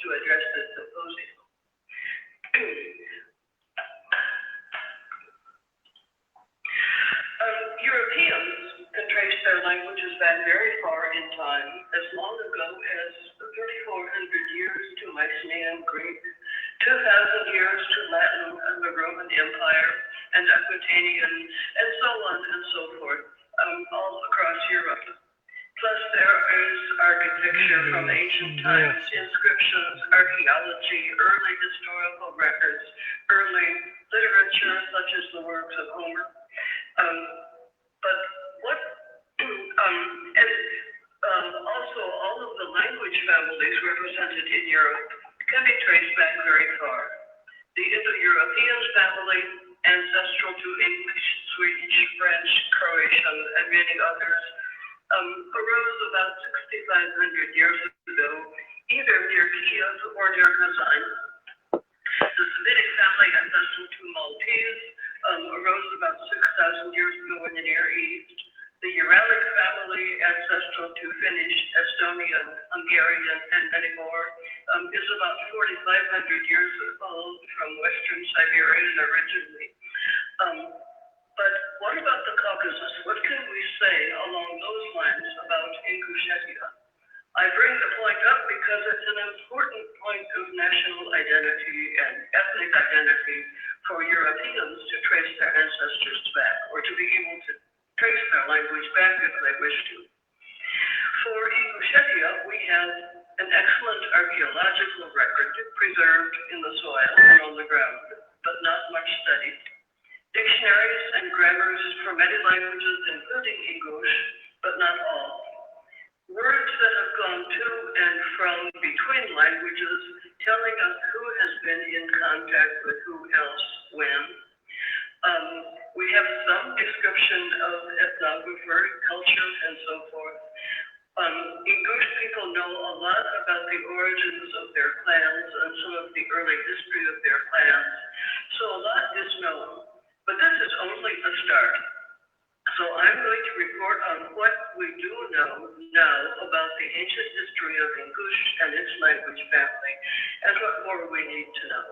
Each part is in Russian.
to address this symposium. Europeans can trace their languages back very far in time, as long ago as 3,400 years to Mycenaean Greek, 2,000 years to Latin and the Roman Empire, and Aquitanian, and so on and so forth, all across Europe. Plus, there is architecture from ancient times, inscriptions, archaeology, early historical records, early literature, such as the works of Homer. But what, and also all of the language families represented in Europe can be traced back very far. The Indo-European family, ancestral to English, Swedish, French, Croatian, and many others, arose about 6,500 years ago, either near Kiev or near Kazan. The Semitic family, ancestral to Maltese, arose about 6,000 years ago in the Near East. The Uralic family, ancestral to Finnish, Estonian, Hungarian, and many more, is about 4,500 years old from Western Siberia originally. But what about the Caucasus? What can we say along those lines about Ingushetia? I bring the point up because it's an important point of national identity and ethnic identity for Europeans to trace their ancestors back, or to be able to trace their language back if they wish to. For Ingushetia, we have an excellent archaeological record preserved in the soil and on the ground, but not much studied. Dictionaries and grammars for many languages, including Ingush, but not all. Words that have gone to and from between languages, telling us who has been in contact with who else when. We have some description of ethnographer, culture, and so forth. Ingush people know a lot about the origins of their clans and some of the early history of their clans, so a lot is known. But this is only a start. So I'm going to report on what we do know now about the ancient history of Ingush and its language family, and what more we need to know.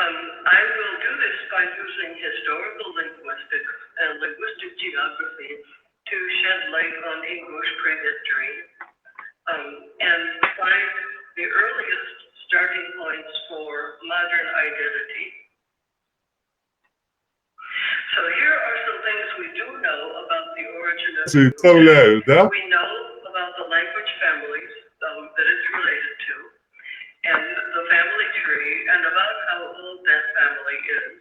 I will do this by using historical linguistics and linguistic geography to shed light on Ingush prehistory, and find the earliest starting points for modern identity. So here are some things we do know about the origin of Ingush. We know about the language families that it's related to, and the family tree, and about how old that family is.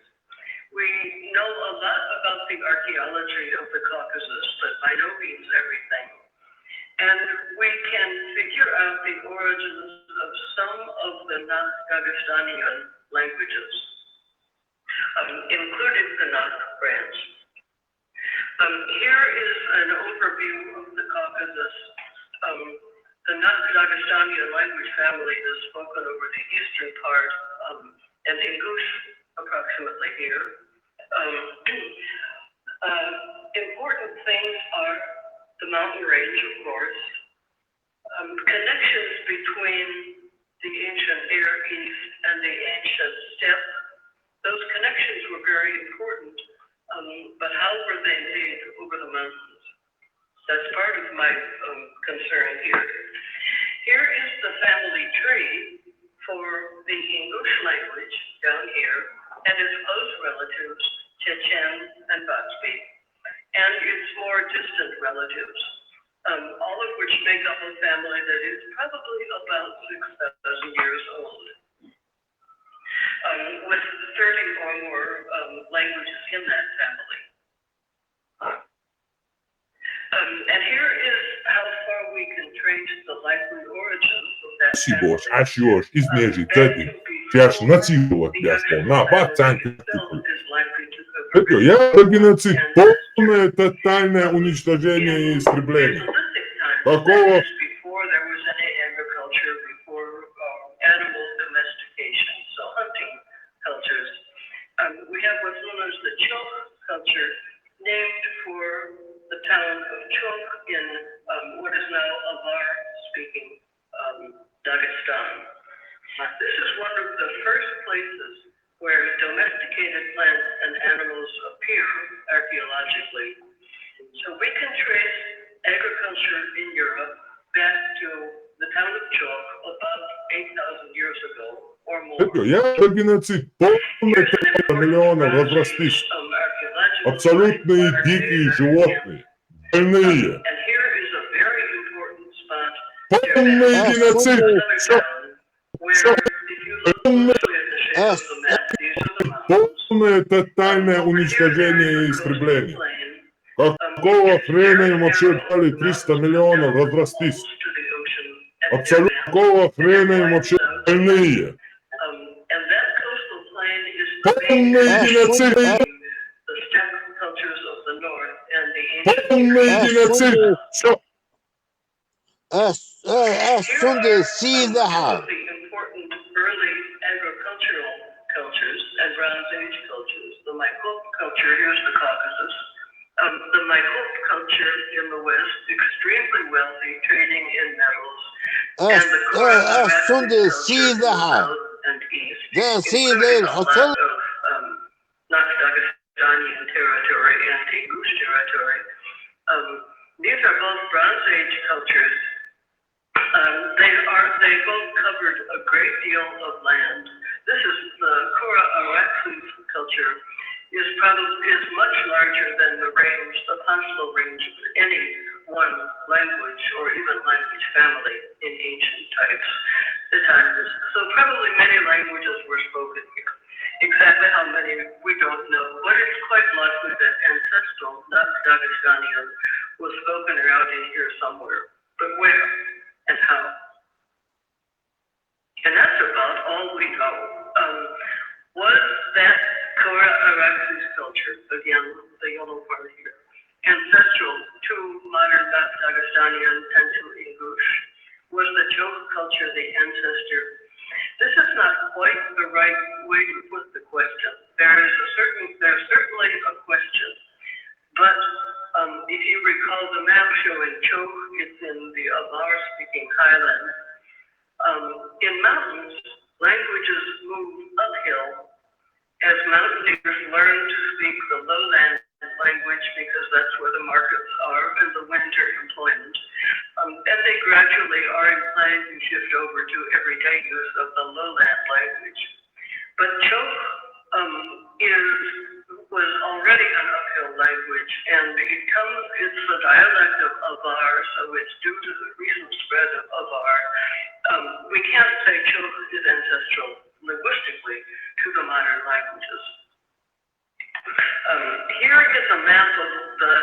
We know a lot about the archaeology of the Caucasus, but by no means everything. And we can figure out the origins of some of the Nakh-Dagestanian languages, including the Nakh branch. Here is an overview of the Caucasus. The Nakh-Dagestanian language family is spoken over the eastern part, and Ingush approximately here. Important things are the mountain range, of course, connections between the ancient Near East and the ancient steppe. Those connections were very important, but how were they made over the mountains? That's part of my concern here. Here is the family tree for the Ingush language down here, and its close relatives, Chechen and Batsbi, and its more distant relatives, all of which make up a family that is probably about 6,000 years old, with 30 or more languages in that family. And here is how far we can trace the likely origins of that family. Açıyor, izleyici dedi. Fiyatına çiğlik jasno. Na, bak sen Eto, ja genocid, полное, тотальное уничтожение и истребление. Такого Before there was any agriculture, before animal domestication, so hunting cultures. We have what's known as the Chok culture, named for the town of Chok in what is now Avar-speaking Dagestan. This is one of the first places where domesticated plants and animals appear archaeologically. So we can trace agriculture in Europe back to the town of Chok about 8,000 years ago or more. Это геноцид, полная тайна миллионов разрастись. Абсолютные дикие животные, больные. And here is a very important spot. Полный геноцид. Полное тотальное уничтожение и истребление. Какого хрена им вообще дали 300 миллионов разрастись? Абсолютно какого хрена им вообще больные? Полный геноцид. Полный геноцид. Все. As soon as they see the house. Important early agricultural cultures and Bronze Age cultures. The Maykop culture, here's the Caucasus. The Maykop culture in the West, extremely wealthy, trading in metals. As soon as they see the house, they see the hotel. Not Dagestanian territory and Ingush territory. These are both Bronze Age cultures. They both covered a great deal of land. This is the Kora Araxes culture is much larger than the possible range of any one language or even language family in ancient times. So probably many languages were spoken here. Exactly how many we don't know, but it's quite likely that ancestral, not Dagestanian, was spoken around in here somewhere. But where and how? And that's about all we know. Was that Kora Araxes culture, again, the yellow part here, ancestral to modern Dagestanian and to Ingush? Was the Chok culture the ancestor? This is not quite the right way to put the question. There's certainly a question, but if you recall the map showing Chok, it's in the Avar-speaking highlands. In mountains, languages move uphill as mountaineers learn to speak the lowland language because that's where the markets are and the winter employment. And they gradually are inclined to shift over to everyday use of the lowland language. But Chok was already an uphill language, and it's the dialect of Avar, so it's due to the recent spread of Avar. We can't say Chok is ancestral linguistically to the modern languages. Here is a map of the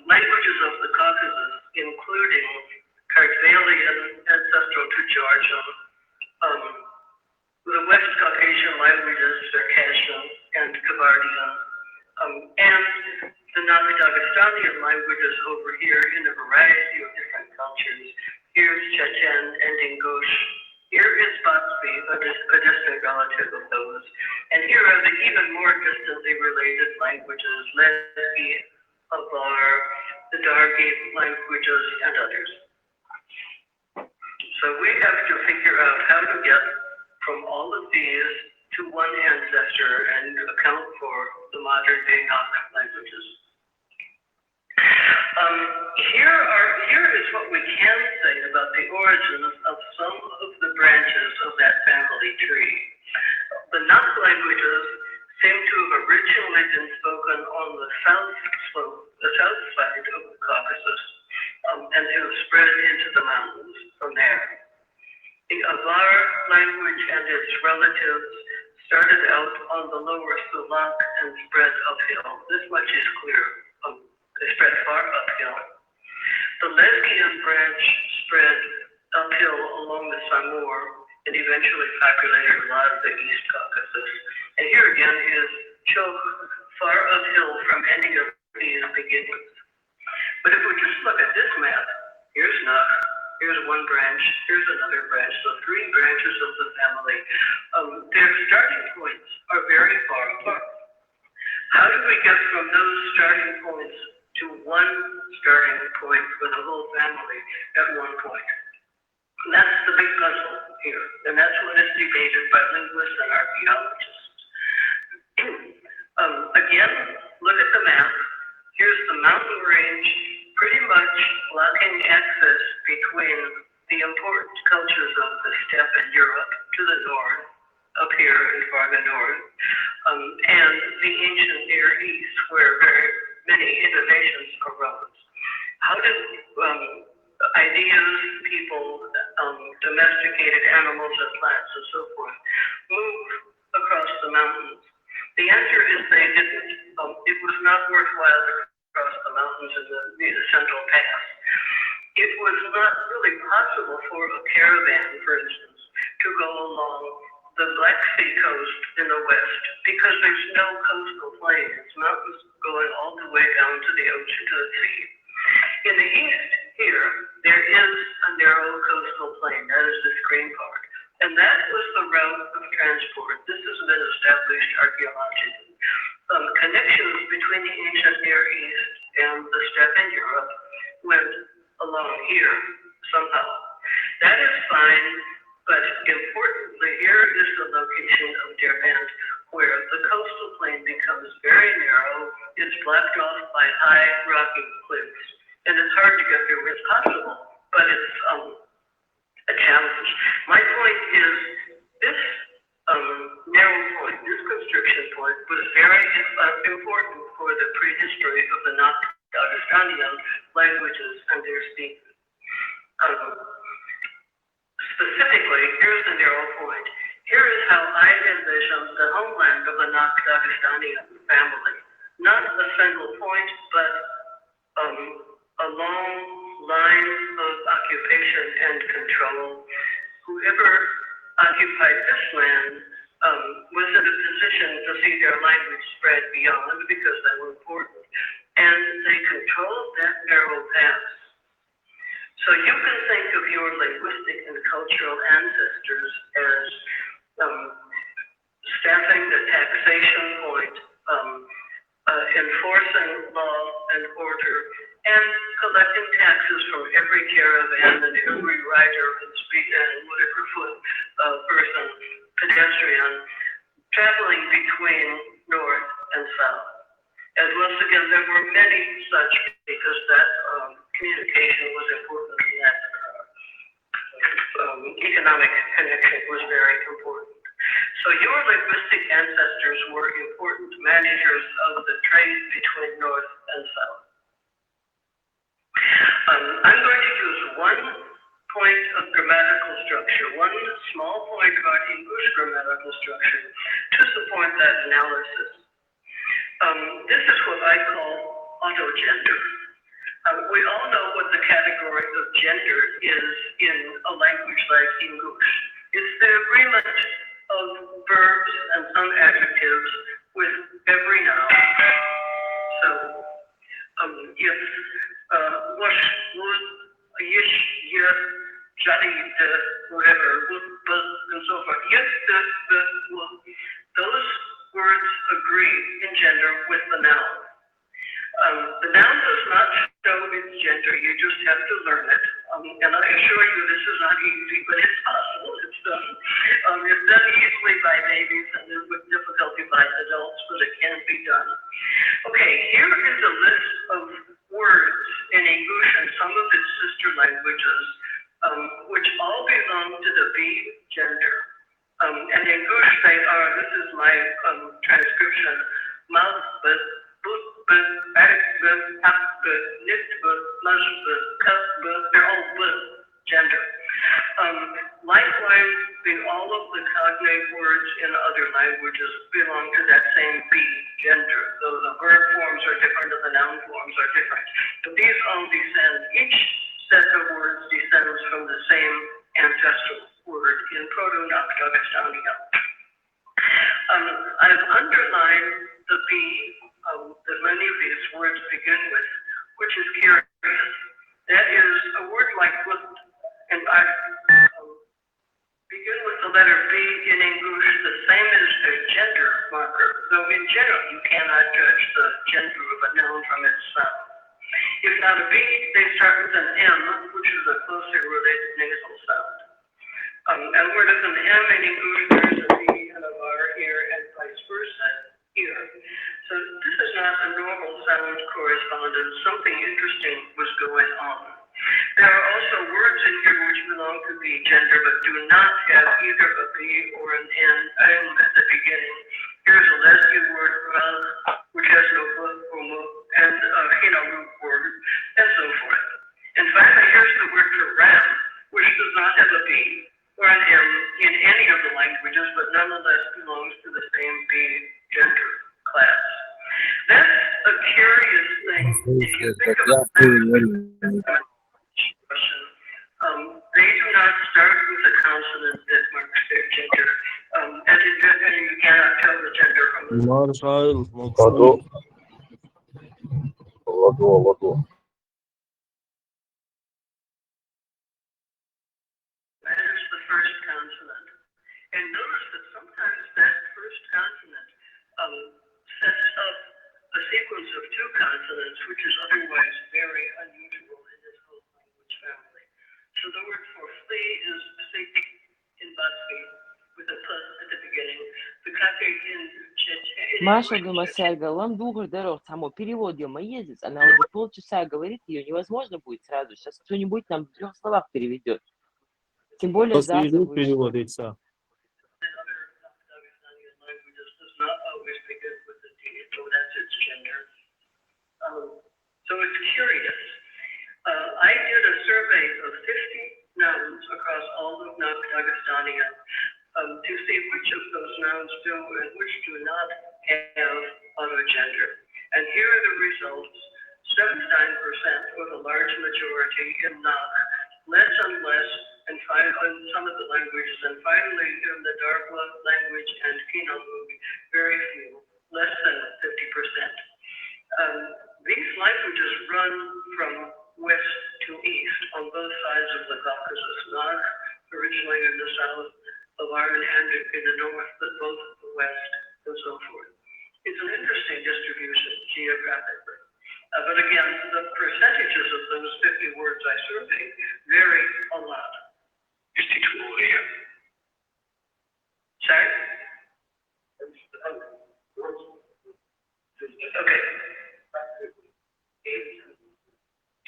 languages of the Caucasus, including Kartvelian, ancestral to Georgian, the West Caucasian languages, Circassian and Kabardian, and the non-Dagestanian languages over here in a variety of different cultures. Here's Chechen and Ingush. Here is Batsbi, a distant relative of those. And here are the even more distantly related languages, Lezgi, Avar, the Dargi languages, and others. So we have to figure out how to get from all of these to one ancestor and account for the modern day Nak languages. Here is what we can say about the origins of some of the branches of that family tree. The Nak languages seem to have originally been spoken on the south side of the Caucasus, and have spread into the mountains from there. The Avar language and its relatives started out on the lower Sulak and spread uphill. This much is clear. They spread far uphill. The Lezgian branch spread uphill along the Samur and eventually populated a lot of the East Caucasus. And here again is Chok, far uphill from any of these beginnings. But if we just look at this map, here's Nak, here's one branch, here's another branch, so three branches of the family. Their starting points are very far apart. How do we get from those starting points to one starting point for the whole family at one point? And that's the big puzzle here, and that's what is debated by linguists and archaeologists. Again, look at the map. Here's the mountain range, pretty much blocking access between the important cultures of the steppe in Europe to the north, up here in farther north, and the ancient Near East, where very many innovations arose. How did ideas, people, domesticated animals and plants and so forth move across the mountains? The answer is they didn't. It was not worthwhile to cross the mountains in the Central Pass. It was not really possible for a caravan, for instance, to go along the Black Sea coast in the west because there's no coastal plain. It's mountains going all the way down to the ocean, to the sea. In the east here, there is a narrow coastal plain. That is this green part. And that was the route of transport. This has been established archaeologically. Connections between the ancient Near East and the steppe in Europe went along here somehow. That is fine, but importantly, here is the location of Derbent, where the coastal plain becomes very narrow. It's blocked off by high rocky cliffs, and it's hard to get there. It's possible, but it's a challenge. My point is this narrow point, this constriction point, was very important for the prehistory of the Naqsh-Dagestanian languages and their speakers. Specifically, here's the narrow point. Here is how I envision the homeland of the Naqsh-Dagestanian family. Not a single point, but a long line of occupation and control. Whoever occupied this land was in a position to see their language spread beyond because they were important. And they controlled that narrow pass. So you can think of your linguistic and cultural ancestors as staffing the taxation point, enforcing law and order, and collecting taxes from every caravan and every rider and whatever foot person, pedestrian, traveling between north and south. And once again, there were many such because that communication was important and that economic connection was very important. So your linguistic ancestors were important managers of the trade between north and south. I'm going to use one point of grammatical structure, one small point about English grammatical structure to support that analysis. This is what I call autogender. We all know what the category of gender is in a language like English. It's the agreement of verbs and some adjectives with every noun. So, if wash, would, yish, yes, jolly, whatever, would, but, and so forth. Yes, would, those words agree in gender with the noun. The noun does not show its gender, you just have to learn it. And I assure you this is not easy, but it's possible, it's done. It's done easily by babies and then with difficulty by adults, but it can be done. Okay, here is a list of words in English and some of its sister languages, which all belong to the B gender. And in English they are, this is my transcription, mouth, but, boot, but, back, but, up, but, knit, but, flush, but, cup, but, they're all but gender. Likewise, all of the cognate words in other languages belong to that same B gender, though the verb forms are different and the noun forms are different. But these all descend, each set of words descends from the same ancestral word in Proto-Naqsh-Dagestanian. I've underlined the B that many of these words begin with, which is curious. That is a word like would, and I begin with the letter B in English, the same as a gender marker, though in general you cannot judge the gender of a noun from its sound. If not a B, they start with an M, which is a closely related nasal sound. And where there's an M in English, there's a B and a bar here, and vice versa here. So this is not a normal sound correspondence. Something interesting was going on. There are also words in here which belong to the gender, but do not have either a B or an M at the beginning. Here's a lesbian word, which has no book or mo, and a root word, and so forth. And finally, here's the word for ram, which does not have a B or an M in any of the languages, but nonetheless belongs to the same B gender class. That's a curious thing. If you think about they do not start with a consonant that marks their gender, and you cannot tell the gender from the Marshall, Ладу. Ладу. That is the first consonant. And notice that sometimes that first consonant sets up a sequence of two consonants, which is otherwise very unusual in this whole language family. So the word for flea is sik in Basque, with a plus at the beginning. The kake in Chechen. Маша Гомосяга, Ландугар Дорог, само перевод ее моезец, она уже полчаса говорит, ее невозможно будет сразу. Сейчас кто-нибудь нам в 3 словах переведет. Тем более завтра посвежу вышло. перевод яйца. So it's curious. I did a survey of 50 nouns across all of Dagestania to see which of those nouns do and which do not have autogender. And here are the results. 79% or the large majority in Nak, less and less, and in some of the languages, and finally in the Dargwa language and Kinalug, very few, less than 50%. These languages run from west to east on both sides of the Caucasus, not originally in the south of Ireland and in the north, but both the west and so forth. It's an interesting distribution geographically. But again, the percentages of those 50 words I surveyed vary a lot. Just teach a little here. Sorry? Okay.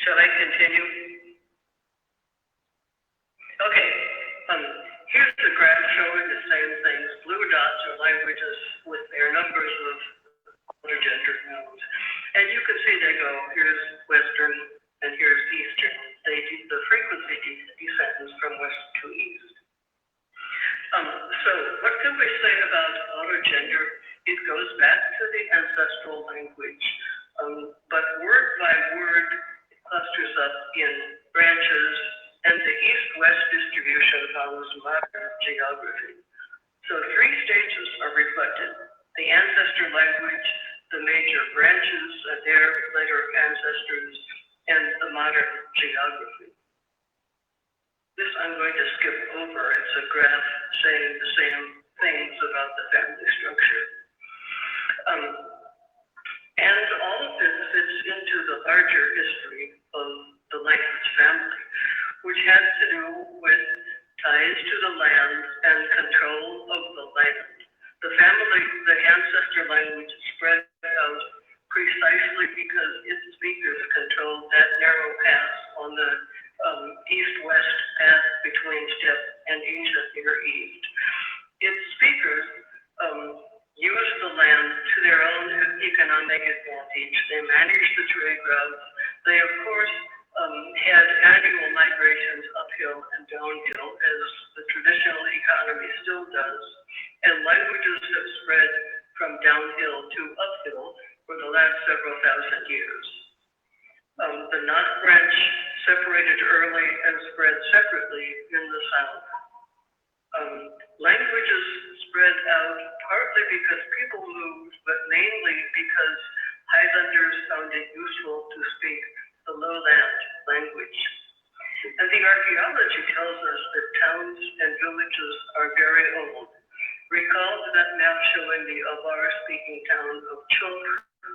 Shall I continue? Okay. Here's the graph showing the same things. Blue dots are languages with their numbers of autogendered nouns. And you can see they go, here's Western and here's Eastern. The frequency descends from west to east. So what can we say about autogender? It goes back to the ancestral language, but word by word, it clusters up in branches, and the east-west distribution follows modern geography. So 3 stages are reflected: the ancestor language, the major branches of their later ancestors, and the modern geography. This I'm going to skip over. It's a graph saying the same things about the family structure. And all of this fits into the larger history of the language family, which has to do with ties to the land and control of the land. The family, the ancestor language spread out precisely because its speakers controlled that narrow pass on the east-west path between steppe and Asia Near East. Its speakers used the land to their own economic advantage. They managed the trade routes. They, of course, had annual migrations uphill and downhill, as the traditional economy still does, and languages have spread from downhill to uphill for the last several thousand years. The Nak branch separated early and spread separately in the south. Languages spread out partly because people moved, but mainly because Highlanders found it useful to speak the lowland language. And the archaeology tells us that towns and villages are very old. Recall that map showing the Avar-speaking town of Chulk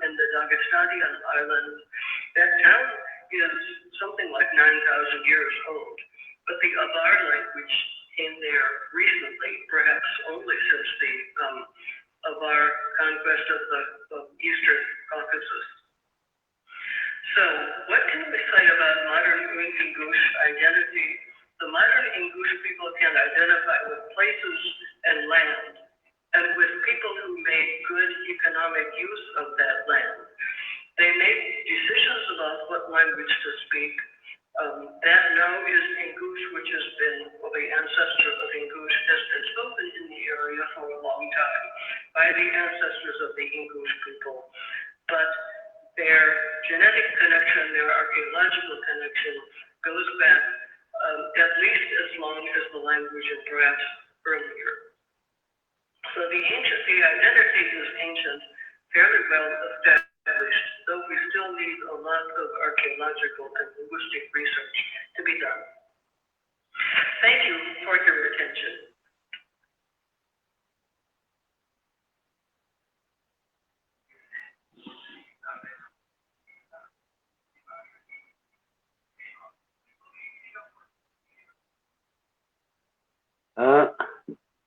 in the Dagestanian islands. That town is something like 9,000 years old, but the Avar language came there recently, perhaps only since the Avar conquest of Eastern Caucasus. So, what can we say about modern Ingush identity? The modern Ingush people can identify with places and land, and with people who made good economic use of that land. They made decisions about what language to speak. That now is Ingush, which has been, well, the ancestor of Ingush has been spoken in the area for a long time by the ancestors of the Ingush people. But their genetic connection, their archaeological connection, goes back at least as long as the language and perhaps earlier. So the identity is ancient, fairly well established, though we still need a lot of archaeological and linguistic research to be done. Thank you for your attention.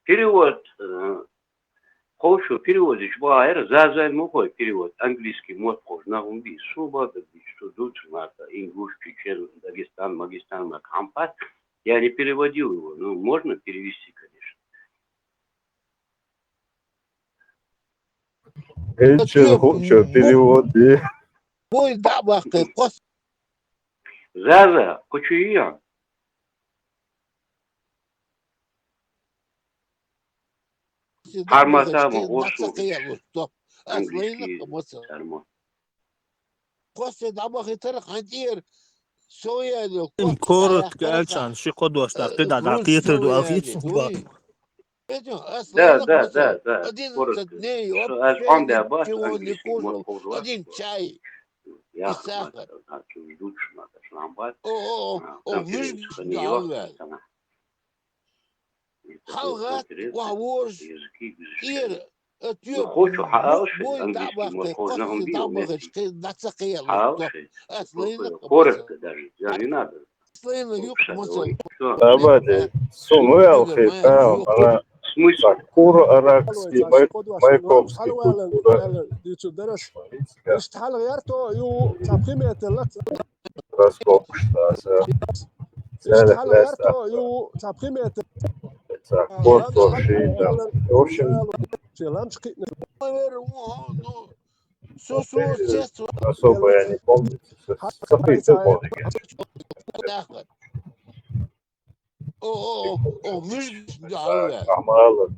Перевод. Хорошо, переводишь. Баэр, зазай мухой перевод. Английский мод похож на умби. Суба, что дучь надо. Ингуш, Чечен, Дагестан, Магистан, Макампат. Я не переводил его. Ну, можно перевести, конечно. Эчер хоче переводи. Бой дабахты, кос. Заза, хочу и я. Харматама, Осу. Английский термин. Косы дабахты тархантир. Соя, коротко, Алчан, шикодош, так ты да, ты Да. Один Коротко. дней, Он да, бас, ничего не английский кушал, мод похож. один чай. Я сахар. лучше надо шламбат. Выжги, халгат, вавош, ир, хочу хаалши, английский мод похож на умби. Коротко даже, не надо. Давайте, сумелхи, там, она Смысл? Кур аракский, майковский культура. اشتحال غيرته يو تقيمة Раскопштаса. اشتحال غيرته يو تقيمة Корто, Шита. В общем, شيلامشقي особо я не помню. События помню. Амала.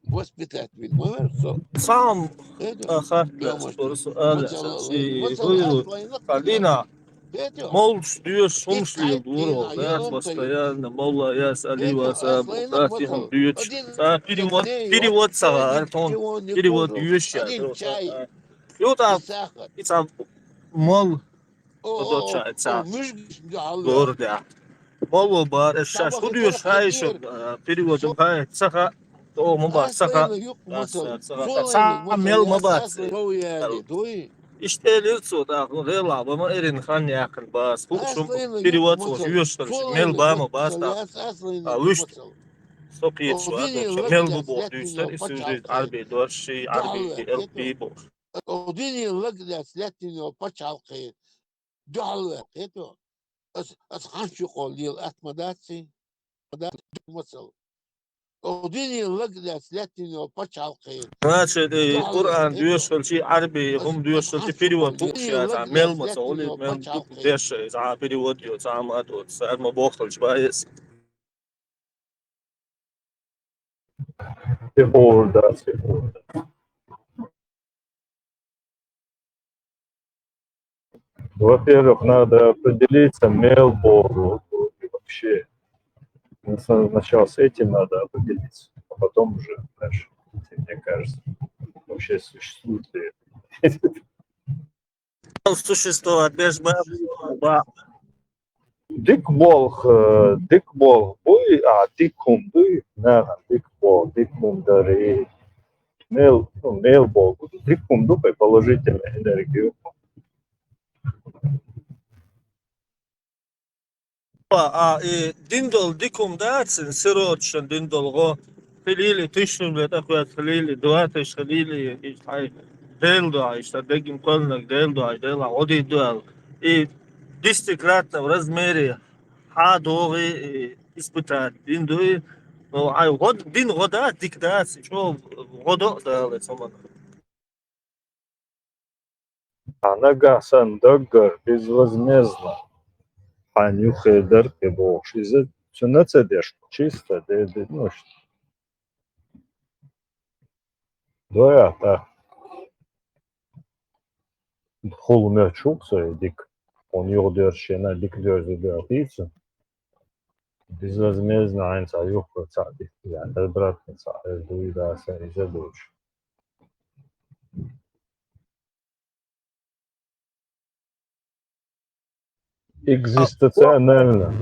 Воспитатель, сам Калина, мол, ждешь сумшли дуру, да, постоянно, мола, я салива, сам, дьюч, перевод сага, артон, перевод дьюща, юта, и сам, мол, подочается, гордя. Мол, бар, сейчас, худеешь, хайшо, переводом, хай, саха, то моба, саха, сам мел моба, İşte лицо, да, ну, рела, бама эрин хан яхн бас, хукшум, перевод, юштан, мел бама бас, да, вышт, стоп ецу, мел бубо, дюстан, и сюжет, арби, дорши, арби, элпи, бо. Один лагдя следственного почалки, дали, это, ханчу колил, атмадаци, мацал. Один лагдя следственного почалки. Значит, Kur'an diyorsun ki Arabi, diyorsun ki перевод букшая, мел масоли, мел деши, за перевод diyor, сама тут, сама бохтал, чбаес. Орда. Во-первых, надо определиться мелбору вообще. Сначала с этим надо определиться, а потом уже дальше, мне кажется, вообще существует ли это. Существует без баба. Дикбол, буй, дикум буй, дикбол, дикмум дари. Богу, дикум дупой положительную энергию. ديندول ديكم داتسن سيروتشن ديندول غو خليلي تشن بتاخد خليلي دواتش خليلي ايش هاي ديل دو ايش تدقم كلنك ديل دو ايش ديل عودي دوال اي ديستكراتنا ورزميري حادوغي испытать دين دوي هاي غد دين غدات ديك داس شو غدو دال سمن Anaga sen dögger безвозмездно. Анюхай дырки бог. Из-за цунеца дешку чисто, ну что. Да, да. Холуме чукса дик. Он йодер шена дик дерзе дерпица. Безвозмездно айнца юхка цади. Я да братница, это дуида сен из-за дочь. Экзистенциально.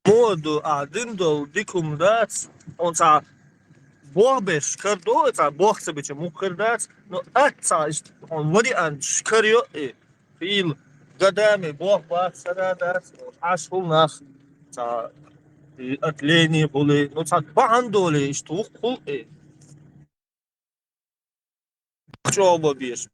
موضوع ديندول ديكم داتس on sa borbeš kardo, ta bohce biće mukardac, no atca on vodi an škario fil gadami boh bak saradat, ashul nach ta atleni buli, no ta bandoli işte ukul çoba bir.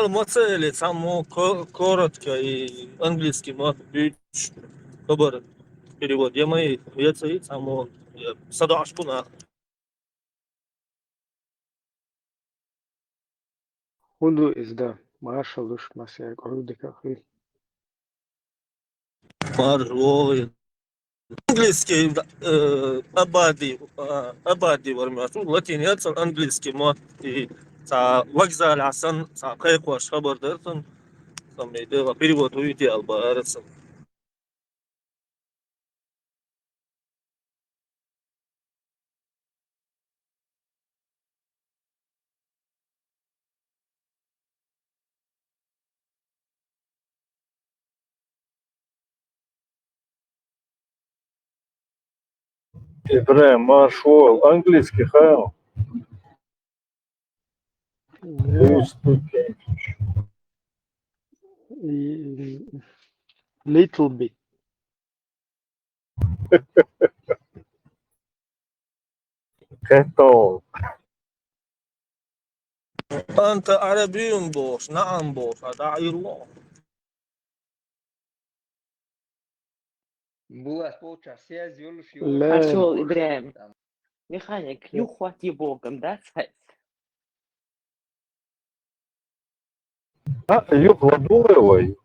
Моцели само коротко и английский мат бич добр перевод. Я мои яцаи само садашкуна. Who is the marshal Masya Gorudika? Маржой. Английский абади вармяту латин яцал английский мат и sa вокзал асан sa кайкваш хабар дартан самейде перевод уйти алба арасан. Ибраим маршал английский хайл. Yeah. Little bit. Kettle. أنت عربي بوش نعم بوش هذا عيروان. Пошел, Ибраим. Механик, хвати богом, да, Сась? Юг ладуевой.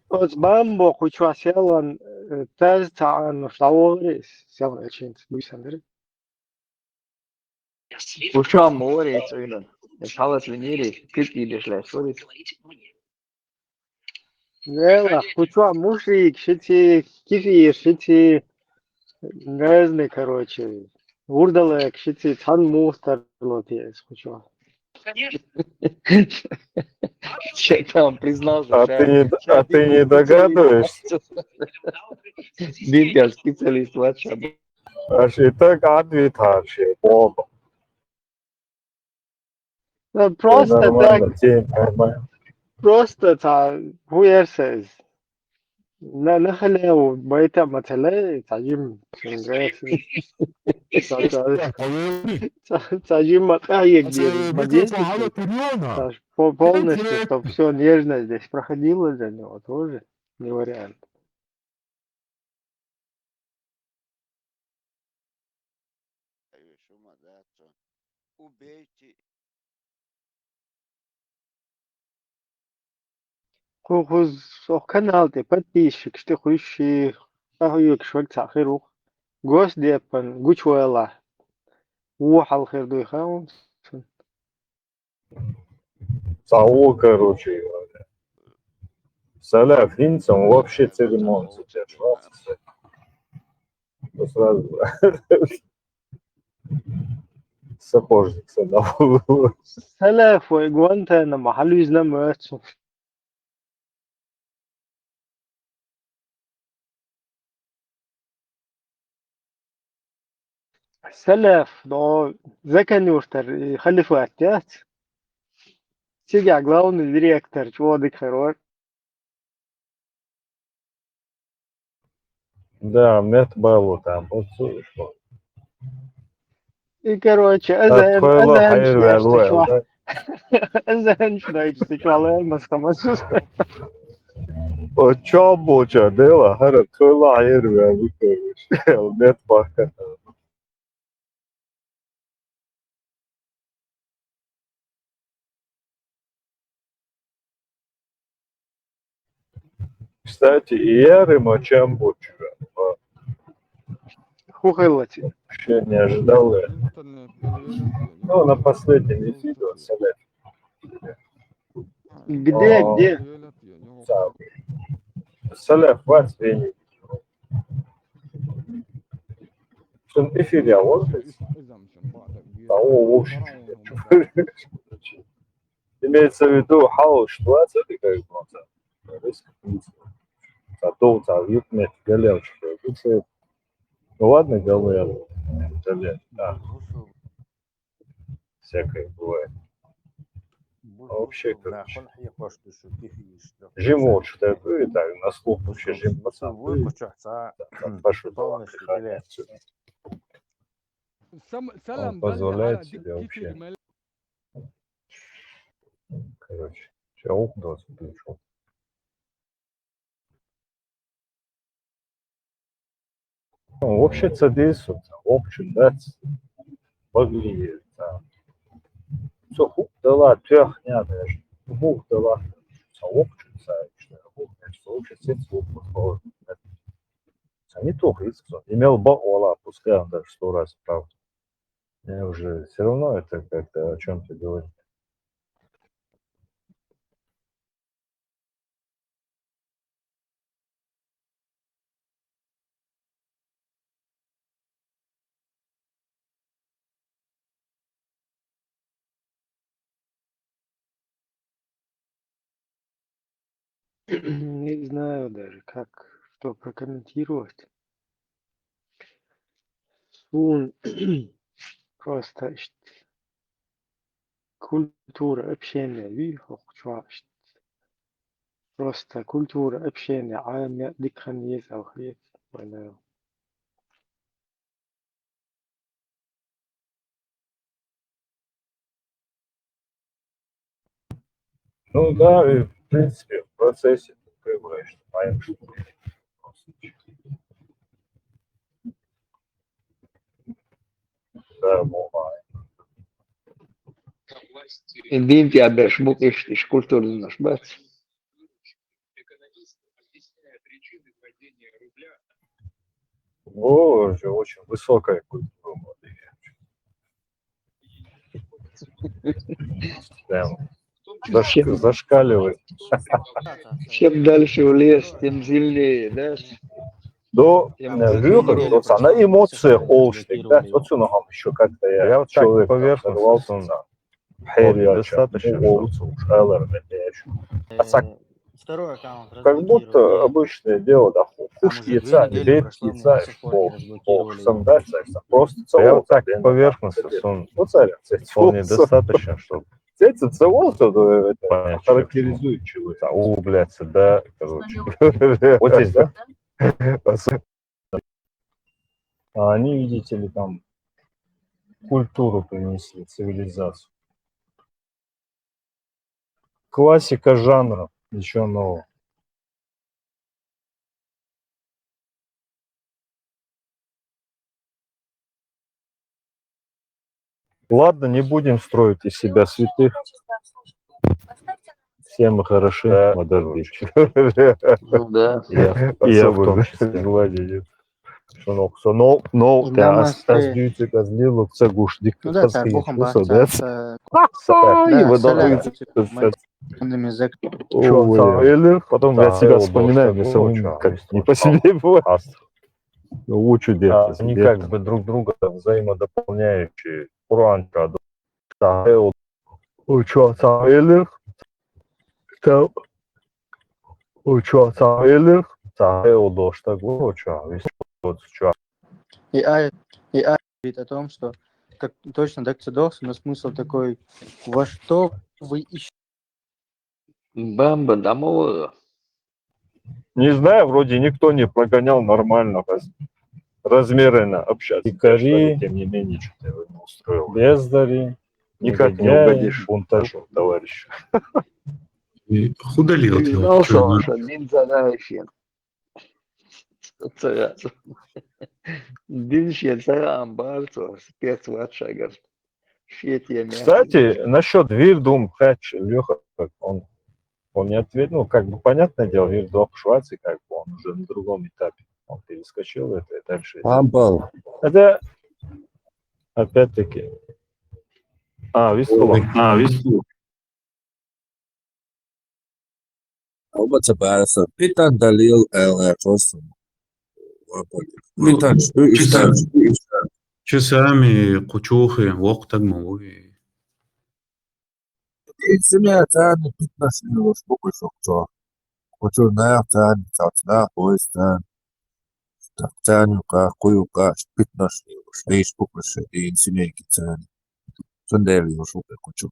Os bambo kuchwa selan taz ta'an flowers selan echint luisandere. Kušā morīts viņam. Es halas viņu ir kirtīļies, lai sorit. Nela, kuchwa mushrik, shiti kifir, shiti nezne, короче. Урдалек, shiti tan muhtar loties, kuchwa. Человек там признался, А что ты не догадываешься? Димка специалист в WhatsApp. Аж и так ответ вообще, оба. Ну, просто так, Нормально, тень поймаем. просто who says. نخلي وبقيت مثلا تعجيم سنغاتي تعجيм макаек делать, модельки, полностью, чтобы все нежно здесь проходило для него, тоже не вариант. Убейте. خذ канал ты подписчик, что хочешь, أخوك شوي تأخيره جوز ديبن جوشوالا وحال خير دوي خاون Того, короче говоря. Саля финцам вообще церемон задержался. То сразу сапожник садал. سلف وإجوانتا أنا محلو يزلم وياتسو سلف ده ذكن يورتر يخلف وقتات تيجي главный директор чего дик خيروات Да, мет было там. Вот что. и короче Открыла хайр вэлвэл, да? أذهن شنايش تشوالي مسخمسوس O çabuca dela her открыла хайр вэлвэл, короче. Мет бака. Кстати, Иерема Чамбуча хухайлати вообще не ожидал. Ну, на последнем видео Саля. где Саля, хватит времени. В эфире, а вот того имеется в виду хау ситуация такая глаза. Зато юкнет галявочка. Ну ладно, говорят. Да. Всякое бывает. Вообще, короче. Жим что это, и так, на слух вообще жим пацан. Пашу он позволяет себе вообще. Короче, чаук 20 пришел. Ну, вообще цадису, общий, да, выглядит, да. Все, хук дала, тряхня даже. Хук дала, общий, что хук, что общий, сеть слух подходит. Они только искал. Имел баола, пускай он даже 100 раз, правда. Я уже все равно это как-то о чем-то говорит. не знаю даже как что прокомментировать Сун просто культура общения вихох чвашт просто культура общения عام دكان يزعل خيط ولا Ну да, и, в принципе, в процессе ты понимаешь, что моим что да, бывает. Дим тебя бешмук ишь культурный наш бац. Боже, очень высокая культура молодых. Прям зашкаливает. Чем дальше в лес, тем сильнее, да? До выхода, вот на эмоциях олшник, да, вот все ногам еще как-то я человек поверхностно. Вполне достаточно, достаточно. Второй аккаунт Как будто разблокировали. обычное дело, да, Там хуш уже 2 яйца, недели лет прошло, мне до яйца, сих пор не разблокировали его. просто Я целого. вот так поверхностно вполне Вполне достаточно, чтобы целого, это понять, характеризует человека. углубляться, да, короче. Вот здесь, да? А они, видите ли, там культуру принесли, цивилизацию. Классика жанра, ничего нового. Ладно, не будем строить из себя святых. Все мы хороши, Да, модербич. Ну да. Я в том числе. Желания нет. No, Намасте. дюйте козлилу, це гушдик. Ну да, тарбухам бахтаться. И Да, салям. выдавайте. Или потом я себя вспоминаю, мне самому как не по себе бывает. Лучше делать. Они как бы друг друга взаимодополняющие. Kur'an kağıdı. Sahe ol. Uçağı sahelir. Kitap. Uçağı sahelir. Sahe oldu. Что uçağı. Вот uçağı. И Ай говорит о том, что как точно докцидос, но смысл такой, во что вы ищете? Бамба домой. Не знаю, вроде никто не прогонял нормально, размеренно общаться. Дикари, тем не менее, что-то его не устроил. Бездари, никак не угодишь бунтажу, товарищ. Удалил Ты его. знал, Чё, что ну, наша Динзанафин? Диншен Сарам Барцо, спецватшагар. Кстати, насчет Вирдум Хач, Леха, он не ответил, ну, как бы, понятное дело, Вирдум в Швеции, как бы, он уже на другом этапе. Он перескочил это и дальше. Ампал. Это, опять-таки, Вислова. весну. Albatta bärsa. Pitan dalil просто. Pitan Часами, кучухи, вақтаг мовуи. Семья тани 15 минут штука шокчо. Хочу на тани, на поезд тани. Тани ка куюка 15 минут. Ей штука ше и семейки тани. Сундели штука хочу.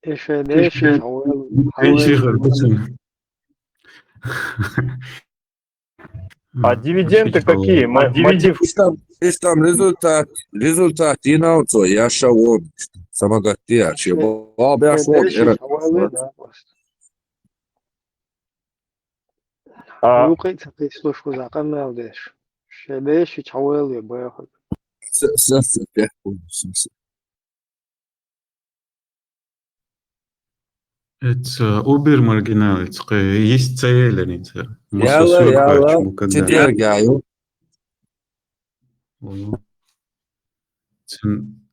ايش ليش Пенсии горбуцем. А дивиденды какие? Мотив Там результат и науцо, я шавон. Самогатия, чего обяшвон. يوقي تقيسلوش وزاقا مالديش شليش يتحول يباخد Это убер маргиналец, есть целеница. Яла, теперь гаю.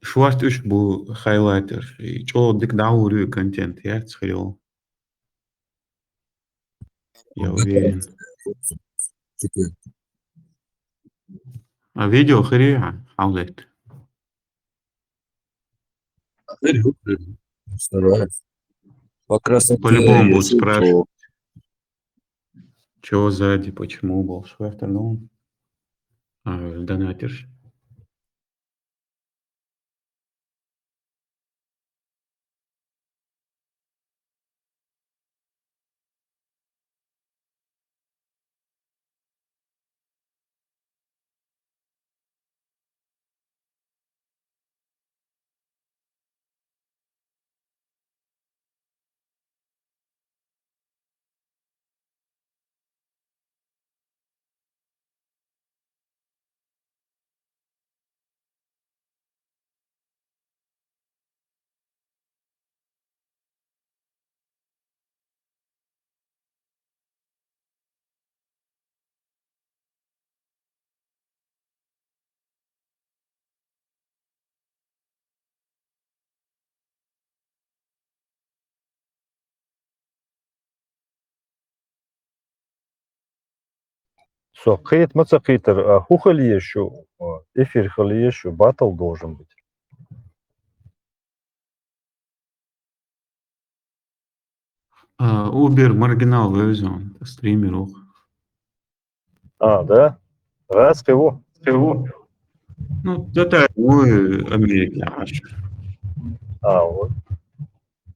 Шварт уж был хайлайтер. И что дик даурю контент, я сходил. Я уверен. А видео хрия, аулет. По красоте. По-любому будут спрашивать. Чего сзади, почему был швартер, ну, донатишь. Сокет мацакитер, хухали еще, эфир хали еще, батл должен быть. Uber marginal version, стример. Да? Раз его. Ну, это мы Америка. Вот.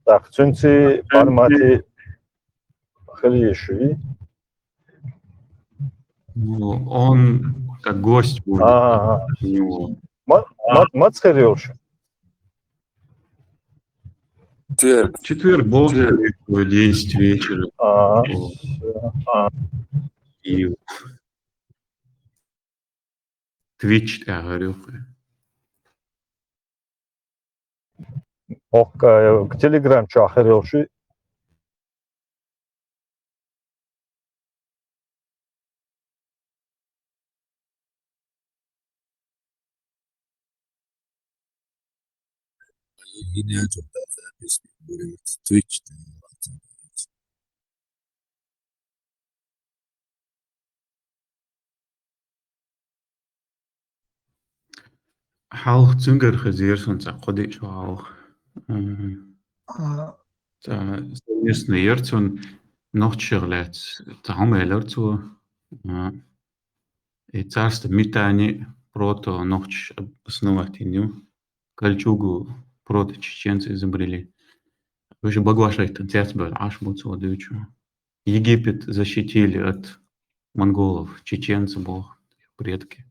Так, çünkü формате хлещи. Ну, он как гость будет у него. Мат схоревший. Четверг был, 10 вечера. И Twitch, я говорю. К телеграм чахаревший. Yine çok daha serbest böyle Twitch'te. Халық цүнгэр хазирсэн за ходи шоу. Совместно ерцун нохчерлет таамелерцу. И царство метани прото нохч основатиню. Кольчугу прото чеченцы изобрели. Вы же багвашайт церцбель ашмуцу дючу. Египет защитили от монголов, чеченцы был предки.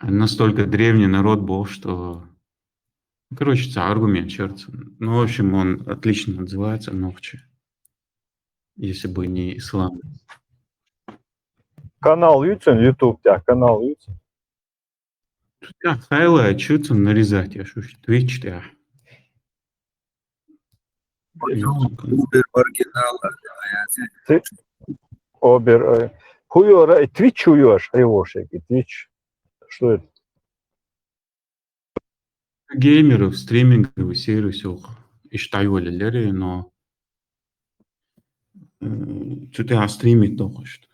Настолько древний народ был, что... Короче, это аргумент, черт. Ну, в общем, он отлично отзывается, Нохчи. Если бы не ислам. Канал YouTube, да, канал YouTube. Да, хайлайт, что нарезать, я шучу. Twitch, да. Uber marginal. Обер. Хуёра, Twitch хуёш, ревошек, Twitch. Что это? Геймеров, стриминговый сервис, и штайвали, но что-то стримить только что.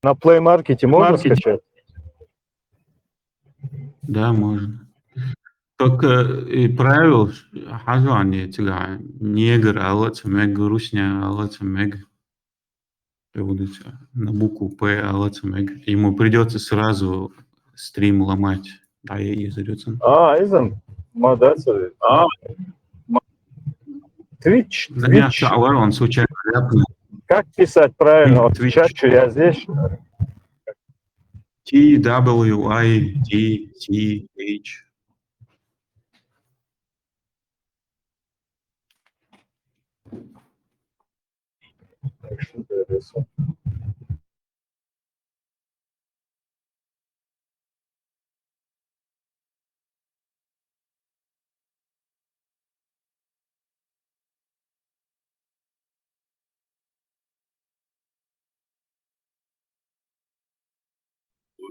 На Play Market можно скачать? Да, можно. Только и правил, хажу они тебя негр, алаца мег, русня, алаца мег. Переводится на букву П, алаца мег. Ему придется сразу стрим ломать. Да, и зарется. Изан. Мадаться. Twitch. Он случайно ляпнул. Как писать правильно? Вот в чате я здесь. TWITTH.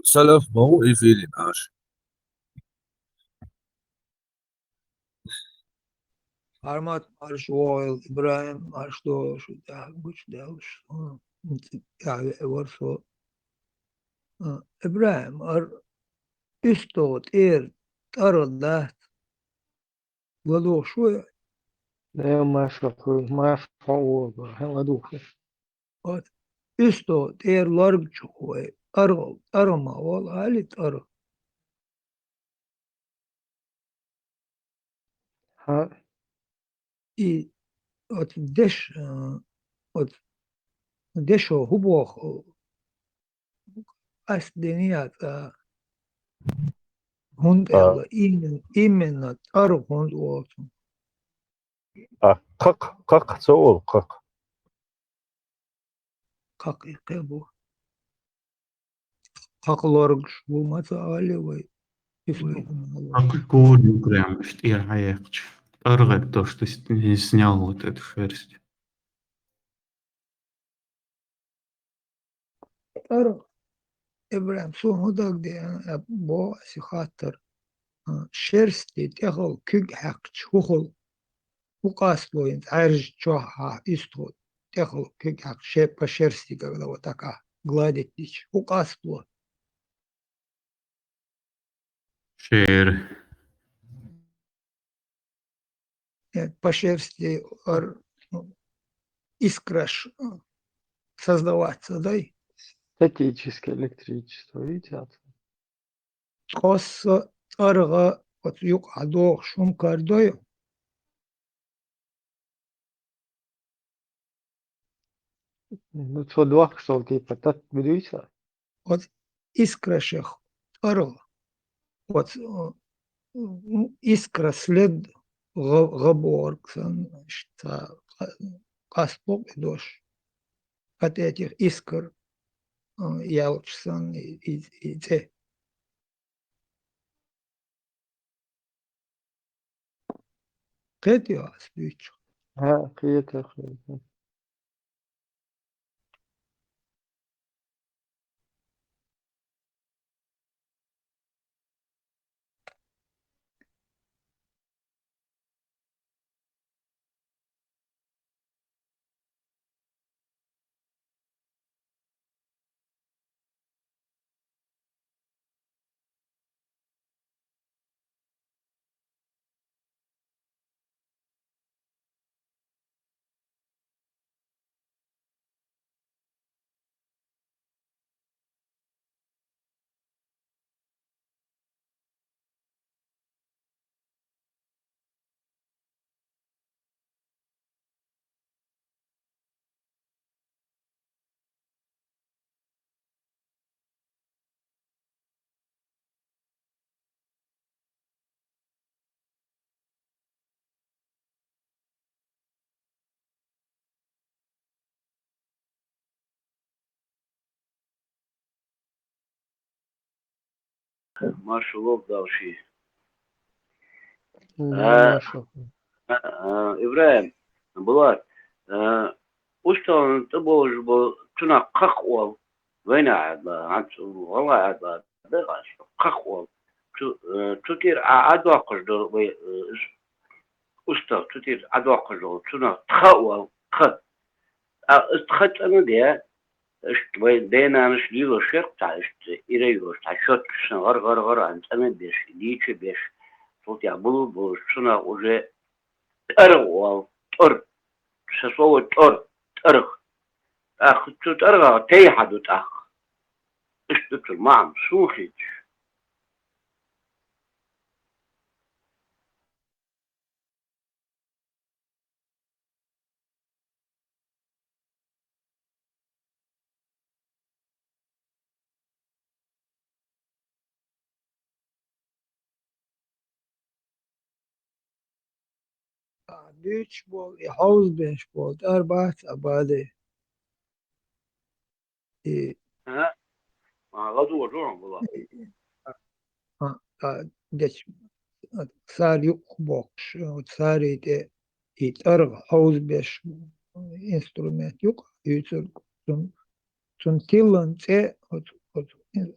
Salaf ما هو إيفيلين عاش. Armat Arşoğlu, İbrahim Arşoğlu, güç demiş. Yani varsa İbrahim üstot arada valo şu لا ما شافوا ما فوضى هلا دوخة üstot larg çoğu arama ol halit ar ها i от deşo hubo asdeniyat hund ela imen ar hund olsun. Как соол, как? Как bu? Kaklarık bulmasa alevay. Как курю прям, что я хаякч. Аргак то, что снял вот эту шерсть. Ar İbrahim sonudak diye bu sihattır. Şersti tehol kük hakç hukul. Ukasloyin arj çoha isto tehol kük hak шепа шерсти, когда вот такая гладить дичь. Укасло. Шер. по шерсти искраш создаваться, да? Статическое электричество, видите? Кос арга вот юг адох шум кардою. Ну, что два, что типа, так видите? Вот искрашех арга. Вот искра след габорксан, что каспок и дождь. От этих искр ялчсан и те. Кетио аспич. Это. Маршалов další. Хорошо. إبراهيم بلاد وشتون تبوج بو تنا قخوال وين عاد عاد والله عاد دغاش قخوال تطير عاد قجدر وشتو تطير عاد قجدر تنا تخوال خد استخدت أنا ده اشت وين دينا مش ليلو شرق تاع اشت إيريوش تاع شوت شن غر عن أنا بيش ديش بيش صوت يعبلو بشنا وجه أرغ طر شسوه طر أرغ أخ ترغ تي حدوت أخ اشتت المعم سوخيج بيتش بول يحوز بيش بول أربعة أبادي. ها ما غدو وجوعهم والله ديش صار يقبوكش صار يتأرغ حوز بيش instrument يق يتر تون تيلن تي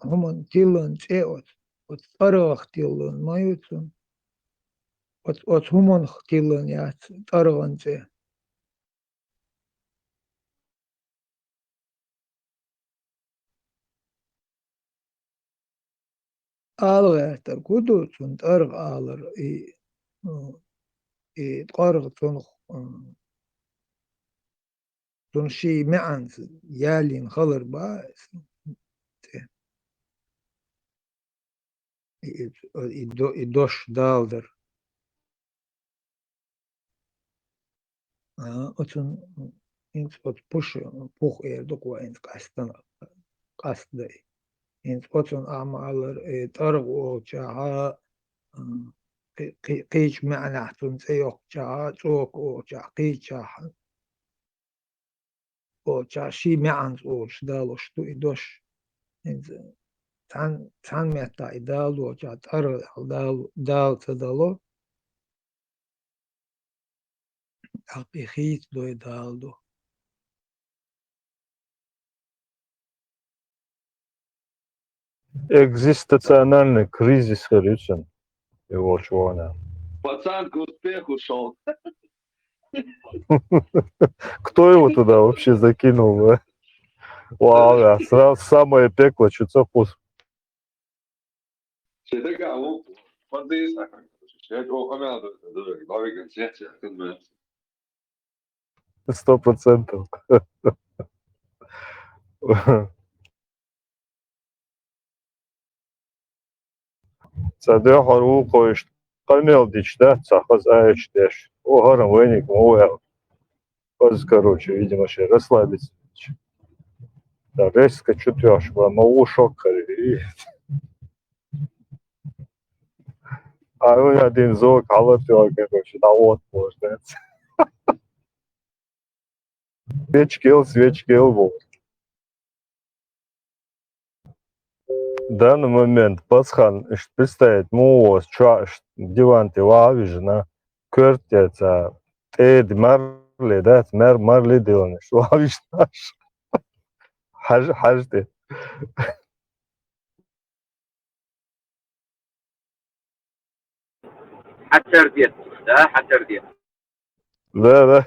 هم تيلن تي أرغ تيلن ما يتون هم تيلن يا أرغن تي آلغ تركودو تون أرغ آلر تقرغ تون شي معن يالين خلر با يدوش دالدر أتون إنت بوش بوخ دقوا إنت كاستن كاستدي إنت أتون أعمال ترغ أو جاها قيش معنى تون سيوك جاها توك أو جا قيش جاها أو جا شي معن أو شدالوش تو يدوش إنت تان متا يدالو جا ترغ دال تدالو حقيقيت دو يدالو Экзистенциальный кризис, короче, его чувана. Пацан к успеху шел. Кто его туда вообще закинул? Вау, сразу самое пекло, что-то вкус. Че такая, подыска. 100%. صدق حروق قويش قلمي ديش да, цахаз аич деш. О, гарам веник, моуэл. Короче, видимо, ще расслабиться. Да, резко чутьешь, могу шок. А у меня один зок, короче, на отпуск. Свечки был. В данный момент пасхан представить, диван ты лавишь, кертеца, марли, да, марли делаешь, лавишь наш. Хажды. حترديت ده حترديت Да.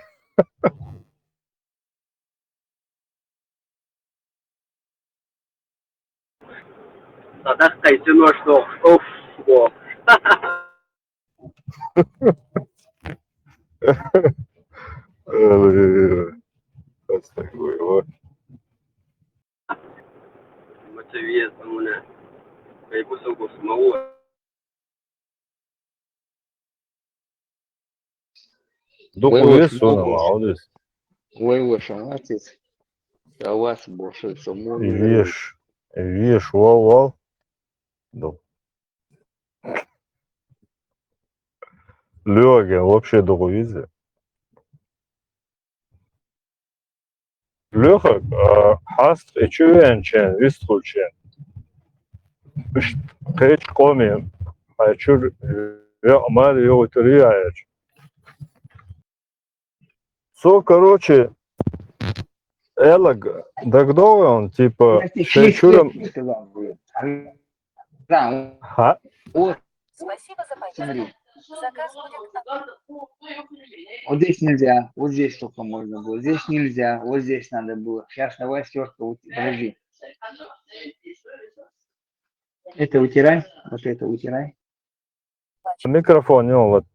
صدقت يتنوش اوف اوف متويز هنا بيبوسوا بسموه Духовец, молодец. Вы шаматец. А у вас больше саму. Веш, вау. Лёга, вообще духовец. Лёха, хаст, чуенчен, вистучен. Кэч коми, чур, мар его теряешь. Короче, Элаг, дагдовый он, типа, шейчуром... Да, вот. Спасибо за поддержку. Заказ будет... Вот здесь нельзя, вот здесь только можно было, здесь нельзя, вот здесь надо было. Сейчас давай стёрка, подожди. Это утирай, вот это утирай. Микрофон, вот.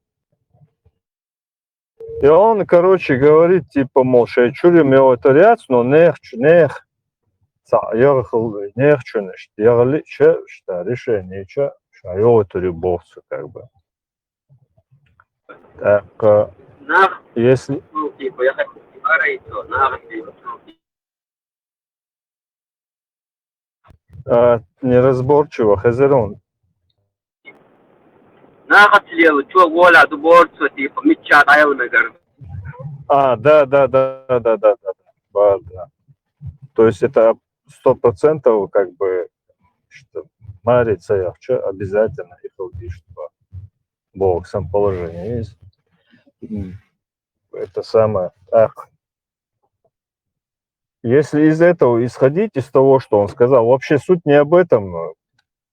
И он, короче, говорит, типа, мол, шейчурим его таряц, но нехчу, ягали, что решение, что его тарюбовцу, как бы. Так, если... Неразборчиво, Хазерон. Да. То есть это 100% как бы что марится явча обязательно и холди, что Бог сам положение есть. Это самое. Если из этого исходить, из того, что он сказал, вообще суть не об этом,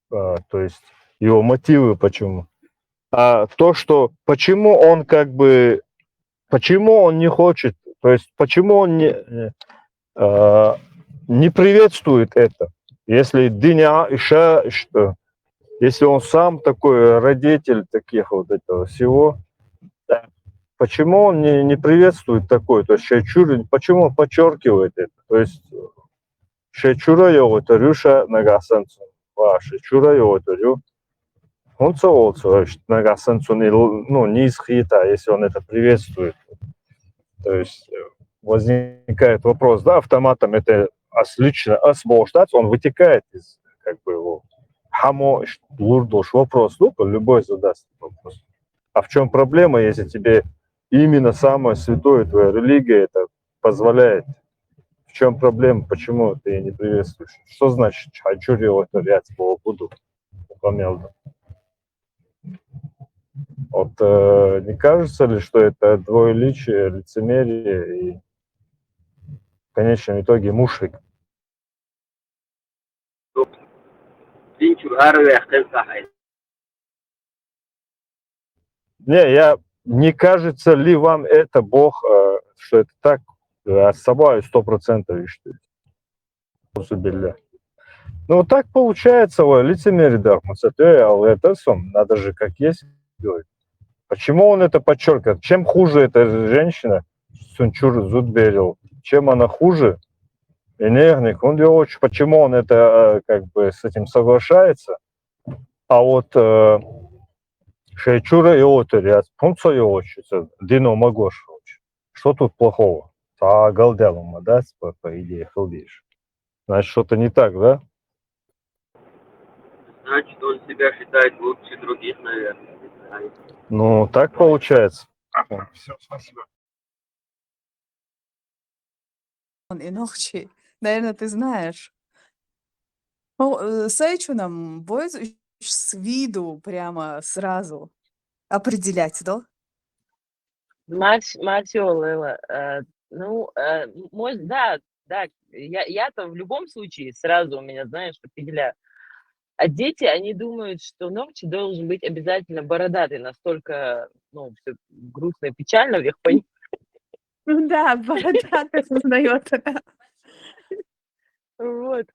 то есть его мотивы почему, а то, что почему он как бы, почему он не хочет, то есть почему он не приветствует это, если дыня иша, что если он сам такой родитель таких вот этого всего, почему он не приветствует такое, то есть шейчур, почему он подчеркивает это, то есть шейчура его тарюша нагасанцу, шейчура его тарю, он цаолцу нагасанцу не из хита, если он это приветствует, то есть возникает вопрос, да, автоматом это лично освобождать, он вытекает из как бы его хамо лурдош вопрос, любой задаст вопрос. А в чем проблема, если тебе именно самое святое, твоя религия это позволяет? В чем проблема? Почему ты не приветствуешь? Что значит «Чачури отворять по буду»? Вот не кажется ли, что это двоеличие, лицемерие и в конечном итоге мушрик? Не кажется ли вам это, Бог, что это так? С собой 100% считаю. Ну, вот так получается, лицемерие, да, это надо же как есть делать. Почему он это подчеркивает? Чем хуже эта женщина, Сунчур Зудберил, чем она хуже, энергник, он делает, почему он это как бы с этим соглашается, а вот Шейчура и Отери, пункцо и очится, Дино Магошевич. Что тут плохого? А Галделума, да, по идее, Хилдиш. Значит, что-то не так, да? Значит, он себя считает лучше других, наверное. Не знаю. Ну, так получается. Все, спасибо. Инохчи, наверное, ты знаешь. Сейчуном будет с виду прямо сразу определять, да? Матё, Лейла, ну, может, да, я-то в любом случае сразу у меня, знаешь, определяю. А дети, они думают, что Нохчи должен быть обязательно бородатый, настолько, ну, все грустно и печально, я понимаю. Ну да, бородатый узнает. Вот,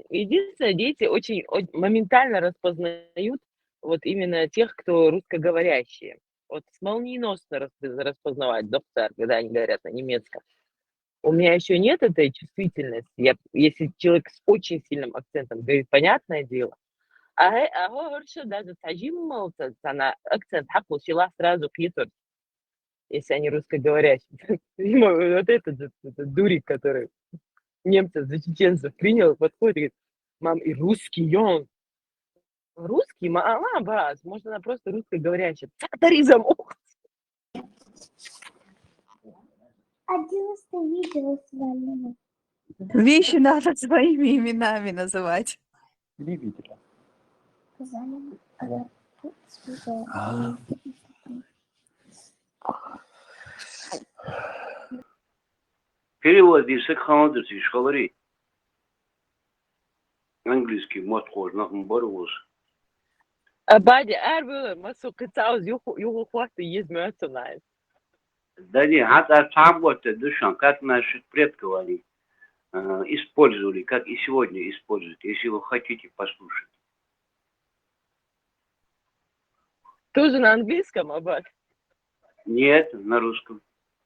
единственное, дети очень моментально распознают вот именно тех, кто русскоговорящие. Вот молниеносно распознавать доктор, когда они говорят на немецком. У меня еще нет этой чувствительности. Если человек с очень сильным акцентом говорит, понятное дело. А говоришь, даже тажимался, она акцент хапу села сразу клитор, если они русскоговорящие. Вот этот дурик, который немцев за чеченцев принял, подходит и говорит, мам, и русский он. Русский, мама, бас, может, она просто русскоговорящая. Татаризм, ух! 11 видео с вами. Вещи надо своими именами называть. Перевод из Экхаундерс из школы. Английский мод хож, нахуй боролся. Бади, böyle masuk kıtağız yok vakti yezmiyorsunuz. Да не, а там вот душан, как наши предков они использовали, как и сегодня используют, если вы хотите послушать. Тоже на английском, Абад? Нет, на русском.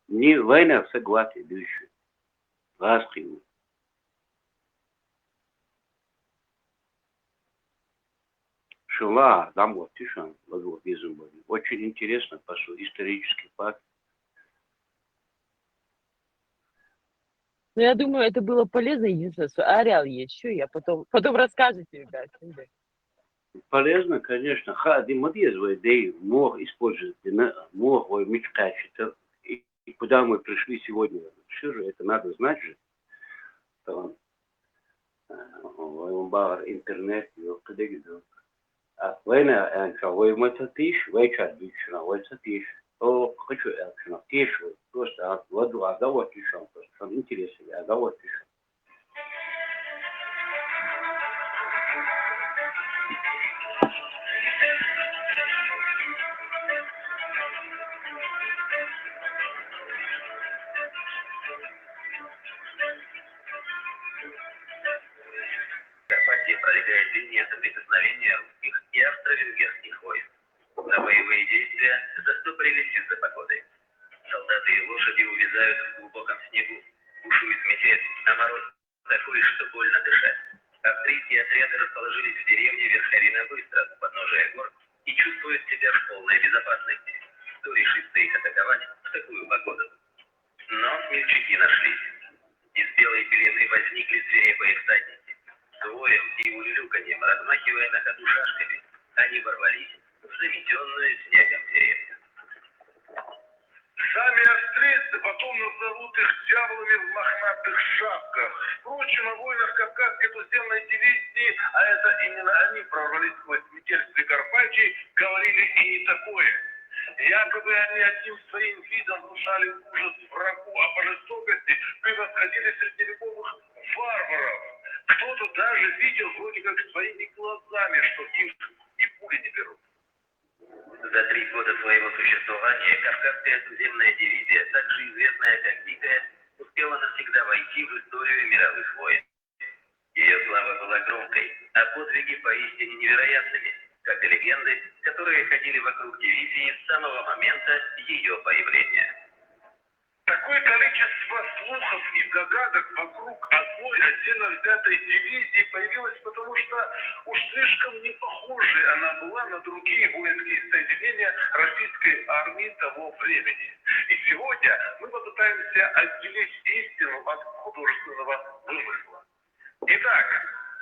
Не война в согласии, да еще. Раскрыл. Шла, там вот, тишан, вот, очень интересно, пошел, исторический факт. Ну, я думаю, это было полезно. Единственное, что ареал есть еще, я потом расскажете, ребят. Полезно, конечно. Хади модезвой дей мог использовать, мог мечтать. И куда мы пришли сегодня? Что же это надо знать же? Бар интернет, куда где? А война, анша, вой мататиш, войчат бична, войцатиш. О, хочу акшна, тешу, просто воду, а да вот тишан, просто интересно, а да вот тишан. Карпатия пролегает линия соприкосновения русских и австро-венгерских войск. На боевые действия застопорились из-за погоды. Солдаты и лошади увязают в глубоком снегу. Бушует метель, а мороз такой, что больно дышать. Австрийские отряды расположились в деревне Верховина-Быстро у подножия гор и чувствуют себя в полной безопасности. Кто решится их атаковать в такую погоду? Но смельчаки нашлись. Из белой пелены возникли свирепые всадники. С воем и улюлюканьем, размахивая на ходу шашками, они ворвались в заметенную снегом деревню. Сами австрийцы потом назовут их дьяволами в мохнатых шапках. Впрочем, о войнах Кавказской туземной дивизии, а это именно они прорвались сквозь метель в Прикарпатье, говорили и не такое. Якобы они одним своим видом внушали ужас врагу, а по жестокости превосходили средневековых варваров. Кто-то даже видел вроде как своими глазами, что их и пули не берут. За 3 года своего существования Кавказская туземная дивизия, также известная как Дикая, успела навсегда войти в историю мировых войн. Ее слава была громкой, а подвиги поистине невероятными. как и легенды, которые ходили вокруг дивизии с самого момента ее появления. Такое количество слухов и догадок вокруг одной отдельно взятой дивизии появилось потому, что уж слишком не похожей она была на другие воинские соединения российской армии того времени. И сегодня мы попытаемся отделить истину от художественного вымысла. Итак,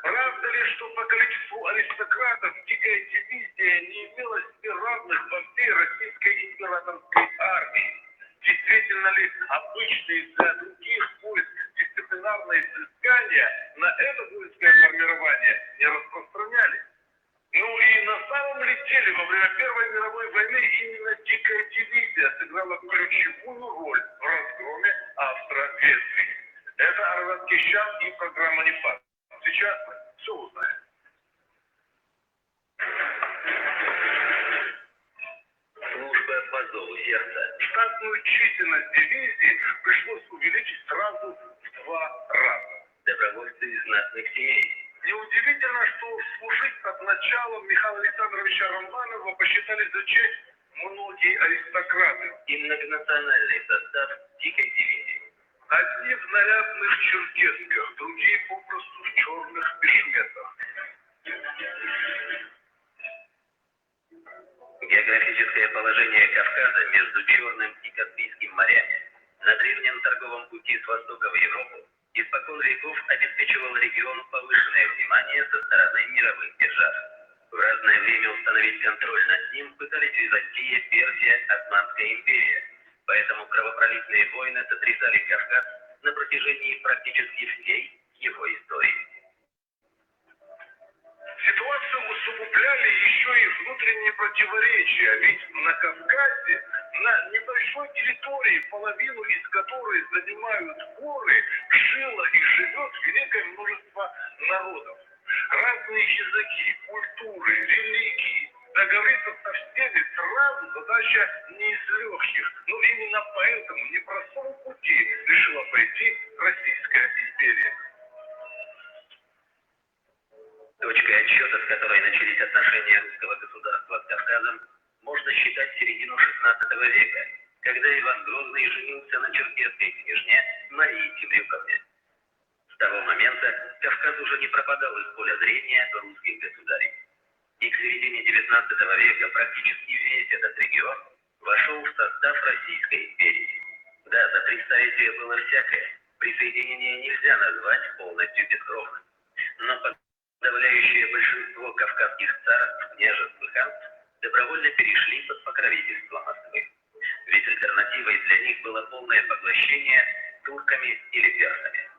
правда ли, что по количеству аристократов дикая дивизия не имела себе равных во всей российской императорской армии? Действительно ли обычные для других войск дисциплинарные взыскания на это воинское формирование не распространяли? Ну и на самом ли деле во время Первой мировой войны именно дикая дивизия сыграла ключевую роль в разгроме Австро-Венгрии? Это Арват Кещян и программа «Нефакт». Сейчас мы все узнаем. Служба по зову сердца. Штатную численность дивизии пришлось увеличить сразу в 2 раза. Добровольцы из знатных семей. Неудивительно, что служить под началом Михаила Александровича Романова посчитали за честь многие аристократы. И многонациональный состав дикой дивизии. Одни в нарядных черкесках, другие попросту в черных бешметах. Географическое положение Кавказа между Черным и Каспийским морями на древнем торговом пути с востока в Европу испокон веков обеспечивал региону повышенное внимание со стороны мировых держав. В разное время установить контроль над ним пытались Византия, Персия, Османская империя. Поэтому кровопролитные войны сотрясали Кавказ на протяжении практически всей его истории. Ситуацию усугубляли еще и внутренние противоречия, ведь на Кавказе, на небольшой территории, половину из которой занимают горы, жило и живет великое множество народов. Разные языки, культуры, религии. Договориться со всеми сразу задача не из легких, но именно поэтому непростому пути решила пойти Российская империя. Точкой отсчета, с которой начались отношения русского государства с Кавказом, можно считать середину XVI века, когда Иван Грозный женился на черкесской княжне Марии Темрюковне. С того момента Кавказ уже не пропадал из поля зрения русских государей. И к середине XIX века практически весь этот регион вошел в состав Российской империи. Да, за 3 столетия было всякое, присоединение нельзя назвать полностью бескровным. Но подавляющее большинство кавказских царств, княжеств и ханств добровольно перешли под покровительство Москвы. Ведь альтернативой для них было полное поглощение турками или персами.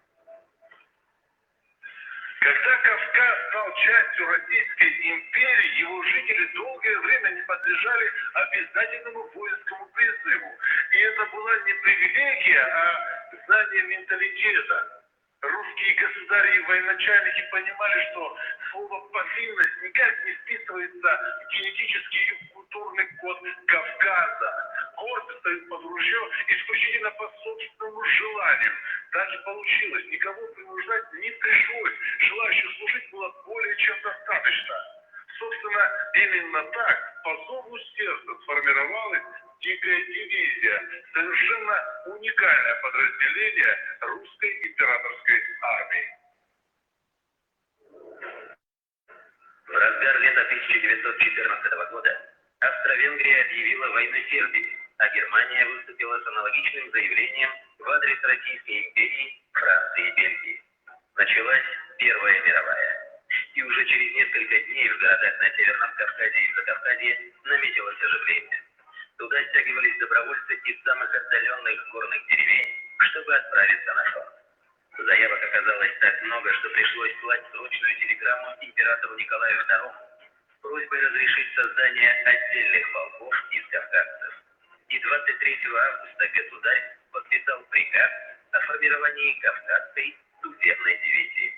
Когда Кавказ стал частью Российской империи, его жители долгое время не подлежали обязательному воинскому призыву. И это была не привилегия, а знание менталитета. Русские государи и военачальники понимали, что слово «повинность» никак не вписывается в генетический и культурный код Кавказа. Горцы стоят под ружье исключительно по собственному желанию. Так и получилось. Никого принуждать не пришлось. Желающих служить было более чем достаточно. Собственно, именно так по зову сердца сформировалась дикая дивизия, совершенно уникальное подразделение русской императорской армии. В разгар лета 1914 года Австро-Венгрия объявила войну Сербии, а Германия выступила с аналогичным заявлением в адрес Российской империи, Франции и Бельгии. Началась Первая мировая. И уже через несколько дней в городах на Северном Кавказе и Закавказье наметилось оживление. Туда стягивались добровольцы из самых отдаленных горных деревень, чтобы отправиться на фронт. Заявок оказалось так много, что пришлось слать срочную телеграмму императору Николаю II с просьбой разрешить создание отдельных полков из кавказцев. И 23 августа государь подписал приказ о формировании Кавказской туземной дивизии.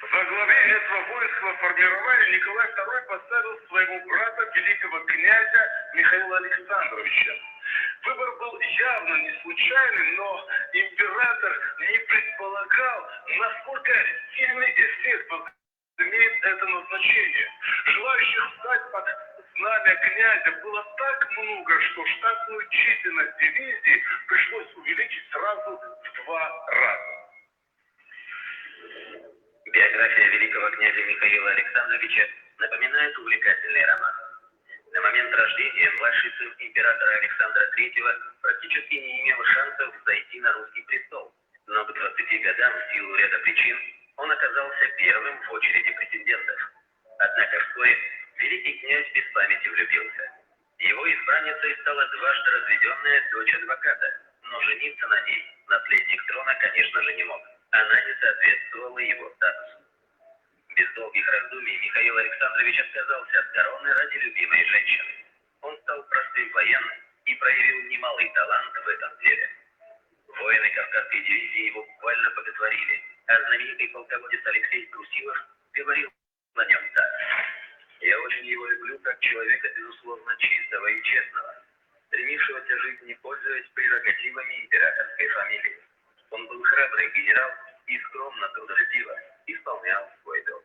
Во главе этого воинского формирования Николай II поставил своего брата, великого князя Михаила Александровича. Выбор был явно не случайным, но император не предполагал, насколько сильный эффект имеет это назначение. Желающих встать под знамя князя было так много, что штатную численность дивизии пришлось увеличить сразу в 2 раза. Биография великого князя Михаила Александровича напоминает увлекательный роман. На момент рождения младший сын императора Александра III практически не имел шансов зайти на русский престол, но к 20 годам в силу ряда причин он оказался первым в очереди претендентов. Однако вскоре великий князь без памяти влюбился. Его избранницей стала дважды разведенная дочь адвоката, но жениться на ней наследник трона, конечно же, не мог. Она не соответствовала его статусу. Без долгих раздумий Михаил Александрович отказался от короны ради любимой женщины. Он стал простым военным и проявил немалый талант в этом деле. Воины Кавказской дивизии его буквально боготворили, а знаменитый полководец Алексей Трусилов говорил на нем так: «Я очень его люблю как человека, безусловно, чистого и честного, стремившегося жить, не пользуясь прерогативами императорской фамилии. Он был храбрый генерал и скромно, трудолюбиво исполнял свой долг».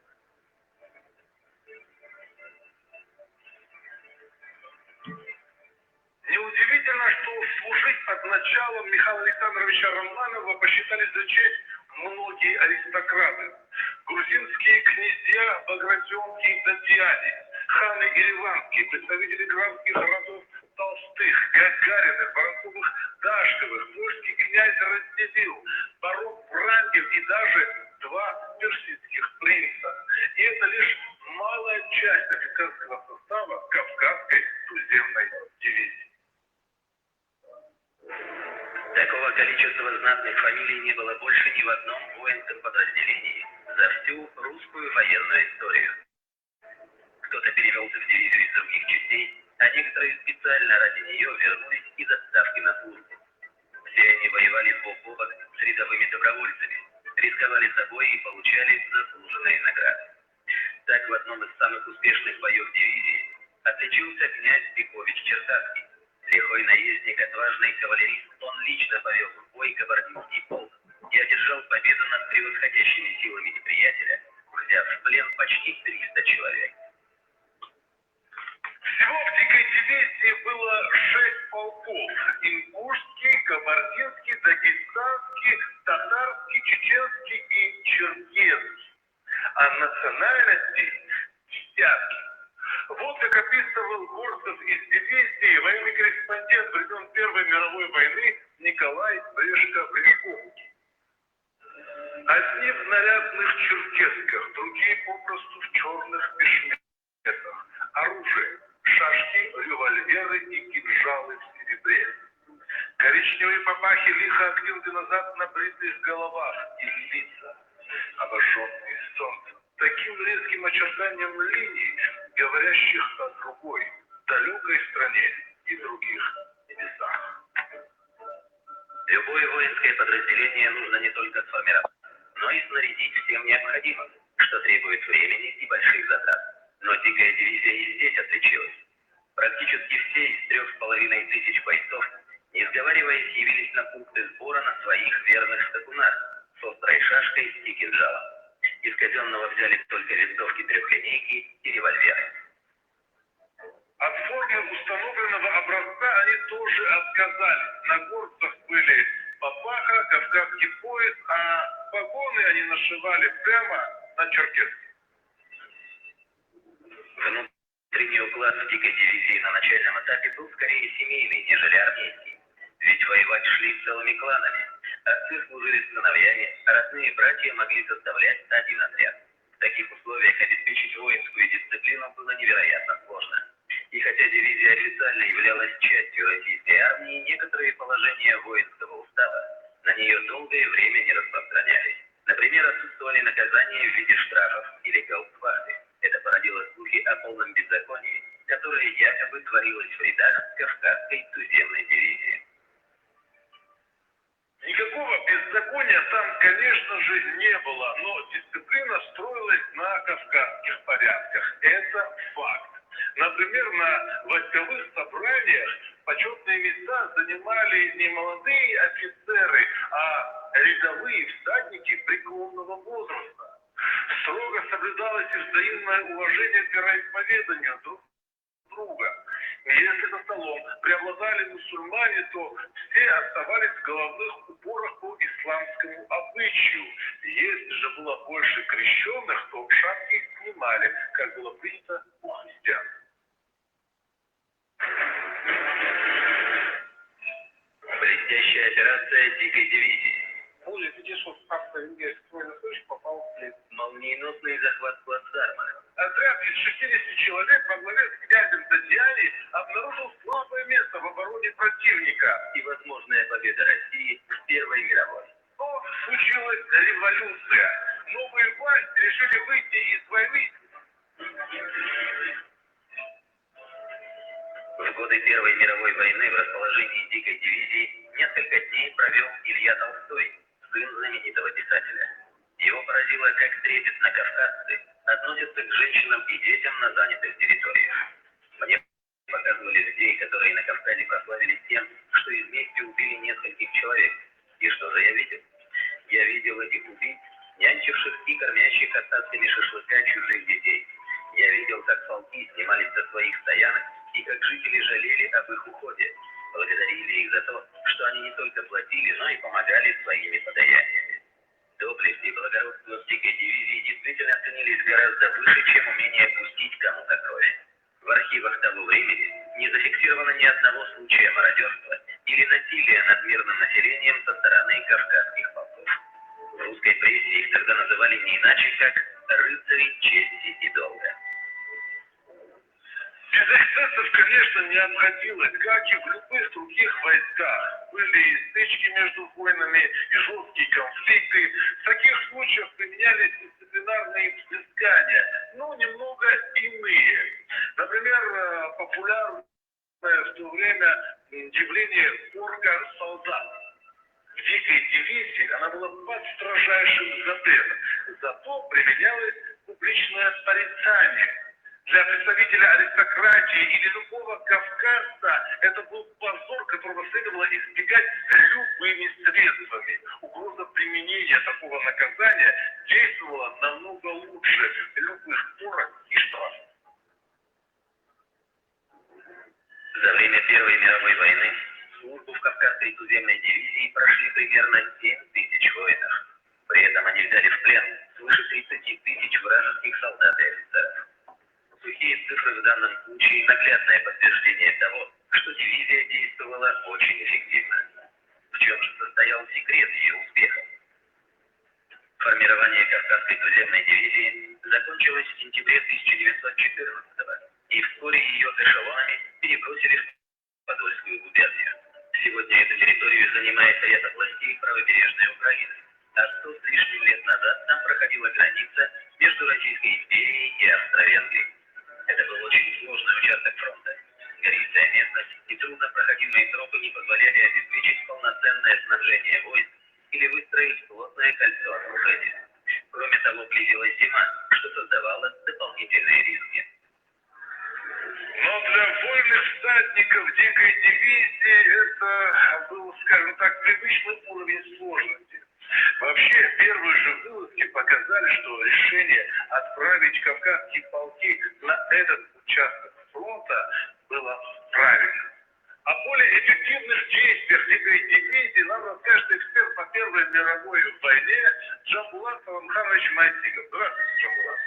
Неудивительно, что служить под началом Михаила Александровича Романова посчитали за честь многие аристократы. Грузинские князья Багратионки и Татьяне, ханы Ереванские, представители графских родов Толстых, Гагариных, Воронцовых, Дашковых, польский князь Радзивилл, барон Врангель и даже 2 персидских принца. И это лишь малая часть офицерского состава Кавказской туземной дивизии. Такого количества знатных фамилий не было больше ни в одном воинском подразделении за всю русскую военную историю. Кто-то перевелся в дивизию из других частей, а некоторые специально ради нее вернулись из отставки на службу. Все они воевали бок о бок с рядовыми добровольцами, рисковали собой и получали заслуженные награды. Так, в одном из самых успешных боев дивизии отличился князь Пикович Черкасский. Лихой наездник, отважный кавалерист, он лично повел в бой Кабардинский полк и одержал победу над превосходящими силами неприятеля, взяв в плен почти 300 человек. Всего в дикой дивизии было 6 полков: ингушский, кабардинский, дагестанский, татарский, чеченский и черкесский. А национальности — десятки. Вот как описывал горцев из дивизии военный корреспондент времен Первой мировой войны Николай Брешко-Брешковский. Одни в нарядных черкесках, другие попросту в черных бешметах. Оружие — шашки, револьверы и кинжалы в серебре. Коричневые папахи лихо откинуты назад на бритых головах и лица, обожженные солнцем, таким резким очертанием линий, говорящих о другой, далекой стране и других небесах. Любое воинское подразделение нужно не только сформировать, но и снарядить всем необходимым, что требует времени и больших затрат. Но дикая дивизия и здесь отличилась. Практически все из 3500 бойцов, не сговариваясь, явились на пункты сбора на своих верных скакунах с острой шашкой и кинжалом. Из казенного взяли только винтовки трехлинейки и револьверы. От формы установленного образца они тоже отказались. На горцах были папаха, кавказский пояс, а погоны они нашивали прямо на черкеске. Внутренний уклад в дикой дивизии на начальном этапе был скорее семейный, нежели армейский. Ведь воевать шли целыми кланами. Отцы служили с сыновьями, а родные братья могли составлять один отряд. В таких условиях обеспечить воинскую дисциплину было невероятно сложно. И хотя дивизия официально являлась частью российской армии, некоторые положения воинского устава на нее долгое время не распространялись. Например, отсутствовали наказания в виде штрафов или гауптвахты. Это породило слухи о полном беззаконии, которое якобы творилось в рядах Кавказской туземной дивизии. Никакого беззакония там, конечно же, не было, но дисциплина строилась на кавказских порядках. Это факт. Например, на войсковых собраниях почетные места занимали не молодые офицеры, а рядовые всадники преклонного возраста. Строго соблюдалось и взаимное уважение к вероисповеданию друг друга. Если за столом преобладали мусульмане, то все оставались в головных уборах по исламскому обычаю. Если же было больше крещенных, то шапки их снимали, как было принято у христиан. Блестящая операция Дикой дивизии. Более 500 австро-венгерских военнослужащих попал в плен. Молниеносный захват плацдарма. Отряд из 60 человек во главе с князем Татьяни обнаружил слабое место в обороне противника. И возможная победа России в Первой мировой. Но случилась революция. Новые власти решили выйти из войны. В годы Первой мировой войны в расположении Дикой дивизии несколько дней провел Илья Толстой, сын знаменитого писателя. Его поразило, как трепетно кавказцы относятся к женщинам и детям на занятых территориях. Мне показывали людей, которые на Кавказе прославились тем, что из мести убили нескольких человек. И что же я видел? Я видел этих убийц, нянчивших и кормящих остатками шашлыка чужих детей. Я видел, как полки снимались со своих стоянок и как жители жалели об их уходе, благодарили их за то, что они не только платили, но и помогали своими подаяниями. Доблесть и благородство в Дикой дивизии действительно ценились гораздо выше, чем умение пустить кому-то кровь. В архивах того времени не зафиксировано ни одного случая мародерства или насилия над мирным населением со стороны кавказских полков. В русской прессе их тогда называли не иначе, как «рыцари чести и долга». Без эксцессов, конечно, не обходилось, как и в любых других войсках. Были и стычки между воинами, и жесткие конфликты. В таких случаях применялись дисциплинарные взыскания, но немного иные. Например, популярное в то время явление орка-солдат. В Дикой дивизии она была под строжайшим запретом. Зато применялось публичное порицание. Для представителя аристократии или любого кавказца это был позор, которого следовало избегать любыми средствами. Угроза применения такого наказания действовала намного лучше любых порок и штраф. За время Первой мировой войны службу в Кавказской туземной дивизии прошли примерно 7 тысяч воинов. При этом они взяли в плен свыше 30 тысяч вражеских солдат и офицеров. Сухие цифры в данном случае наглядное подтверждение того, что дивизия действовала очень эффективно. В чем же состоял секрет ее успеха? Формирование Кавказской туземной дивизии закончилось в сентябре 1914-го, и вскоре ее эшелонами перебросили в Подольскую губернию. Сегодня эту территорию занимает ряд областей правобережной Украины, а 100 с лишним лет назад там проходила граница между Российской империей и Австро-Венгрией. Это был очень сложный участок фронта. Гористая местность и труднопроходимые тропы не позволяли обеспечить полноценное снабжение войск или выстроить плотное кольцо окружения. Кроме того, близилась зима, что создавало дополнительные риски. Но для вольных всадников Дикой дивизии это был, скажем так, привычный уровень сложности. Вообще, первые же вылазки показали, что решение отправить кавказские полки на этот участок фронта было правильным. О более эффективных действиях Дикой дивизии нам расскажет эксперт по Первой мировой войне Джамбулат Саламханович Майтигов. Здравствуйте, Джамбулат.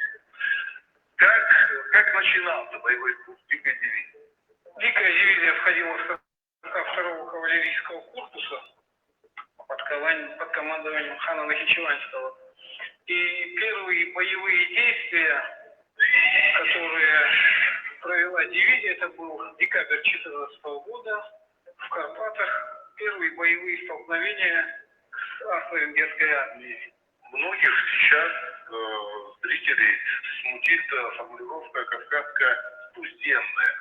Как начинался боевой путь Дикой дивизии? Дикая дивизия входила в состав 2-го кавалерийского корпуса под командованием хана Нахичеванского. И первые боевые действия, которые провела дивизия, это был декабрь 2014 года в Карпатах. Первые боевые столкновения с австро-венгерской армией. Многих сейчас зрителей смутит формулировка кавказская туземная.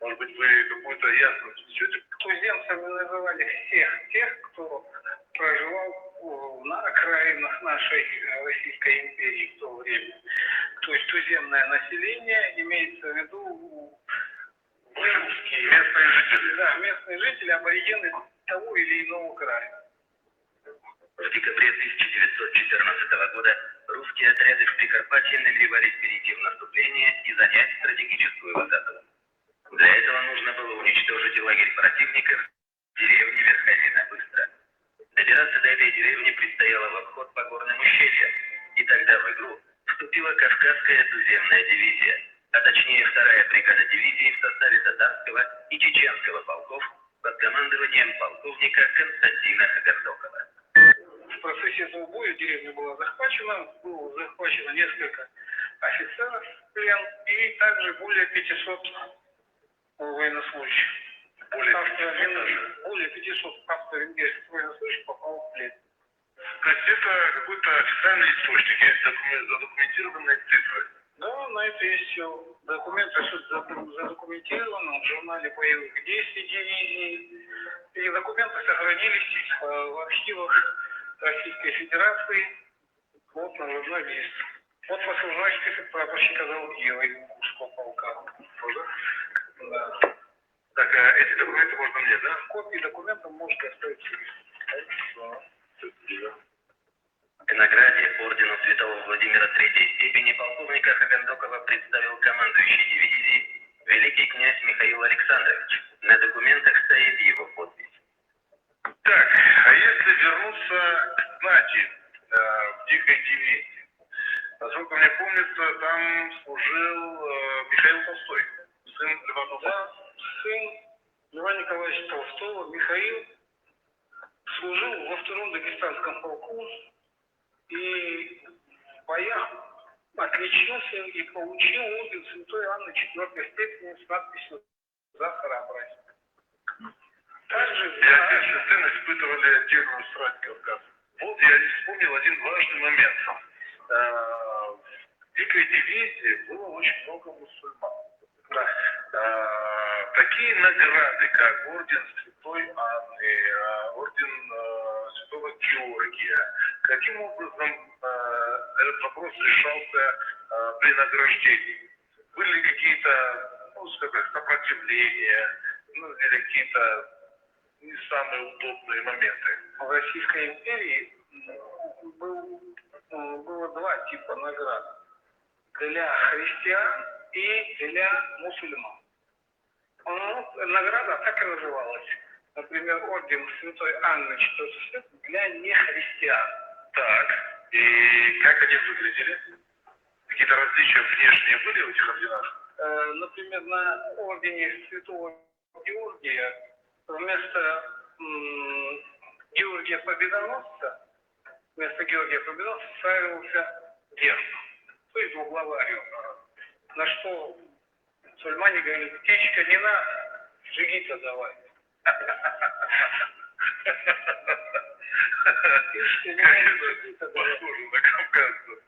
Может быть, вы какую-то ясность внесете? Туземцами называли всех тех, кто проживал на окраинах нашей Российской империи в то время. То есть туземное население, имеется в виду русские. Местные жители. Да, местные жители, аборигены того или иного края. В декабре 1914 года русские отряды в Прикарпатье намеревались перейти в наступление и занять стратегическую высоту. Для этого нужно было уничтожить лагерь противника в деревне Верховина быстро. Добираться до этой деревни предстояло в обход по горным ущельям, и тогда в игру вступила Кавказская туземная дивизия, а точнее 2-я бригада дивизии в составе татарского и чеченского полков под командованием полковника Константина Хагардокова. В процессе этого боя деревня была захвачена, было захвачено несколько офицеров в плен и также более 500 военнослужащих. Более 500 австро-венгерских военнослужащих попало в плен. То есть это какой-то официальный источник, есть задокументированные цифры? Да, на это есть все. Документы задокументированы в журнале боевых действий дивизии. И документы сохранились в архивах Российской Федерации. Вот наградной лист. Вот послужной список прапорщика Заводьева из Курского полка. Тоже? Да. Так, эти документы можно мне, да? Копии документов можете оставить себе. Хорошо. К награде ордену Святого Владимира III степени полковника Хагардокова представил командующий дивизией великий князь Михаил Александрович. На документах стоит его подпись. Так, а если вернуться к Нате, в Дикой дивизии, насколько мне помнится, там служил Михаил Толстой, сын Льва Толстого. Да, сын Льва Николаевича Толстого, Михаил, служил во 2-м Дагестанском полку и в боях отличился и получил орден Святой Анны 4-й степени с надписью «За храбрость». Также И отец и сын испытывали отдельную страсть Кавказа. Вот я вспомнил один важный момент. В Дикой дивизии было очень много мусульман. Да. Такие награды, как орден Святой Анны, орден Святого Георгия, каким образом этот вопрос решался при награждении? Были ли какие-то, ну, скажем, сопротивления, ну, или какие-то не самые удобные моменты? В Российской империи было 2 типа наград. Для христиан и для мусульман. Награда так и называлась. Например, орден Святой Анны 4-й степени для нехристиан. Так, и как они выглядели? Какие-то различия внешние были в этих орденах? Например, на ордене Святого Георгия вместо Георгия Победоносца ставился герб, то есть двуглаварью. На что мусульмане говорили: птичка не надо, джигита давай. Похоже на кавказцев.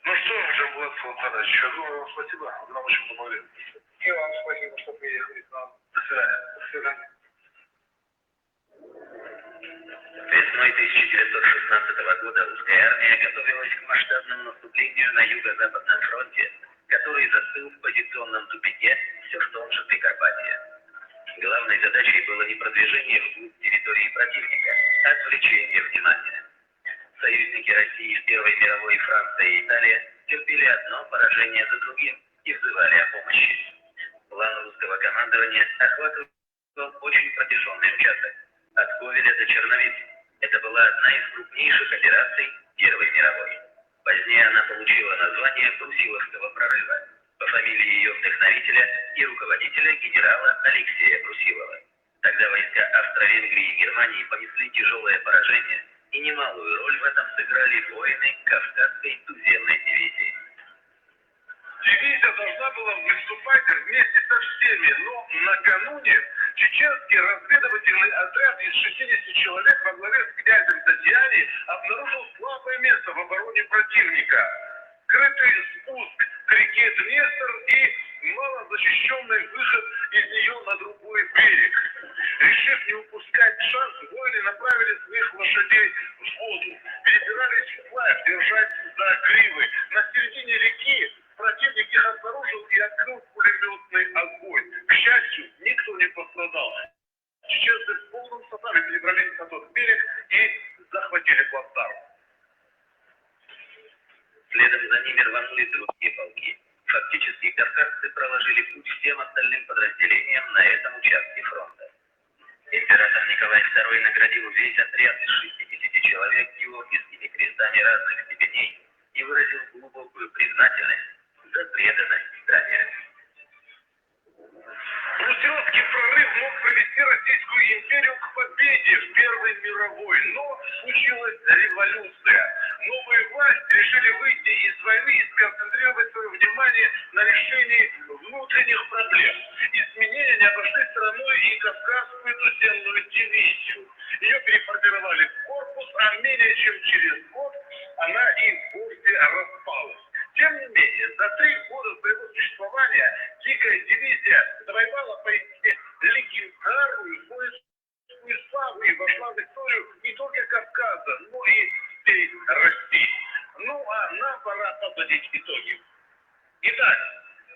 Ну что, Джамбулат Султанович, огромное вам спасибо, вы нам очень помогли. И вам спасибо, что приехали к нам. До свидания. До свидания. Весной 1916 года русская армия готовилась к масштабному наступлению на Юго-Западном фронте, который застыл в позиционном тупике все в том же Прикарпатье. Главной задачей было не продвижение вглубь территории противника, а отвлечение внимания. Союзники России в Первой мировой, Франция и Италия, терпели одно поражение за другим и взывали о помощи. План русского командования охватывал очень протяженный участок – от Ковеля до Черновиц. Это была одна из крупнейших операций Первой мировой. Позднее она получила название Брусиловского прорыва по фамилии ее вдохновителя и руководителя генерала Алексея Брусилова. Тогда войска Австро-Венгрии и Германии понесли тяжелое поражение, и немалую роль в этом сыграли воины Кавказской туземной дивизии. Дивизия должна была выступать вместе со всеми, но накануне чеченский разведывательный отряд из 60 человек во главе с князем Татьяни обнаружил слабое место в обороне противника. Скрытый спуск к реке Днестр и малозащищенный выход из нее на другой берег. Решив не упускать шанс, воины направили своих лошадей в воду, перебирались вплавь, держась за гривы. На середине реки противник их обнаружил и открыл пулеметный огонь. К счастью, никто не пострадал. Чеченцы в полном составе перебрались на тот берег и захватили плацдарм. двинули другие полки. Фактически кавказцы проложили путь всем остальным подразделениям на этом участке фронта. Император Николай II наградил весь отряд из 60 человек георгиевскими крестами разных степеней и выразил глубокую признательность за преданность стране. Брусиловский прорыв мог привести Российскую империю к победе в Первой мировой, но случилась революция. Новые власти решили выйти из войны и сконцентрировать свое внимание на решении внутренних проблем. Изменения не обошли стороной и Кавказскую туземную дивизию. Ее переформировали в корпус, а менее чем через год она и вовсе распалась. Тем не менее, за 3 года своего существования Дикая дивизия завоевала поистине легендарную воинскую славу и вошла в историю не только Кавказа, но и всей России. Ну а нам пора подводить итоги. Итак,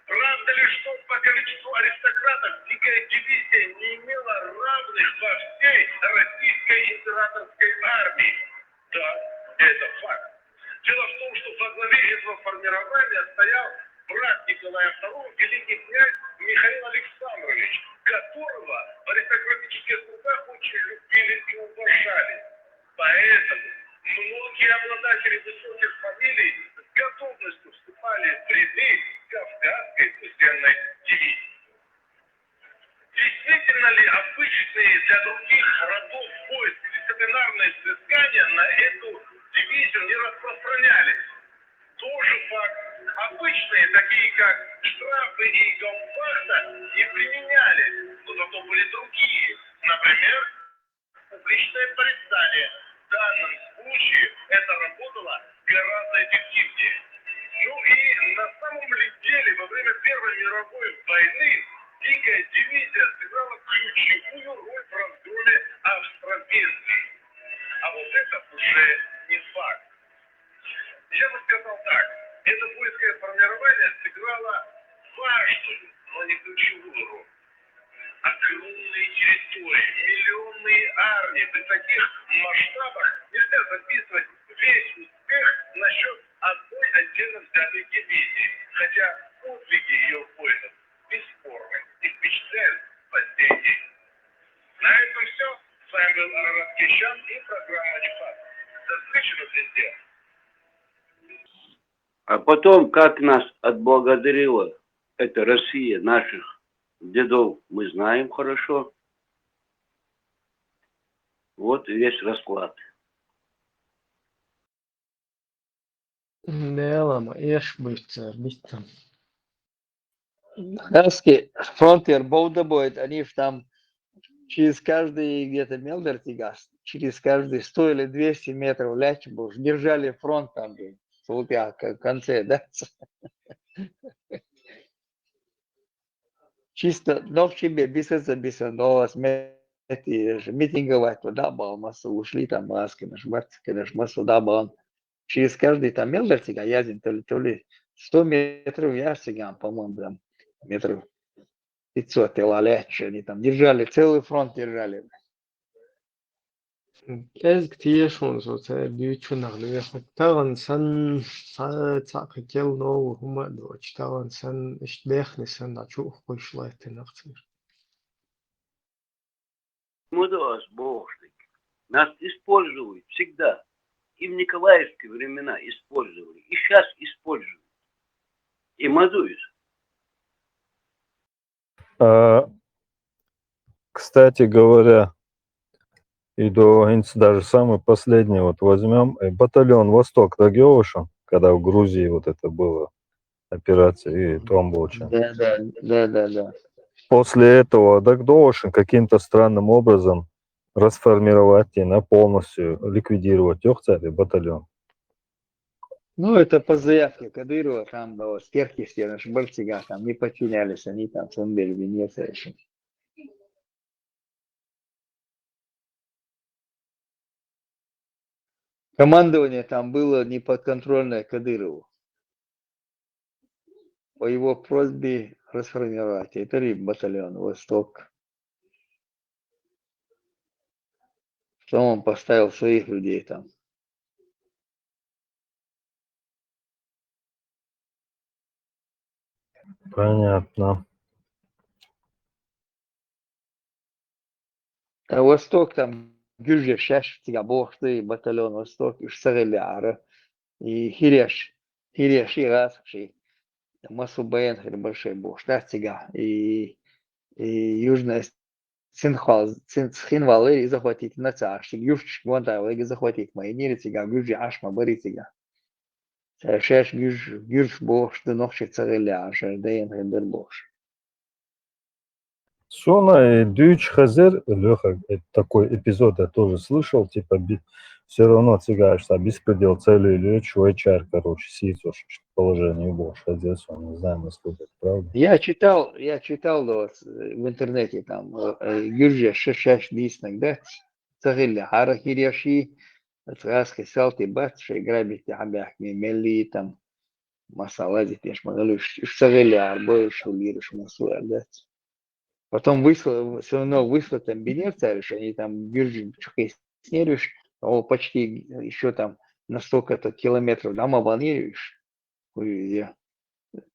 правда ли, что по количеству аристократов Дикая дивизия не имела равных во всей российской императорской армии? Да, это факт. Дело в том, что во главе этого формирования стоял брат Николая II, великий князь Михаил Александрович, которого в аристократических кругах очень любили и уважали. Поэтому многие обладатели высоких фамилий с готовностью вступали в ряды Кавказской туземной дивизии. Действительно ли обычные для других родов войск дисциплинарные взыскания на эту дивизию не распространялись? Тоже факт. Обычные, такие как штрафы и гаупахта, не применялись, но зато были другие. Например, публичное порицание. В данном случае это работало гораздо эффективнее. Ну и на самом ли деле во время Первой мировой войны Дикая дивизия сыграла ключевую роль в разгроме Австро-Венгрии. А вот это уже не факт. Я бы сказал так. Это воинское формирование сыграло важную, но не ключевую роль. Огромные территории, миллионные армии. При таких масштабах нельзя записывать весь успех насчет одной отдельно взятой дивизии. Хотя подвиги ее воинов бесспорны и впечатляют по сей день. На этом все. С вами был Арарат Кещян и программа «Анифас». До встречи на звезде. А потом, как нас отблагодарила эта Россия, наших дедов, мы знаем хорошо. Вот и весь расклад. Да, лама, ешь быстро, быстро. Хаски, фронтир Боуда будет, они ж там через каждый где-то Мелдертигас, через каждые 100 или 200 метров лячбу держали фронт там, в в конце, да? Чисто, но в себе, без но митинговать туда был, массу ушли там, маски, наш март, конечно, массу да был. Через каждый там Мелдертига язин, то ли 100 метров ясиган, по-моему, там, метров 500 лалечи, они там держали, целый фронт держали. Ez ktieshon so te büyütü nagle tagan sen taqkel no huma do tagan sen işbehni sen da çok hoşlaytı naqtır. Мудос, божник. Нас используют всегда. И в Николаевские времена использовали. И сейчас используют. И мазуют. Кстати говоря, и до даже самый последний вот возьмем батальон Восток Дагеошин, когда в Грузии вот это было операция и Томболча. Да. После этого Дагеошин каким-то странным образом расформировать и на полностью ликвидировать Охцарь батальон. Ну, это по заявке Кадырова, там было сверхъестественно, наш Бальтига, там не подчинялись, они там Сомбель, Венеция еще. Командование там было неподконтрольное Кадырову. По его просьбе расформировать. Это ли батальон Восток. Потом он поставил своих людей там. Понятно. А Восток там, Гюрже, Шеш, Тигабохты, батальон Восток, Ишсареляра, и Хиреш, и Расши, Масу Баян, Большой Бог, Штатига, и Южная Цинхал, и захватить на царщик, Южчик, вон там, и захватить мои неритига, Гюрже, Ашма, Баритига. Шеш, Гюрж, Бог, что ночи Цареляра, Шердейн, Хендербош. Сона и Дюч Хазер, Леха, такой эпизод я тоже слышал, типа, все равно цыгаешься, беспредел целый или чувачар, короче, сидишь положение Бош, Хазер, не знаю, насколько это правда. Я читал да, в интернете там, Гюрже, Шеш, Диснак, да, Цареля, Хара Хиряши, Царский Салти, Батши, Грабити, Хабяхми, Мели, там, Масалади, Теш, Магалюш, Цареля, Арбой, Шулириш, Масуэр, да. Потом выслал, все равно выслал там бенерцариш, они там Гюржин, Чухай, Снериш, почти еще там на столько-то километров, да, Мабанериш,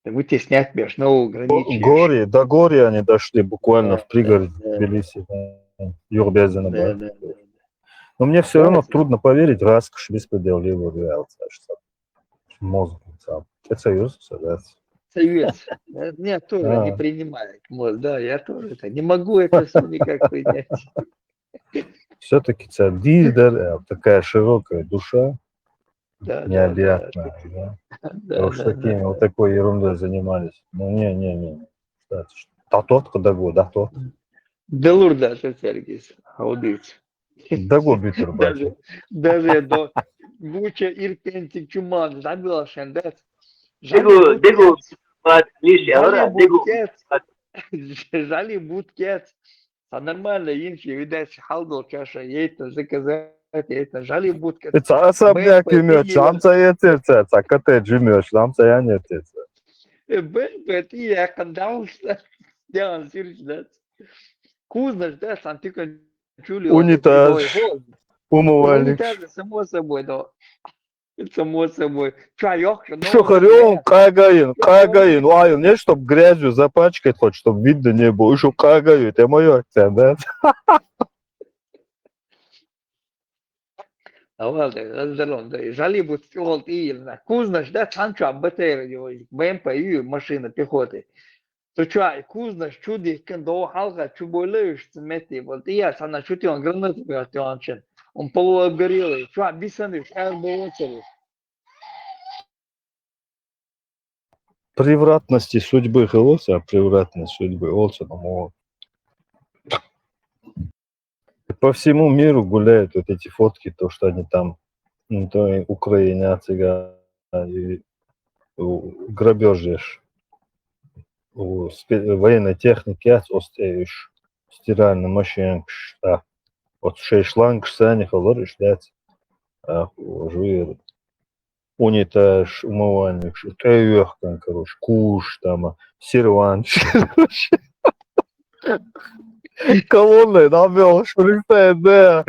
вытеснять бежь, но ограничиваешь. До Гори они дошли буквально в пригород Тбилиси, Юрбезина, да. Но мне все равно трудно поверить, раз к беспредел левый реал, мозг сам. Это союз, согласен. Союз. Нет, тоже не принимает. Да, я тоже это не могу это все никак принять. Все-таки Дильдер, такая широкая душа, необъятная. Да. Уж такими вот такой ерундой занимались. Ну, не. Да тот, да год, да тот. Да лурда, это Сергис, аудит. Да год битер, даже до Буча Иркентик Чуман, забыл Шендет. Дегу, Жали буткет. А нормально, инчи, видать, халдол чаша, ей-то заказать, это жали буткет. Это особняк имеет, шамца и отец, а коттедж имеет, шамца я не отец. Бэт, я кандался, делан сирчдат. Кузнаш, да, сантика чули. Унитаз, умывальник. Унитаз, само собой, да. Само собой. Шухарем, кагаин, лайон, не чтоб грязью запачкать, хоть чтоб видно не было, еще кагаю, это мое акцент, да? А ладно, жали будет стёл и кузнаш, да, санчо БТР, БМП и машина пехоты. То чай, кузнаш, чуди, кендо, халка, чуболыш, цемети, вот и я, сана чути, он гранату пятёнчен. Он полуобгорелый, чуа, бисаны, шарбовоцеры. Превратности судьбы Хелоса, превратность судьбы Олсона. По всему миру гуляют вот эти фотки, то, что они там, ну, то Украина, цыгане, грабеж военной техники, стиральная машина, вот шейшланг, сани, халориш, жует. Унитаз, умывальник, тайвехкан, короче, куш, там, сервант. Колонны навел, шпринтает, да.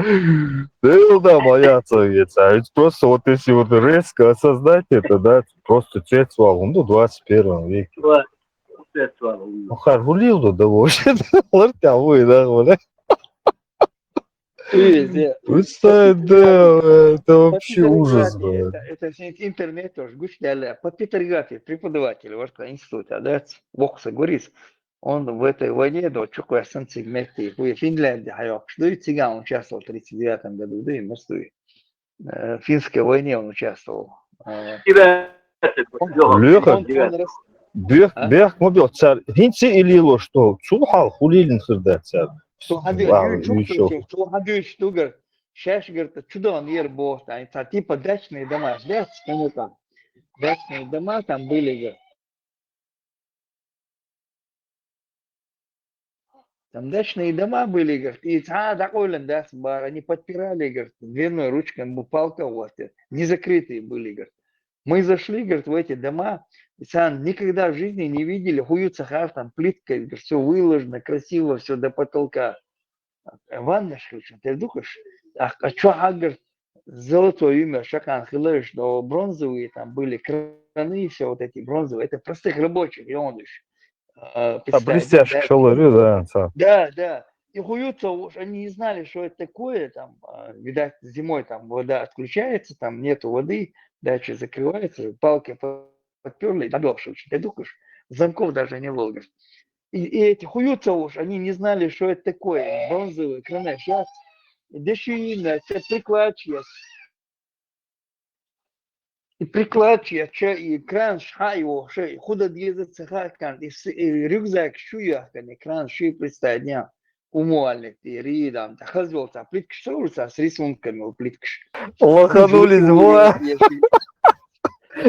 Да, боятся, а ведь просто вот если вот резко осознать это, да, просто цвет славу, ну, в 21 веке. Ну, харгулил до довольно, лартявый, да, вот. Представь, да, это вообще ужас, да. Это интернет тоже, гуще, по Петрографии преподаватель Варского института, да, Вокса Горис, он в этой войне, да, чукая санкции вместе, в Финляндии, что и цыган участвовал в 1939 году, да, и в финской войне он участвовал. Леха, бег, мобил, царь, гинцы или ло, что, чухал, хулилин сырда, царь. Штугар, шеш, говорит, чудо ер бог, типа дачные дома, дачные дома там были, говорит. Там дачные дома были, говорит, и такой да, они подпирали, говорит, дверной ручкой, палка вот, не закрытые были, говорит. Мы зашли, говорит, в эти дома, и никогда в жизни не видели хую цахар, там плитка, говорит, все выложено, красиво, все до потолка. Ванна шлючен, ты думаешь, а что, говорит, золотой умер, Шакан Хилыш, но бронзовые там были краны, все вот эти бронзовые, это простых рабочих, Леоныш. Блестяшек шалыры, да. Да, да. И хуются, уж они не знали, что это такое, там, видать, зимой там вода отключается, там нету воды, дача закрывается, палки подперли, надолго очень, ты думаешь, замков даже не было. И эти хуются уж, они не знали, что это такое, бронзовые краны. Сейчас дешевина, це прикладчие. И прикладчие, и кран шайо, шей, худо движется хакан, и рюкзак шуяхкан, и кран шуй представня. Умуальник, и ридам, хазолта, плиткш соуса с рисунками, плиткш. Лоханулись, вот.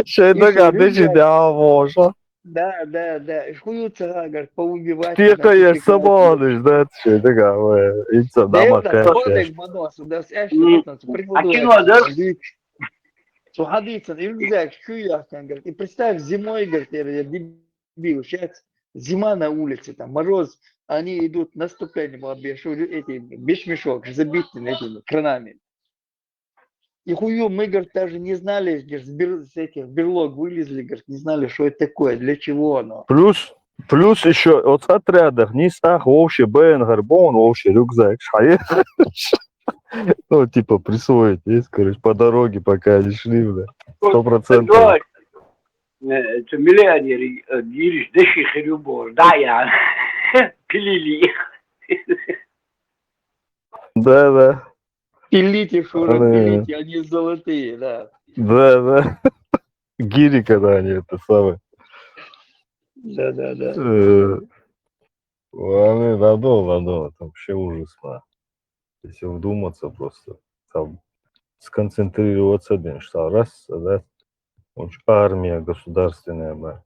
Шейдага, дыши, да, можно. Да, да, да. И хуются, говорит, поубивать. Ты, конечно, самоныш, да, шейдага, инца, да, макаешь. Суходиться, и рюкзак, шуяхкан, говорит, и представь, зимой, говорит, я дебил, сейчас зима на улице, там мороз, они идут на ступени, эти бешмешок, забитыми этими кранами. И хую мы, говорит, даже не знали, говорит, с этих берлог вылезли, говорит, не знали, что это такое, для чего оно. Плюс еще от отрядах Нисах, вообще Бен, Гарбон, вообще рюкзак, шаек. Ну, типа, присвоить, есть, короче, по дороге, пока они шли, да, 100%. Это миллионеры, гириш, деших любовь, да, я, пилили. Да. Пилите, Шура, пилите, они золотые, да. Да. Гири, когда они, это самое. Да. Они надо, это вообще ужас, да. Если вдуматься просто, там, сконцентрироваться, что раз, да, армия государственная, да.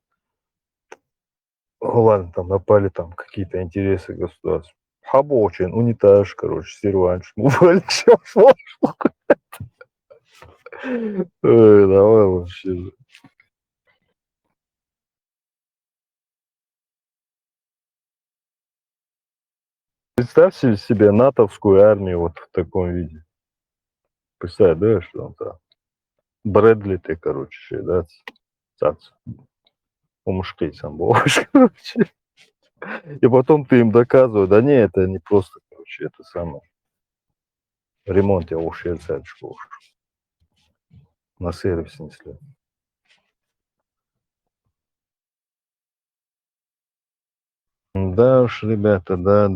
Ладно, там напали там какие-то интересы государства. Хабочин, унитаж, короче, серванч. Давай вообще. Представьте себе натовскую армию вот в таком виде. Представь, да, что он там. Брэдли ты, короче, да, цац. Умушки сам бог, короче. И потом ты им доказываешь, да не, это не просто, короче, это самое. Ремонт я уж на сервисе несли. Да уж, ребята, да.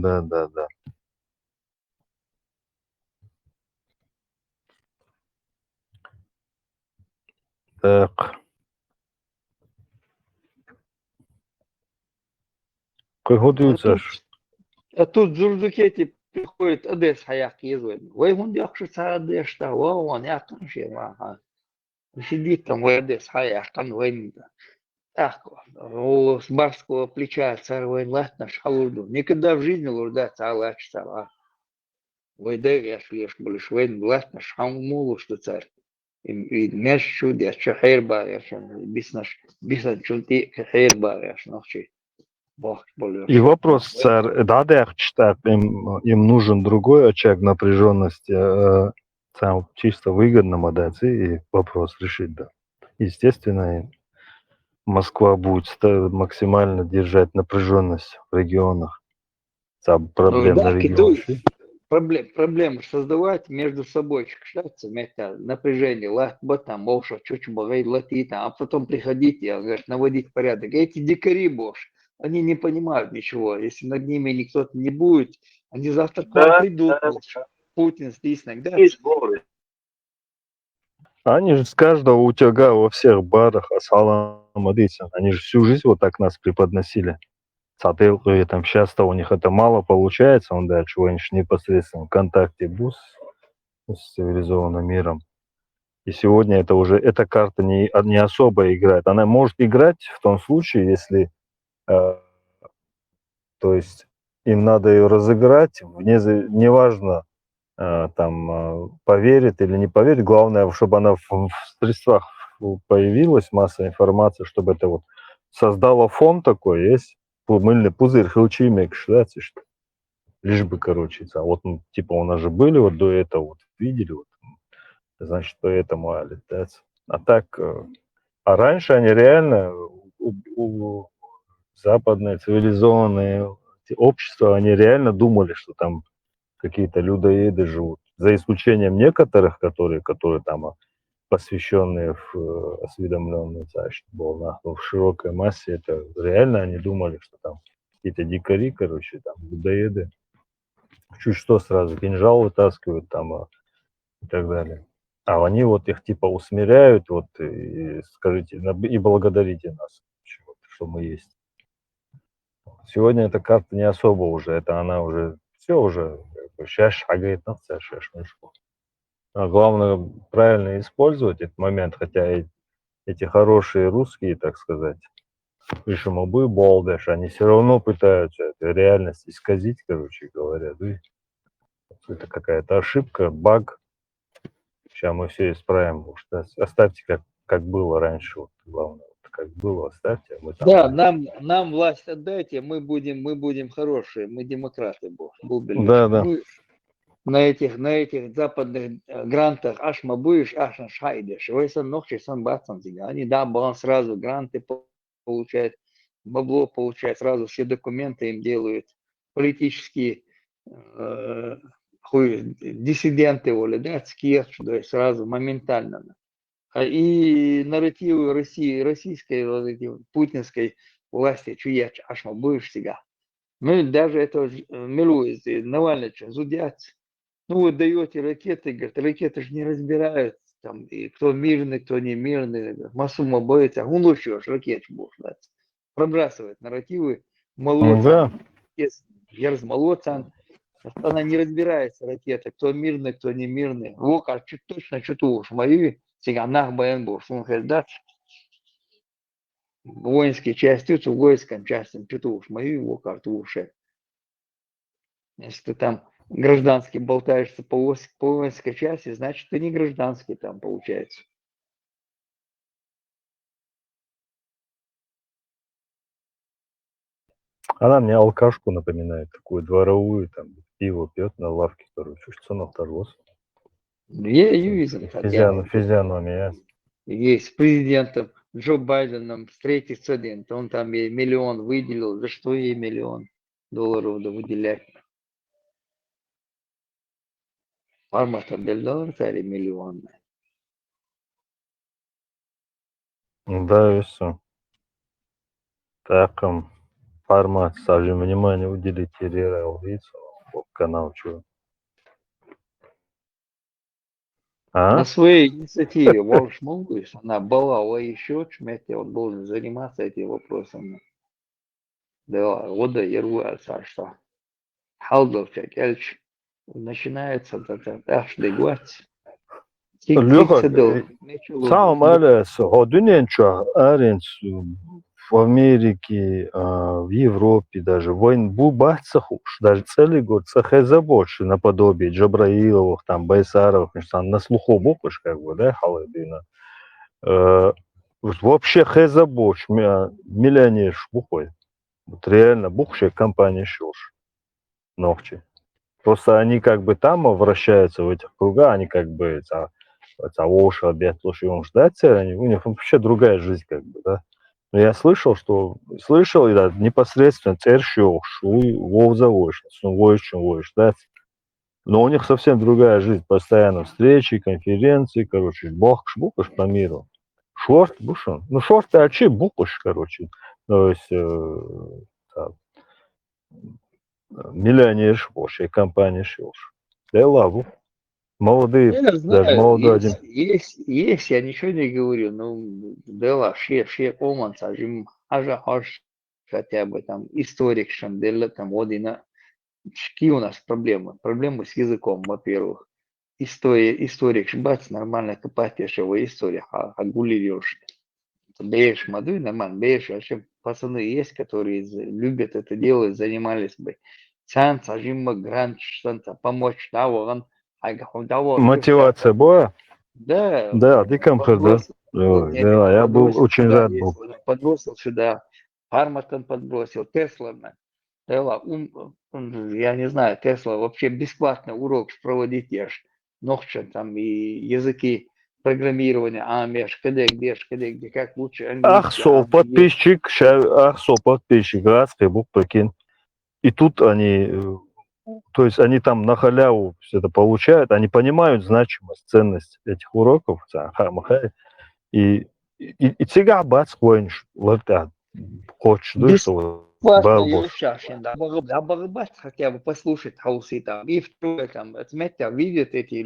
Так. Как годуется? А тут в Зурдукете приходит Одесс хаяк ездит. Ой, он яхшится Одесс, да, он яхшится, ага. Сидит там в Одесс хаяк, там война. Так, с барского плеча царь воевать наш халурду. Никогда в жизни лурда царь читала. Войдер я шлеш больше войн власть наш хамулу, что царь. И мяч чуди, а че хейрба, я че бисан чунти хейрба, я че нахчи. И вопрос, царь, да, читать, им нужен другой очаг напряженности, там чисто выгодно модать и вопрос решить, да. Естественно, Москва будет максимально держать напряженность в регионах. Там проблемный регион. Проблемы создавать между собой, кстати, напряжение, там, молча, чуть-чуть лати, а потом приходить и наводить порядок. Эти дикари, они не понимают ничего. Если над ними никто не будет, они завтра к вам придут. Путин стиснет, да? Они же с каждого утюга во всех барах, они же всю жизнь вот так нас преподносили. Соответственно, там сейчас-то у них это мало получается, он дальше непосредственно в контакте с цивилизованным миром. И сегодня это уже, эта карта не особо играет. Она может играть в том случае, если, то есть, им надо ее разыграть, неважно, там, поверит или не поверит, главное, чтобы она в средствах появилась, масса информации, чтобы это вот создало фон такой, есть мыльный пузырь, хилчимек, что лишь бы, короче, вот, типа, у нас же были вот до этого, вот, видели, вот, значит, поэтому алитец. А так, а раньше они реально, западные цивилизованные общества, они реально думали, что там какие-то людоеды живут. За исключением некоторых, которые там посвященные в осведомленные, значит, был нахуй в широкой массе, это реально они думали, что там какие-то дикари, короче, там людоеды. Чуть что сразу кинжал вытаскивают там и так далее. А они вот их типа усмиряют, вот, и скажите, и благодарите нас, что мы есть. Сегодня эта карта не особо уже, это она уже, все уже, сейчас шагает на все, А главное правильно использовать этот момент, хотя и эти хорошие русские, так сказать, вишимобы, болдыш, они все равно пытаются эту реальность исказить, короче говоря, да? Это какая-то ошибка, баг. Сейчас мы все исправим. Уж оставьте, как было раньше. Вот, главное, вот, как было, оставьте. Мы там Да, нам власть отдайте, мы будем хорошие, мы демократы, Да, да. Мы на этих западных грантах аж мы будешь, аж на шайдеш. Войсан ночи сан бацантига. Они баланс сразу гранты получают, бабло получают, сразу все документы им делают. Политические диссиденты, то есть сразу моментально. И нарративы российской, вот эти путинской власти, чуя, аж мы будешь сега. Мы даже это милует, Навальный, зудят. Ну, вы даете ракеты, говорят, ракеты же не разбирают, там, и кто мирный, кто не мирный. Масума боится, он лучше уж ракет будешь дать. Пробрасывает нарративы, молодца, ерз молодца, она не разбирается, ракета, кто мирный, кто не мирный. Вот, а точно, что уж мои, сега нах баян будешь, он говорит, да, воинские части, с воинским частям, что уж мои, его карту уши. Если ты там гражданский болтаешься по воинской части, значит, ты не гражданский там, получается. Она мне алкашку напоминает, такую дворовую, там, пиво пьет на лавке, короче, что на торгос. Я ее видел. Физиономия. Есть с президентом Джо Байденом встретиться один, он там ей миллион выделил, за что ей $1 миллион выделять? Формата $1 или миллион? Да, и все. Так, формат, сажем внимание, уделить лицо, канал, что. На своей инициативе Волшмолгуш, она балала еще, чмете, он должен заниматься этим вопросом. Да, вода ерва, что Халдовчак, Эльч, начинается каждый год. Леха, сам Алес, годуненчо, Аренц, в Америке, в Европе даже, войн бубацах уж, даже целый год, цахеза больше, наподобие Джабраиловых, там, Байсаровых, на слуху букваш, как бы, да, Халабина. Вообще хеза больше, миллионер бухой. Вот реально бухшая компания шуш. Ногчи. Просто они как бы там вращаются в этих кругах, они как бы Оши, обед, лучше им ждать, у них вообще другая жизнь, как бы, да. Но я слышал, и да, непосредственно церщу, шуй, вов завоешь, ждать. Но у них совсем другая жизнь, постоянно встречи, конференции, короче, бухаш по миру. Шорт, бушон. Ну, шорты, очи, бухаш, короче. То есть, миллионер швош, и компания швош. Да лаву. Молодые, я знаю, даже молодой один. Есть, я ничего не говорю, ну, дела, все оман, сажим, хотя бы там историк, шандела, там, одина. Какие у нас проблемы? Проблемы с языком, во-первых. Историк, шбац, нормально копать, его история, а гулиешь. Беешь, мадуй, нормально, беешь, вообще пацаны есть, которые любят это делать, занимались бы. Сан, сажим, грант, что-то, помочь, да, он. Мотивация была? Да, декампер, да. Да, я был очень рад был. Подбросил сюда, Харматон подбросил, Тесла, я не знаю, Тесла вообще бесплатно урок проводить ешь. нохча там и языки программирования, амеш, где, как лучше Ахсо, английский, подписчик, адский бук, прикинь. И тут они, то есть они там на халяву все это получают, они понимают значимость, ценность этих уроков, и тебя бац, коинш, вот так, хочешь, да, что бесплатно был изучаешь, да, обогбать хотя бы послушать хаусы там, и второе там, отметьте, видят эти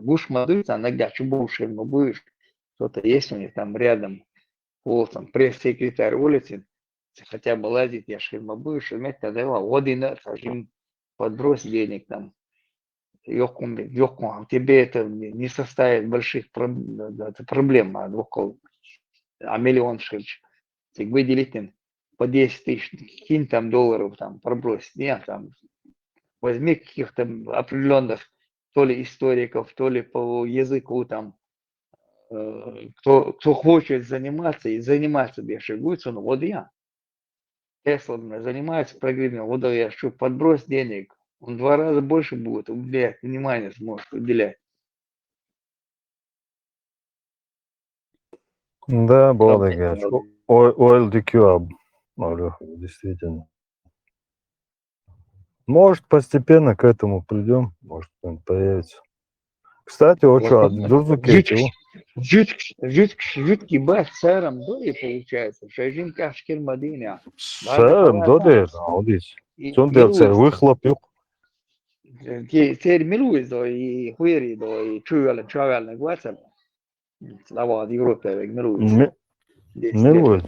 гушмады, там, иногда чубуши, но будешь, что-то есть у них там рядом, вот там, пресс-секретарь улицы, хотя бы лазить, я шельма будешь, отметьте, да, один, скажем, подбрось денег там, ёккум, тебе это не составит больших проблем, а миллион шельч, выделить им по 10 тысяч, кинь там долларов, там, пробрось. Нет, там, возьми каких-то определенных, то ли историков, то ли по языку, там, кто хочет заниматься, и заниматься бешегуется, ну, вот я. Тесла занимается программированием, вот я что, подбрось денег, он 2 раза больше будет уделять, внимание сможет уделять. Да, Балдыгач. OLDQ, действительно. Может, постепенно к этому придем, может, он появится. Кстати, вот что, Жутки баш сэром доли получается, шайжин кашкир мадиня. Сэром доли, аудить. Сон делается выхлоп, Теперь милует, и хуери, и чувал, гвацал. Слава Европе, милует. Милует.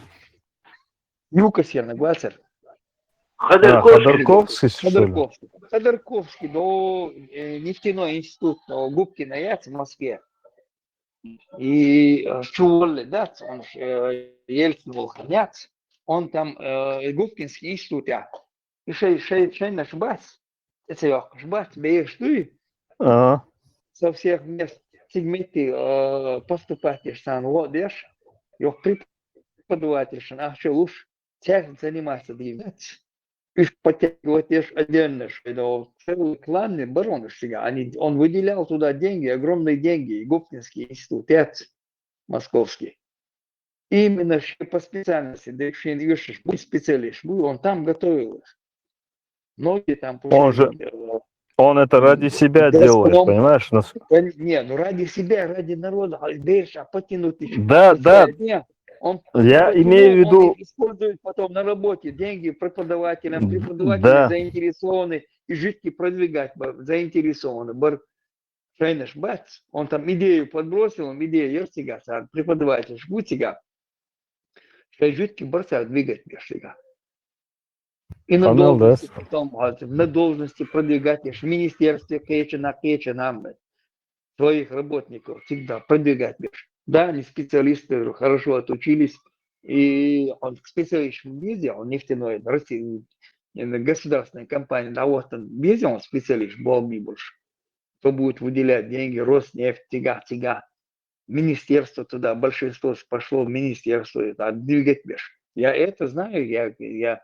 Юкасер, гвацал. Ходорковский, Ходорковский, до нефтяной институт Губкина Яц в Москве. И Чувалли, да, он Ельцин Волханяц, он там Губкинский институт, и шей наш бац, это я бац, беешь ты, со всех мест сегменты поступаешь сам, вот, дешь, я преподаватель, а что лучше, тяг заниматься двигаться. И подтягивать отдельно, что целый клан барон всегда. Он выделял туда деньги, огромные деньги, Губкинский институт, московский. Именно по специальности, да еще будь специалист, он там готовил их. Многие там... Он это ради себя делает, понимаешь? Не, ну ради себя, ради народа, а потянуть еще. Да. Я имею в виду... Он использует потом на работе деньги преподавателям, преподаватели заинтересованы, и жители продвигать заинтересованы. Шайнаш бац, он там идею подбросил, он идею ерсига, преподаватель жгутига, что жители бросают двигать берсига. И на должности потом, на должности продвигать, в министерстве кеча нам, своих работников всегда продвигать берсига. Да, они специалисты, хорошо отучились, и он специалист в визе, он нефтяной, государственная компания, да вот он в визе, он специалист, болби больше. Кто будет выделять деньги, Роснефть, тяга. Министерство туда, большинство пошло в министерство, двигать беш. Я это знаю, я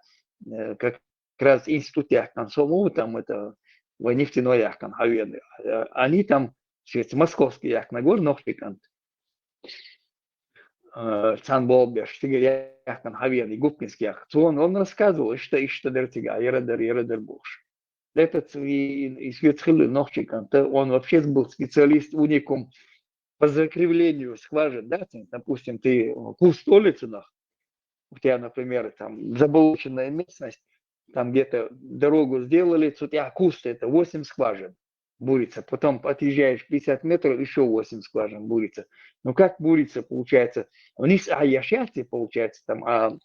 как раз в институте Комсомола, там это в нефтяной яхкан, они там, московский яхк, Нагор, Нохпикант. Цанболбеш, яхкан Хавьен, Губкинский яхт. Он рассказывал, что дертига, ерадер буш. Этот из Ветхилы Нохчиканта, он вообще был специалист уникум по закривлению скважин, да, допустим, ты в Столицынах, у тебя, например, там заболоченная местность, там где-то дорогу сделали, у тебя куст, это 8 скважин бурится, потом отъезжаешь 50 метров, еще 8 скважин бурится. Ну как бурится, получается, у них яшяти получается, там,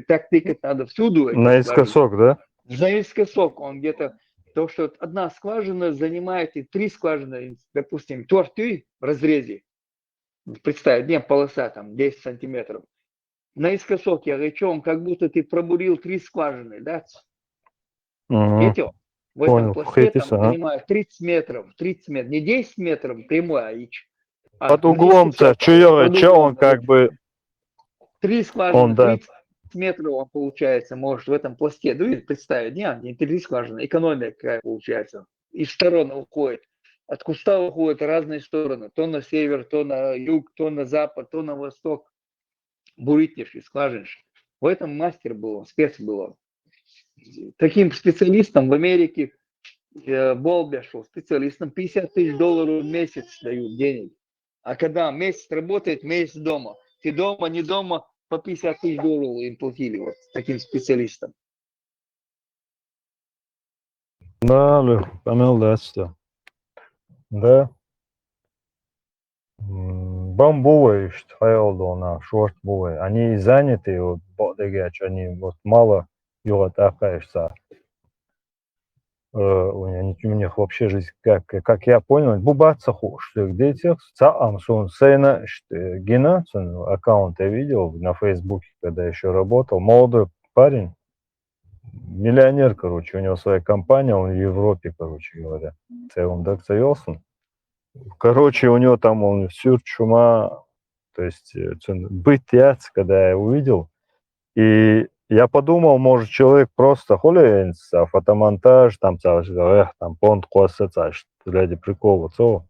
так тыкать надо всюду. Наискосок, да? Наискосок, он где-то, то, что одна скважина занимает и 3 скважины, допустим, торты в разрезе, представь, не полоса там 10 сантиметров. Наискосок, я говорю, он как будто ты пробурил 3 скважины, да? Видите? В этом пласте там занимает 30 метров, не 10 метров прямой, под углом-то, что он как бы... 3 скважины, 30 метров он получается, может в этом пласте, представить, не 3 скважины, экономия какая получается, из сторон уходит. от куста уходят в разные стороны. То на север, то на юг, то на запад, то на восток. Буритнейший, скважинший. В этом мастер был, спец был. Таким специалистам в Америке Болбя шел, специалистам $50 000 в месяц дают денег. А когда месяц работает, месяц дома. Ты дома, не дома, по $50 000 им платили вот таким специалистам. Да, Лех, помилуйте. Да. Бамбовые, что хайалдона, шорт бовые. Они заняты, вот, они вот мало его такаешься. У них вообще жизнь, как я понял, бубаться хочешь, где тех, сон сейна, гена, аккаунт я видел на Фейсбуке, когда еще работал, молодой парень, миллионер, короче, у него своя компания, он в Европе, короче говоря, он Дакса Йолсон. Короче, у него там он все чума, то есть быть яц, когда я увидел, и я подумал, может, человек просто хуленится, фотомонтаж, там, там, понт косится, ради прикола, то.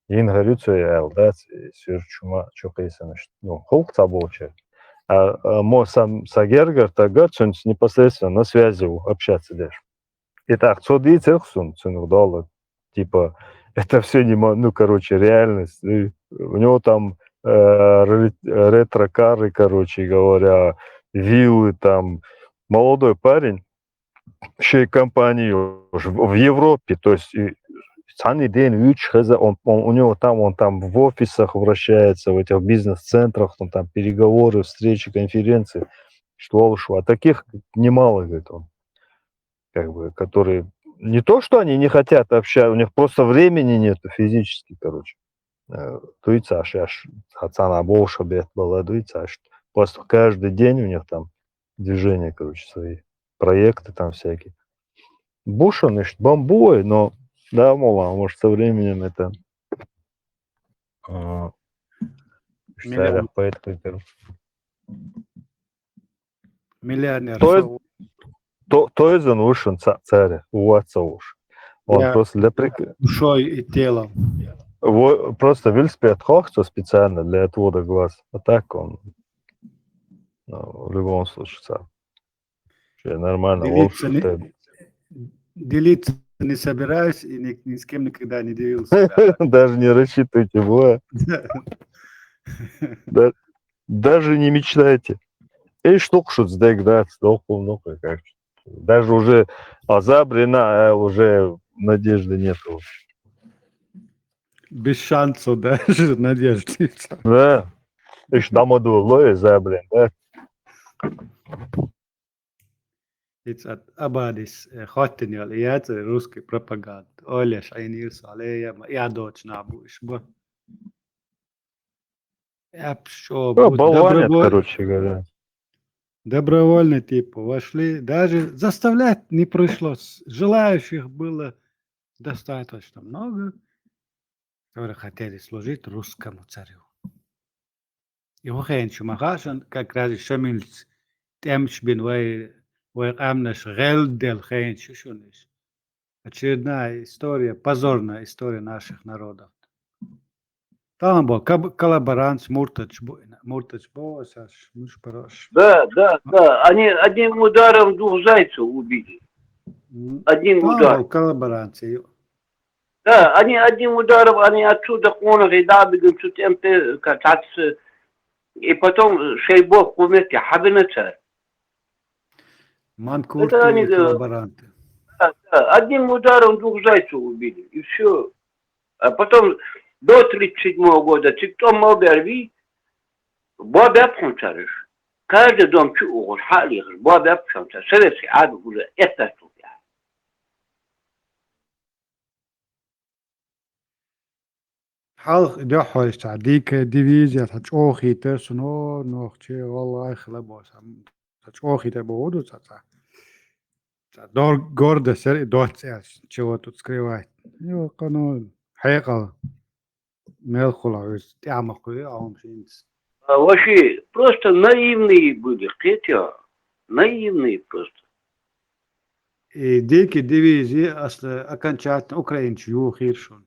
Ин горюцу я, да, все чума, чукайся, ну, холк заболче. А мо сам сагергар тагар, непосредственно на связи общаться даже. Итак, цоди цехсун, цену доллар, типа, это все не, ну, короче, реальность. И у него там ретро-кары, короче говоря, виллы там. Молодой парень, еще и компанию в Европе, то есть самый день, у него там, он там в офисах вращается, в этих бизнес-центрах, он там переговоры, встречи, конференции, что. А таких немало, говорит он, как бы, которые не то, что они не хотят общаться, у них просто времени нету физически, короче. Дуется аж хацана больше бед было, дуется аж просто каждый день у них там движения, короче, свои проекты там всякие. Бушан, бомбой, но да, мол, может, со временем это Миллионер. То есть он ушен царь, у отца уж. Он просто для душой и телом. Просто велосипед хохца специально для отвода глаз. А так он, ну, в любом случае, царь. Нормально. Делиться не собираюсь и ни с кем никогда не делился. Даже не рассчитывайте, бывает. Даже не мечтайте. И штук шут сдек, да, ну как. Даже уже озабрена, а уже надежды нету. Без шансов даже надежды. Да. И что там одуло, блин, да. It's at Abadis Hottenjal, яйца русской пропаганды. Оля Шайнирс, Алея, я дочь набуешь. Болванят, короче говоря. Добровольно типа вошли. Даже заставлять не пришлось. Желающих было достаточно много, которые хотели служить русскому царю. И ухенчу махашан, как раз еще мильц темч бин амнаш гелдел хенчу шуниш. Очередная история, позорная история наших народов. Там был коллаборант, Муртач Боасаш, Мушпараш. Да. Они одним ударом 2 зайцев убили. Одним ударом. Коллаборанции. Да, они одним ударом, они отсюда хонори дабигам чутемте кататься. И потом шейбов кумете хабина царь. Манкурты и коллаборанты. Да, одним ударом 2 зайцев убили. И все. А потом до 1937 года Тиктом Оберви Бабя Пхончарыш. Каждый дом чугур халих Бабя Пхончар. Советский ад уже это что. حلق دحوش تعديك ديفيزيا تشوخي ترسنو نوختي والله خلبوس تشوخي تبودو تاع دور гордо сери доцел чего тут скрывать. Его канон حقيقة мелхула تعمقوا аумшинс. Вообще просто наивные были, Петя, наивные просто. И дикие дивизии окончательно украинцы юхиршун.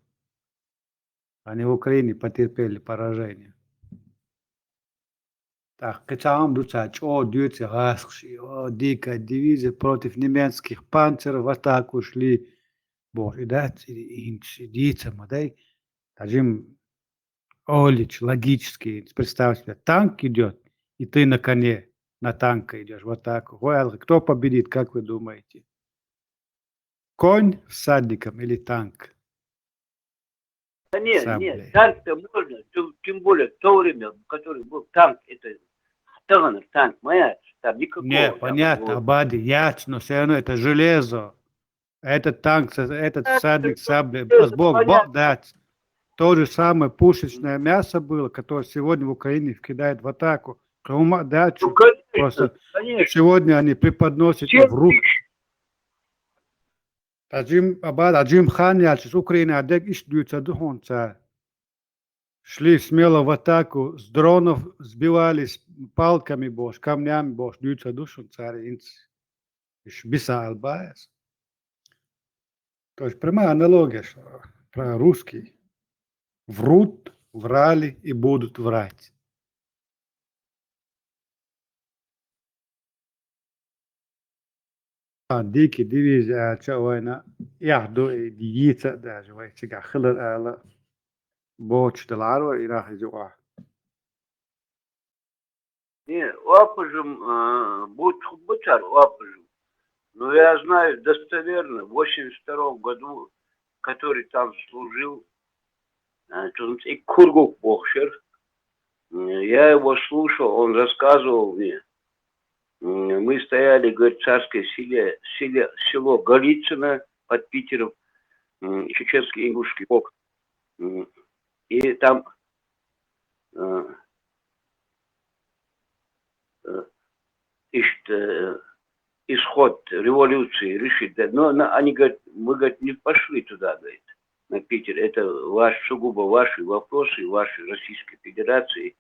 Они в Украине потерпели поражение. Так, качаем дучач, дьюти гасхши, дикая дивизия против немецких панцеров в атаку шли. Боже, да, инчидица, мадай, тажим олич, логически, представь себе, танк идет, и ты на коне, на танка идешь в атаку. Кто победит, как вы думаете? Конь с всадником или танк? Да нет, Саблей. танк-то можно, тем более в то время, в которое был танк, это танк, моя, там никакого. Не, там понятно, вот. Абади, ясно, все равно это железо. Этот танк, этот всадник сабли, Бог дать. То же самое пушечное мясо было, которое сегодня в Украине кидает в атаку. Дачу. Ну, конечно, Просто конечно. сегодня они преподносят и врут. Аджим Хан с Украины адек ищдются духонца. Шли смело в атаку, с дронов сбивались палками, бош, камнями, бош, дются душу царь, биса албаес. То есть прямая аналогия, что про русский врут, врали и будут врать. Дикий дивизия, война, яхду яйца даже, вайчига хилер ala боч деларо и рахизуа. Не, лапажем, будет бычар лапажем. Но я знаю достоверно, в 82 году, который там служил, и Кургук Бохшер, я его слушал, он рассказывал мне. Мы стояли, говорит, в царской село Голицыно под Питером, чеченский ингушский полк. И там исход революции решить. Но они говорят, мы, говорит, не пошли туда, говорит, на Питер. Это сугубо ваши вопросы, вашей Российской Федерации.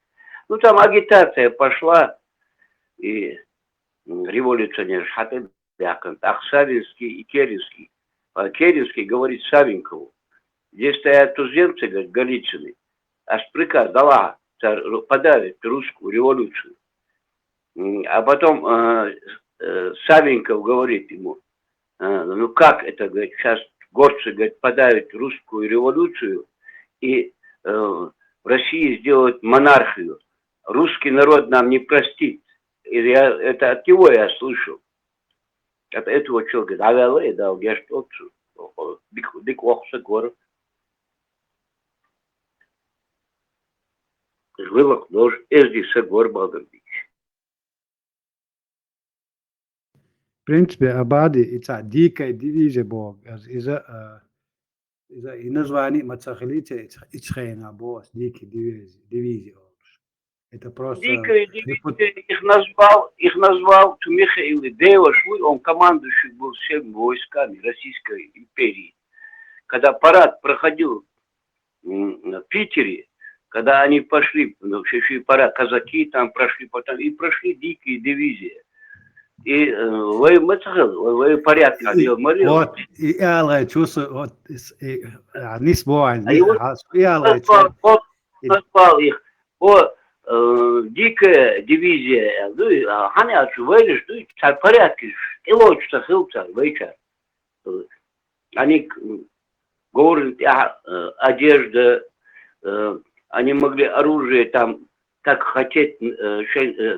Ну, там агитация пошла, и революционер Шатенбякон, Савинский и Керенский. А Керенский говорит Савенкову, здесь стоят туземцы, говорит, Голицыны, аж приказ дала подавить русскую революцию. А потом Савенков говорит ему, ну как это, говорит, сейчас горцы, говорит, подавят русскую революцию и в России сделают монархию. Русский народ нам не простит. Это от него я слышал. От этого человека. Да, я что дик охса город. Жвылок нож, эздиса гор балдырдик. В принципе, Абади это дикая дивизия Бог. Из-за и название Мацахалите Ичхейна Бог, дикая дивизия. Это просто... Дикая дивизия, их назвал Михаил Девашвуй, он командующий был всеми войсками Российской империи. Когда парад проходил в Питере, когда они пошли, еще и парад, казаки там прошли, потом и прошли дикие дивизии. И вы порядка. Вот, и Алла чувствует, вот, не сбоин, назвал их дикая дивизия, они отживали, что порядки, и лучше сахился вечер. Они говорят, одежда, они могли оружие там, как хотеть,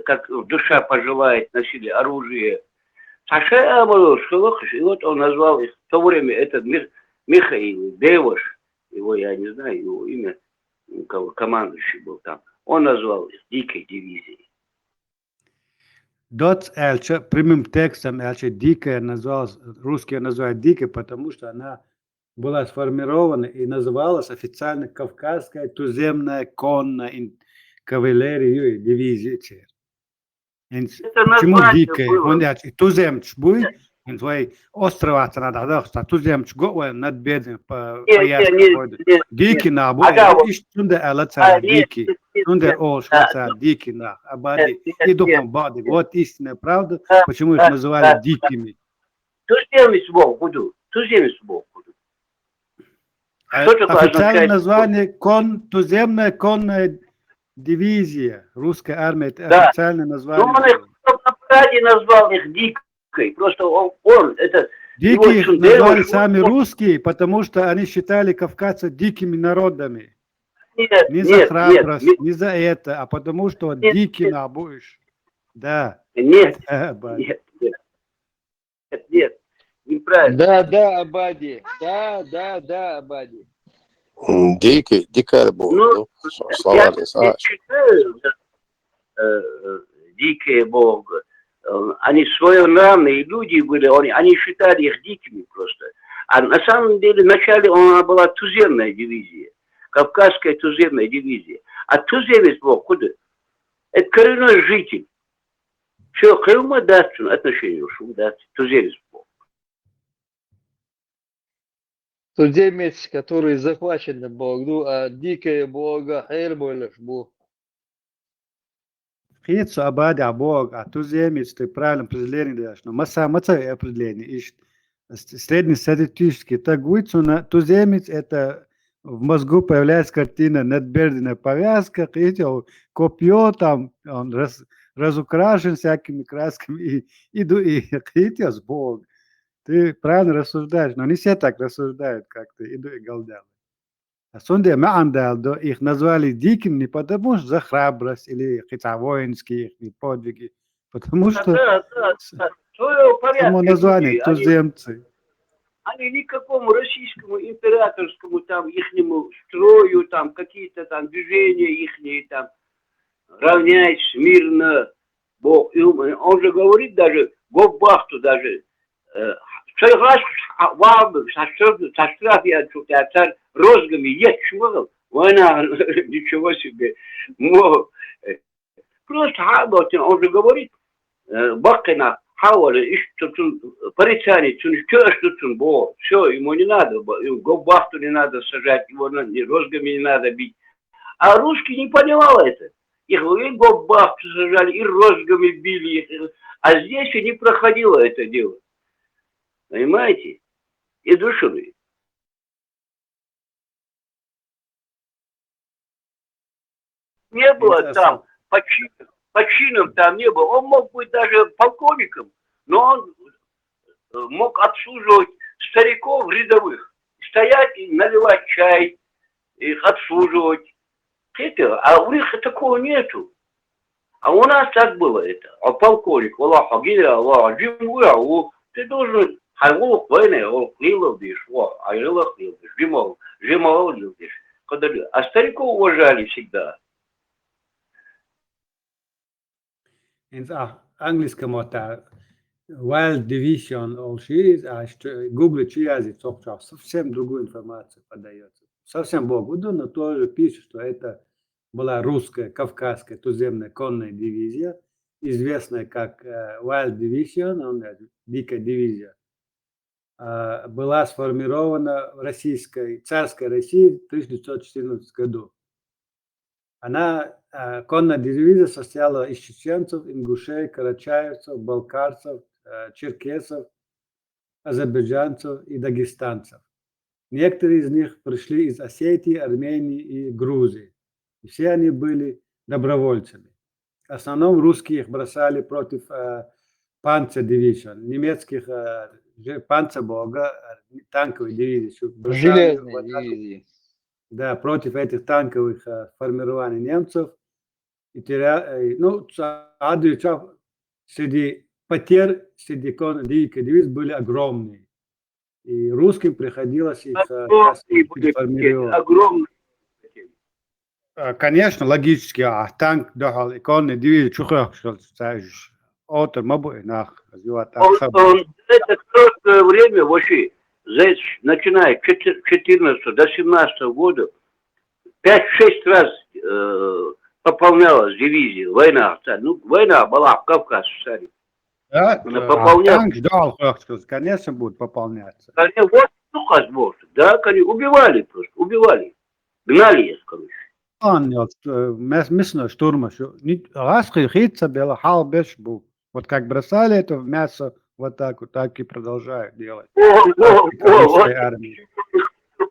как душа пожелает, носили оружие. И вот он назвал их в то время этот Михаил Деваш, его я не знаю, его имя, командующий был там. Он назвал их дикой дивизией. Дот Эльча прямым текстом Эльча дикая называлась, русские называют дикой, потому что она была сформирована и называлась официально Кавказская туземная конная кавалерия дивизия. Почему дикая? Он туземч будет, он твой острова надо, туземч го над бедным дикий на бой, ишь-тунда элаца дикий, тунда олш лаца дикий на, абади и духом бади. Вот истинная правда, почему их называли дикими. Туземец Бог буду, туземец Бог буду. Что такое Официальное означает? название туземная конная дивизия. Русская армия, это Да. официальное Ну, название. он их на параде назвал их дикой. Просто он это... Дикие их Цундеров, назвали сами русские, потому что они считали кавказцев дикими народами. Нет, Не за нет, храбрость, нет, не за это, а потому что нет, диким нет, будешь. Да. нет, Абади. нет, неправильно. Да, Абади. Да, Абади. Дикая бог, Ну, слова я не считаю, дикие бог, они своенравные люди были, они считали их дикими просто. А на самом деле вначале она была туземная дивизия, Кавказская туземная дивизия. А туземец бог куда? Это коренной житель. Что, кому даст отношение, что даст туземец бог? Туземец, который захвачен Бог, ну, а дикая Бога, хер болешь Бог. Хитсу Абади Бог, а туземец, ты правильно определение даешь. Но маца определение. И среднестатистически так на туземец это в мозгу появляется картина надбедренная повязка, копье там, он разукрашен всякими красками и хитес Бог. Ты правильно рассуждаешь, но не все так рассуждают, как ты, иду и галдел. А Сунде Маандалдо их назвали диким не потому, что за храбрость или хотя воинские их подвиги, потому что Да. Своего порядка само название люди, туземцы. они никакому российскому императорскому там ихнему строю, там какие-то там движения ихние там равняйся мирно, Бог. И он же говорит даже, Гоббахту даже, розгами есть чего, война, ничего себе. Просто он же говорит, Бакина, Хауэль, порицание, что Бог, все, ему не надо, Гоббахту не надо сажать, его розгами не надо бить. А русский не понимал это. Их и Гоббахту сажали, и розгами били их. А здесь и не проходило это дело. Понимаете? И душевые. Не было там по чинам там не было. Он мог быть даже полковником, но он мог обслуживать стариков рядовых. Стоять и наливать чай, их обслуживать. А у них такого нету. А у нас так было это. А полковник, Аллах, генерал, ты должен Хайлох войны, Лилов дишь, Айлах Лилдиш, Жимал Лилдиш. А стариков уважали всегда. В английском это Wild Division all series, а Google язык совсем другую информацию подается. Совсем Богу, но тоже пишет, что это была русская, кавказская туземная конная дивизия, известная как Wild Division, дикая дивизия, была сформирована в российской, царской России в 1914 году. Она, конная дивизия, состояла из чеченцев, ингушей, карачаевцев, балкарцев, черкесов, азербайджанцев и дагестанцев. Некоторые из них пришли из Осетии, Армении и Грузии. И все они были добровольцами. В основном русские их бросали против Panzer-Division, немецких Panzer-Бога, танковой дивизии. Железной дивизии. Да, против этих танковых формирований немцев. И среди потерь, среди дикой дивизии были огромные. И русским приходилось их переформировать. Огромные. Конечно, логически, танк дохал, конный дивизия, чухах, что отр, мабу, нах, Это короткое время вообще, начиная с 14 до 17 года, 5-6 раз пополнялась дивизия, война. Ну, война была в Кавказе, кстати. Да, танк ждал, конечно, будет пополняться. Вот, да, конечно, убивали просто, убивали. Гнали их, короче. Мясо штурма, раз хитца было, хал беш был. Вот как бросали это в мясо, вот так и продолжают делать.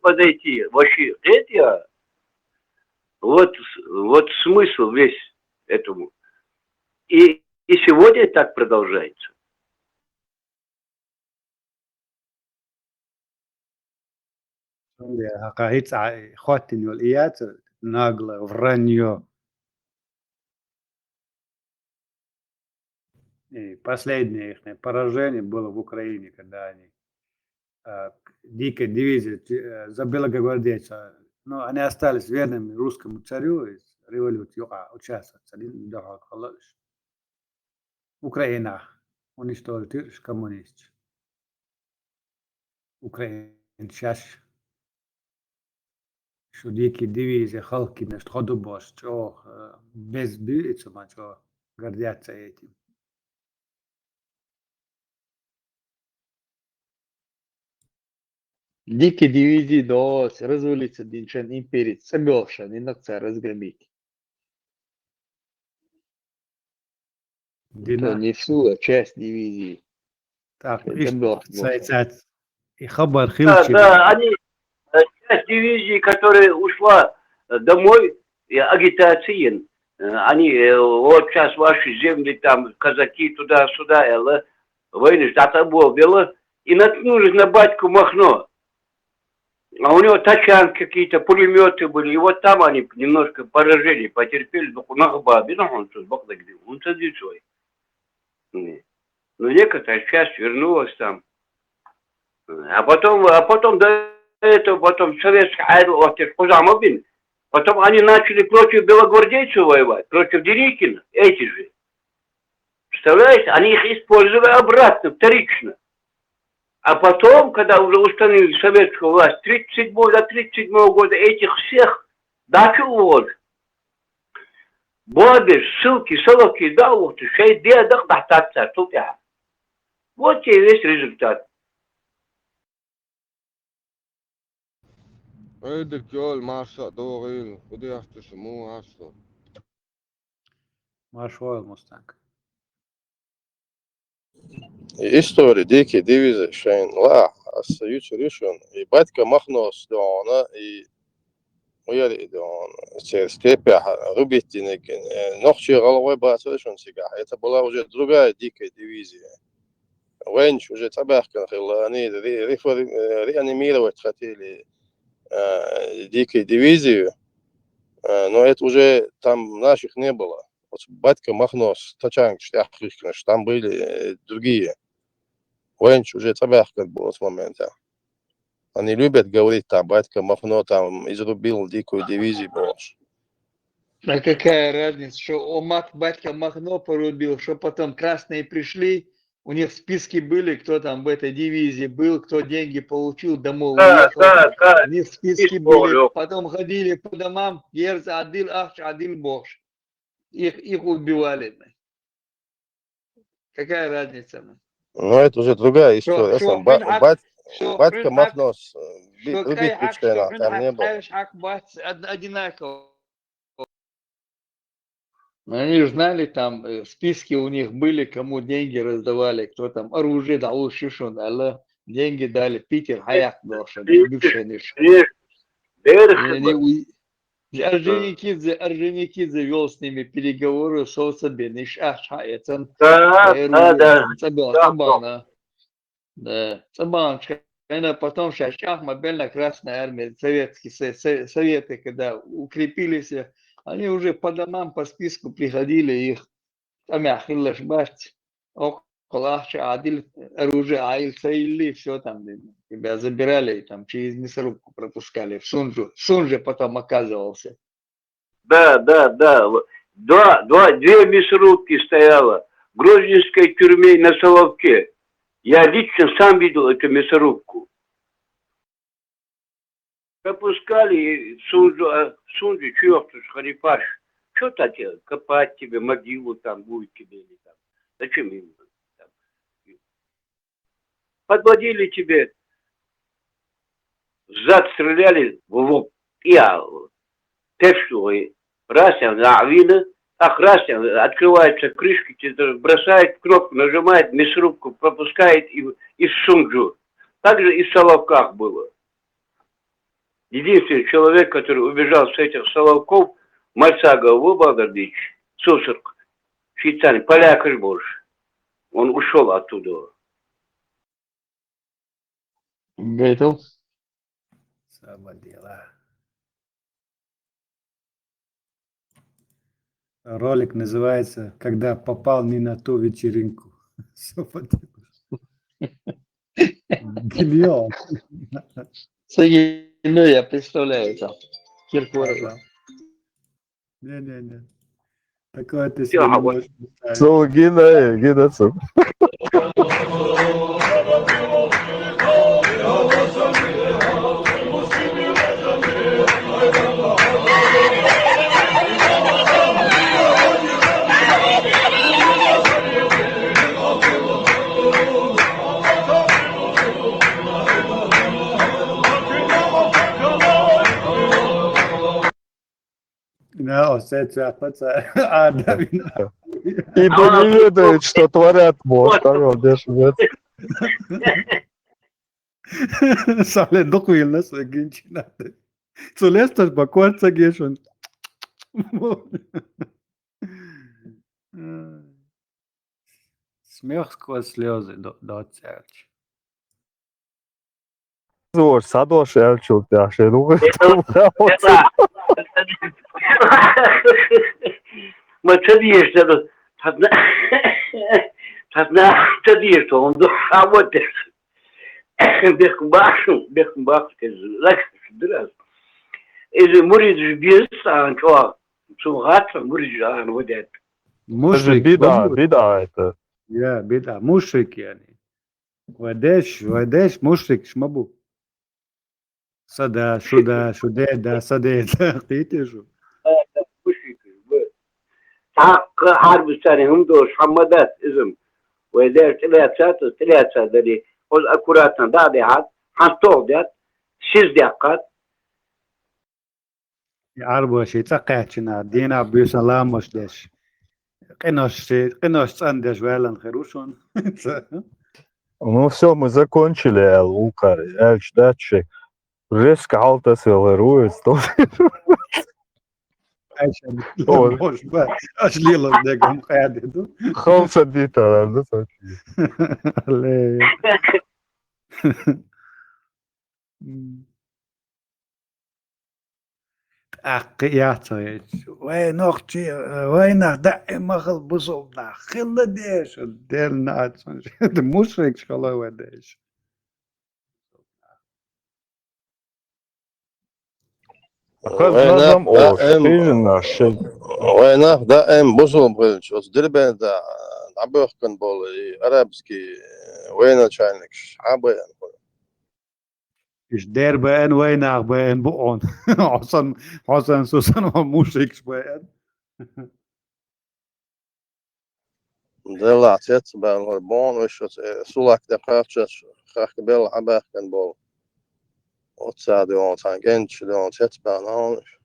подойти. Вообще, это вот смысл весь этому. И сегодня так продолжается. Хакаица хватин валият нагло вранье. И последнее их поражение было в Украине, когда они дикая дивизия за белогвардейца, но они остались верными русскому царю и революции участвовать. Украина уничтожит коммунист. Украина сейчас что дикие дивизии халки на ходу босс, что без биться, что гордятся этим. Дикие дивизии до развалится Диншан империи, собелша, не надо разгромить. То не всю, а часть дивизии. Так, и хабар хилчи. Да, они, часть дивизии, которая ушла домой, агитации, они вот сейчас ваши земли, там, казаки туда-сюда, войны что-то было, и наткнулись на батьку Махно. А у него тачанки какие-то, пулеметы были, и вот там они немножко поражение потерпели, он садит свой. Но некоторая часть вернулась там. А потом до этого, потом советский потом они начали против белогвардейцев воевать, против Деникина, эти же. Представляете, они их использовали обратно, вторично. А потом, когда уже установили советскую власть, 37 года этих всех дачу уволили. Бобиш, ссылки, соловки, да, вот, шей бедах, бахтаться, тут я. Вот тебе весь результат. Öyle göl marşa doğru kudu yaştışı mu aştı. Маршал Мустанг. История дикие дивизии шейн ла союз решен и батька Махнос дона и уяли дон через степи рубитинек ночи головой батрешен сега. Это была уже другая дикая дивизия. Венч уже табахкан они реанимировать хотели дикой дивизию, но это уже там наших не было. Вот батька Махнос, Тачанг, Шляхришкин, там были другие. Венч уже табахкан был с момента. Они любят говорить, там батька Махно там изрубил дикую дивизию больше. А какая разница, что батька Махно порубил, что потом красные пришли, у них списки были, кто там в этой дивизии был, кто деньги получил, домой уехал. У них списки были, потом ходили по домам, Ерз Адил Ахш, Адил Бош. Их убивали. Какая разница? Ну, это уже другая история. Батька Махнос, любит Пичтена, там не было. Одинаково. Они же знали, там списки у них были, кому деньги раздавали, кто там оружие дал, шишон, але деньги дали, Питер, Хаяк, бывший наш. Орджоникидзе вел с ними переговоры, соцебениш, ахшаяцен, Цабанчик. Потом Шашах, мобильная Красная Армия, советы, когда укрепились, они уже по домам, по списку приходили, их там Ахиллаш Башт, около Адиль, оружие, Аиль Цаили, все там, тебя забирали, там через мясорубку пропускали, в Сунже потом оказывался. Да. Две мясорубки стояло в Грозненской тюрьме на Соловке. Я лично сам видел эту мясорубку. Пропускали в Сунже, черт, Харипаш. Что так копать тебе могилу там будет тебе или там? Зачем им? Там? Подводили тебе, зад стреляли в лоб. Раз на авина, раз открывается крышки, бросает кнопку, нажимает, мясорубку пропускает и в Сунджу. Так же и в Соловках было. Единственный человек, который убежал с этих Соловков, Мальцагов, Выбалдардич, Сусырк, Швейцарий, поляк же больше. Он ушел оттуда. Гейтл. Дела. Ролик называется «Когда попал не на ту вечеринку». Гениал. Ну, я представляю это. Киркоров. Не. Такое ты себе не можешь представить. So, Gina, so. No, Ибо не ведают, что творят мост. Sale dokuil nasıl gençler. Zuletzt bei kurzer gehe schon. Смех сквозь слезы до церкви. Zor, sadoši elčult, jā, šeit Ma çadiyeş dedi. Çadiyeş to onda havadır. Bekun bak biraz. Murid bir san çok suhat murid an воdet. Мушрик. Беда это. Ya beda. Muşrik yani. Vadeş, muşrik şmabu. Sada, şuda, sada. Qiyte şu. Hakkı harbi sanihim doş hamadat izim. Vadeş tilayatsa dedi. O akuratna da dehat. Hastol dehat. 6 dakika. Arbo şey taqachina dina bi salamos desh. Qinosh sandesh velan kharushon. Ну все, мы закончили, Лука, Эльч, датчик. Резко алтас велерует. Аж лило дегом хадиду. Холса бита, да, Але. Акъятъ. وينك دائم مخل بصوبنا خل ديش ديرنا مشرك شغله وديش وينك دائم بصوب غلش دربان دا عبوخ كان بولي عربسكي وين تشاينك عبوين إيش دير بين وينك بين بقون حسن سوسن ومشرك بين دلع تتبع البون وش سولك دقاقش خاك بيل عباخ كان بول وتصادي وانتان جنش دون تتبع نونش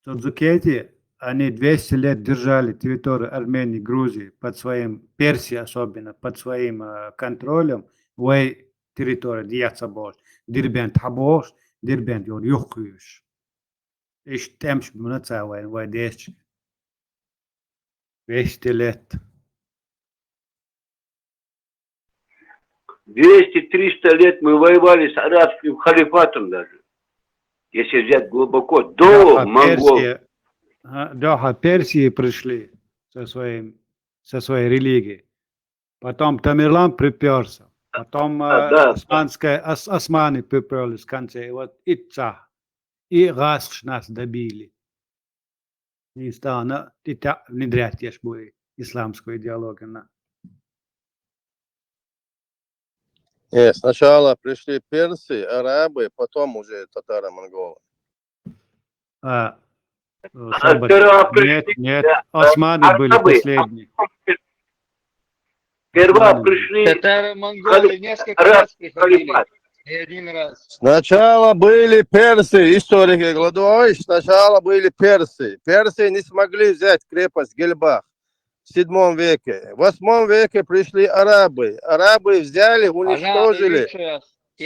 Судзукети, они 200 лет держали территорию Армении, Грузии под своим, Персии особенно, под своим контролем. Вой территория дияца бош. Дирбент хабош, дирбент йор юхуюш. Иш темш бмунаца вой, вой дещ. 200 лет. 200-300 лет мы воевали с арабским халифатом даже. Если взять глубоко, до монголов. Да, Персии пришли со своей религией. Потом Тамерлан приперся. Потом османы приперлись в конце. И вот Итца. И Расш нас добили. И стало внедрять исламскую идеологию. Нет, сначала пришли персы, арабы, потом уже татаро-монголы. Нет, османы были последние. Сперва пришли татаро-монголы несколько раз приходили. Не один раз. Сначала были персы, историки Гладуевич, сначала были персы. Персы не смогли взять крепость Гельбах в 7 веке. В 8 веке пришли арабы. Арабы взяли, уничтожили.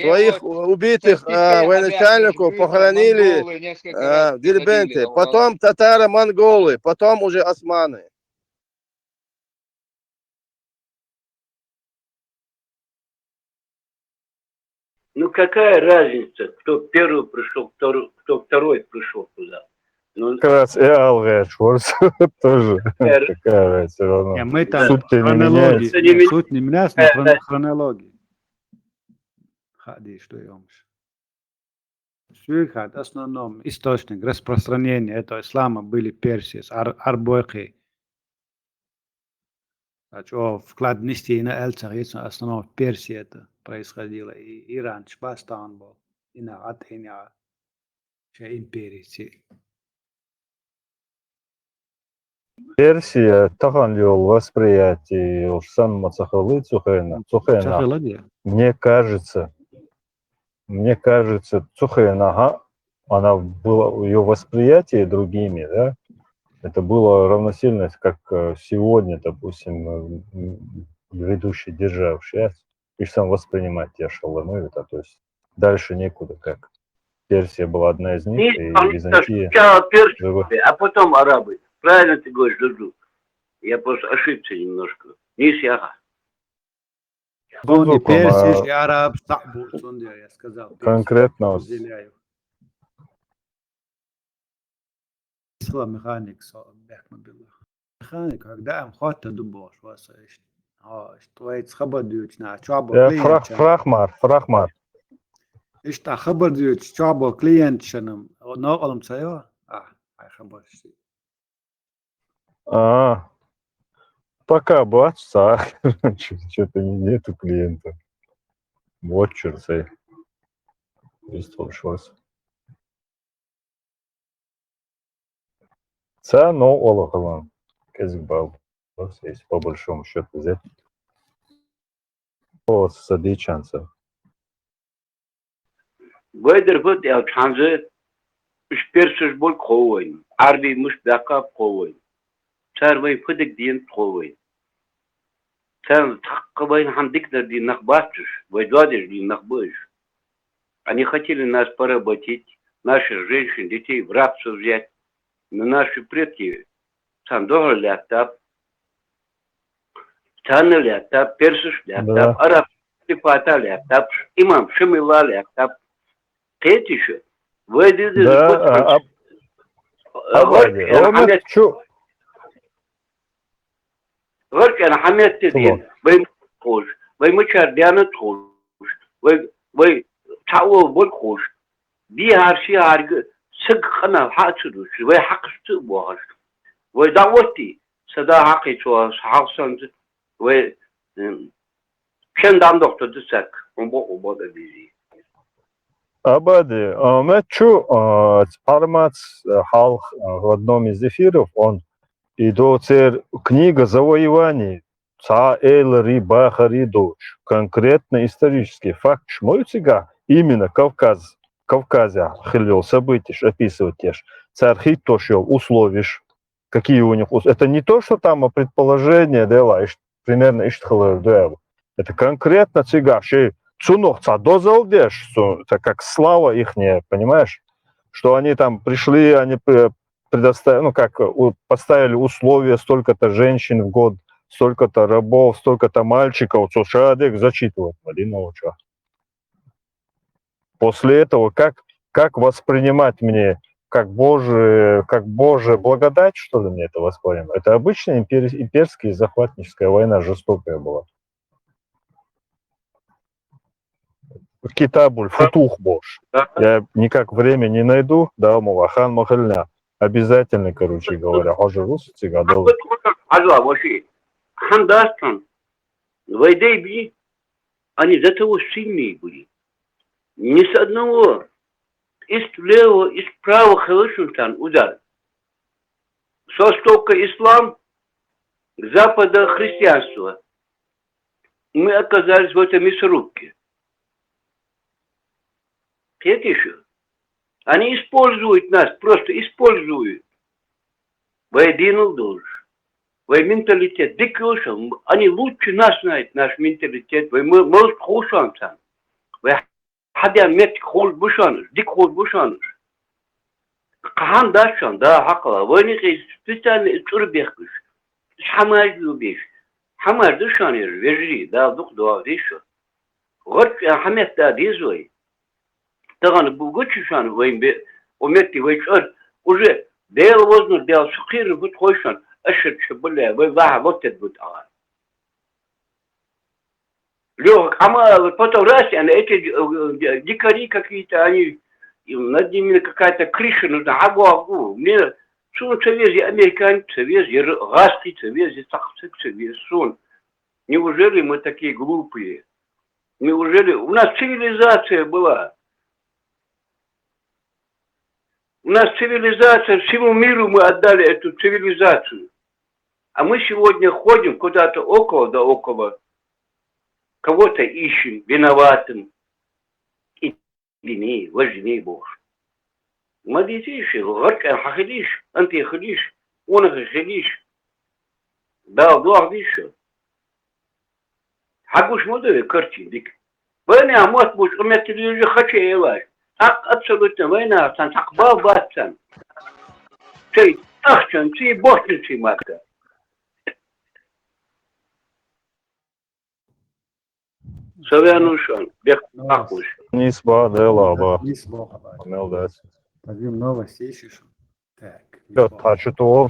Своих убитых военачальников похоронили в Дербенте. Потом татаро-монголы, потом уже османы. Ну какая разница, кто первый пришел, кто второй пришел туда? Ну, Как раз и Алгаш тоже. Какая разница, все равно. Мы там Суть-то не хронологии. меняется. Суть не меняется, но хронологии. Ходи, что я в основном источник распространения этого ислама были Персии, арбойки. Вклад нести на Эльцах, в основном в Персии это происходило. И Иран, Шбастан был, и на Атене, империи. Персия таган йол восприятие Сан Мацахалы Цухена. Мне кажется, Цухена, она была, ее восприятие другими, да, это было равносильно, как сегодня, допустим, ведущий держав сейчас, и сам воспринимать те шаломы, это, то есть дальше некуда, как Персия была одна из них, и Византия. Персия, а потом арабы. Правильно ты говоришь, Дуду. Я просто ошибся немножко. Не сяга. Он и Персия, и араб, я сказал. Конкретно. Механик, когда им хватит дубош, вас есть. Твои схабадуют на чабо клиент. Фрахмар. İşte haber diyor çabuk klientçinin ne oğlum sayıyor? Ay haber. Пока баца, что-то нету клиента. Вот черт. Но олохалан. Кезбал. Если по большому счету взять. По садичанцев. Вайдер вот я чанзе персиш бол ковой. Арби муш бакап ковой. Царвай фыдык диен ковой. Цар таккабайн хандикдер ди нахбатыш. Вайдвадыш ди нахбыш. Они хотели нас поработить, наших женщин, детей в рабство взять. Но наши предки сандога ляптап, тана ляптап, персиш ляптап, араб типата ляптап, имам шимила ляптап. Треть еще. Вы да, Горько на хамет тедин. Вы хож. Вы мучар дианат хож. Вы чао бол хож. بيهارشي هارج سقنا حاتشدوش ويحقشت بوهاش ودعوتي صدا حقي شو حاصل و كان دام دكتور دسك وبو دبيزي Абади, Мэтчу Армац Халх в одном из эфиров, он и до книга завоеваний Ца Эль Риба Харидош, конкретно исторический факт, шмойцига именно Кавказе хилил события, описывать те же. Царь Хитошел условишь, какие у них условия. Это не то, что там предположение, примерно это конкретно цига, что цунохца дозалдеш, это как слава ихняя, понимаешь? Что они там пришли, они предоставили, поставили условия, столько-то женщин в год, столько-то рабов, столько-то мальчиков, шадек зачитывать малинового ча. После этого, как воспринимать мне, как Божия благодать, что ли, мне это воспринимать? Это обычная имперская захватническая война, жестокая была. Китабуль, футух Бош. Я никак время не найду, да, Мулахан Махальня. Обязательно, короче говоря, оживусь цигадол. Алло, ваши, хандастан, вайдей они за того сильные были. Ни с одного из левого, из правого Хавашунтан удар. С востока ислам, с запада христианство. Мы оказались в этой мясорубке. Это еще. Они используют нас, просто используют. Воедино должен. Вой менталитет. Дикошем. Они лучше нас знают, наш менталитет. Вой может хушам сам. حدا مت خول بوشانır, dik خول بوشانır. Kahan daşan da hakla. Vani ki bir tur bekmiş. Hamar dubiş. Hamar duşanır verici da duk doğa dişo. Gort Ahmet da dizoy. Tagan bu geçişan vayım be o metti vayçar. Uje değer vaznu değer sıkır bu koşan. Aşır çubule ve vah botet bu tagan. Лёг, потом раз, а эти дикари какие-то, они, над ними какая-то крыша нужна, агу. Мне сон цевези, американцы цевези, гаски цевези, сахсык цевези, сон. Неужели мы такие глупые? Неужели у нас цивилизация была? У нас цивилизация, всему миру мы отдали эту цивилизацию. А мы сегодня ходим куда-то около да около. Кого-то ищем виноватым. И виней, важней Бог. Мадитишь, горка хахидиш, антихидиш, он хахидиш. Да, Бог еще. Хагуш модове картинник. Война, а может быть, у меня телевизор хочу елать. Абсолютно война, там так бабатсан. Цей тахчан, цей бохничий матка. Saviennošana, nākošais. Īsbā, dēlābā. Īsbā. Meldēs. Пойдем новости ищешь. Так. Jā, taču to.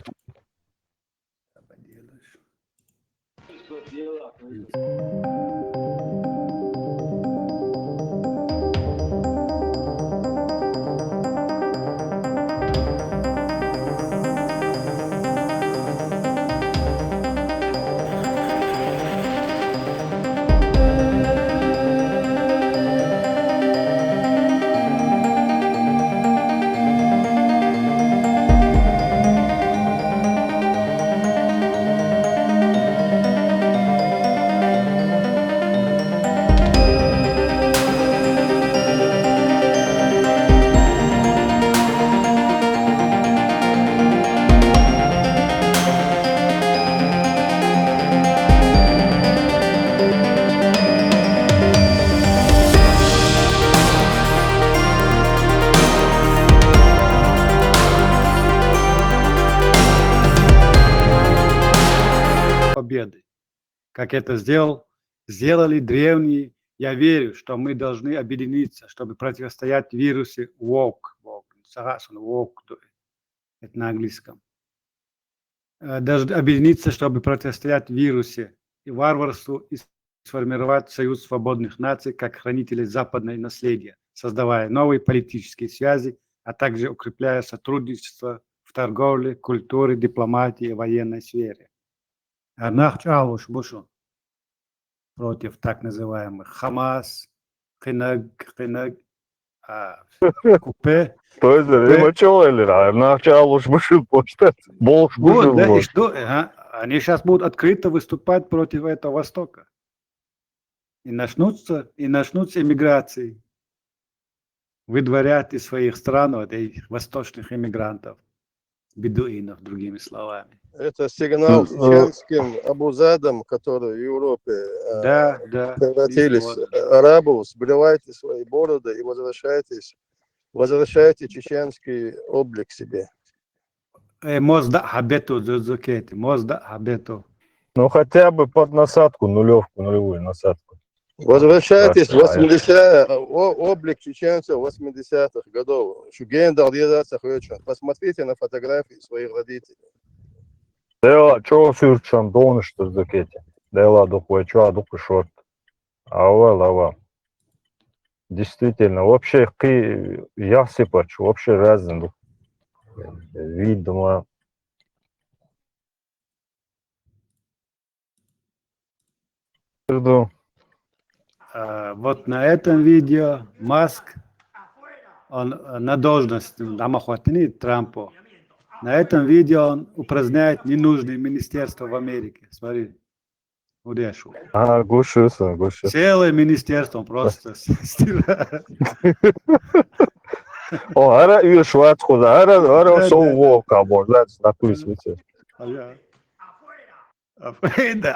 Победы. Как это сделали древние, я верю, что мы должны объединиться, чтобы противостоять вирусу ВОК. Это на английском. Должны объединиться, чтобы противостоять вирусу и варварству и сформировать союз свободных наций как хранителей западного наследия, создавая новые политические связи, а также укрепляя сотрудничество в торговле, культуре, дипломатии и военной сфере. Арнахчалуш Бушу против так называемых Хамас, Хинаг, Купе. То есть, има человек, Арнахчалуш Бушу, Болш Вот, да, и Бушу. что? Они сейчас будут открыто выступать против этого Востока. И начнутся эмиграции. Выдворят из своих стран вот этих восточных эмигрантов, бедуинов, другими словами. Это сигнал чеченским абузадам, которые в Европе превратились в арабов. Сбривайте свои бороды и возвращайте чеченский облик себе. Мозда хабету зузукети, мозда хабету. Ну, хотя бы под насадку, нулевую насадку. Возвращайтесь в облик чеченцев 80-х годов. Посмотрите на фотографии своих родителей. Дела, чего сюрчан донышь то зукети? Дела духуя, чего духу шорт. Ава. Действительно, вообще я сыпачу, вообще разный видимо. Вот на этом видео Маск, он на должности, Трампу. На этом видео он упраздняет ненужные министерства в Америке. Смотри, Удешу. Гушуса. Целое министерство он просто стирает. О, ара үй шватхуда, ара шоу волка, может, на кулисвете. Афрейда.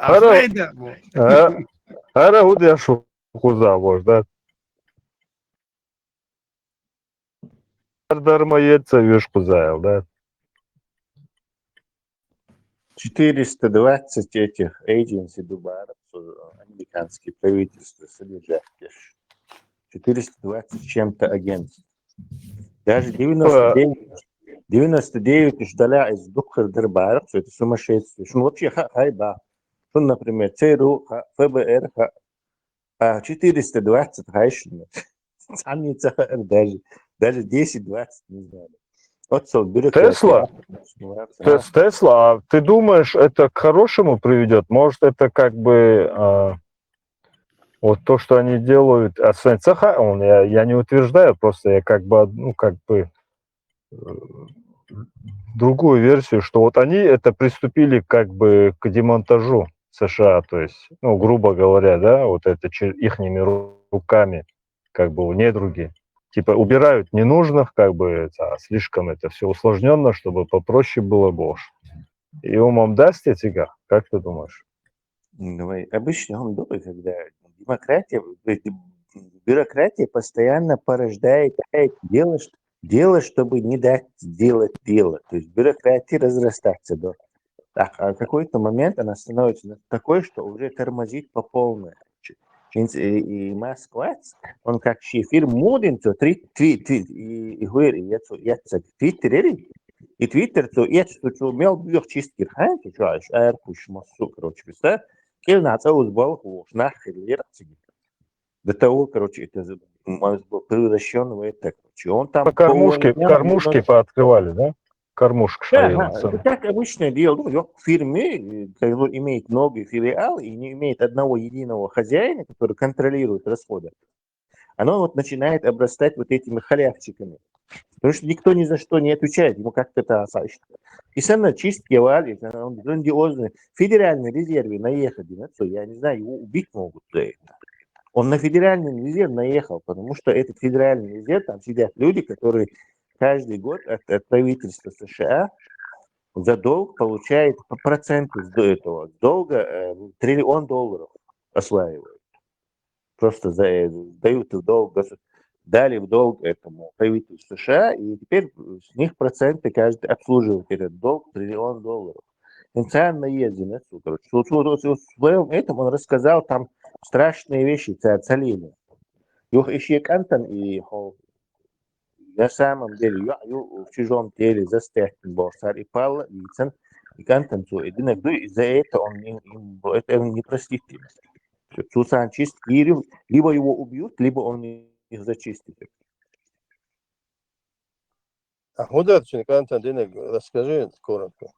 Ара удешу хуза, может, да. Дармоедца вишку заел, да? 420 этих agency Дубара, американские правительства содержат. 420 с чем-то агентств. Даже 99 ждала из Духар Дербара, что это сумасшествие. Что вообще хайба. Что, например, ЦРУ, ФБР, 420 хайшины. Даже 10-20 не знали. Вот сол, Тесла? Тесла, а ты думаешь, это к хорошему приведет? Может, это как бы вот то, что они делают, я не утверждаю, просто я как бы, другую версию, что вот они это приступили как бы к демонтажу США, то есть, грубо говоря, да, вот это ихними руками, как бы недруги, типа убирают ненужных, как бы слишком это все усложненно, чтобы попроще было больше. И умом даст эти, как ты думаешь? Давай. Обычно он думает, когда бюрократия постоянно порождает дело, чтобы не дать сделать дело. То есть бюрократия разрастается до. А в какой-то момент она становится такой, что уже тормозит по полной. И Москва, он как шефир моден, то твиттер, и твиттер, то мел бьёх чистки, короче, представь, кельнаца узбал, нахер, до того, короче, это превращен в это, короче, он там... Кормушки пооткрывали, да? Кормушка шевелится. Да, как обычное дело, в фирме, который имеет много филиалов и не имеет одного единого хозяина, который контролирует расходы, оно вот начинает обрастать вот этими халявчиками. Потому что никто ни за что не отвечает, ему как-то это осадочно. И сам чистки валит, он грандиозный. Федеральный резерве наехали, я не знаю, его убить могут за это. Он на федеральный резерв наехал, потому что этот федеральный резерв, там сидят люди, которые каждый год от правительства США за долг получает по проценту до этого долга $1 триллион осваивают. Просто дают в долг, дали в долг этому правительству США, и теперь с них проценты каждый обслуживает этот долг $1 триллион. Инсан наезден, короче. В своем этом он рассказал там страшные вещи, царили. Юх ищи кантон и на самом деле, в чужом теле застряхнет борсар и пал, и кантон, и за это он не простительно. Сусан чист, либо его убьют, либо он их зачистит. А художественный контент, расскажи коротко.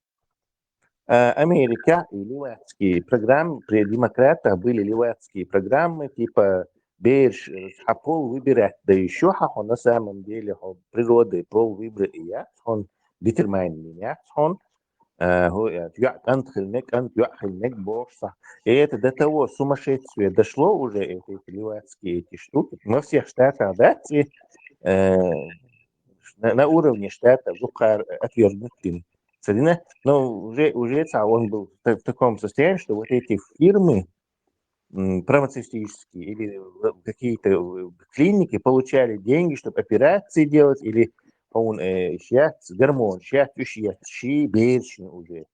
Америка и левацкие программы, при демократах были левацкие программы, типа Берж, Хапол выбирать, да еще он на самом деле природы пол выбрать и я, он детерминирован, он и это до того сумасшествия дошло уже, эти левацкие эти штуки, во всех штатах, да, на уровне штата отвергнуты. Но уже он был в таком состоянии, что вот эти фирмы фармацевтические или какие-то клиники получали деньги, чтобы операции делать, или гормон, берчин уже.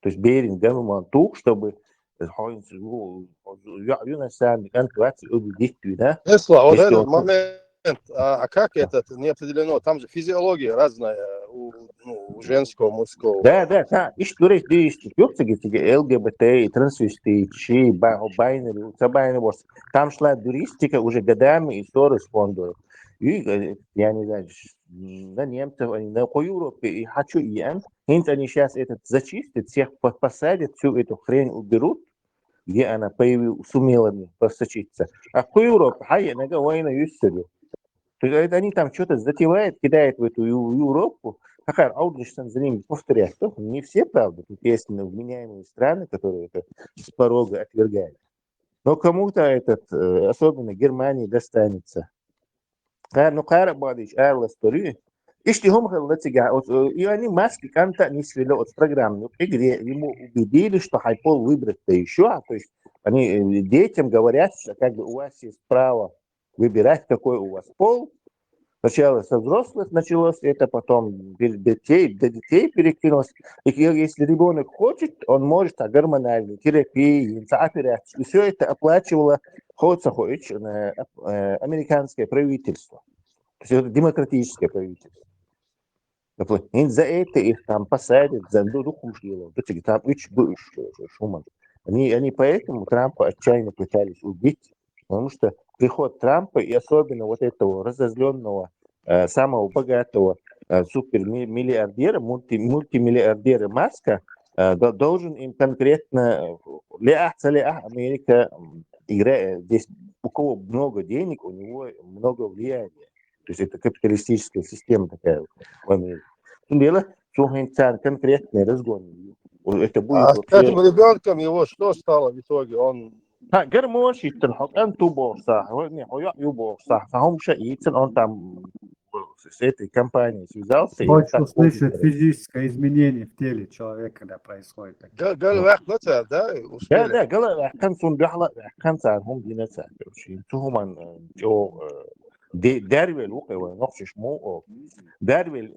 То есть берин гормон тук, чтобы Тесла, вот этот момент, а как это не определено? Там же физиология разная у женского, мужского. Да. И что есть ЛГБТ, трансвестит, байнери, там шла дуристика уже годами и 40 фондов. И, я не знаю, на немцев, по Европе, и хочу и они сейчас этот зачистят, всех посадят, всю эту хрень уберут, где она сумела просочиться. А по Европе, война юсили. То есть они там что-то затевают, кидают в эту Европу, какая аудитория за ними повторяет. Не все, правда, тут есть вменяемые страны, которые это с порога отвергают. Но кому-то этот, особенно Германии, достанется. И они маски как-то не свели от программы, где ему убедили, что хайпол выбрать-то еще. То есть они детям говорят, что как бы у вас есть право выбирать, какой у вас пол, Сначала со взрослых началось это, потом до детей перекинулось. И если ребенок хочет, он может гормональную терапию, операцию. И все это оплачивало американское правительство. То есть это демократическое правительство. И за это их там посадят, за духушило. Там Шуман. Они поэтому Трампа отчаянно пытались убить, потому что приход Трампа и особенно вот этого разозленного, самого богатого супермиллиардера, мультимиллиардера Маска должен им конкретно Америка играет здесь, у кого много денег, у него много влияния. То есть это капиталистическая система такая в Америке. Дело, что конкретный разгон. Это будет А с этим ребенком его что стало в итоге? Он гормош يتنحط أنتو بورصة بورصة فهم شقيتن он там с этой компанией связался. Хочешь услышать физическое изменение в теле человека, когда происходит. قال واحد نتع ده Да, قال كان بيحلق كان هم دي ناس شو هم جو دارويل وقوة نقش شمو دارويل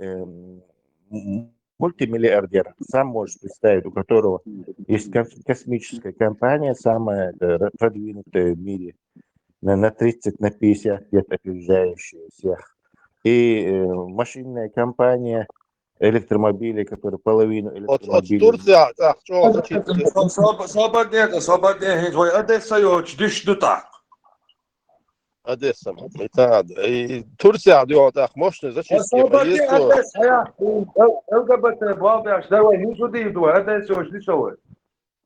мультимиллиардер, сам можешь представить, у которого есть космическая компания, самая продвинутая в мире, на 30-50 лет опережающая всех. И машинная компания, электромобили, которые половину электромобилей. Турция, так, что? Одесса, это и Турция делает так мощные зачистки поездку.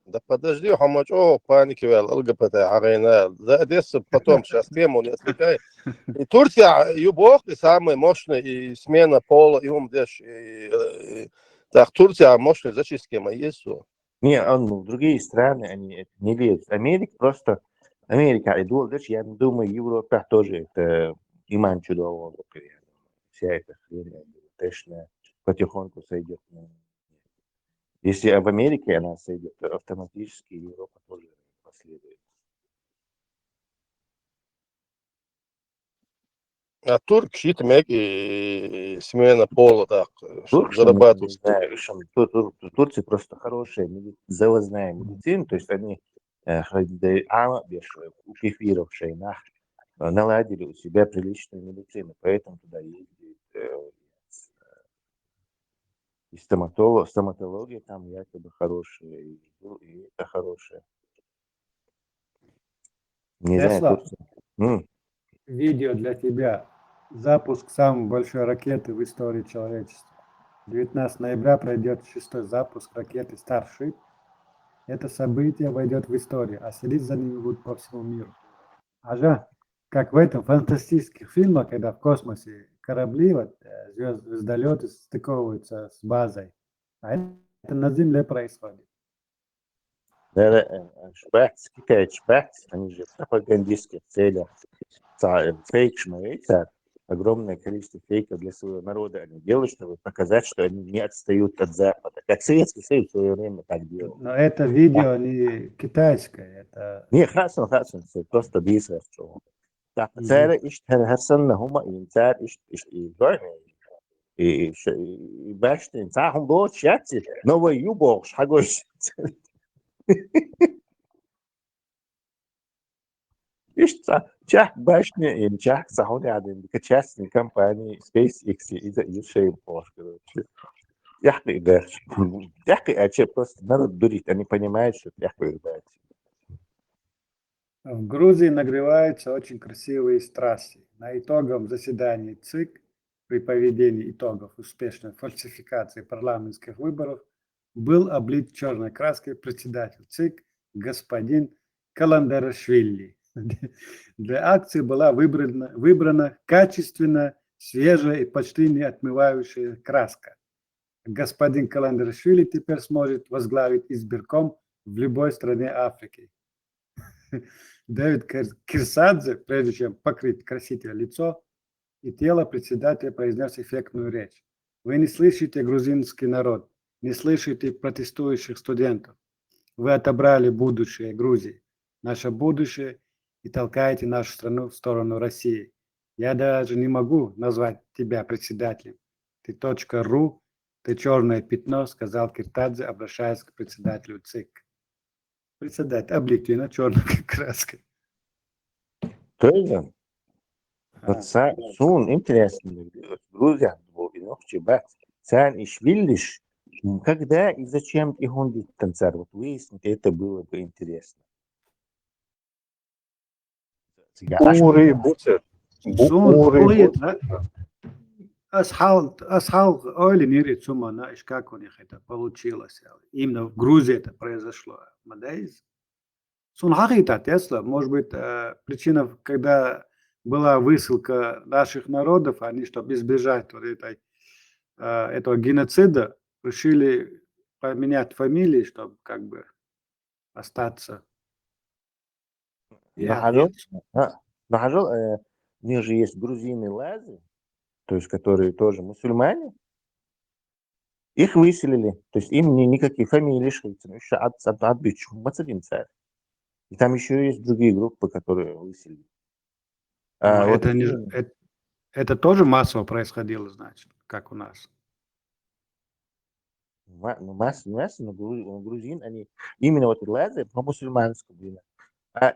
Да подожди, хамачо, паники вел, ЛГБТ, арена, за Одессу потом, сейчас тему не отвлекай. И Турция, юбок, и самый мощный, и смена пола, и умдешь, так, Турция мощные зачистки есть. Не, другие страны, они это не лезут. Америка и дольше, я думаю, Европа тоже это иман чудово. Вся эта хрень, точно, потихоньку сойдет. Если в Америке она сойдет, то автоматически Европа тоже последует. А турк щит и смена пола, так, чтобы зарабатывать. В Турции просто хорошая завозная медицина, то есть они наладили у себя приличную медицину, поэтому туда ездит и стоматология там якобы хорошая, и это хорошая. Не знаю, Видео для тебя. Запуск самой большой ракеты в истории человечества. 19 ноября пройдет 6-й запуск ракеты Starship. Это событие войдет в историю, а следить за ними будут по всему миру. Ага, как в этом фантастических фильмах, когда в космосе корабли, звездолеты стыковываются с базой. А это на Земле происходит. Шпац, какая шпац, они же в пропагандистских целях. Фейк шмаэйца, огромное количество фейков для своего народа они делают, чтобы показать, что они не отстают от Запада. Как Советский Союз в свое время так делал. Но это видео не китайское, это... Не, хасон, просто бисер. Так, царь иштерхасан, хума инцар и башни, цахум бот шатси, новый юбок, шагош. Чах башня и чах сахуни один частной компании SpaceX из-за Юшейм, короче. Яхты дальше. Яхты, просто надо дурить, они понимают, что яхты дальше. В Грузии нагреваются очень красивые страсти. На итоговом заседании ЦИК при проведении итогов успешной фальсификации парламентских выборов был облит черной краской председатель ЦИК господин Каландарашвили. Для акции была выбрана качественная, свежая и почти не отмывающая краска. Господин Каландарашвили теперь сможет возглавить избирком в любой стране Африки. Дэвид Кирсадзе, прежде чем покрыть красителя лицо и тело, председателя произнес эффектную речь. Вы не слышите грузинский народ, не слышите протестующих студентов. Вы отобрали будущее Грузии, наше будущее, и толкаете нашу страну в сторону России. Я даже не могу назвать тебя председателем. Ты .ру, ты черное пятно, сказал Киртадзе, обращаясь к председателю ЦИК. Председатель обликтивно черной краской. Тоже. Вот сун интересно. Грузия, иначе бать. Сан и Швиллиш, когда и зачем их он танцар? Вот выяснить, это было бы интересно. Ури буцер. Сун, Ури да? Асхал Ойли не сумма, знаешь, как у них это получилось. Именно в Грузии это произошло. Мадайз. Сун хахита Тесла, может быть, причина, когда была высылка наших народов, они, чтобы избежать вот этого геноцида, решили поменять фамилии, чтобы как бы остаться. Нахожу, у них же есть грузины лазы, то есть которые тоже мусульмане. Их выселили, то есть им никакие фамилии шейцы, еще отбить мацалин царь. И там еще есть другие группы, которые выселили. Вот это тоже массово происходило, значит, как у нас. Масса, но грузин, они именно вот лазы по мусульманскому.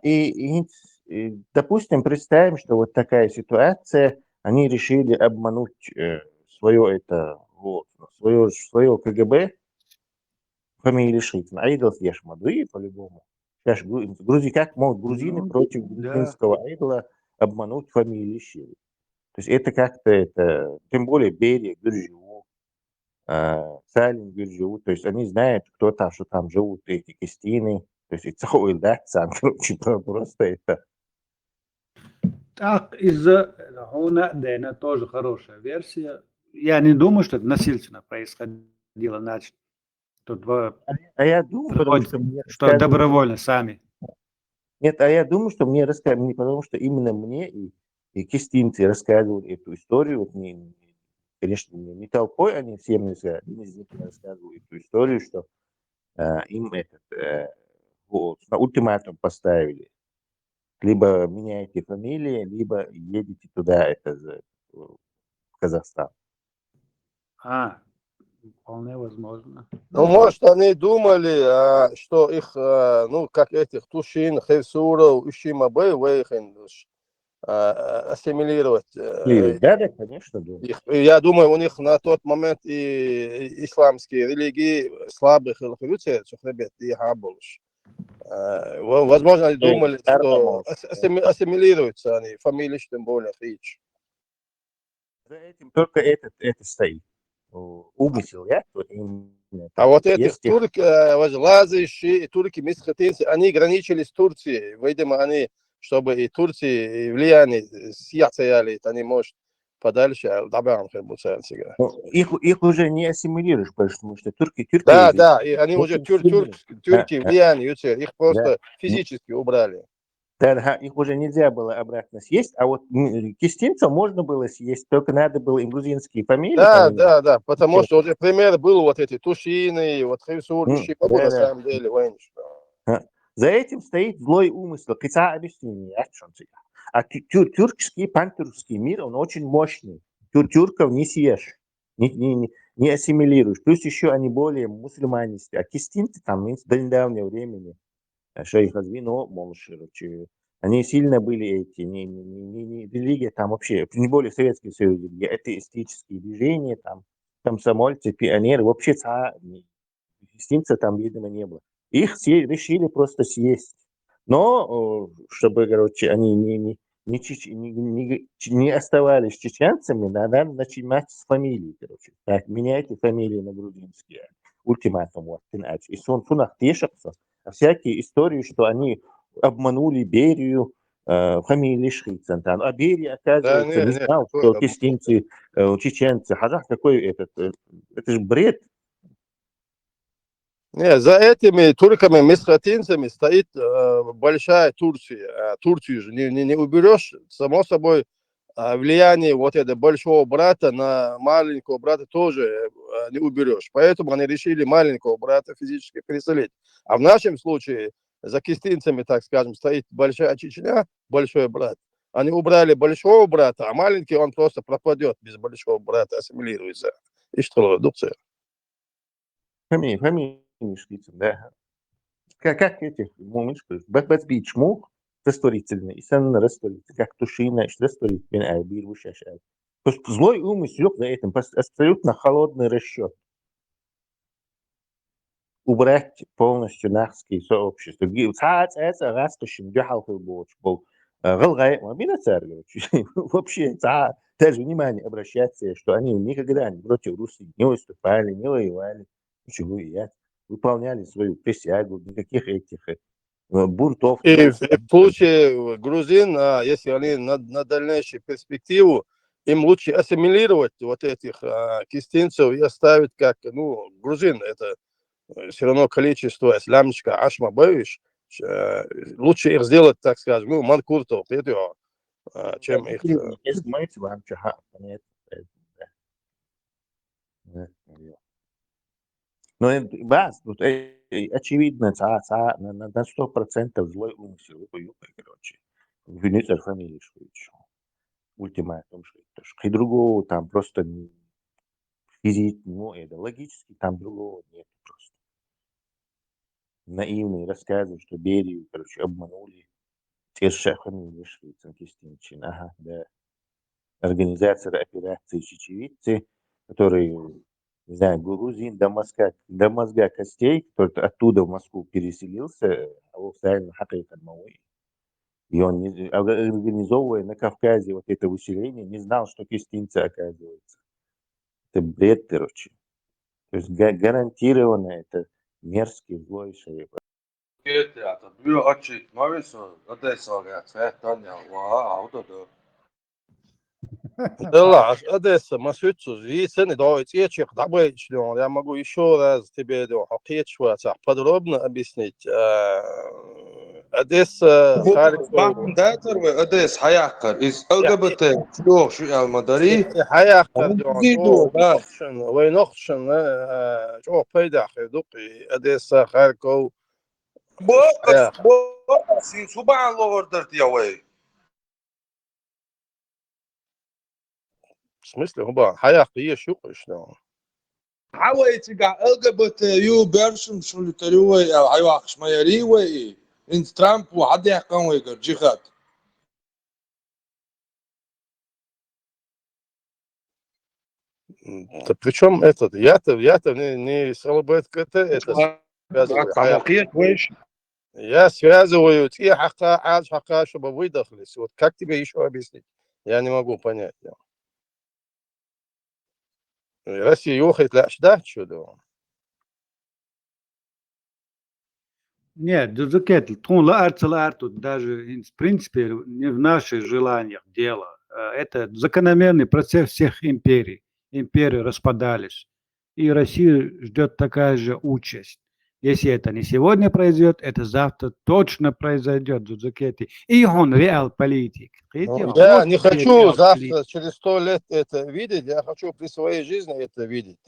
И, допустим, представим, что вот такая ситуация, они решили обмануть свое КГБ, фамилии Шитина. Айдол Ешмады, по-любому. Как могут грузины против грузинского айдола обмануть фамилии Шили? То есть это как-то, тем более Берия, Гюржеву, Салин, Гюржеву, то есть они знают, кто там, что там живут, эти кистины, то есть это короче, просто это. Так, из-за Хуна Дэна тоже хорошая версия. Я не думаю, что это насильственно происходило, значит, я думаю, что добровольно сами. Нет, я думаю, что мне рассказывали, потому что именно мне и кистинцы рассказывали эту историю, вот конечно, не толпой, они всем из них рассказывали эту историю, что им на ультиматум поставили. Либо меняете фамилии, либо едете туда, в Казахстан. Вполне возможно. Ну, может, они думали, что их, как этих Тушин, Хевсуров, Ущимабы, ассимилировать. Да, конечно, думаю. Я думаю, у них на тот момент и исламские религии слабых религий, и Хабулш. Возможно, они думали, что ассимилируются они, фамилии, тем более, Хич. За этим только это стоит. Умысел, я? А вот этих лазающие турки, месхотинцы, они граничили с Турцией. Видимо, они, чтобы и Турции влияние сияли, они, может, подальше, их уже не ассимилируешь, потому что турки. Да, и они уже тюрки влияние, их просто физически убрали. Да, их уже нельзя было обратно съесть, а вот кистинцев можно было съесть, только надо было им грузинские фамилии. Да, потому что уже пример был вот эти Тушины, вот Хевсур, на самом деле, За этим стоит злой умысел. А тюркский, пантюркский мир, он очень мощный. Тюрков не съешь, не ассимилируешь. Плюс еще они более мусульманистые. А кистинцы там до недавнего времени, шейх Азвино, они сильно были эти, религия там вообще, не более Советский Союз, атеистические движения, там комсомольцы, пионеры, вообще кистинца там, видимо, не было. Их решили просто съесть. Но, чтобы, они не оставались чеченцами, надо начинать с фамилии, Так, меняйте фамилии на грузинские. Ультиматум. И сунах тешатся. Всякие истории, что они обманули Берию, фамилии Шхицантан. А Берия, оказывается, не знал, что кистинцы, чеченцы. Какой это же бред. Не, за этими турками, месхотинцами стоит большая Турция. Турцию же не уберешь. Само собой, влияние вот этого большого брата на маленького брата тоже не уберешь. Поэтому они решили маленького брата физически переселить. А в нашем случае за кистинцами, так скажем, стоит большая Чечня, большой брат. Они убрали большого брата, а маленький он просто пропадет без большого брата, ассимилируется. И что, дукция? فهمي مشكلة ده как этих мумишков بس بيشموك растворительно и сам растворится как тушина и растворительно а бир вышашает. То есть злой умысел за этим абсолютно холодный расчет. Убрать полностью нахские сообщества. Саат это раскошен бяхал был غلغاء ما بينацаргивать. Вообще даже внимание обращаться, что они никогда не против Руси не выступали, не воевали, ничего и выполняли свою присягу, никаких этих бунтов. И в случае грузин, если они на дальнейшую перспективу, им лучше ассимилировать вот этих кистинцев и оставить как, грузин, это все равно количество исламчика ашма боюсь, лучше их сделать, так скажем, манкуртов, чем их. Но бас, очевидно, на 100% злой умысел, короче. Виниться фамилии, что еще. Ультиматум, что и другого там просто физически, это логически, там другого нет просто. Наивные рассказы, что Берию, короче, обманули. Те же фамилии шли, Цанкистинчин, ага, да. Организация операции чечевицы, которые, не знаю, грузин до мозга костей, кто-то оттуда в Москву переселился, а официально хакайкан мауи. И он, организовывая на Кавказе вот это выселение, не знал, что кистинцы оказывается. Это бред, короче. То есть гарантированно это мерзкий злой шериф. Да ладно, Одесса, Масюцу, и цены давайте, я могу еще раз тебе подробно объяснить. Одесса, Харьков. أديس حيحكر إز LGBT شلوخ شو المداري حيحكر وينخشن شو بيدا خدوقي أديسا خاركو بس شو بعد الله وردرت يا وي в смысле, حيحكي شو شلون حوي تيجا LGBT يو بيرشم شو اللي تروي أو حيوحش ما يريوي إن ترامب وحد يحكم ويقر جيخات Да причем этот, я-то не с ЛГБТ, это я связываю те хака, чтобы выдохлись. Вот как тебе еще объяснить? Я не могу понять. Россия ехает, да, чудо. Нет, Джузукет, тун ларту даже в принципе не в наших желаниях дело. Это закономерный процесс всех империй. Империи распадались. И Россию ждет такая же участь. Если это не сегодня произойдет, это завтра точно произойдет, Джузукети. И он реал политик. Я не хочу завтра, через 100 лет это видеть, я хочу при своей жизни это видеть.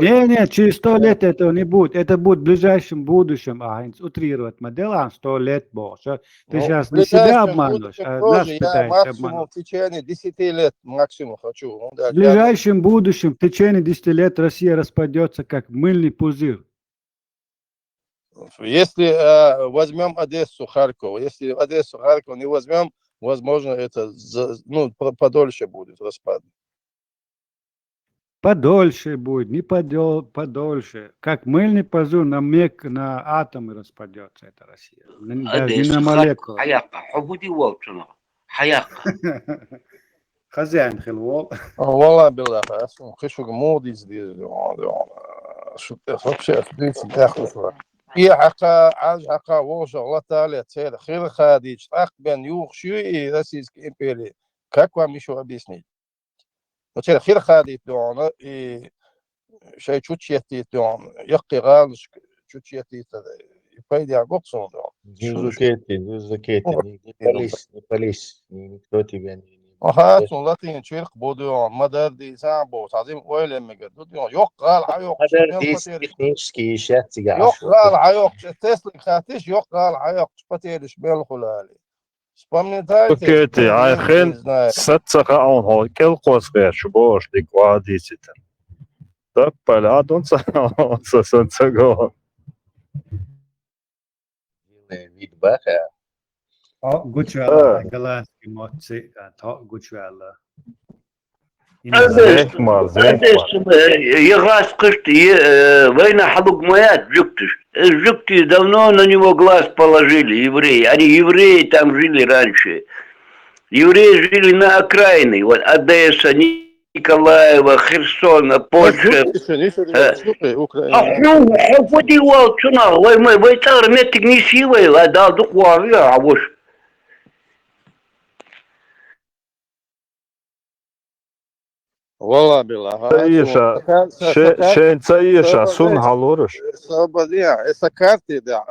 Нет, через 100 лет этого не будет. Это будет в ближайшем будущем, утрировать модель, 100 лет больше. Ты сейчас не себя обманываешь, а нас пытаешься обмануть. В течение 10 лет максимум хочу. В ближайшем будущем, в течение 10 лет Россия распадется как мыльный пузырь. Если возьмем Одессу, Харьков, если Одессу, Харьков не возьмем, возможно, это подольше будет распад. Подольше будет, не подольше. Как мыльный пузырь на атомы распадется эта Россия. Даже не на молекулы. خزان خلوه والله بالله خشوق مودي زدي شو تاخذ يا حقا عاج حقا وشغلة لا تسير خير خاديج بين يوخ شوي راسيس إمبيري كاكوا مشو أبيسني وتسير خير خاديج دون شيء شوتشيتي دون يقي غالش شوتشيتي يفيدي عقوقصون دون Джузукети, не полись, никто тебя не... وهات لاتين شيرق بوديون مدار دي سامبو تعظيم ويل مقدوديون يقال عيوق технические شاتي يقال عيوق تسلك خاتش يقال عيوق بتيرش بين الخلالي Вспоминайте, Эти кто айхен не знает. сацаха он хо келкос шубош диквадиситен. Так палядон сацаго. Вид баха. Gucciala, голландский моци, Gucciala. أديس Зехма. يغاس قشتي وين حبق моят жуктыш. Жукти давно на него глаз положили, евреи. Они евреи там жили раньше. Евреи жили на окраине. Вот Одесса, Николаева, Херсона, Польша. Ходи волчуна, вы цар метик не силой, а дал духовый, а вот. والله بالله Цаиша, шен цаиша, сун халорыш. Свободия, essa carta da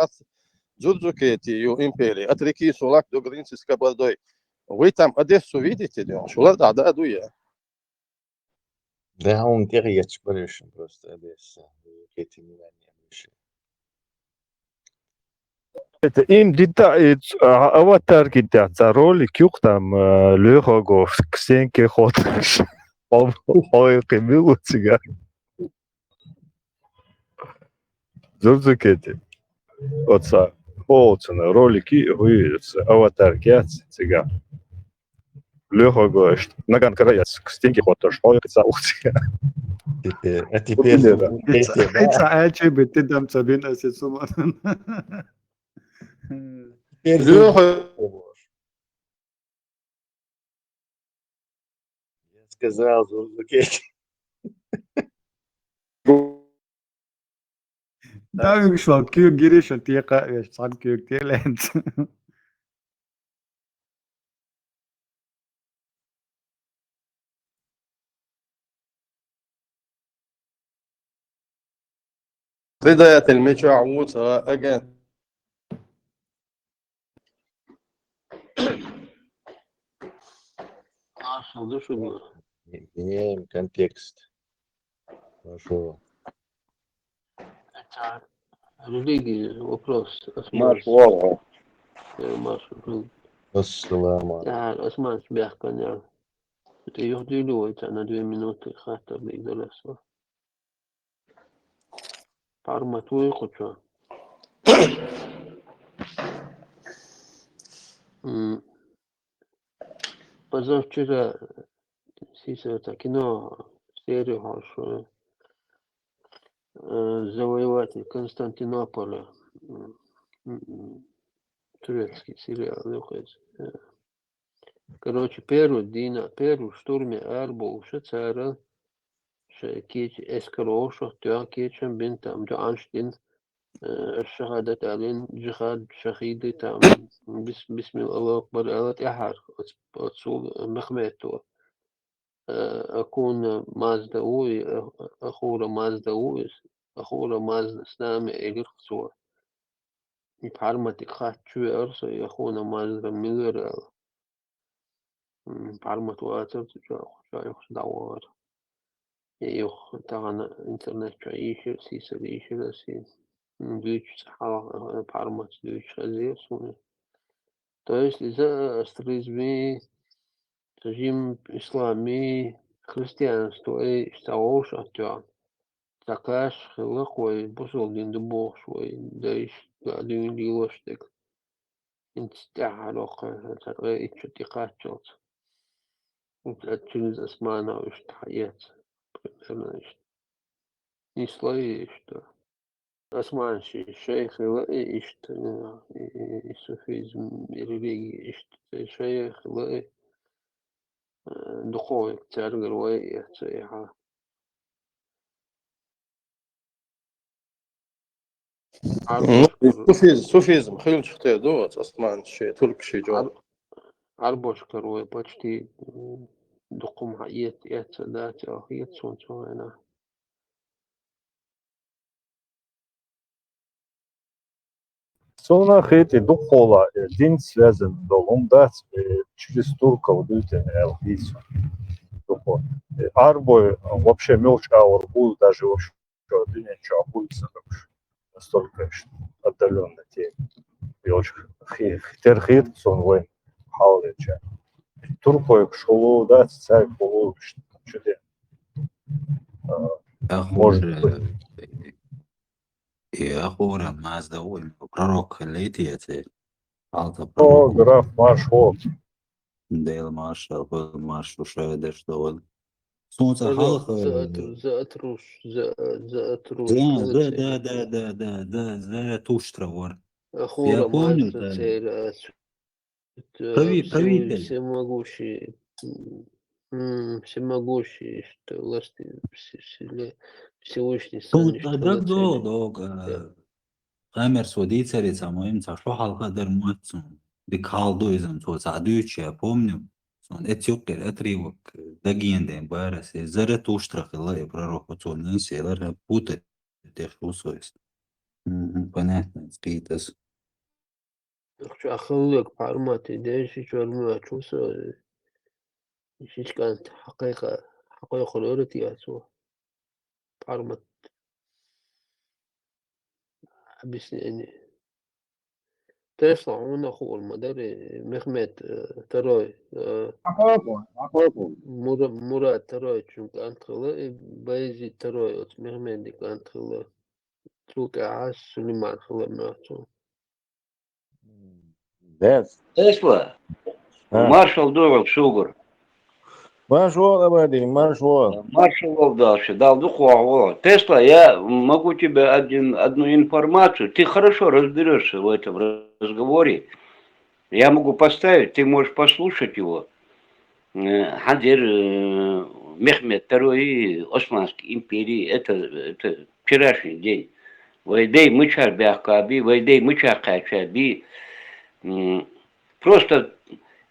Джуджукети и империи, отрики Сулак до границы с Кабардой. Вы там Одессу видите, да? Шула да, дуя. Да, он терьяч больше просто Одесса. Эти не больше. Это им дита аватар гита за роли кюк там лёхого ксенке ходиш. Ой, кемилу цыган. Джуджукети. Отца. Полцена ролики вы аватар гяц цыган. Лёхого наган караяц ксенке ходиш. Ой, цаухцыган. Теперь Это ачи ты там цабина суман. Лёха. Я сказал, Джуджукети. Да, что кю гириш тиека, сам кю телент. بداية الميتشو عوض again. Меняем контекст. Хорошо. Религия, вопрос. Маш Волга. Ассаламу. Да, Осман смех, конечно. Это ее делается на 2 минуты, хата бигдалеса. Парма твой хочу. Позавчера это кино, серию хорошую. Завоеватель Константинополя. Турецкий сериал выходит. Короче, первый штурме Арбол Шацара, Шекич Эскароша, Тюакичем бин там, Дуанштин, الشهادة علين جهاد شهيدي تام بسم الله أكبر على إحار أتصول مخميتو أكون مازدوي أخورا مازدوي أخورا مازد سلامي إيجر خصوة بحرمتك خات شوي أرسو يخونا مازد ميلر بحرمت واتر جايخ دوار يخ تانا إنترنت جايشر سيسر يشر سين Дюч пармач дюч азиосуне. То есть из-за астризми, режим ислами, христианство и стаош атюан. Такаш хилакой бусол диндубох швой дайш гадюн дилоштек. Инстахалоха такой ичутикачот. Отчуз османа уштахият. Примерно ислай что. Осман шейх и суфизм и религия шейх духовный царь герой суфизм خلينا شفتي دوت أصلا شيء ترك شيء جواب арбош герой почти духом хаят ذات أخيات صنعوا أنا Sonra эти духола день связан долом дать через турков дuten эльфису. Арбой вообще мелочь аур будет даже вообще день что будет настолько отдаленно те мелочь хитер сон вой халыча. Турпоек шолу, да, царь полу, что-то. Может быть. Я хора Мазда Ой, пророк Летиете, Алта О, пророк, граф Маршал. Дейл Маршал, был Маршал Шойдер, что вот. Солнце Алло, Халха. Да, за Туштра вор. Я Ахура помню, Мазда да. Цейра, Правитель. всемогущий, всемогущий, что власти Всевышний Тут Санни, что да, лацели. док. Хамер Суди царица моим, что Халха дер Муатсун. Бикалдуизм, то Садючи, я помню. Сон Этиопия, отрывок, Дагенде, Бараси, Заре Туштра, и пророк Пацун, Селер, путать, тех усость. Понятно, скейтас. أخليك معلوماتي دايش معلومات شو سوى إيش كانت حقيقة الأوريتي يا سوى معلومات بس يعني تسمع هنا أخو المدري مخمت تراي مراد تراي شو كانت خلا بايزي تراي مخمت دي كانت خلا تروك عاش سليمان خلا معتو Тесла, маршал Доров Шугар. Маршал, Абади, маршал. Маршал дальше, дал духового. Тесла, я могу тебе одну информацию. Ты хорошо разберешься в этом разговоре. Я могу поставить, ты можешь послушать его. Хадир Мехмед II Османской империи, это вчерашний день. Вайдей Мычар Бяхкаби, Вайдей Мычар Качаби. Просто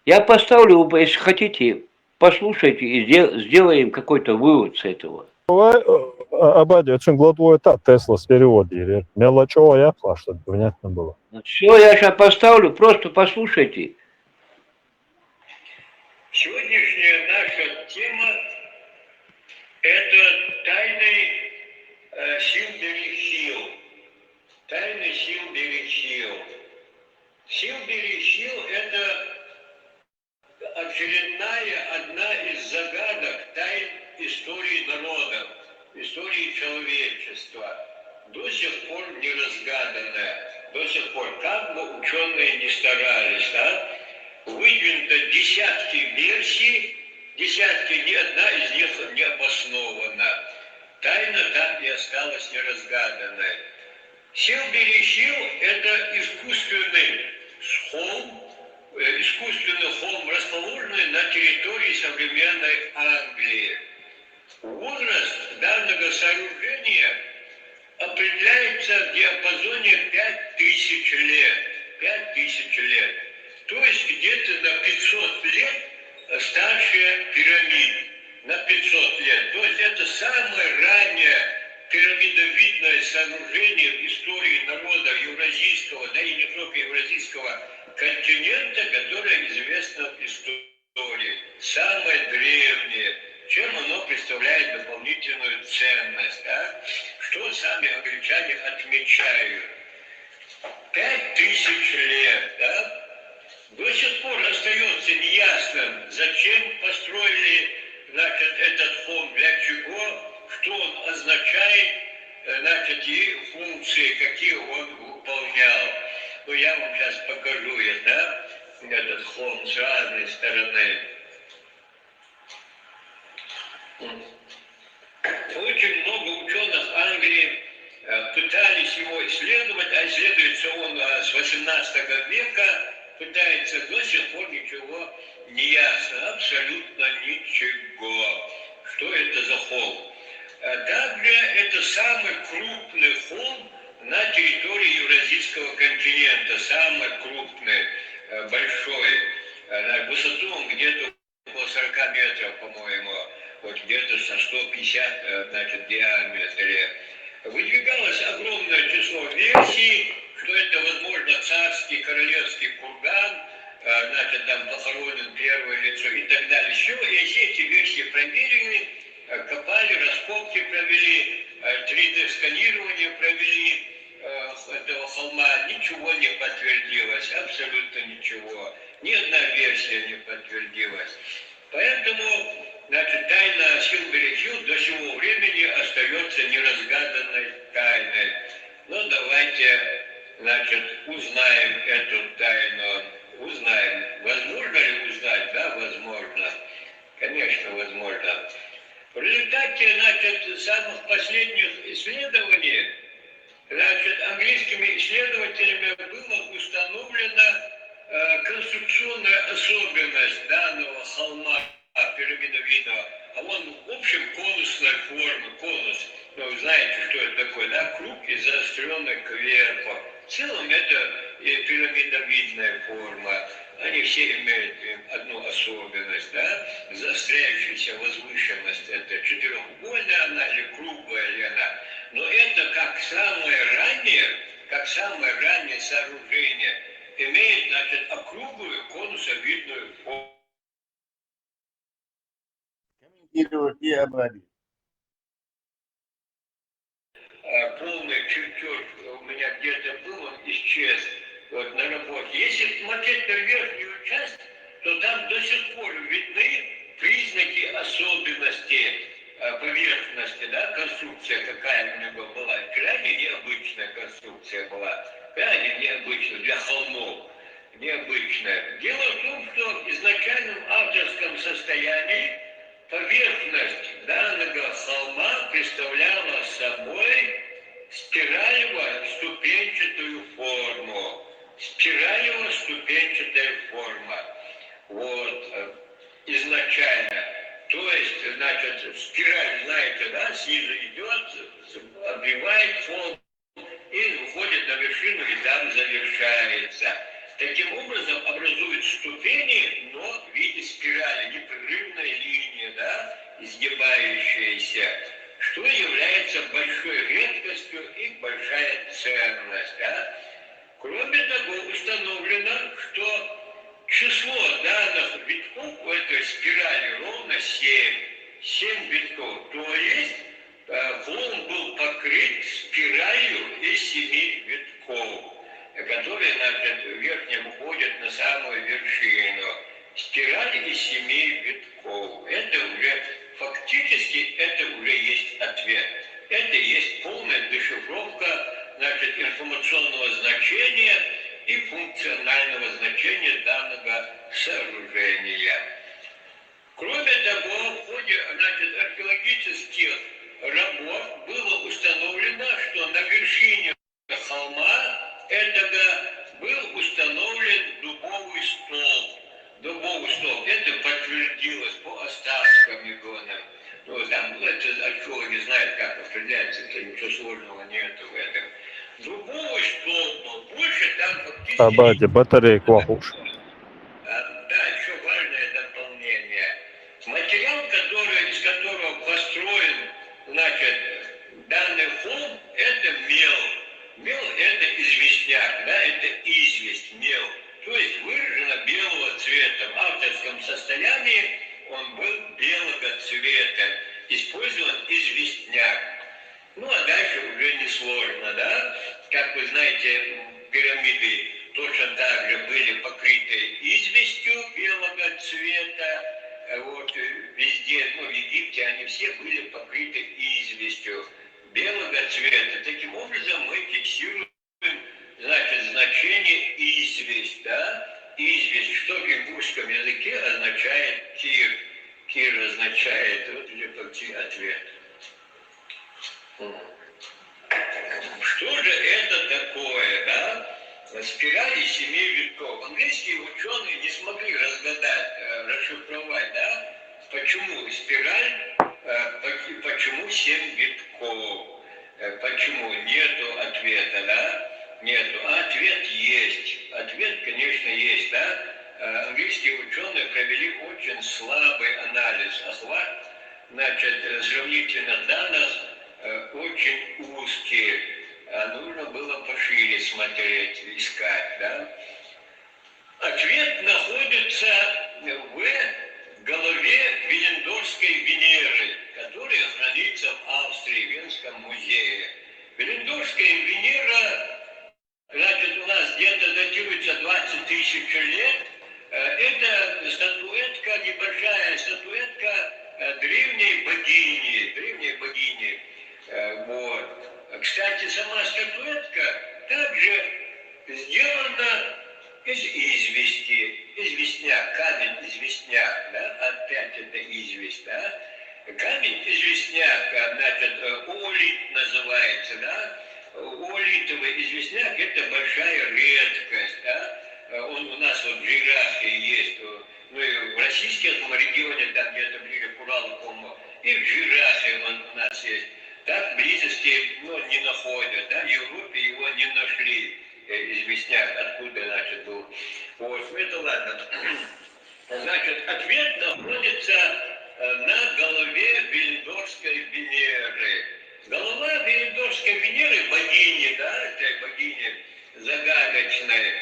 я поставлю, если хотите, послушайте и сделаем какой-то вывод с этого. Абади, очень гладкое Тесла с переводе. Мелочево я, чтобы понятно было. Все, я сейчас поставлю, просто послушайте. Сегодняшняя наша тема – это тайны сил Берешил. Тайны сил Берешил. Сил Берешил – это очередная одна из загадок тайн истории народов, истории человечества, до сих пор не разгаданная, до сих пор, как бы ученые не старались, выдвинуто десятки версий, ни одна из них не обоснована. Тайна так и осталась неразгаданной. Сил Берешил – это искусственный холм, расположенный на территории современной Англии. Возраст данного сооружения определяется в диапазоне 5000 лет. 5000 лет. То есть где-то на 500 лет старше пирамид. На 500 лет. То есть это самое раннее пирамидовидное сооружение в истории народа евразийского, да и не только евразийского континента, которое известно в истории. Самое древнее. Чем оно представляет дополнительную ценность, что сами англичане отмечают. 5000 лет, До сих пор остается неясным, зачем построили, этот холм, для чего, что он означает, и функции, какие он выполнял. Ну, я вам сейчас покажу, этот холм с разной стороны. Очень много ученых Англии пытались его исследовать, а исследуется он с 18 века, пытается, до сих пор ничего не ясно, абсолютно ничего. Что это за холм? Также это самый крупный холм на территории Евразийского континента, самый крупный, большой. На высоту он где-то около 40 метров, по-моему, вот где-то со 150, диаметре. Выдвигалось огромное число версий, что это, возможно, царский, королевский курган, там похоронен первое лицо и так далее. Все, и все эти версии проверены, копали, раскопки провели, 3D-сканирование провели, этого холма ничего не подтвердилось, абсолютно ничего. Ни одна версия не подтвердилась. Поэтому, значит, тайна Силбери-Хилл до сего времени остается неразгаданной тайной. Но давайте, значит, узнаем эту тайну. Узнаем. Возможно ли узнать? Да, возможно. Конечно, возможно. В результате, значит, самых последних исследований, значит, английскими исследователями было установлена конструкционная особенность данного холма пирамидовидного. А он, в общем, конусной формы, конус. Но вы знаете, что это такое, да? Круг и заостренный кверху. В целом это пирамидовидная форма. Они все имеют одну особенность, да? Заостряющаяся возвышенность. Это четырехугольная она или круглая ли она. Но это как самое раннее сооружение имеет, значит, округлую конусовидную форму. Полный чертеж у меня где-то был, он исчез вот, на работе. Если смотреть на верхнюю часть, то там до сих пор видны признаки особенностей поверхности, да, конструкция какая у него была. Крайне необычная конструкция была, крайне необычная для холмов, необычная. Дело в том, что в изначальном авторском состоянии поверхность данного холма представляла собой спиралево-ступенчатую форму. Спиралево-ступенчатая форма. Вот. Изначально. То есть, значит, спираль, знаете, да, снизу идет, обвивает фон и выходит на вершину и там завершается. Таким образом образуют ступени, но в виде спирали, непрерывная линия, да, изгибающаяся, что является большой редкостью и большая ценность. Да. Кроме того, установлено, что число данных витков в этой спирали ровно 7. 7 витков. То есть холм был покрыт спиралью из 7 витков, которые, значит, в верхнем уходят на самую вершину. Спираль из 7 витков. Это уже фактически это уже есть ответ. Это есть полная дешифровка, значит, информационного значения и функционального значения данного сооружения. Кроме того, в ходе, значит, археологических работ было установлено, что на вершине холма этого был установлен дубовый столб. Дубовый столб. Это подтвердилось по останкам иконам. Ну, там, это археологи знают, как определяется, ничего сложного нету в этом. Дубовый столб был больше, там фактически... Абади, батарейку вахуш. Да, еще важное дополнение. Материал, из которого построен, значит, данный холм, это мел. Мел – это известняк, да, это известь, мел. То есть выражено белого цвета. В авторском состоянии он был белого цвета. Использован известняк. Ну, а дальше уже несложно, да? Как вы знаете, пирамиды точно так же были покрыты известью белого цвета. Вот везде, ну, в Египте они все были покрыты известью белого цвета. Таким образом мы фиксируем, значит, значение известь, да? Известь, что в ингушском языке означает кир. Кир означает, вот уже почти ответ. Что же это такое, да? Спираль из 7 витков. Английские ученые не смогли разгадать, расшифровать, да? Почему спираль, почему 7 витков? Почему? Нету ответа, да? Нету. А ответ есть. Ответ, конечно, есть, да? Английские ученые провели очень слабый анализ. Охват, значит, сравнительных данных очень узкие. Нужно было пошире смотреть, искать, да? Ответ находится в голове Виллендорфской Венеры, которая хранится в Австрии, в Венском музее. Беллендорфская Венера, значит, у нас где-то датируется 20 тысяч лет. Это статуэтка, небольшая статуэтка древней богини. Вот. Кстати, сама статуэтка также сделана из извести, известняк, камень известняк, да, опять это известь, да, камень известняк, значит, олит называется, да, олитовый известняк — это большая редкость, да, он у нас вот в географии есть, ну и в российском регионе, там где-то ближе к Уралу, по-моему, и в географии он у нас есть. Так близости, ну, не находят, да, в Европе его не нашли, известняк, откуда, значит, был. Вот, это ладно. Значит, ответ находится на голове Беллендорфской Венеры. Голова Беллендорфской Венеры, богини, да, этой богини загадочной,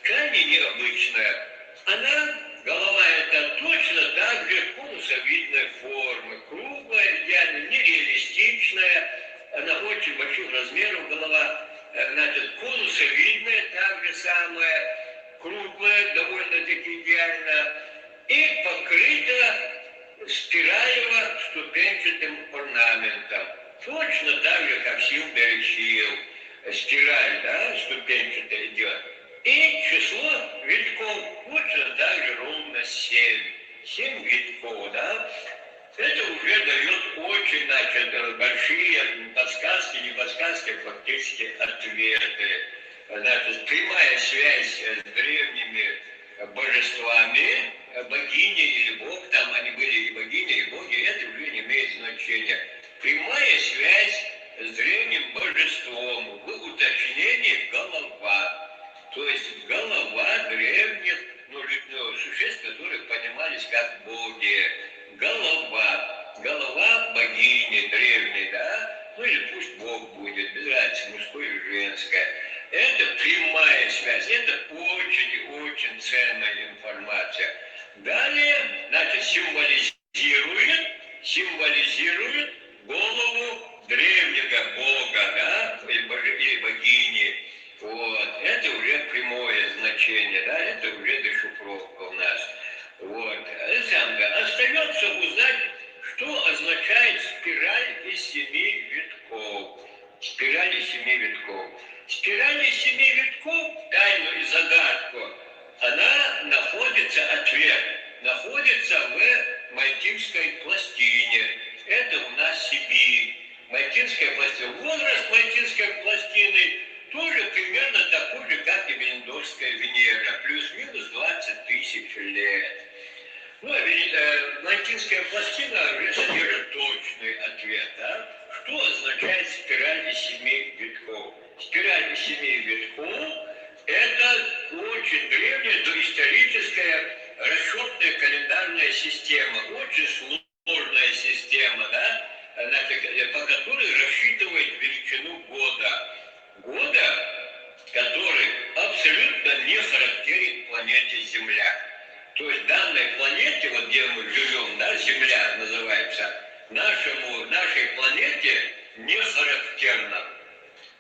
камень необычная, она, голова эта точно так же конусовидной формы, круглая, идеально нереалистичная, она очень больших размеров голова, значит, конусовидная, так же самое, круглая, довольно-таки идеально, и покрыта спиралево-ступенчатым орнаментом. Точно так же, как Силберг-Хилл. Спираль, да, ступенчатая идет. И число витков точно так же ровно 7. 7 витков, да. Это уже дает очень, значит, большие подсказки, не подсказки, а фактически ответы. Значит, прямая связь с древними божествами, богини или бог, там они были и богини, и боги, это уже не имеет значения. Прямая связь с древним божеством в уточнении голова. То есть голова древних существ, которые понимались как боги. Голова богини древней, да, ну или пусть бог будет, без разницы, мужское и женское. Это прямая связь, это очень-очень ценная информация. Далее, значит, символизирует голову древнего бога, да, или богини. Вот. Это уже прямое значение, да, это уже дешифровка у нас. Вот. Остается узнать, что означает спираль из 7 витков. Спираль из 7 витков. Спираль из 7 витков, тайну и загадку, она находится, ответ, находится в Мальтинской пластине. Это у нас Сибирь. Мальтинская пластина. Возраст Мальтинской пластины тоже примерно такой же, как и Беллендорфская Венера. Плюс-минус 20 тысяч лет. Ну, Мальтинская пластина уже содержит точный ответ, да? Что означает спираль из 7 витков? Спираль из 7 витков – это очень древняя доисторическая расчетная календарная система, очень сложная система, да? По которой рассчитывает величину года. Который абсолютно не характерен планете Земля. То есть данной планете, вот где мы живем, да, Земля называется, нашей планете не характерно.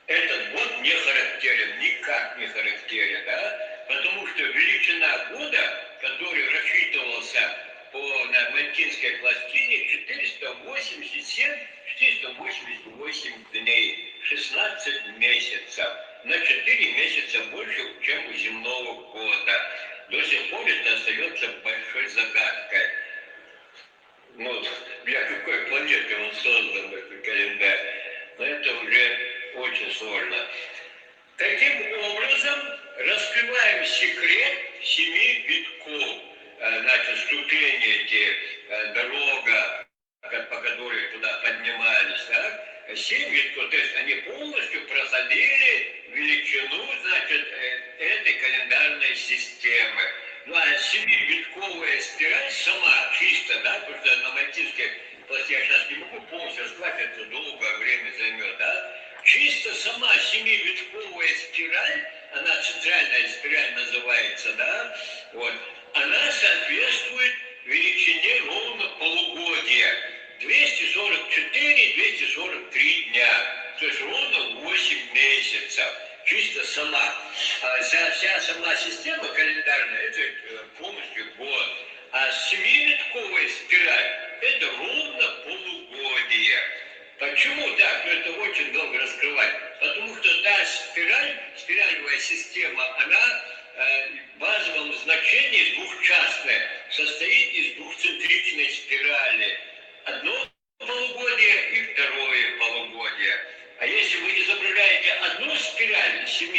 Этот год не характерен, никак не характерен, да, потому что величина года, который рассчитывался по Мальтинской пластине, 488 дней, 16 месяцев, на 4 месяца больше, чем у земного года. До сих пор это остается большой загадкой. Ну, для какой планеты он создан, этот календарь? Но это уже очень сложно. Таким образом, раскрываем секрет 7 витков. Значит, ступени эти, дорога, по которой туда поднимались, да? 7 витков, то есть они полностью проходили величину, значит, этой календарной системы. Ну, а 7-витковая спираль сама, чисто, да, потому что на Мальтинской пластине, я сейчас не могу полностью рассказать, это долгое время займет, да, чисто сама 7-витковая спираль, она центральная спираль называется, да, вот, она соответствует величине ровно полугодия, 244-243 дня. то есть ровно 8 месяцев. Чисто вся сама система календарная, это полностью год. А семивитковая спираль, это ровно полугодие. Почему так? Ну, это очень долго раскрывать. Потому что та спиральная система, она в базовом значении двухчастная, состоит из двухцентричной спирали. Одно полугодие и второе полугодие. А если вы изображаете одну спираль из 7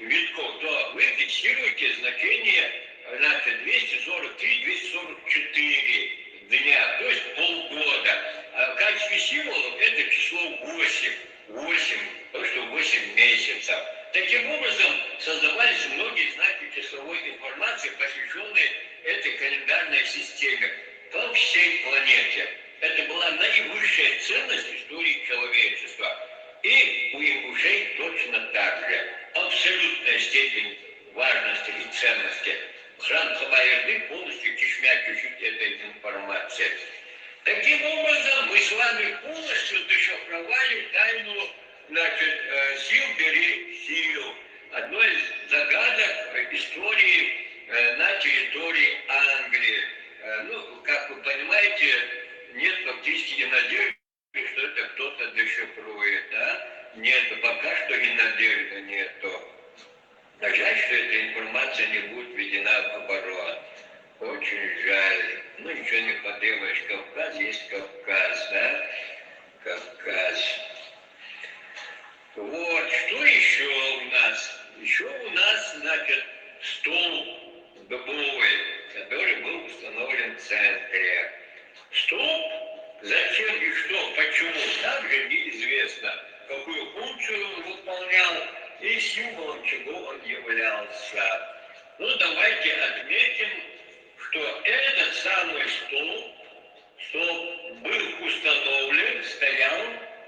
витков, то вы фиксируете значение 243-244 дня, то есть полгода. А в качестве символов это число 8, потому что 8 месяцев. Таким образом, создавались многие знаки числовой информации, посвященные этой календарной системе по всей планете. Это была наивысшая ценность истории человечества. И у ингушей точно так же. Абсолютная степень важности и ценности. Храм Хабаерды полностью кишмя чуть-чуть этой информации. Таким образом, мы с вами полностью дешифровали тайну, сил бери сил. Одной из загадок истории на территории Англии. Ну, как вы понимаете, нет фактически надежды, что это кто-то дешифрует, да? Нет, пока что и надежды нету. А жаль, что эта информация не будет введена в оборот. Очень жаль. Ну, ничего не поделаешь. Кавказ есть Кавказ, да? Кавказ. Вот, что еще у нас? Еще у нас, значит, столб дубовый, который был установлен в центре. Столб, зачем и что, почему, также неизвестно, какую функцию он выполнял и символом чего он являлся. Ну, давайте отметим, что этот самый столб был установлен, стоял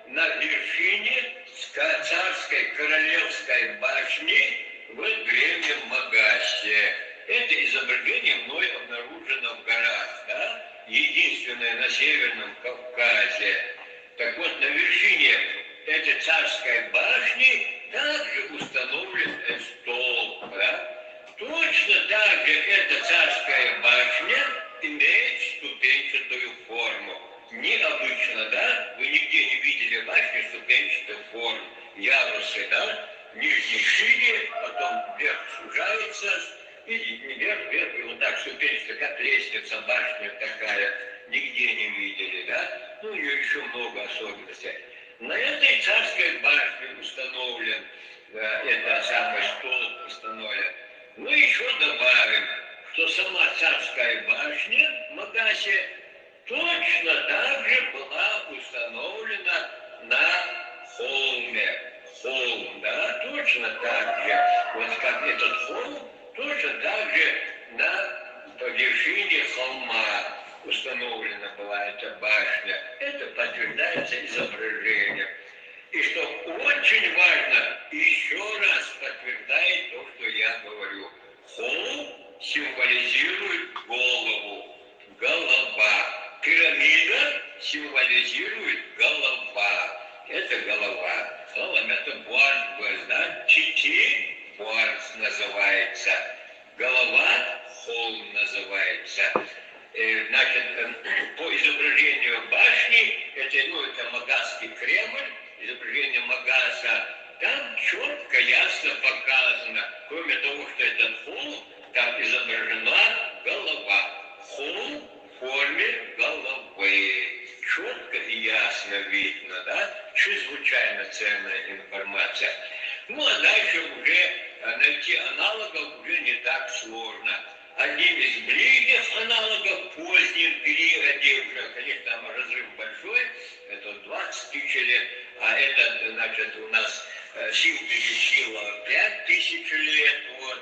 на вершине царской королевской башни в древнем Магасе. Это изображение мной обнаружено в горах, да? Единственное на Северном Кавказе. Так вот, на вершине этой царской башни также установлен столб. Да? Точно так же эта царская башня имеет ступенчатую форму. Необычно, да? Вы нигде не видели башни ступенчатой формы. Ярусы, да? Нижний шире, потом вверх сужается, и вверх, и вот так ступенчатая, как лестница, башня такая. Нигде не видели, да? Ну, у нее еще много особенностей. На этой царской башне установлен, это самый столб установлен. Ну, еще добавим, что сама царская башня в Магасе точно так же была установлена на холме. Холм, да, точно так же. Вот как этот холм, точно так же на вершине холма установлена была эта башня. Это подтверждается изображением. И что очень важно, еще раз подтверждает то, что я говорю. Холм символизирует голову, голова. Пирамида символизирует голова. Это голова. Холм это буарс, да? Чити буарс называется. Голова холм называется. Значит, по изображению башни, это Магасский Кремль, изображение Магаса, там четко, ясно показано, кроме того, что этот холм, там изображена голова. Холм в форме головы. Четко и ясно видно, да? Чрезвычайно ценная информация. Ну, а дальше уже найти аналогов уже не так сложно. Одним из ближних аналогов в позднем периоде, уже, конечно, там разрыв большой, это 20 тысяч лет, а это, значит, у нас сил пересила 5000 лет. Вот.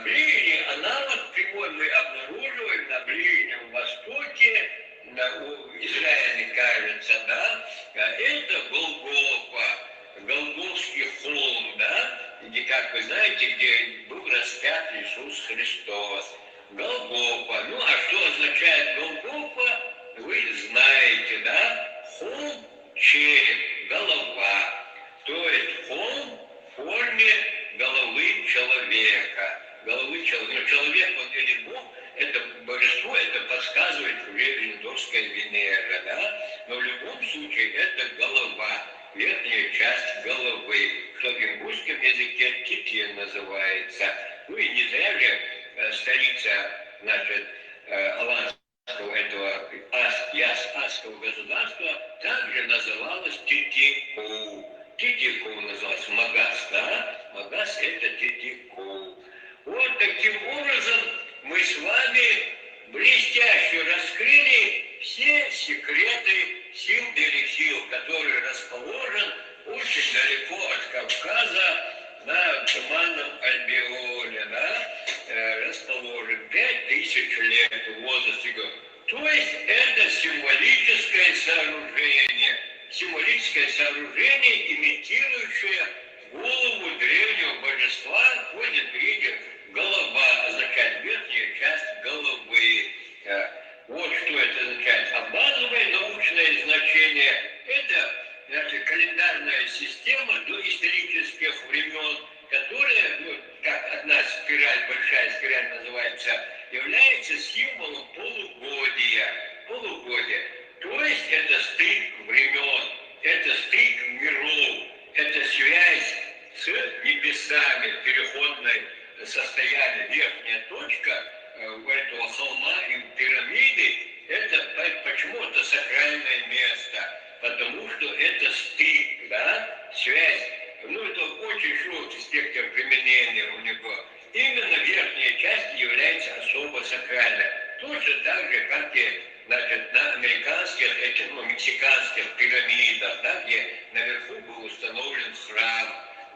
Ближний аналог прямой мы обнаруживаем на Ближнем Востоке, у Израиля, кажется, да, это Голгофа, Голгофский холм, да, где, как вы знаете, где был распят Иисус Христос. Голгофа. Ну, а что означает Голгофа, вы знаете, да? Холм, череп, голова. плоская Венера, да, но в любом случае это голова, верхняя часть головы, что в ингушском языке Титья называется. Ну и не зря же столица, значит, аланского этого Асского государства также называлась Титикоу. Титикоу называлась Магас, да? Магас это Титикоу. Вот таким образом мы с вами блестяще раскрыли все секреты Симбирисил, который расположен очень далеко от Кавказа, на Туманном Альбионе, да, расположен 5000 лет в возрасте. То есть это символическое сооружение, имитирующее голову древнего божества, ходит в виде голова, означает верхняя часть головы. Вот что это означает. А базовое научное значение – это, значит, календарная система доисторических времен, которая, ну, как одна спираль, большая спираль называется, является символом полугодия. То есть это стык времен, это стык миров, это связь с небесами, переходное состояние, верхняя точка этого холма и пирамиды, это почему-то сакральное место, потому что это стык, да, связь. Ну, это очень широкий спектр применения у него. Именно верхняя часть является особо сакральной. Точно так же, как и, значит, на американских, мексиканских пирамидах, да, где наверху был установлен храм.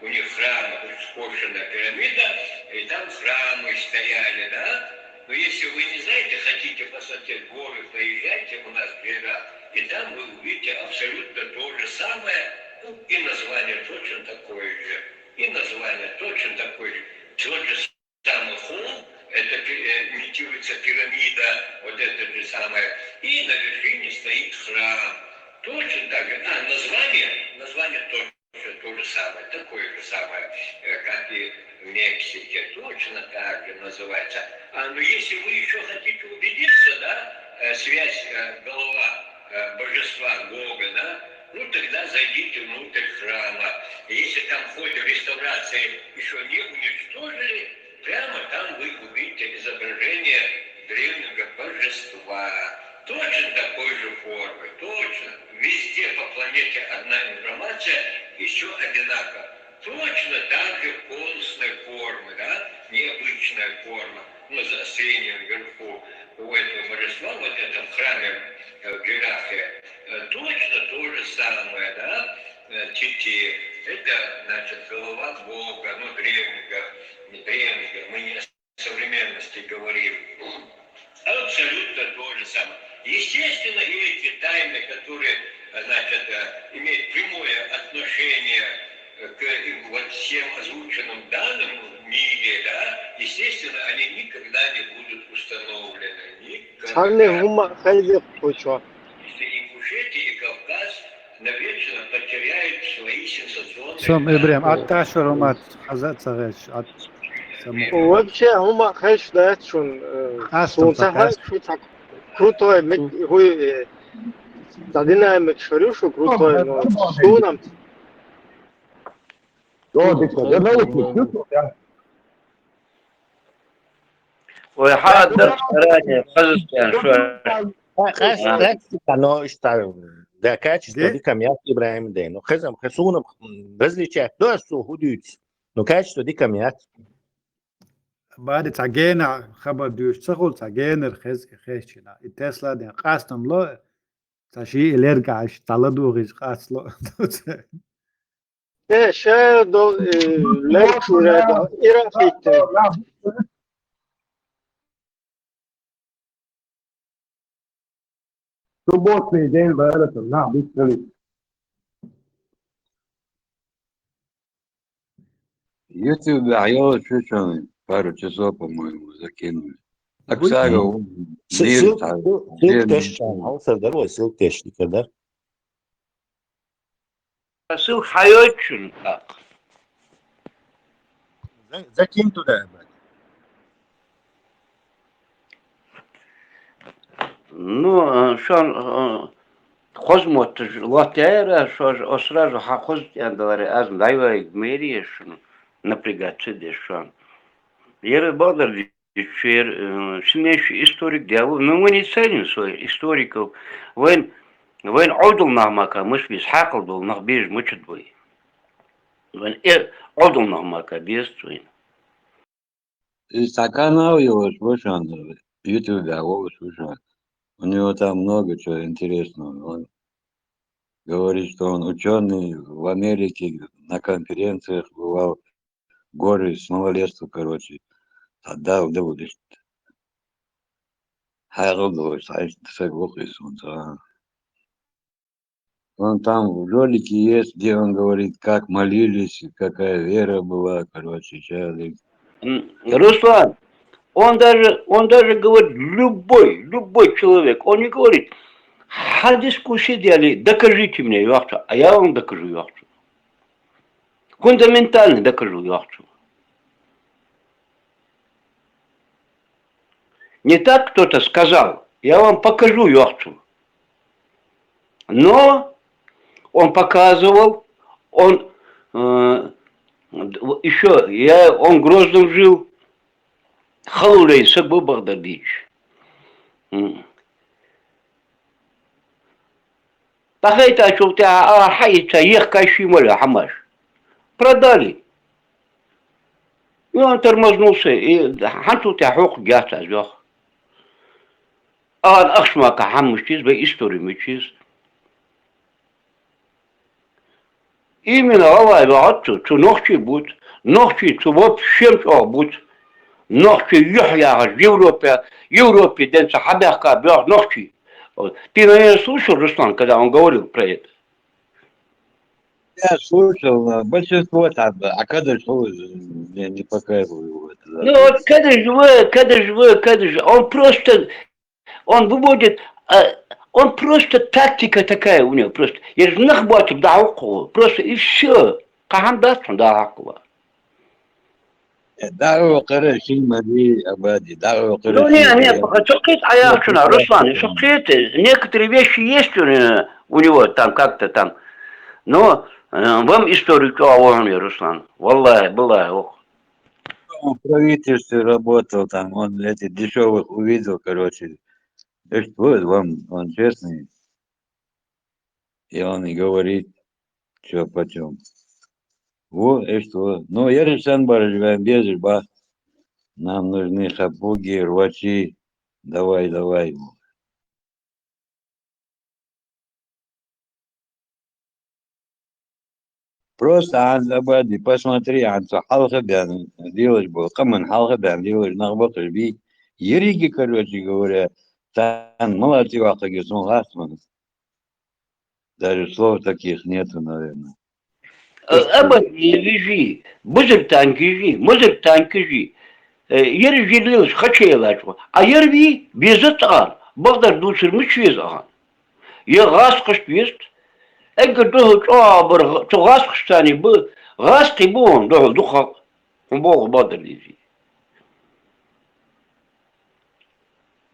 У них храм, скошенная пирамида, и там храмы стояли, да. Но если вы не знаете, хотите посмотреть горы, поезжайте у нас в Ирак, и там вы увидите абсолютно то же самое, и название точно такое же, Тот же самый холм, это имитируется пирамида, вот это же самое, и на вершине стоит храм. Точно так же, название точно то же самое, такое же самое, как и в Мексике, точно так же называется. Но если вы еще хотите убедиться, да, связь голова божества Бога, да, ну тогда зайдите внутрь храма. Если там в ходе реставрации еще не уничтожили, прямо там вы увидите изображение древнего божества. Точно такой же формы, точно. Везде по планете одна информация, еще одинаково. Точно так же конусной формы, да, необычная форма, но заострение вверху у этого божества, вот в этом храме в Герафе, точно то же самое, да, Тити. Это, значит, голова Бога, ну, древнего, мы не о современности говорим. Абсолютно то же самое. Естественно, и эти тайны, которые, значит, имеют прямое отношение к вот всем озвученным данным в мире, да, естественно, они никогда не будут установлены. Никогда. И Ингушетия, и Кавказ навечно потеряют свои сенсационные Сом Ибрем, данные. атташурум от хазацареч, от само. Вообще, хума хэш да шун Астом сунцахай такас. шутак крутой хуй динамик шарюшу крутой, но сунам. ويحضر ранее, но да, качество диком я Ибраим дей. Но хазам хасуном различать то, что худуется. Но качество диком я. بعد تعجينا خبر دوش تخل تعجينا الخز خيشنا التسلا دين قاستم لا تشي الارجع تلدو غيش قاس لا Şey do lecture da irafite. Субботный день в этом, на, быстрее. Если удалось чуть-чуть, пару часов, по-моему, закинули. Так сага, Сылк тештан, алсар дару сылк тештикер да. Asıl hayat için. Закинь туда. Ну, что хозмот латера, что сразу хоз, я говорю, аз дайвай мэрии, что напрягаться дешан. Я бадар дичер, синеш историк диалог, но мы не ценим своих историков. Вен عدل نعمك مش بيسحاق دول نخبيج مش دوي. وين عدل نعمك بيستوين. Канал его слушал, в YouTube его слушал. У него там много чего интересного. Он говорит, что он ученый в Америке, на конференциях бывал, горы с малолетства, короче. Отдал, да будешь. Он там в ролике есть, где он говорит, как молились, какая вера была, короче, человек. Руслан, он даже говорит, любой человек, он не говорит, хадис кушидяли, докажите мне яхту, а я вам докажу яхту. Фундаментально докажу яхту. Не так кто-то сказал, я вам покажу яхту. Но он показывал, он еще, он Грозном жил, Халулей Сабу Багдадич. Тахайта чулта хайта ехка шимоля хамаш. Продали. И он тормознулся, и хантулта хук гята зох. А ахшмака хаммучиз, бе историю мучиз. Именно Аллах ваату, что ночи будет, ночи, что вообще что будет, ночи Юхья в Европе, день Сахабяхка, бьет ночи. Ты, наверное, слушал, Руслан, когда он говорил про это? Я слушал, большинство там, а когда что, я не показываю это. Ну вот, когда же, он выводит, он просто тактика такая у него, просто. Я же нахватил дауку, просто и все. Кахан даст он дауку. Дару Караши Мари Абади, Дару Караши. Ну не, шокит, а я что, Руслан, шокит, некоторые вещи есть у него там как-то там. Но вам историю он, Руслан, валлахи, была. Он в правительстве работал там, он эти дешевых увидел, короче. Вот вам, он честный, и он и говорит, что почем. Вот, и что. Ну, я решен барживаем без ба. Нам нужны хапуги, рвачи. Давай. Просто Анзабади, посмотри, Анцу халха бян делаешь был, камен халха бян делаешь, нахбатыш би. Ерики, короче говоря, там молодцы вахаги смоласман. Даже слов таких нету, наверное. Абади вижи, музык танки. Yer jirliyoruz kaçıyorlar. Ayar bir bezet ağır. Bağdar duşurmuş yüz ağır. Ya gaz kış büyüst. Eğer doğru gaz kıştani bu. Gaz ki bu on doğru duha. Bu bağdar dizi.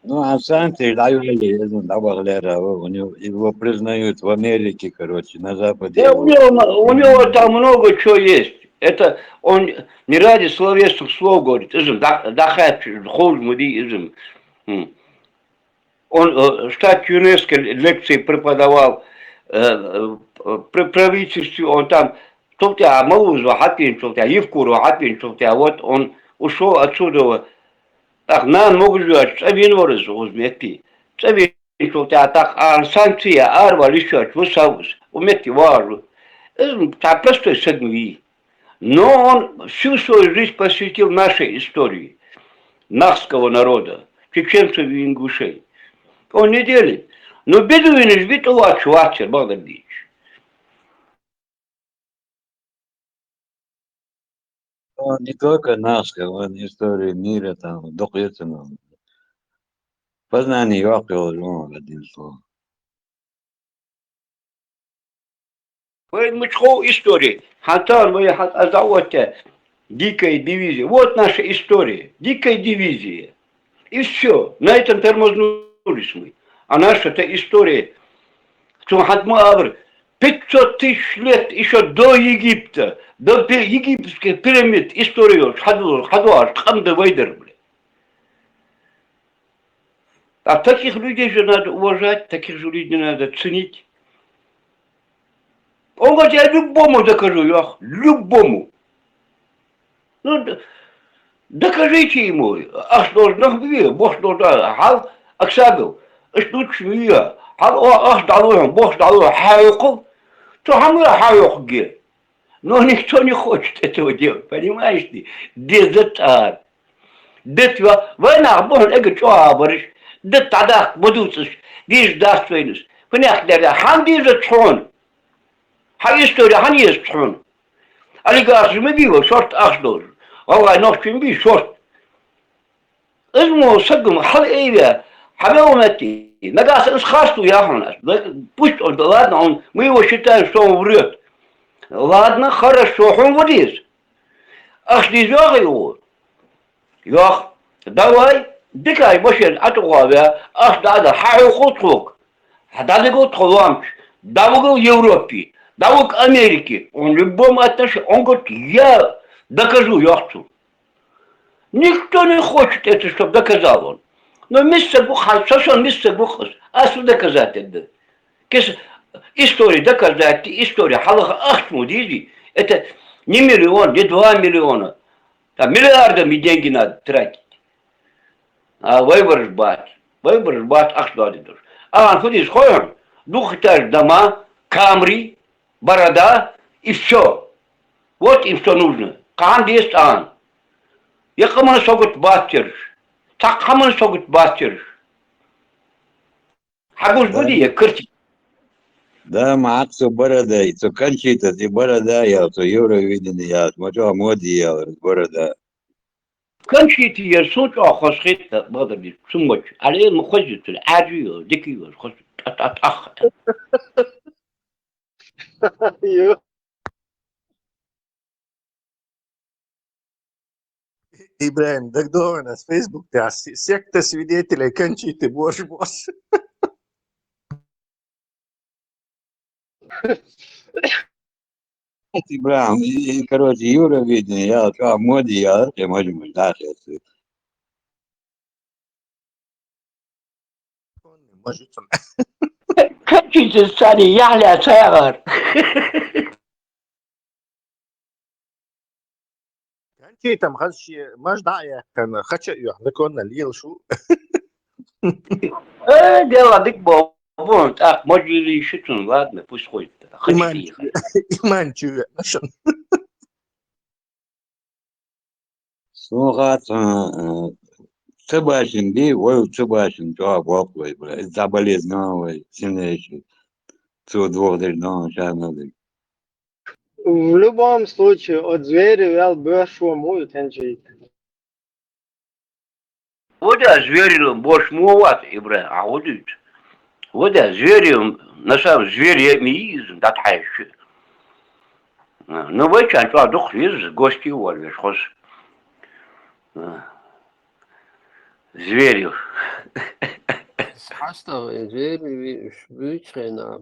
Ну, а санкции дают, у него его признают в Америке, короче, на Западе. У него там много чего есть. Это он не ради словесных слов говорит. Дахат, хожмуди. Он в штате ЮНЕСКО лекции преподавал при правительстве. Он там толтя Малузва хатин, толтя Евкуру хатин, толтя. Вот он ушел отсюда. Так, нам могут ждать, цавин ворозу узмети. Цавин толтя так, а санкции арва лишать, высавус. Умети важу. Это просто садми. Но он всю свою жизнь посвятил нашей истории, нахского народа, чеченцев и ингушей. Он не делит. Но бедуины жбит увачу, Багдадич. Он не только нахского, он история мира, там, дохлецина. Познание Йокова, один слово. Мы истории. Хатан, мы азавоте. Дикая дивизия. Вот наша история. Дикая дивизия. И все. На этом тормознулись мы. А наша-то история, 500 тысяч лет еще до Египта, до египетских пирамид историю хадуаш, хамда вайдер, блядь. А таких людей же надо уважать, таких же людей надо ценить. Он говорит, я любому докажу, любому. Ну, докажите ему. А что ж, нахуй, бог что да, хал, аксабил, что чмия, хал, ах, далуем, бог далуем, хайоков, то хамы хайокги. Но никто не хочет этого делать, понимаешь ты? Дезатар. Детва, война, бог, эго, что абариш, дет тогда будутся, дишь даствейнус. Понятно, хам дизат хон. Ха история, хан есть хон. Алигаш, мы бива, шорт ахдор. والله نوشين بي شورت اسمه صقم حل ايه حبيومتي نقاس اسخاصتو يا حناس пусть он ладно он мы его считаем что он врет ладно хорошо он врет ах ты его ياخ давай дикай машин атугавя ах да хайхутук хадалего толамч давуг Европе давуг Америке он в любом отношении он говорит я докажу яхту. Никто не хочет это, чтобы доказал он. Но мистер Бухас, совсем мистер Бухас, а что доказать это? История доказать, история халаха ахтму дизи, это не миллион, не 2 миллиона. Там миллиардами деньги надо тратить. А выбор бат ахтму. А он ходит, ходим, двухэтажные дома, камри, борода и все. Вот им что нужно. Kaan destan. Yakamını sogut bastırır. Takhamını sogut bastırır. Haguş bu diye kırçı. Да, Максу борода, и то кончита, и борода, я то Евровидение, я смотрю, моди, я борода. Кончита, я суть охошхит, борода, сумоч. Але ему ходит, адью, дикио, ходит, ах. Ибраим, так довольно с Facebook, секта свидетелей кончиты, боже мой. Ибраим, и, короче, Евровидение, я то моди, я можем ждать. Кончита, сани, яхля, цайгар. Там хаши маждая كان خشى يحركون الليل شو дело дик бо вон так можешь шутун ладно пусть ходит иманчу нашен Слухать Цыбашин би ой Цыбашин то боквой бля заболезненный сильнейший то двух дней сейчас надо. В любом случае, от зверя вел большую мою тенчить. Вот я зверем больше муват, Ибраим, а вот это. Вот я зверем, на самом деле, миизм, да тайши. Ну, вы чан, то дух виз, гости уволишь, хос. Зверю. حسنا زي بيتشينا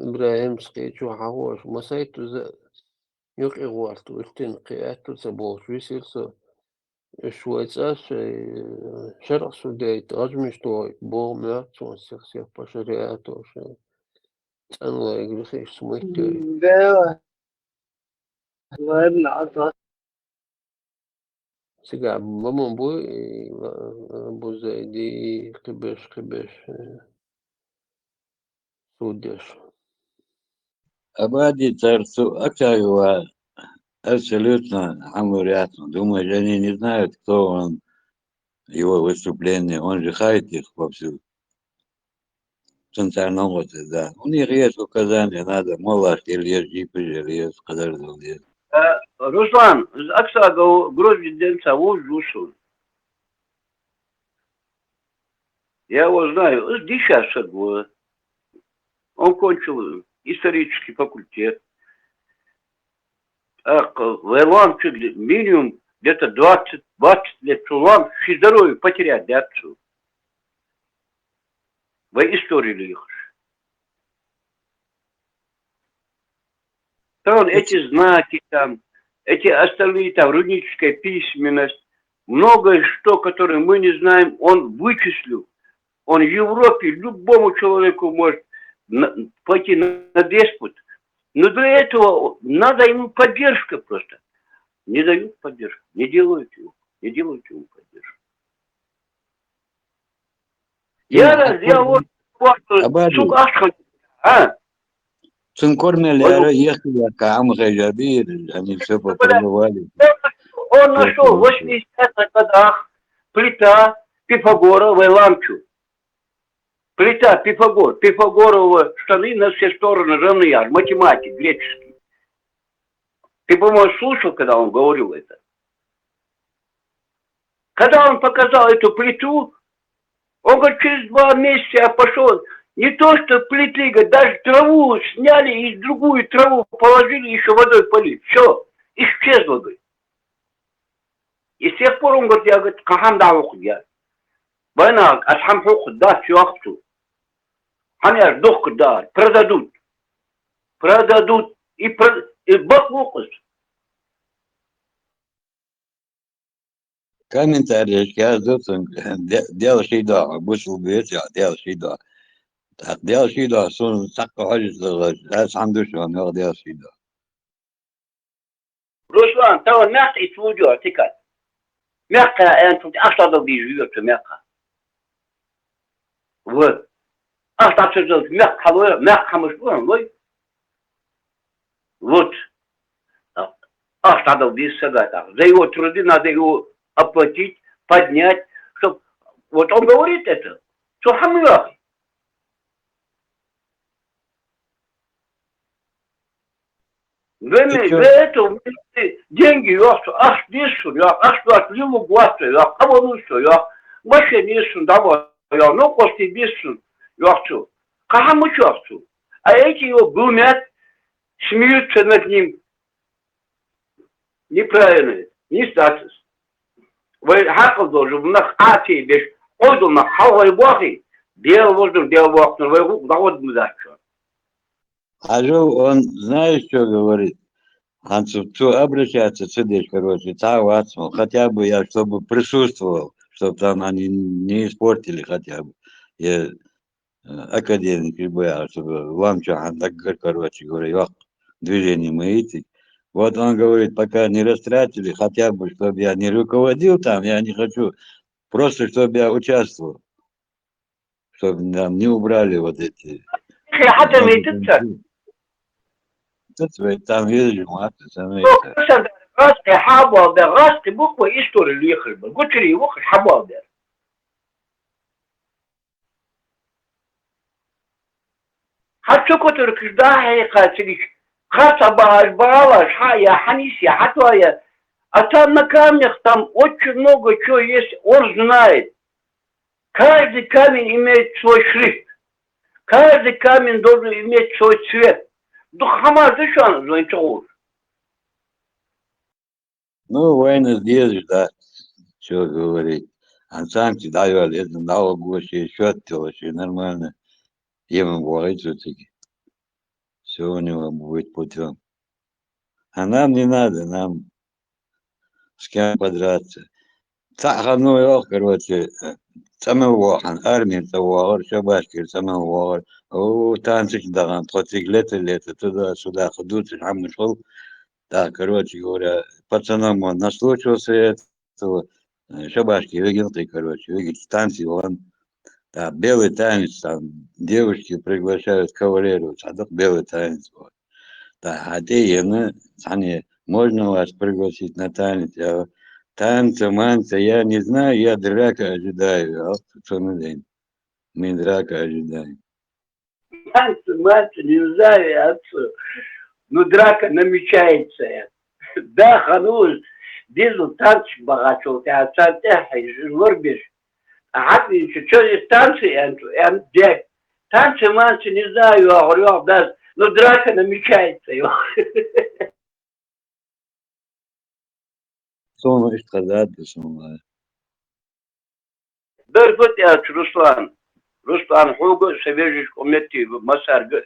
إبراهيم سكيتشو حواش مسايتو زي يوكي غوارتو التين قياتو سبوش ويسيرسو شويتساس شرق سودايت غجمشتو بو مياتو سيخسيخ باشرياتو تانو يقلخيش سمويتو ده الله ابن عطا سيقع بمون بو زي دي قبش سوداش Абади царцу Актаева абсолютно амурятно. Думаю, они не знают, кто он, его выступление. Он же хаит их вовсю. В центральном офисе, да. У них есть указания, надо, мол, или есть, когда же Руслан, Аксага, Грозбиденца, Ужушу. Я его знаю, сейчас было. Он кончил исторический факультет. Вайланчик минимум где-то 20 лет. Чулан здоровье потерять, да, отцу. Вы историю их. Там эти знаки, там, эти остальные, там, руническая письменность, многое что, которое мы не знаем, он вычислил. Он в Европе любому человеку может пойти на диспут. Но для этого надо ему поддержка просто. Не дают поддержку, не делают ему поддержку. Я вот, сука, Цинкормелера ехали, камера, жабир, они все попробовали. Он нашел в 80-х годах плита Пифагора в Эламчу. Плита Пифагор. Пифагоровы штаны на все стороны равны, математик греческий. Ты, по-моему, слушал, когда он говорил это? Когда он показал эту плиту, он говорит, через 2 месяца я пошел, не то что плиты, говорит, даже траву сняли и другую траву положили, еще водой полить. Все, исчезло, говорит. И с тех пор он говорит, я, говорит, каханда ухуд я. Война, асхам ухуд, да, все ахту. Ханяр, дохку, да, продадут. Продадут и бак ухуд. Комментарий, я зовут, делал шейда, вышел бьет, я делал шейда. Так, делал шейда, сон, так, хочешь, я сам душу, он делал шейда. Руслан, того мягко и сводю, тикай. Мягко, тут астадов живет, мягко. Вот. Астадов мягко, мягко мышкуем, вот. Астадов сюда, так. За его труды надо его оплатить, поднять, чтобы... Вот он говорит это. Что хамляхи. Для этого деньги, ах, несу, ах, что отливу глазу, ах, кого несу, ах, вообще несу, давай, ну, после несу, ах, что. Кому что? А эти его глумят, смеются над ним. Неправильно, не статус. Вы хакал должен, в нас ати, беш, ойду на хавай бахи, делал воздух, вы завод мы дачу. А же он, знаешь, что говорит? Он обращается, сидишь, короче, хотя бы я, чтобы присутствовал, чтобы там они не испортили хотя бы. Я академик, я, чтобы вам что, так, короче, говорю, движение мы идти. Вот он говорит, пока не растратили, хотя бы, чтобы я не руководил там, я не хочу, просто чтобы я участвовал, чтобы там не убрали вот эти... Там видели, маты, раз ты хабал, да, раз ты буква историю ехал бы, гучери его хабал, да. Хочу, который когда я хочу, хасаба, бала, шая, ханисия, хатвая, а там на камнях там очень много чего есть, он знает. Каждый камень имеет свой шрифт, каждый камень должен иметь свой цвет. Хамар, ты что называется? Ну, война здесь, да, что говорить. Он сам тебе дает, это дал гости, счет вообще нормально. Ему говорит все-таки. Все у него будет путем. А нам не надо, нам с кем подраться. Цахану, короче, самого армии того, шабашки, самого, танцик, да, против лета, туда-сюда, ходут, а мы шел. Так, короче говоря, пацанам он наслушался этого, шабашки, выгнутый, короче, танцы, он, да, белый танец, там, девушки приглашают кавалеров, а так белый танец, вот. Да, а те, они, можно вас пригласить на танец, танцы, манцы, я не знаю, я драка ожидаю, а что на день, мы драка ожидаем. Танцы, манцы, не знаю, отцу. Ну, драка намечается. Да, хануз, дизу танцы богачо, а танцы, журбиш. А что здесь танцы, танцы, манцы, не знаю, я говорю, да, но драка намечается. Sonra işte kadar da sonra. Dur, вот я, Руслан. Ruslan Hugo Severjic Committee Masar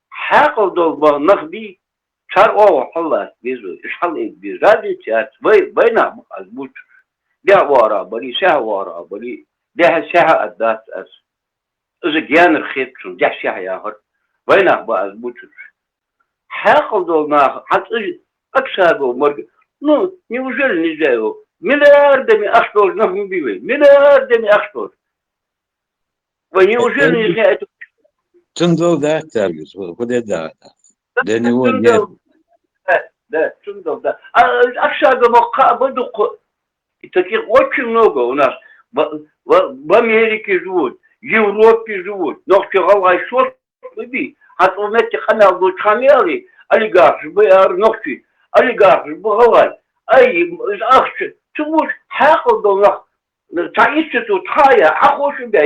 حاقل دول نخبي شار حلا بيزو إيش حل بيزادي تيات بينا مزبوط ده ورا بلي سها ورا بلي ده سها أدات إذا جان الخيط شون ده سها ياهر بينا مزبوط حاقل دول ما حتى أكسابه مرج نو نيوجل نجاو مليار دمي أخطر نخم بيوي مليار دمي أخطر ونيوجل نجاو تندو ده ترجس وده ده دني هو نير ده تندو ده أكسابه مقا بدق таких очень много у нас в Америке живут, в Европе живут, но вчера еще люди, а то знаете, канал был хамели, олигарх, ногти, олигарх, бухгалай, ай, ахче, чему ж хакл до нас, таисты тут хая, аху себя,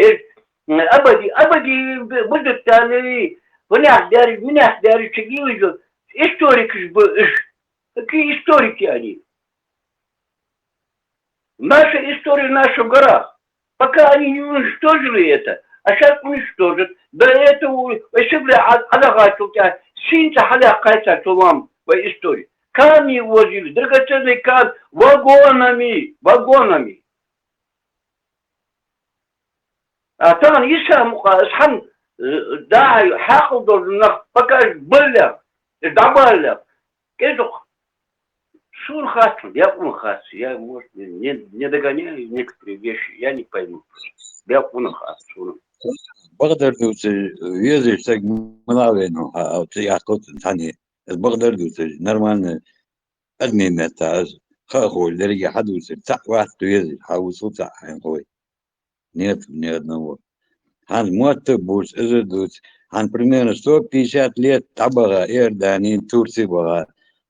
абади, будет тали, меня дарит, чегивы, историки ж, какие историки они? Наша история в наших горах. Пока они не уничтожили это, а сейчас уничтожат. До этого еще алагату тебя синца халякайся вам в истории. Камни возили, драгоценный камень вагонами. А там и сам да, хакл должен пока было, добавил. Шун хасу, я, может, не догоняю некоторые вещи, я не пойму. Я хасу. بقدر دوت ويزي تك مناوينو أو تياقوت ثاني بقدر دوت نرمان أدمي متاز خاخو اللي حدوت تاع واحد ويزي حاوسو تاع حين خوي نيت نو هان موت بوش إذا دوت هان примерно 150 лет تبغى إيردانين تورسي بغى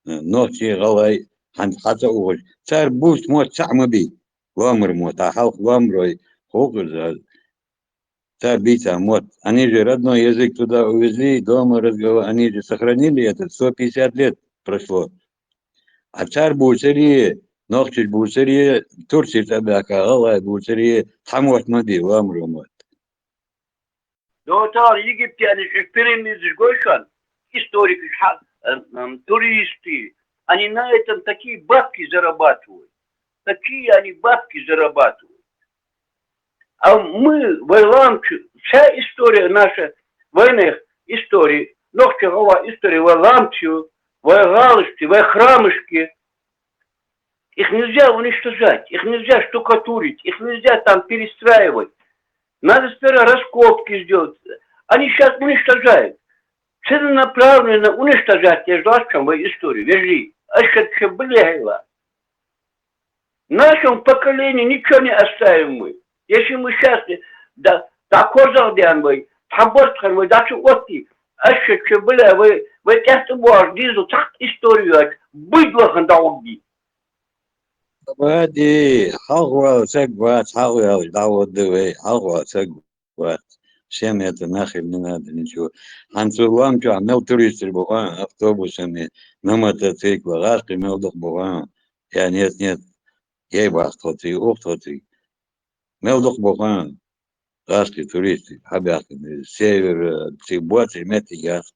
نوتي غلاي هان حتى أول صار بوش موت سعم بي وامر موت حلق وامروي خوكز صار بيتا موت они же родной язык туда увезли дома разговаривали они же сохранили это 150 лет прошло а царь бусерие نوخش بوسريه ترسي تبعك غلاي بوسريه حموت مدي وامر موت Доктор египтяне эксперименты гойшан, историки, туристы, они на этом такие бабки зарабатывают. Такие они бабки зарабатывают. А мы, вайламчи, вся история наша, военных историй, ногчегова история, вайламчи, вайгалышки, вайхрамышки, их нельзя уничтожать, их нельзя штукатурить, их нельзя там перестраивать. Надо сперва раскопки сделать. Они сейчас уничтожают. Целенаправленно уничтожать ежлашкам историю. Вежи. А что блядь. Нашему поколению ничего не оставим мы. Если мы сейчас да козалдян мы, таборткан мы, да что отти. А что блядь, вы это можете дизу так историю быдлахан долги. وادي حلوة سقوات حلوة دعوة دوي حلوة سقوات شميت ناخي من هذا نشوف هنسوام جو عمل توريست البوغان أكتوبوس همي نمت تيك وغاشقي ملدق بوغان يعني نيت يبقى أخطوتي أخطوتي ملدق بوغان غاشقي توريستي حبي أخي من السير تيبواتي ماتي جاس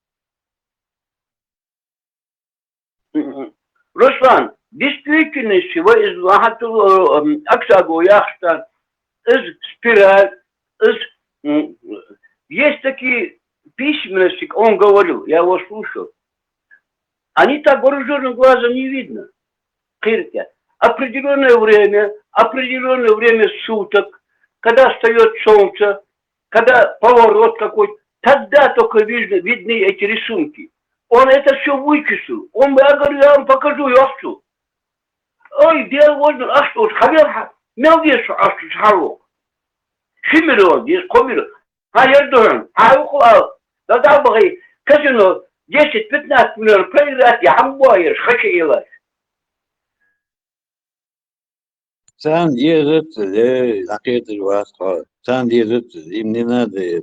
Руслан, в действительности вы из Аксагу яхта, из спираль, есть такие письменности, он говорил, я его слушал. Они так вооруженным глазом не видно. Определенное время суток, когда встает солнце, когда поворот какой-то, тогда только видны эти рисунки. Он это все вычислил. Я говорю, я вам покажу яхту. Ой, где можно, а что, хавер, мелвешу, а что, шарок. Шимирон, здесь комир. А я думаю, да богай, казино, 10-15 миллионов проиграть, я амбоешь, хочу елать. سان يزت لقيت الواسطة سان يزت إمني نادي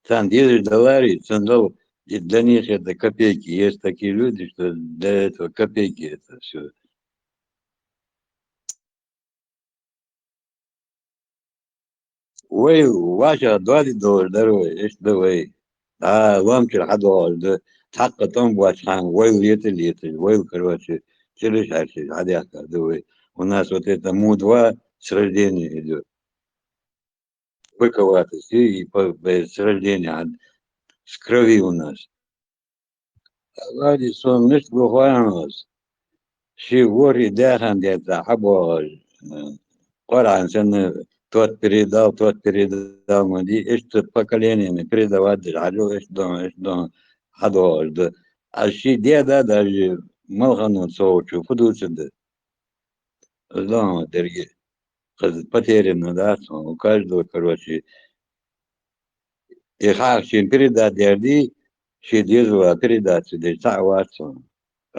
سان يزت доллары сандал для них это копейки. Есть такие люди, что для этого копейки это все. وي واشا دوالي دور دروي ايش دوي وامشي حدور ده تحقق طن واشخان وي ليتل وي كرواتي شلش هالشي هذا يحكي دوي والناس وتيتا مود سرديني يدو بكواتي سي بسرديني عاد سكروي والناس غادي صون مش بخوانوس شي وري داخل ديتا حبو قرعن سنة توت بريدا مدي ايش تبقليني يعني بريدا وادج عجو ايش دون حدو ده الشي ده ملغنو صوتشو فدوس ده لا درجة قد بتيري نداس وكاجدو كروشي يخاف شي بريدا ديردي شي ديزوا بريدا تدي ساعات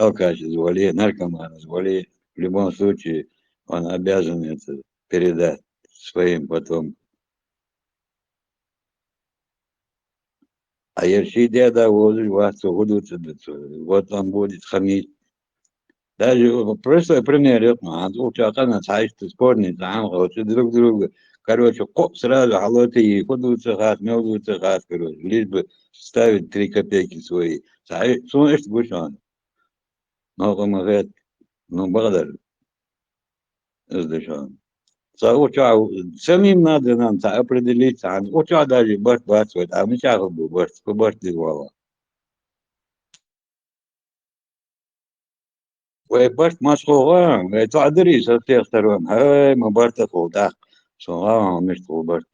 او كاش زولي наркоман زولي в любом случае он обязан это передать своим потомкам. А если деда возле вас угодится, вот он будет хамить. Даже простой пример, а у тебя там царство спорный, там вот друг друга. Короче, коп сразу халаты и ходуются газ, мелдуются газ, короче, лишь бы ставить 3 копейки свои. Сунешь гушан. Но он говорит, ну, благодарю. Сдышан. Самим надо нам определиться, у тебя даже борт бацать, а мы чего бы борт дивала. وبرت ما صغار تعذري صرتي اختارون هاي ما برت خودك صغار مش برت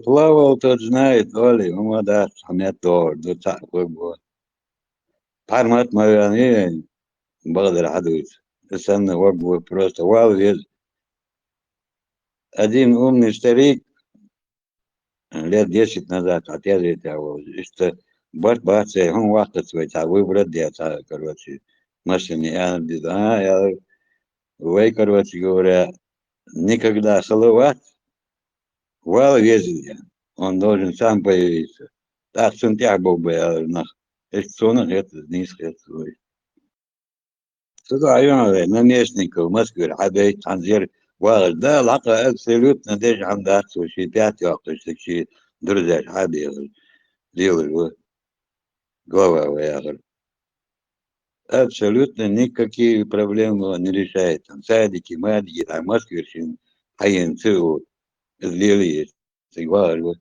плавал тот знает Оли ما ده حميت دور دو تعقب пармат ما بقدر حدوث استنى وقف просто والد один умный старик лет 10 назад отец этого что борт бацы он вахтать свой выбрать деца короче машине я вы короче говоря никогда салават вал везде. Он должен сам появиться. Так Сантьяго бы эксцонах это низко свой. Сюда я наместников Москвы, Хабей, Танзир, Вал, да, лака абсолютно даже андат, ши 5 вахты, ши друзья, Хабей, делали глава воягр. Абсолютно никакие проблемы не решает. Там садики, мадики, там Москве, Хаин, Цеу, Лили, Цигвал,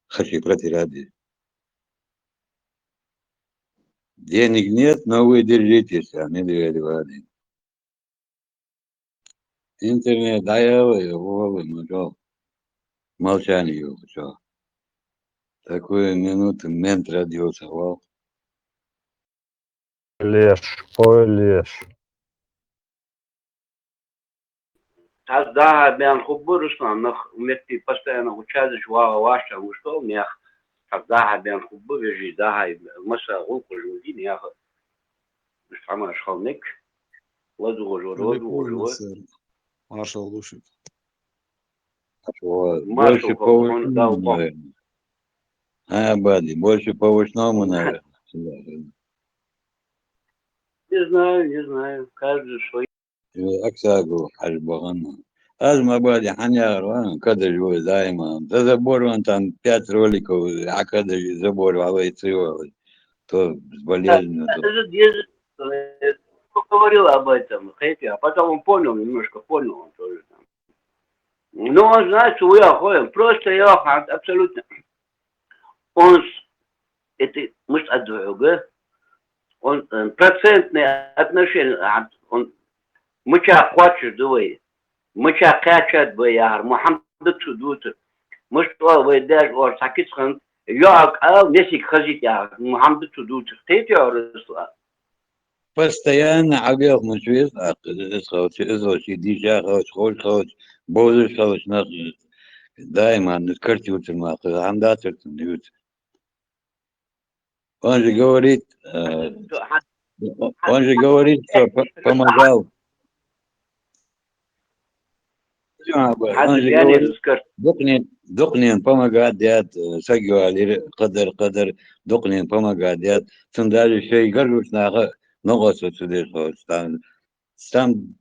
Хаши протиради. Денег нет, но вы держитесь, а не доверяли. Интернет, да я вы, молчание, что. Такую минуту мент родился, вау. Леш, ой, Леш. Да, бян хубурушна, но вместе постоянно участвуешь, ваша, что, мях, да, бян хубуруши, да, масса гулку жудин, я сама шхалник, ладу, Маршал Лушик. Больше по овощному, наверное. Бади, больше по овощному, наверное. Не знаю, каждый свой. أكساقو حجبغنا أزمة بعد حنيار وأنا كذا جوا دائما تزبور وأنت 5 роликов а когда забор على يتصير то болезненно. Говорил об этом, а потом он понял, немножко понял он тоже там. Но он знает, что я ходим, просто я абсолютно. Он это может от друга, он процентные отношения, он مشا خواتش دوی مشا قاچت بیار محمد تودوت مش تو ویداش اور ساکت خن یا او نسي خزيت يا محمد تودوت تيت يا رسول постоянно عقل مشويس إذا شيء ديجا خوش بوزش خوش ناس دائما نذكرتي وتما عم داترت نيوت он же говорит что помогал. Он же говорит, دقنين помогает дед, сагюали قدر دقنين помогает дед. Даже шей горюш на ногосу сюда там в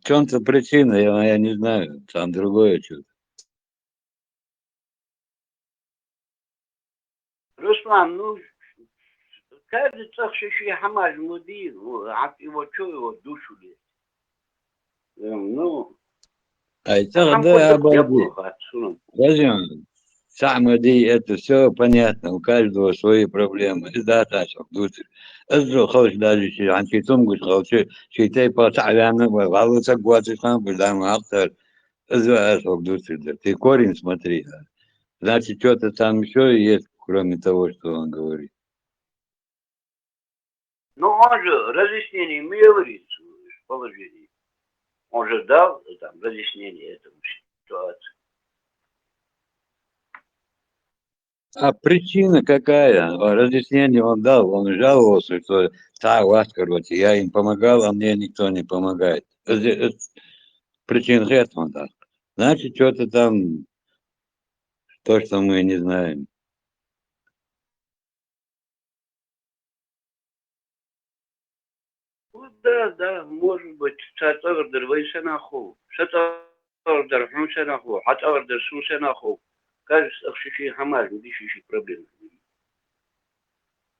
чем-то причина, я не знаю, там другое что-то. Руслан, ну, каждый цахший хамаж муди, его что его душу лезть? Ну, А это хам да, хоть обалдеть. неплохо отсунул. Возьмем. Самоди, это все понятно, у каждого свои проблемы. И да, так, дуцер. أزرق خوش داری شی عن شی توم گوش خوشه شی تی پاس علیانه و غلط سقوطی خان بدم أكتر أزرق أسوق دوسر ده ты корень смотри. Значит, что-то там еще есть, кроме того, что он говорит. Ну, он же разъяснение не говорит в положении. Он же дал там разъяснение этому ситуации. А причина какая? Разъяснение он дал, он жаловался, что та вас, короче, я им помогал, а мне никто не помогает. Причина этого, да. Значит, что-то там, то, что мы не знаем. Ну, да, может быть, сатагдер вайсанаху, сатагдер хунсанаху, хатагдер сунсанаху. Кажется, что хамаж, не ищущий проблем.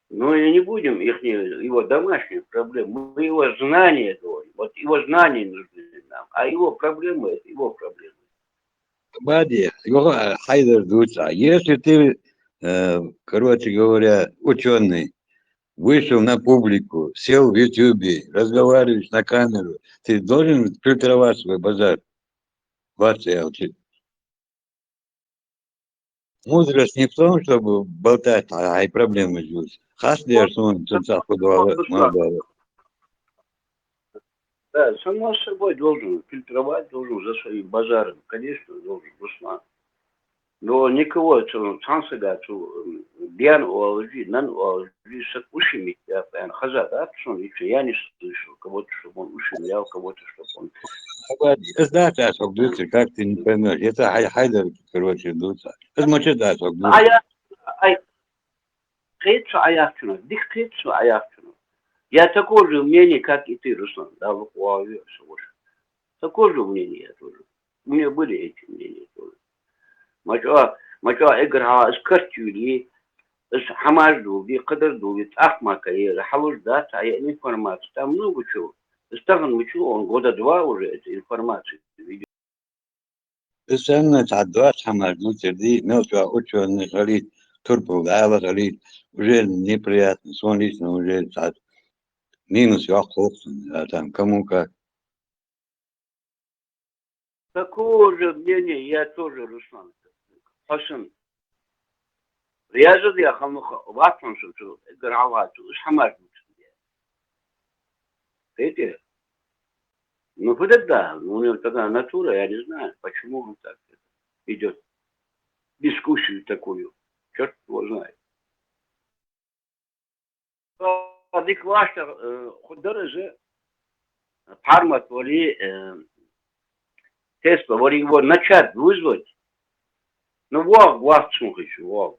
Но и не будем его домашних проблем. Мы его знания говорим. Вот его знания нужны нам, а его проблемы это его проблемы. Бади, Хайдер Дуца, если ты, короче говоря, ученый, вышел на публику, сел в Ютубе, разговариваешь на камеру, ты должен фильтровать свой базар. Вот я учил. Мудрость не в том, чтобы болтать, а и проблемы живут. Хасли Арсун, Цинцах, Мадава. Да, само собой должен фильтровать, должен за своим базаром, конечно, должен, Руслан. Но никого, шанса, биан уалжи, нан уалжи, ушами, хаза, да, что я не слышал, кого-то, чтобы он ушемлял, кого-то, чтобы он... Да, Дуца, как ты не поймешь, это Хайдер, короче, Дуца. Это мочи, да, Дуца. Я такого же мнения, как и ты, Руслан, да, в Хуаве, такого же мнения я тоже. У меня были эти мнения тоже. Мачо игра с картюли, с хамажду, кадарду, с ахмакой, халуждат, а я информацию. Там много чего. Стаган учил, он года 2 уже этой информации ведет. Сенна تعدوات حماس دوتر دي мелкого ученый говорит, турпу, да, говорит, уже неприятно, сон лично уже минус а там кому как. Такого же мнения я тоже, Руслан. Пашин. Я же я хамуха, ватман, что игравату, хамажду. Эти? Ну, это да, у него такая натура, я не знаю, почему он так идет. Дискуссию такую. Черт его знает. Адекватно, ходары же, пармат воли, тест, воли его начать вызвать. Ну, вот, слушай, вот.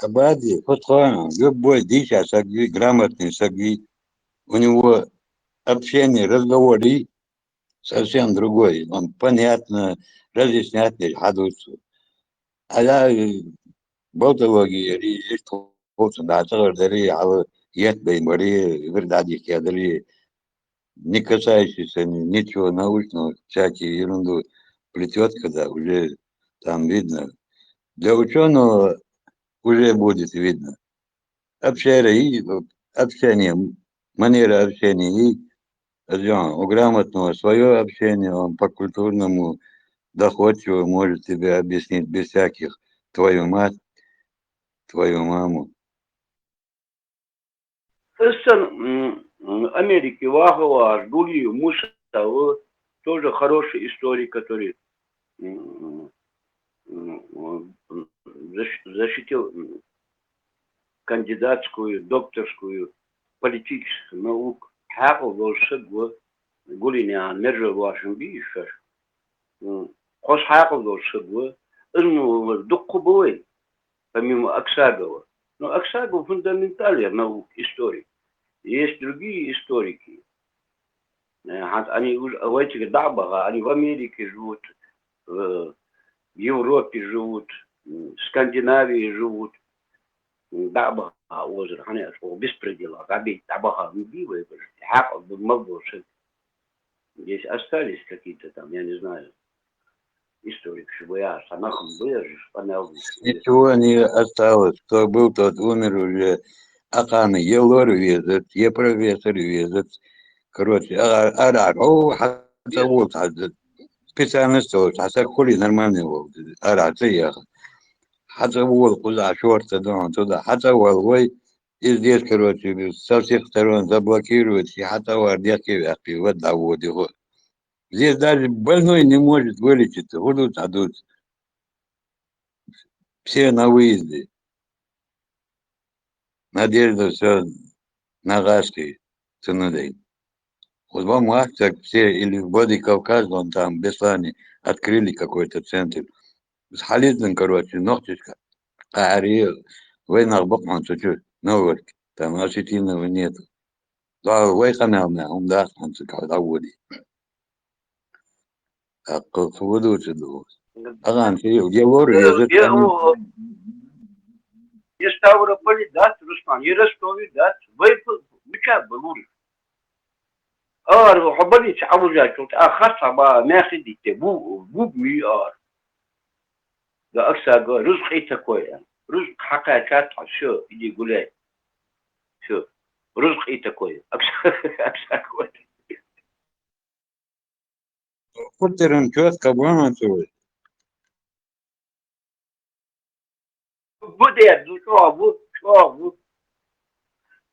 Абади, Фотхуан, любой дичь, сагви, грамотный сагви, у него общение, разговор и совсем другой. Он понятно разъясняет хадусу. А я болтологии, есть да, дари, а нет, беймари, вердади, кедали, не касающийся ничего научного, всякие ерунду плетет, когда уже там видно. Для ученого уже будет видно. Общение, манера общения и у грамотного свое общение, он по культурному доходчиво может тебе объяснить без всяких твою мать, твою маму. Америки, Вагова, Жгули, Муша, тоже хороший историк, который защитил кандидатскую, докторскую, политическую науку. Хакл должен Гулиня Нержа Вашин Бишаш. Хош Хакл должен дукку бой, помимо Аксагова. Но Аксагов фундаментальный наук, историк. Есть другие историки. Они уже в этих дабах, они в Америке живут, в в Европе живут, в Скандинавии живут. Дабаха озеро, они беспредела, габить дабаха любивые, хапал бы молодоши. Здесь остались какие-то там, я не знаю, историк, чтобы я санахом выезжаешь, понял. Ничего не осталось. Кто был, тот умер уже. Аканы, Елор везет, е профессор везет. Короче, حتى вот, специальность тоже, حتى хули нормальный вот. Ты ехал. حتى вот, куда шорты, туда. حتى вот, и здесь, короче, со всех сторон заблокируют, и حتى вот, детки, вот, да, вот, его. Здесь даже больной не может вылечиться, будут, адут. Все на выезде. Надежда все на газке ценой. Вот вам акция все, или в Владикавказ, вон там, в Беслане, открыли какой-то центр. С Халидом, короче, ногтичка. А Ариэл, война бокман, чуть-чуть, новый, там осетиного нету. Да, вой канал, он даст, он когда води. А как выдучи думал. Аган, я ворю, я за Я Ставрополь дат, Руслан, я Ростове дат. Вы бычак был. حبالي تعوجات أخص ما ناخد بو ميار ده أكثر رزق إيتكوي رزق حقيقات شو يجي يقول شو رزق إيتكوي أكثر كوي Кутером четко будем целый. Будет, что.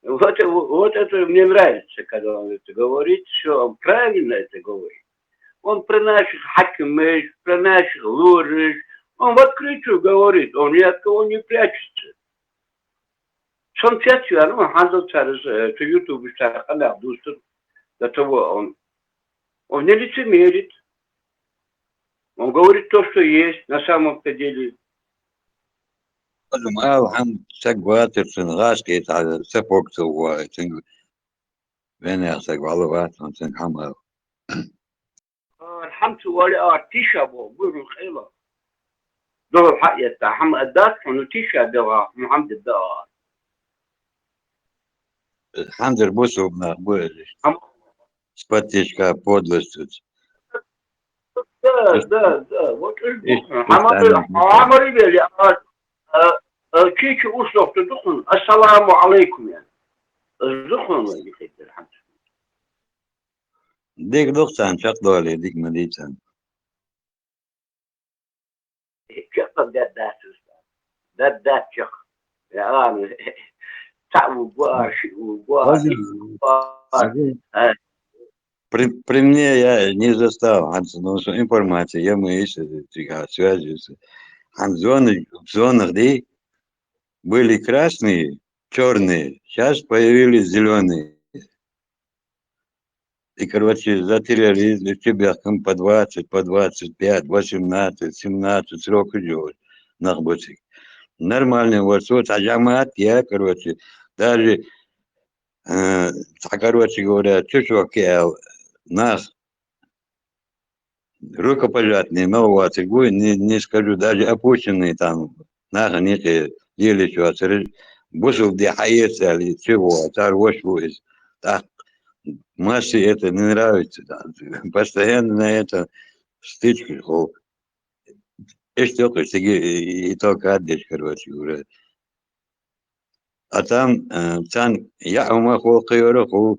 Вот это мне нравится, когда он это говорит, что он правильно это говорит. Он про наших хакимов, про наших луриш, он в открытую говорит, он ни от кого не прячется. Son çatıyor ama Hazal Çarız YouTube kanal dostum da того он не лицемерит. Он говорит то, что есть на самом-то деле. هم سقوات السنغاش كيت على سفوق سوا تنق بين سقوا على وات من حمل الحمد لله ارتيشا بقول خيلا دور حق يتا حم ادات انه تيشا دوا محمد الدار الحمد لله بوسو بنقبل سباتيشكا بودلست ده вот عمري بيلي كيكي أصلح تدخل السلام عليكم يعني دخل يخيط الحمد ديك دختان شق دولي ديك مديتان شق ده شق يعني تعبوا باش При мне я не застал, но что информация, я мы еще связываются. В зонах, где были красные, черные, сейчас появились зеленые. И, короче, за терроризм в Чебякам по 20, по 25, 18, 17 срок идет на работе. Нормально, вот, аджамат, я, короче, даже, короче говоря, чушок я, нас рукопожатные, новые, не скажу, даже опущенные там, нас некие еле что, бусов где хается или чего, царь вошвует. Так, массе это не нравится, да. Постоянно на это стычку. И только и только отдельно, короче говоря. А там, я умаху кайороху,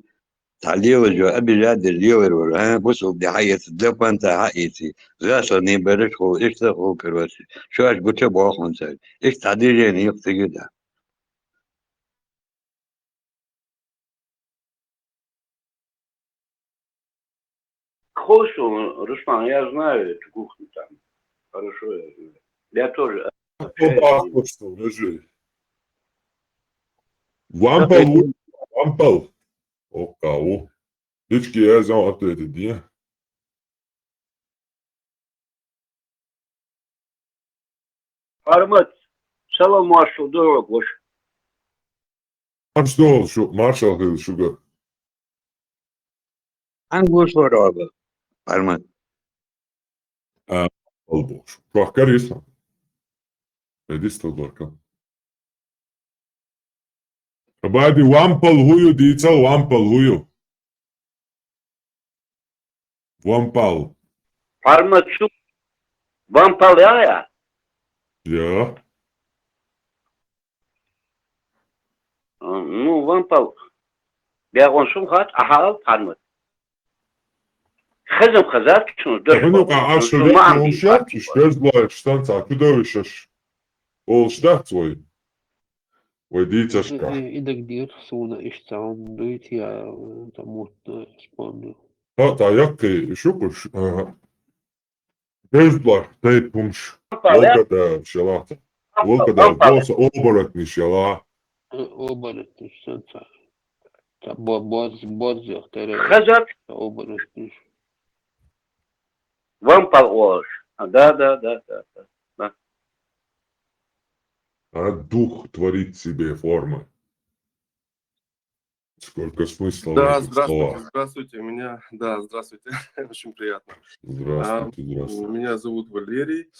تعليل جو أبي جاد اليور ولا بصوا بدي حياة دلوقتي حقيقتي زاسني برشوا إيش تقول كروسي شو أش قلت بواخون سال إيش تعديل يعني يقتي كده Хорошо, Руслан, я знаю эту кухню там. Хорошо, я знаю. Я тоже. Что, лежи. Вампал. O kau. Hiç ki her zaman atleti diye. Armat, salam marshal dorogoş. Marshal şu marshal hıl şuga. Anguş var abi. Armat. Alboš. Vakar esam. Edis Todorka. Abadi wampal huju dīcal, wampal huju. Wampal. Parmaçuk. Vampal ya. Jā. Nu, vampal. بيغونشون خات أحاول parmat. خزم خزات شنو Viņu kā atšķirīgi un šeit, šķērsblājuši stancā, kudovišas. Olšdats vai dīcaškā. إذا كدير صونا إشتعون دويت يا تموت إسبانيا. Tā jaki šukuš. Šķērsblājuši teipums. Olkadā šalā. Olkadā bosa obaratni šalā. Obaratni stancā. Tā boz яхтare. خزات. Obaratni. Vampal олш. Да. А дух творит себе формы. Сколько смысла в Да, этих здравствуйте, словах. здравствуйте. Здравствуйте. Очень приятно. Здравствуйте. Меня зовут Валерий.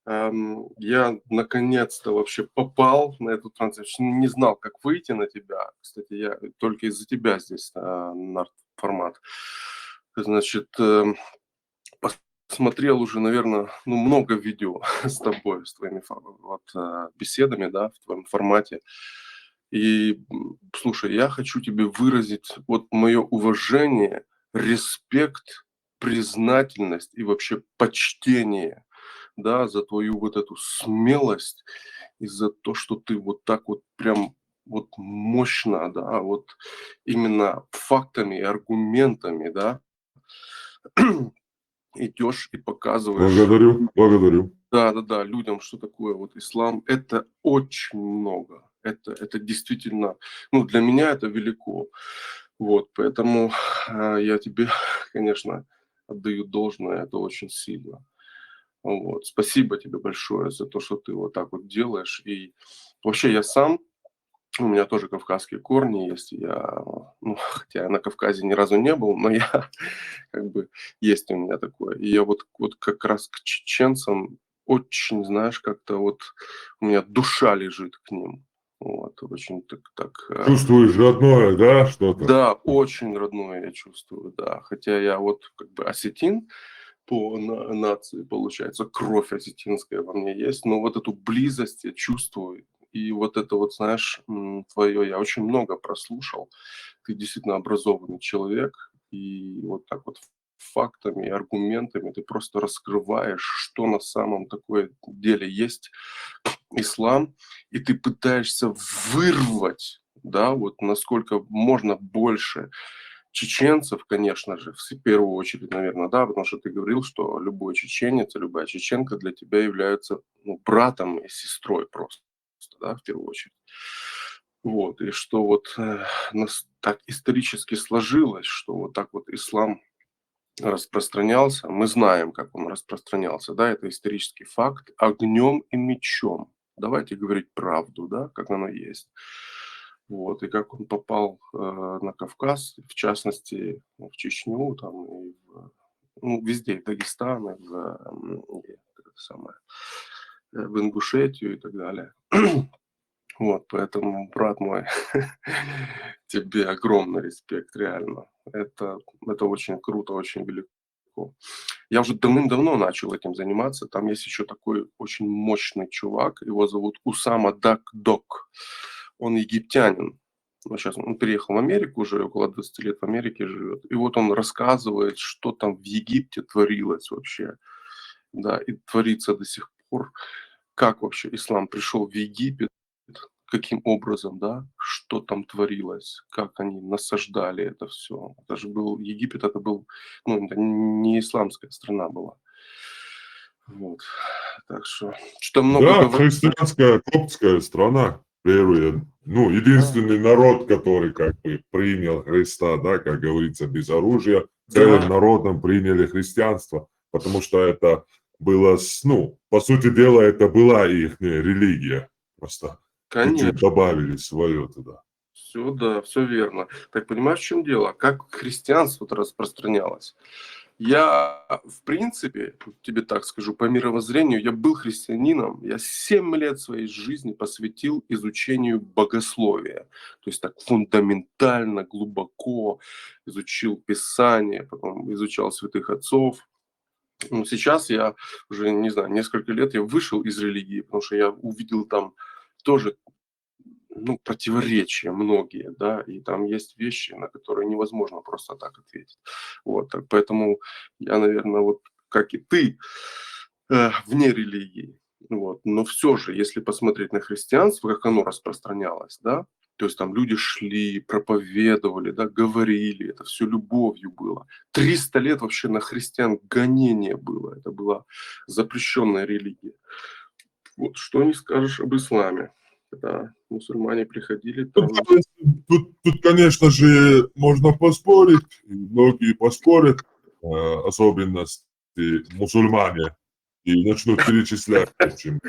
Я наконец-то вообще попал на эту трансляцию. Не знал, как выйти на тебя. Кстати, я только из-за тебя здесь на формат. Значит, посмотрел уже, наверное, много видео с тобой, с твоими беседами, да, в твоем формате. И, слушай, я хочу тебе выразить вот мое уважение, респект, признательность и вообще почтение, да, за твою вот эту смелость и за то, что ты вот так вот прям вот мощно, да, вот именно фактами и аргументами, да, идешь и показываешь. Благодарю. Да, людям, что такое вот ислам. Это очень много. Это действительно, для меня это велико. Вот, поэтому я тебе, конечно, отдаю должное, это очень сильно. Вот, спасибо тебе большое за то, что ты вот так вот делаешь. И вообще я сам, у меня тоже кавказские корни есть. Я, хотя я на Кавказе ни разу не был, но я есть у меня такое. И я вот как раз к чеченцам очень, знаешь, как-то вот у меня душа лежит к ним. Вот, очень так. Чувствуешь родное, да, что-то? Да, очень родное я чувствую, да. Хотя я вот осетин по нации, получается, кровь осетинская во мне есть, но вот эту близость я чувствую. И вот это вот, знаешь, твое, я очень много прослушал. Ты действительно образованный человек, и вот так вот фактами и аргументами ты просто раскрываешь, что на самом такое деле есть ислам, и ты пытаешься вырвать, да, вот насколько можно больше чеченцев, конечно же, в первую очередь, наверное, да, потому что ты говорил, что любой чеченец, любая чеченка для тебя являются братом и сестрой просто, да, в первую очередь. Вот, и что вот так исторически сложилось, что вот так вот ислам распространялся, мы знаем, как он распространялся, да, это исторический факт, огнем и мечом. Давайте говорить правду, да, как оно есть. Вот, и как он попал на Кавказ, в частности, в Чечню, там, и везде, в Дагестан, и в Ингушетию и так далее. Вот, поэтому, брат мой, тебе огромный респект, реально. Это очень круто, очень велико. Я уже давным-давно начал этим заниматься. Там есть еще такой очень мощный чувак, его зовут Усама Дак-Док. Он египтянин. Сейчас он переехал в Америку, уже около 20 лет в Америке живет. И вот он рассказывает, что там в Египте творилось вообще. Да, и творится до сих пор. Как вообще ислам пришел в Египет, каким образом, да, что там творилось, как они насаждали это все. Это же был Египет, это это не исламская страна была. Вот, так что много Да, говорить. христианская коптская страна, первая, единственный народ, который принял Христа, да, как говорится, без оружия, целым народом приняли христианство, потому что это было, по сути дела, это была их религия, просто чуть-чуть добавили свое туда. Все, да, все верно. Так понимаешь, в чем дело? Как христианство распространялось? Я, в принципе, тебе так скажу, по мировоззрению, я был христианином, я 7 лет своей жизни посвятил изучению богословия. То есть так фундаментально, глубоко изучил Писание, потом изучал святых отцов. Но сейчас я уже, не знаю, несколько лет я вышел из религии, потому что я увидел там тоже противоречия многие, да, и там есть вещи, на которые невозможно просто так ответить. Вот, так поэтому я, наверное, вот как и ты, вне религии. Вот, но все же, если посмотреть на христианство, как оно распространялось, да, то есть там люди шли, проповедовали, да, говорили, это все любовью было. 300 лет вообще на христиан гонение было, это была запрещенная религия. Вот, что не скажешь об исламе? Когда мусульмане приходили, там... Тут, конечно же, можно поспорить, и многие поспорят, особенности мусульмане, и начнут перечислять, в общем,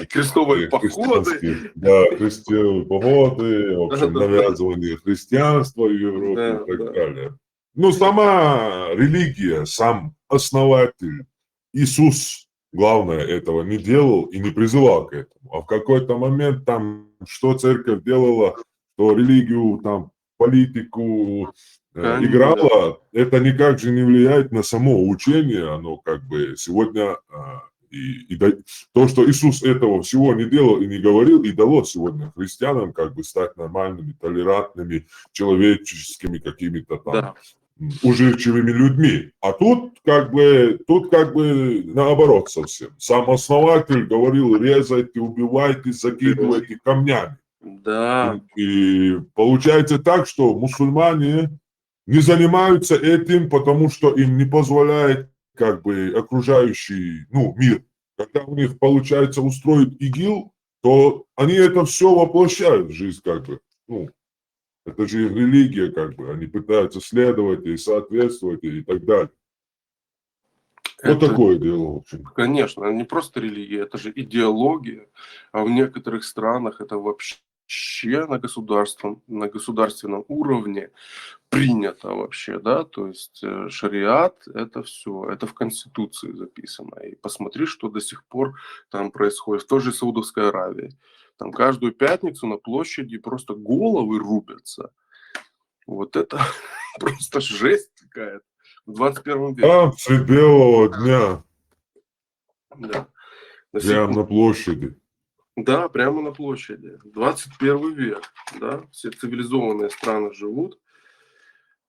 крестовые походы. Да, крестовые походы, в общем, навязывание христианства в Европе и так далее. Ну, сама религия, сам основатель, Иисус, главное, этого не делал и не призывал к этому. А в какой-то момент там, что церковь делала, что религию, там, политику играла, это никак же не влияет на само учение. Оно как бы сегодня, то, что Иисус этого всего не делал и не говорил, и дало сегодня христианам как бы стать нормальными, толерантными, человеческими какими-то там уживчивыми людьми. А тут как бы наоборот совсем. Сам основатель говорил: резайте, убивайте, закидывайте камнями. Да. И получается так, что мусульмане не занимаются этим, потому что им не позволяет как бы окружающий мир. Когда у них получается устроить ИГИЛ, то они это все воплощают в жизнь как бы. Это же их религия, как бы, они пытаются следовать и соответствовать и так далее. Вот такое дело, в общем. Конечно, не просто религия, это же идеология, а в некоторых странах это вообще на государственном уровне принято вообще, да, то есть шариат это все, это в Конституции записано. И посмотри, что до сих пор там происходит в той же Саудовской Аравии. Там каждую пятницу на площади просто головы рубятся. Вот это просто жесть какая-то в 21 веке. А, средь белого дня. Да. Прямо на площади. Да, прямо на площади. 21 век, да, все цивилизованные страны живут.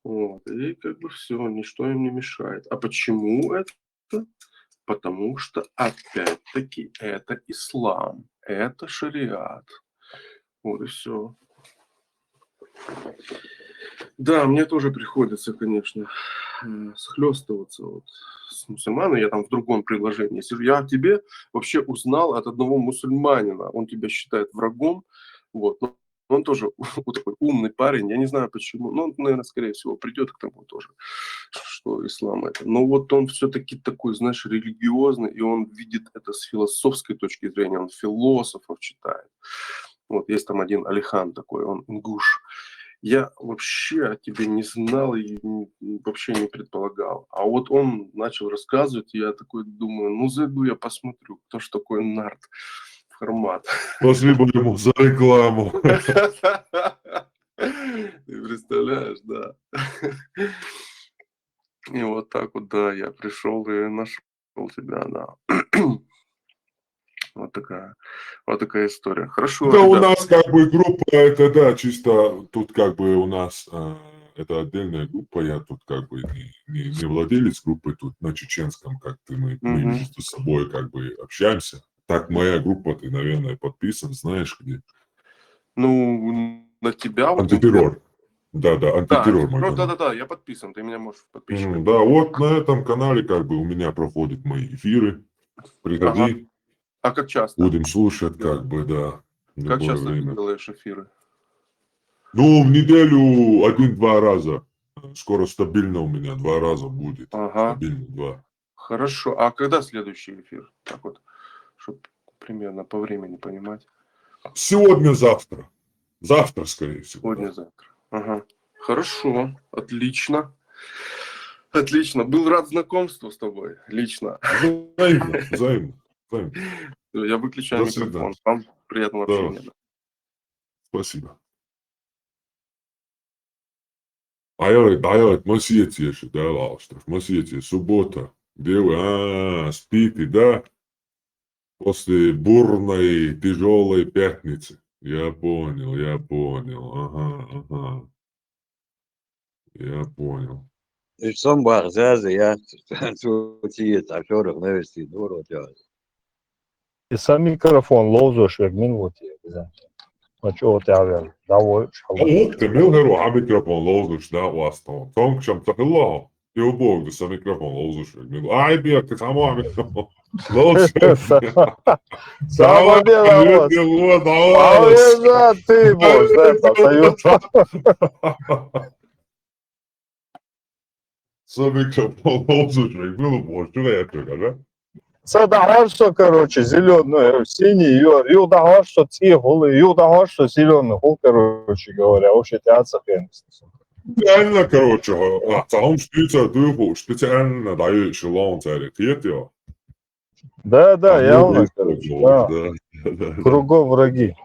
Вот, и как бы все, ничто им не мешает. А почему это? Потому что, опять-таки, это ислам, это шариат. Вот и все. Да, мне тоже приходится, конечно, схлестываться вот с мусульманами. Я там в другом предложении сижу. Я о тебе вообще узнал от одного мусульманина. Он тебя считает врагом. Вот. Но он тоже вот такой умный парень. Я не знаю почему. Но он, наверное, скорее всего, придет к тому тоже, что ислам это. Но вот он все-таки такой, знаешь, религиозный. И он видит это с философской точки зрения. Он философов читает. Вот есть там один Алихан такой, он ингуш. Я вообще о тебе не знал и вообще не предполагал. А вот он начал рассказывать, и я такой думаю, зайду я посмотрю, кто ж такой Нарт Формат. Спасибо ему за рекламу. Ты представляешь, да. И вот так вот, да, я пришел и нашел тебя, да. Вот такая история. Хорошо. Это у нас как бы группа, это да, чисто тут как бы у нас это отдельная группа, я тут как бы не владелец группы, тут на чеченском как-то мы между собой как бы общаемся. Так моя группа, ты, наверное, подписан, знаешь где? На тебя. Антитеррор. Да, антитеррор. Да, я подписан, ты меня можешь подписывать. Да, вот на этом канале как бы у меня проходят мои эфиры. Приходи. Ага. А как часто? Будем слушать, как бы, да. Как часто ты делаешь эфиры? В неделю 1-2 раза. Скоро стабильно у меня 2 раза будет. Стабильно 2. Хорошо. А когда следующий эфир? Так вот, чтобы примерно по времени понимать. Сегодня-завтра. Завтра, скорее всего. Сегодня-завтра. Ага. Хорошо. Отлично. Отлично. Был рад знакомству с тобой лично. Взаимно. Я выключаю До микрофон. свидания. Вам приятного Да. общения. Спасибо. Ajavad, ma сieties täna aastas, ma сieties суббота. Делаю, спите, да? После бурной, тяжелой пятницы. Я понял. Ага. Я понял. És szombat zeze járt, szóval a sorok neveszti, durva gyár. И сам микрофон лозуш век минути. Ну что вот я говорю, давай. Te milhero ha mikrofon loosus där vastaan. Tonksham tahilla. Jo bog sa mikrofon loosus. Ai biak te sama mikrofon. Loosus. Само дело. А ты можешь, да, остается. Sa mikrofon loosus. Было больше этого, да? Садагар, что, короче, зеленый, синий, юдагар, что цвет, юдагар, что зеленый, короче говоря, вообще театр. Специально, короче, там специально даешь лаунцеры, я. Да, явно, короче, да. Кругом враги.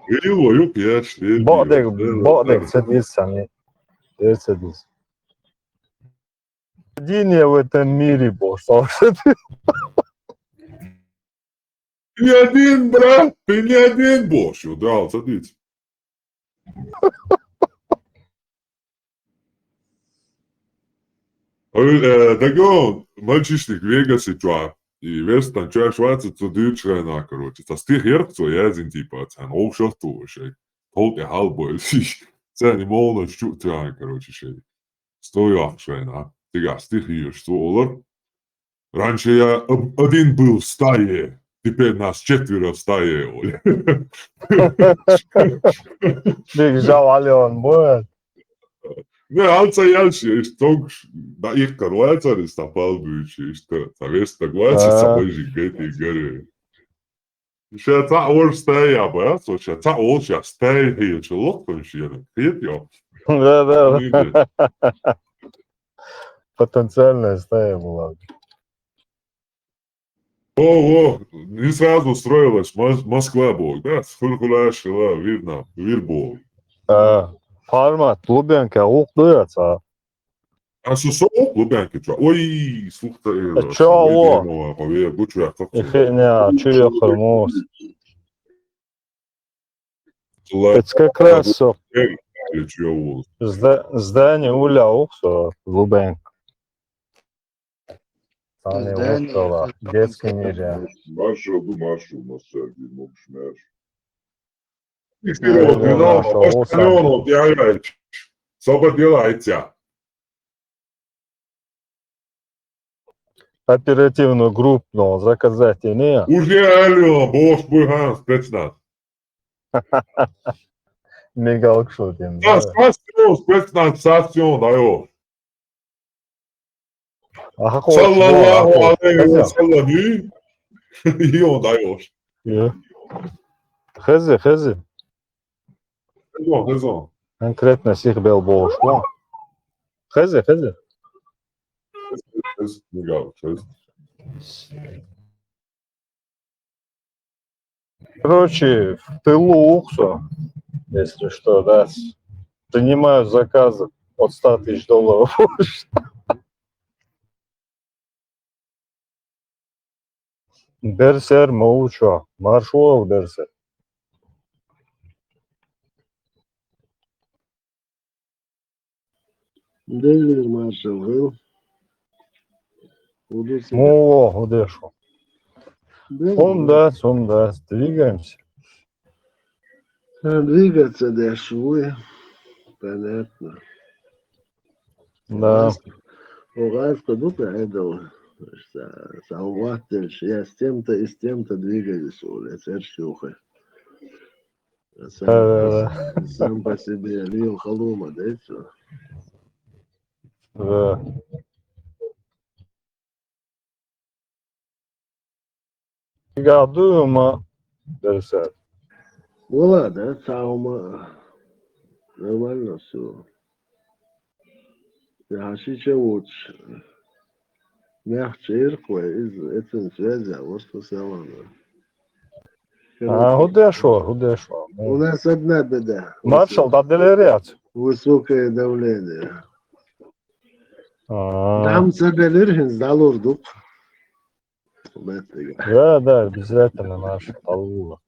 Бодек садится, садится. Падение в этом мире, боже, Не один, брат, ты не один, боже, да, садись. Так он, мальчишник в Вегасе чуа, и вестан чуа Швейца zu Deutschland, короче. Das dich hirkso jäsin типа, цан обшахту, шей. Толке halbo, see on moona štuutjaan, короче, шей. Стоя, шейна. Тига, стих ешь, солар. Раньше я один был в стае, теперь нас 4 в стае. Бежал Ален, будет. Ne, alca jelši, iš toks, da ih karvacaris tą paldujuši, iš to, tą vestą guacis, savažiai gaitai gerai. Šia ta orstėja, bet, o šia ta olšia stėja, čia lokon šiandien, kaip jo. Да. Потенциальная стая была. О, не сразу строилась Москва, Бог, да? Сколько шла, видно, Вирбол. Формат Лубянка ухдуется. А что Лубянки, что? Ой, слухай, Чего? Повея, будь я как. Не, что я хормоз. Это как раз здание Уля Ухсо, Лубянка. Здание детский мир. Маршал, Сергей, можешь мяш. Что делаете? Оперативную группу заказать и не. Уже алло, босс Буйхан, спецназ. Мигалк шутим. Да, спецназ, стацион, даешь. Саллаллаху алейхи ва саллям. И он даешь. Хези. Хезон. Конкретно сих бел бош. Хези. Короче, в тылу Ухсо, если что, да, принимаю заказы от $100 000. Берсер Маучо, маршрут Берсер. Дельвер маршал, был. О, удешу. Он даст, двигаемся. Двигаться дешевле, понятно. Да. Уральск тут идол. Салватыш, я с тем-то и с тем-то двигались, Оля, церковь. Сам по себе, Лил Халума, да и все. Да. Гадуема, Берсер. Была, да, Цаума. Нормально все. Я лучше. Мягче ирква из этим связи, а вот что салона. Удешо. У нас одна беда. Маршал Даделерят. Высокое давление. Да, Там соберешь, залурдук. обязательно наш Аллах.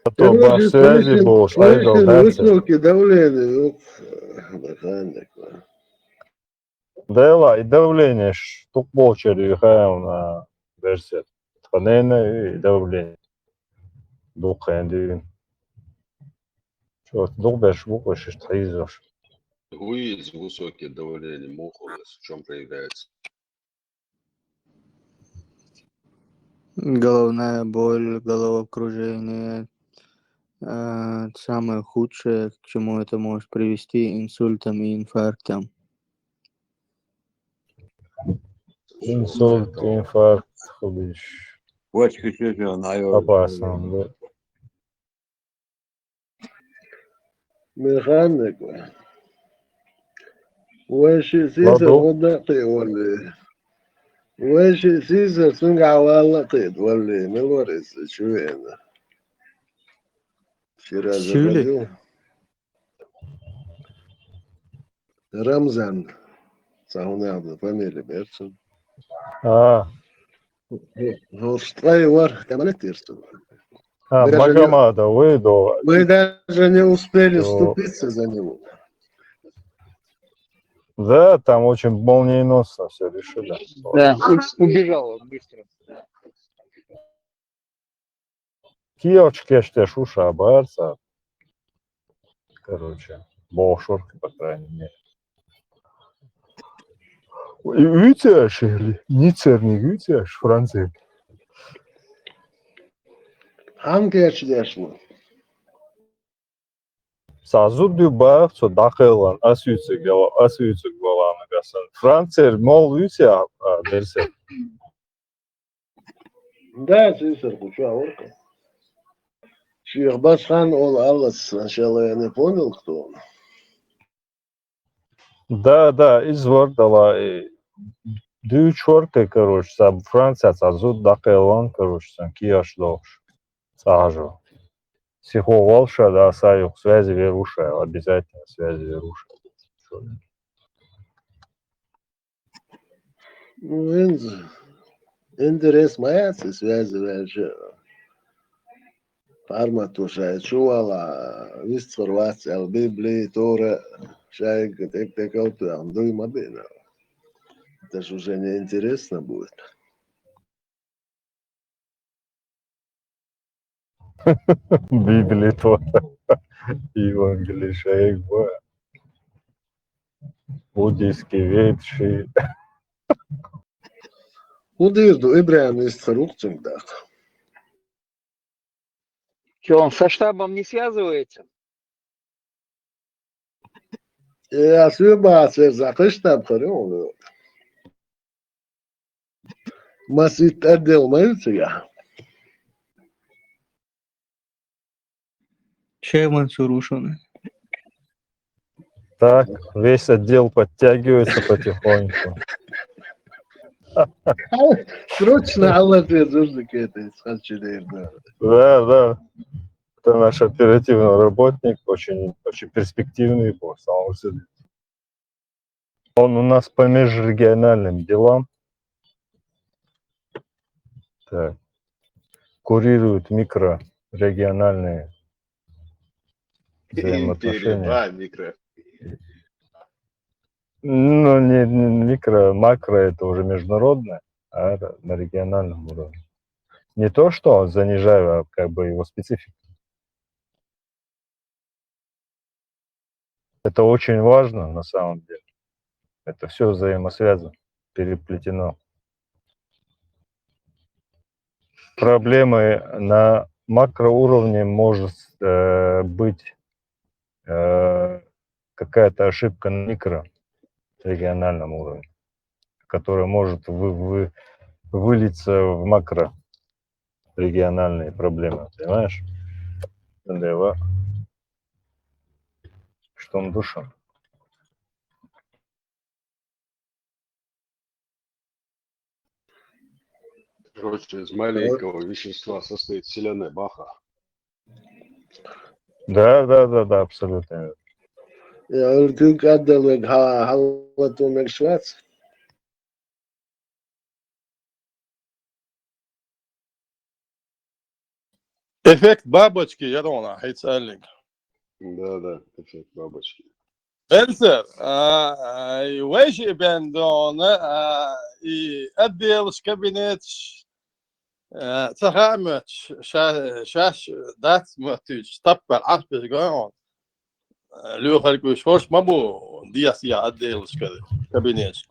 Потом ваш связи был, высокое давление. Механик. Да, и давление, штук болчери, на версия. Тханена и давление. Духендин. Что, дубеш, букваш, что изош. ГУИЗ высокие давления, мухолес, в чем проявляется? Головная боль, головокружение. Самое худшее, к чему это может привести, инсультом и инфарктом. Инсульт, инфаркт, опасно, да. Механик. Уэши сизер ودقي ولا وэشي سيزر سنقع والقيد ولا ملوريس شوينا شيراز Сюли? الرجل رمزان صاحبنا فاميلي بيرسون هو شطري ور كمان تيرسون Магомада, выйду. Мы даже не успели вступиться за него. Да, там очень молниеносно все решили. Да, убежал он быстро. Киевчики, что шуша, барса. Короче, Бошурка, по крайней мере. Ütяш или Ницерник Ütяш, Франция. Hangi yaşlı? Sazurdu bağço daxelan asütsü golanı qasan. Fransiya mol ütya verse. Да, сисер, куча орка. Шихбасхан он Аллас, сначала я не понял, кто он. Да, из Вордала. Дючорка, короче, сам Франция, сазуд daxelan, короче, сам кияш долж. Сажу. Психовалша, да, саюх, связи веруша, обязательно связи веруша. Ну, интерес маяцы, связи веруша. Парматуша, чувала, висцорвация, Библии, Тора, шайк, тек-тек-ауту, амдуй мабина. Это же уже не интересно будет. Библия Тора, Евангелие Шайкба, буддийские ветши. Удирду, Ибрahim из Царукцинг, да. Что, он со штабом не связывается? Я свебаться, за штаб хорём. Масит отдел моется. Чем Мансур ушел? Так, весь отдел подтягивается потихоньку. Срочно Аллах нужно какая-то исходчина. Да. Это наш оперативный работник, очень перспективный по самому себе. Он у нас по межрегиональным делам. Так. Курирует микрорегиональные взаимоотношения. Микро. Ну, не микро, макро это уже международное, а это на региональном уровне. Не то, что занижаю, а как бы его специфику. Это очень важно на самом деле. Это все взаимосвязано, переплетено. Проблемы на макроуровне может быть какая-то ошибка на микрорегиональном уровне, которая может вылиться в макрорегиональные проблемы, понимаешь? Что он душа? Короче, из маленького вещества состоит вселенная Баха. Да, абсолютно верно. Ja, du قدر حالته من شوات. Эффект бабочки, Ярона, هيتسألك. Да, эффект бабочки. Эльсер, ويش بين دون أديل كابينتش تخامتش شاش دات متش تبع عقب جون لو خلقوا شوش مابو دياسيا أديل كابينتش.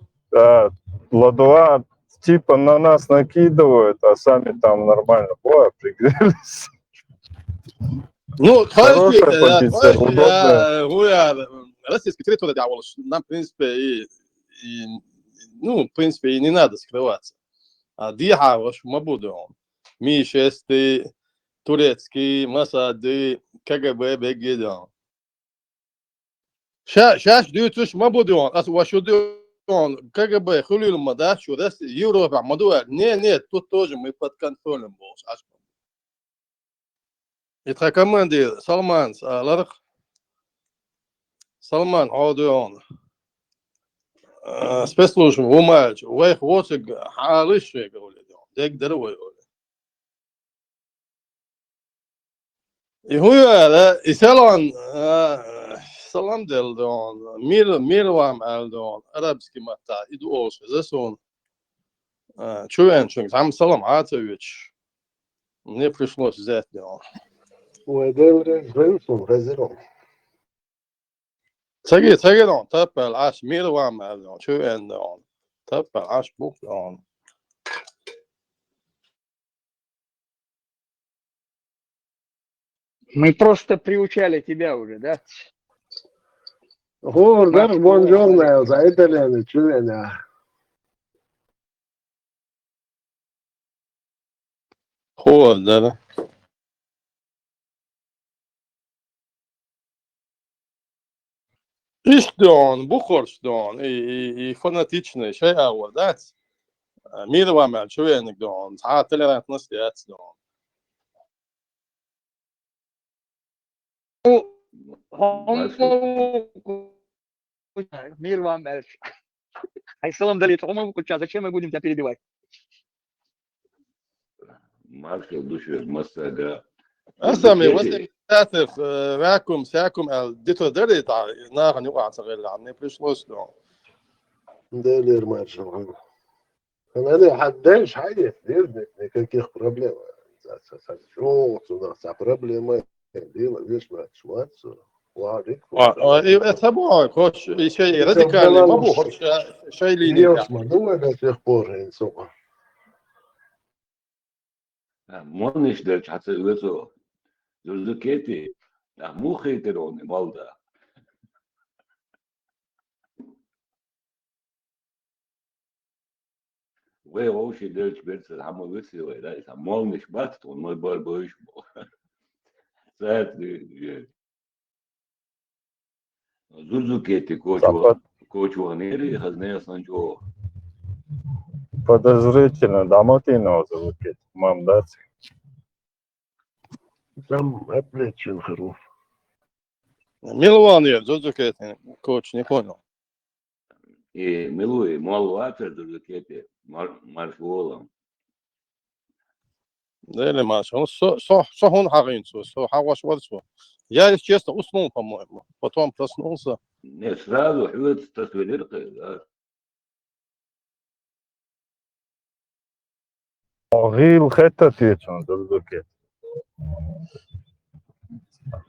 Ладуа типа на нас накидывают, а сами там нормально пригрелись. Ну, Хорошая позиция, удобная. российский территория дьявола, нам, в принципе, ну, в принципе, и не надо скрываться. А дьявол, мы будем. Мишесты, турецкий, Масады, КГБ, Бегидон. Сейчас дьютуш мы будем. А вашу дьютуш, КГБ, Хулил Мадачу, Европа, Мадуа. Нет, тут тоже мы под контролем был. Это команды Салман, Ларх, Салман, Аудион, спецслужбы, Умач, Вейх, Вотик, Халиши, говорят, Дек Дервой. И хуя, и Салам Делдон, Мир вам Элдон, арабский мата, иду осы, засон. Чуенчик, там Салам Атович. Мне пришлось взять его. ودلري غيرهم غزرهم. تجي دون تبع العاش مير وعمل دون شو ان دون تبع العاش بوك دون. Мы просто приучали тебя уже, да? هو غير بونجورنا زايدلين شوينا. هو ده. إيش دون بخورش دون إي فناتيشني شيء أول ده. مير وعمل شو إنك دون ساعات تلات نصيات دون. Мир вам, Эльш. Айсалам Далит, зачем мы будем тебя перебивать? Маршал души Масага. أسمي وسك ساتف راكم ساكم ديتو دريت ناخ نوقع صغير عني فيش وصلوا. دلير مارشال. أنا لي حدش حاجة دير никаких проблем. شو صار проблемы ديلا ليش ما شواتس واريك. это бой, хоч شيء радикальный, ما بو хоч شيء ليني. Лёш, мадуя до сих пор инсука. Мониш дерч хацелесо. Зулукети. Мухи терон малда. Вей оши дерч берцел хамо весилой, да, это мониш бат, он мой барбоиш. Сад Зулукети кочу анери хазнея санчо. Подозрительно, да, Матинова зовут, мам, да? Там оплечин хруф. Милован я, Зулукети, коч, не понял. И милуй, малуатер Зулукети, маршволом. Да или маш, он он харинцу, хаваш варцу. Я, если честно, уснул, по-моему. Потом проснулся. Не, сразу хвет тасвелирка, да. غيل خطة تيجون دلوقتي.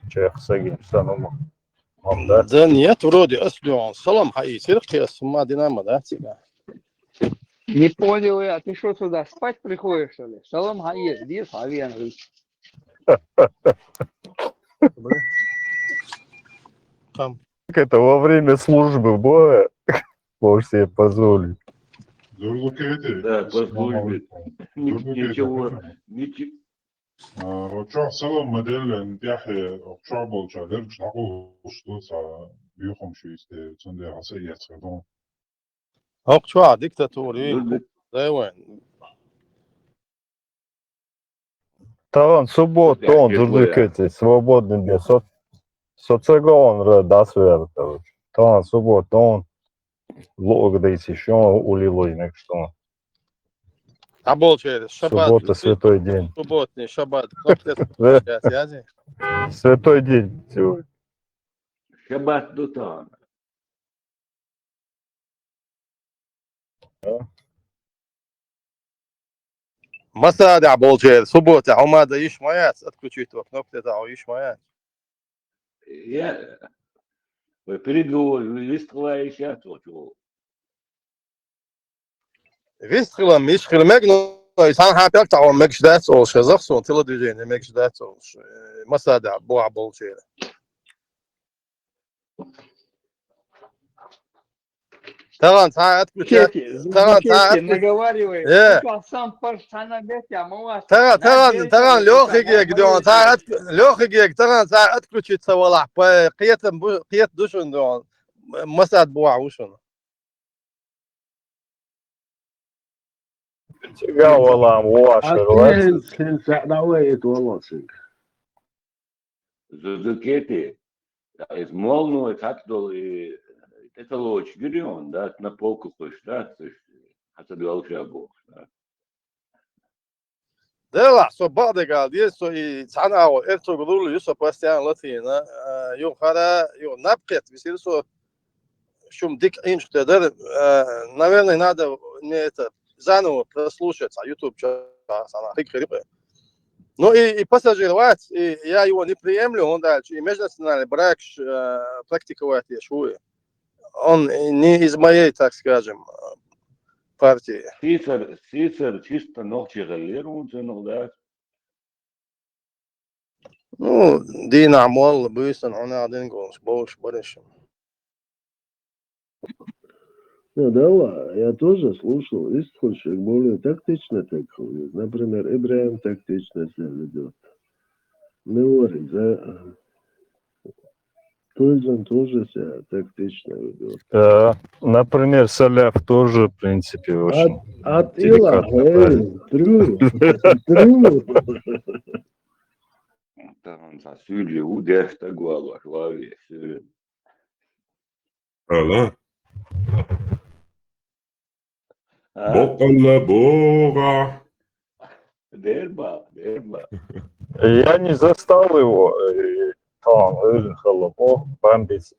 شيخ سجين سنوم. Да нет, вроде, он салам хаи, сирки, сумма динамо, да? Не понял я, ты что сюда спать приходишь, что ли? Салам хаи, где Фавиан? Это во время службы боя можешь себе позволить. Да, по службе. Ничего. Рочо салам модель нтяхе обчо болча дерч таку что са бьюхом шуисте цунде асия цедон. Ок чуа диктатури. Да вен. Талан субботу он журналистский свободный без социалон дасвер. Талан субботу он логдейс еще улилой на что. А был через шаббат. Суббота святой день. Субботний шаббат. Святой день сегодня. Шаббат дутан. مساء был через суббота. А мада иш моя отключить его кнопки да иш моя. Я переговор вистхла сейчас вот. Вистхла мишхла мегну инсан хапяк тау мегждат ол шазахсон телевидение мегждат ол. مساء был через. Талант, отключать. Талант, наговаривает. Сам паршана бетя, мова. Талант, лёгкий, где он, лёгкий, талант, отключиться вала. По қиетам, қиет душун, он, масад буа ушун. Тига валам, уашер, Зузукети, из молну, хатдол и это лоч гирион, да, на полку хочешь, да, хотя бы алчабу, да. Да, свобода гал, есть и цана, это говорю, есть постоянно латина, хара, напрет, висит, шум дик инш, наверное, надо мне это заново прослушать, YouTube, ну и пассажировать, и я его не приемлю, он дальше, и межнациональный брак практиковать я шуе. Он не из моей, так скажем, партии. Сицер чисто ночи галеру, да. Ну, Дина Мол, Бюсон, он один голос, больше, больше. Ну, да, я тоже слушал, есть случаи более тактично так ходит. Например, Ибраим тактично себя ведет. Милори, да. Тойзан тоже себя тактично ведет. Например, Саляв тоже, в принципе, очень от Ила, трю. Там засюли удешта глава, главе. Да? Бокала Бога. Дерба. Я не застал его. Там, Халабо,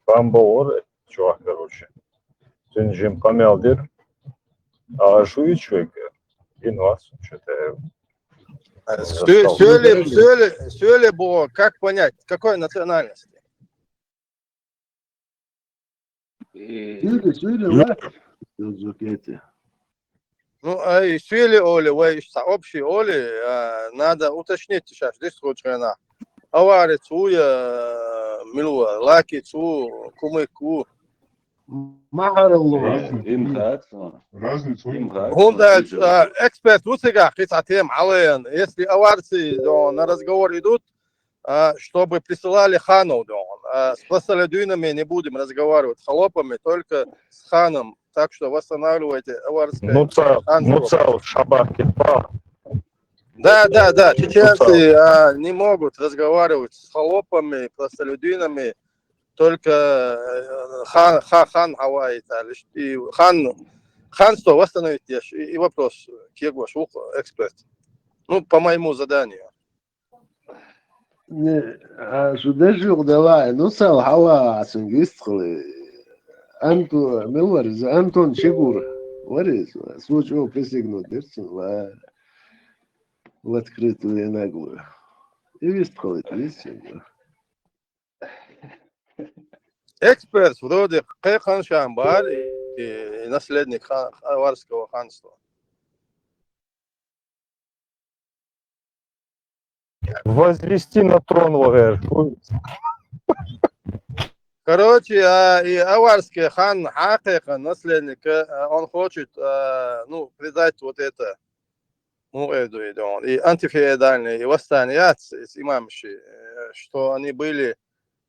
Бамбоор, чувак, короче. Тюнжим Камелдир. А Жуичвек, Инвас, что-то. Сюли было, как понять, какой национальности? Сюли, ну, а и Сюли Оли, общий Оли, надо уточнить сейчас, здесь случайно. Авари цуя, милуа, лаки цу, кумыку. Он дальше, эксперт Усига, хитатем, ален, если аварцы на разговор идут, чтобы присылали хану, с простолюдинами не будем разговаривать, с холопами, только с ханом, так что восстанавливайте аварское. Ну, цел, шаббат, кипа. Да, чеченцы не могут разговаривать с холопами, простолюдинами, только хан Хавай, и ханство восстановить. И вопрос, Кегош, эксперт. Ну, по моему заданию. Сюда жил давай, ну, сал Хава, Сингистхли, Антон Чигур, Варис, случай присягнуть, в открытую и наглую. И вистхли, Эксперт вроде хан Шамбар и наследник аварского ханства. Возвести на трон лагерь. Короче, и аварский хан Хакеха, наследник, он хочет, придать вот это, и антифеодальные, и восстания с имамши, что они были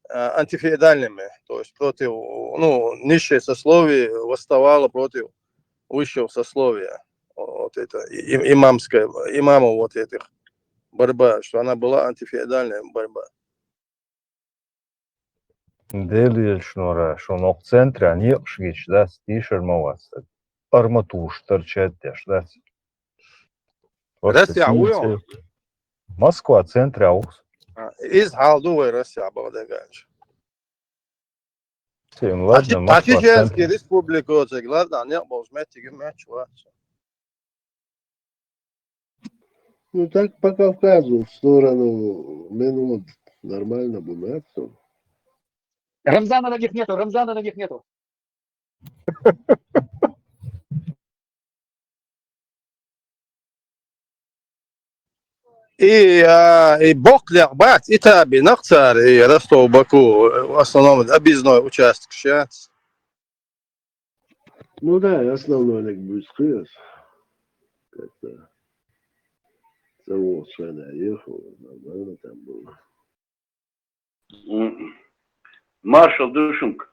антифеодальными, то есть против, низшее сословие восставало против высшего сословия, вот это, имамов вот этих борьба, что она была антифеодальная борьба. Dēļ šonā centrā niekšķis, das tīši ar mavas. Armatūš tarčēt tieši, das. Россия уйо. Москва центре аус. Из Халдувы Россия балдеганч. Ладно, А Чеченские республики, ладно, не был сметик мяч. Ну так по Кавказу в сторону минут нормально было. Рамзана ногих нету, Рамзана ногих нету. И Боклер, бать, и Таби, Нахцар, и Ростов, Баку, в основном объездной участок сейчас. Ну да, основной лик будет скрыт. Как-то совершенно ехал, нормально там было. Маршал Душенко.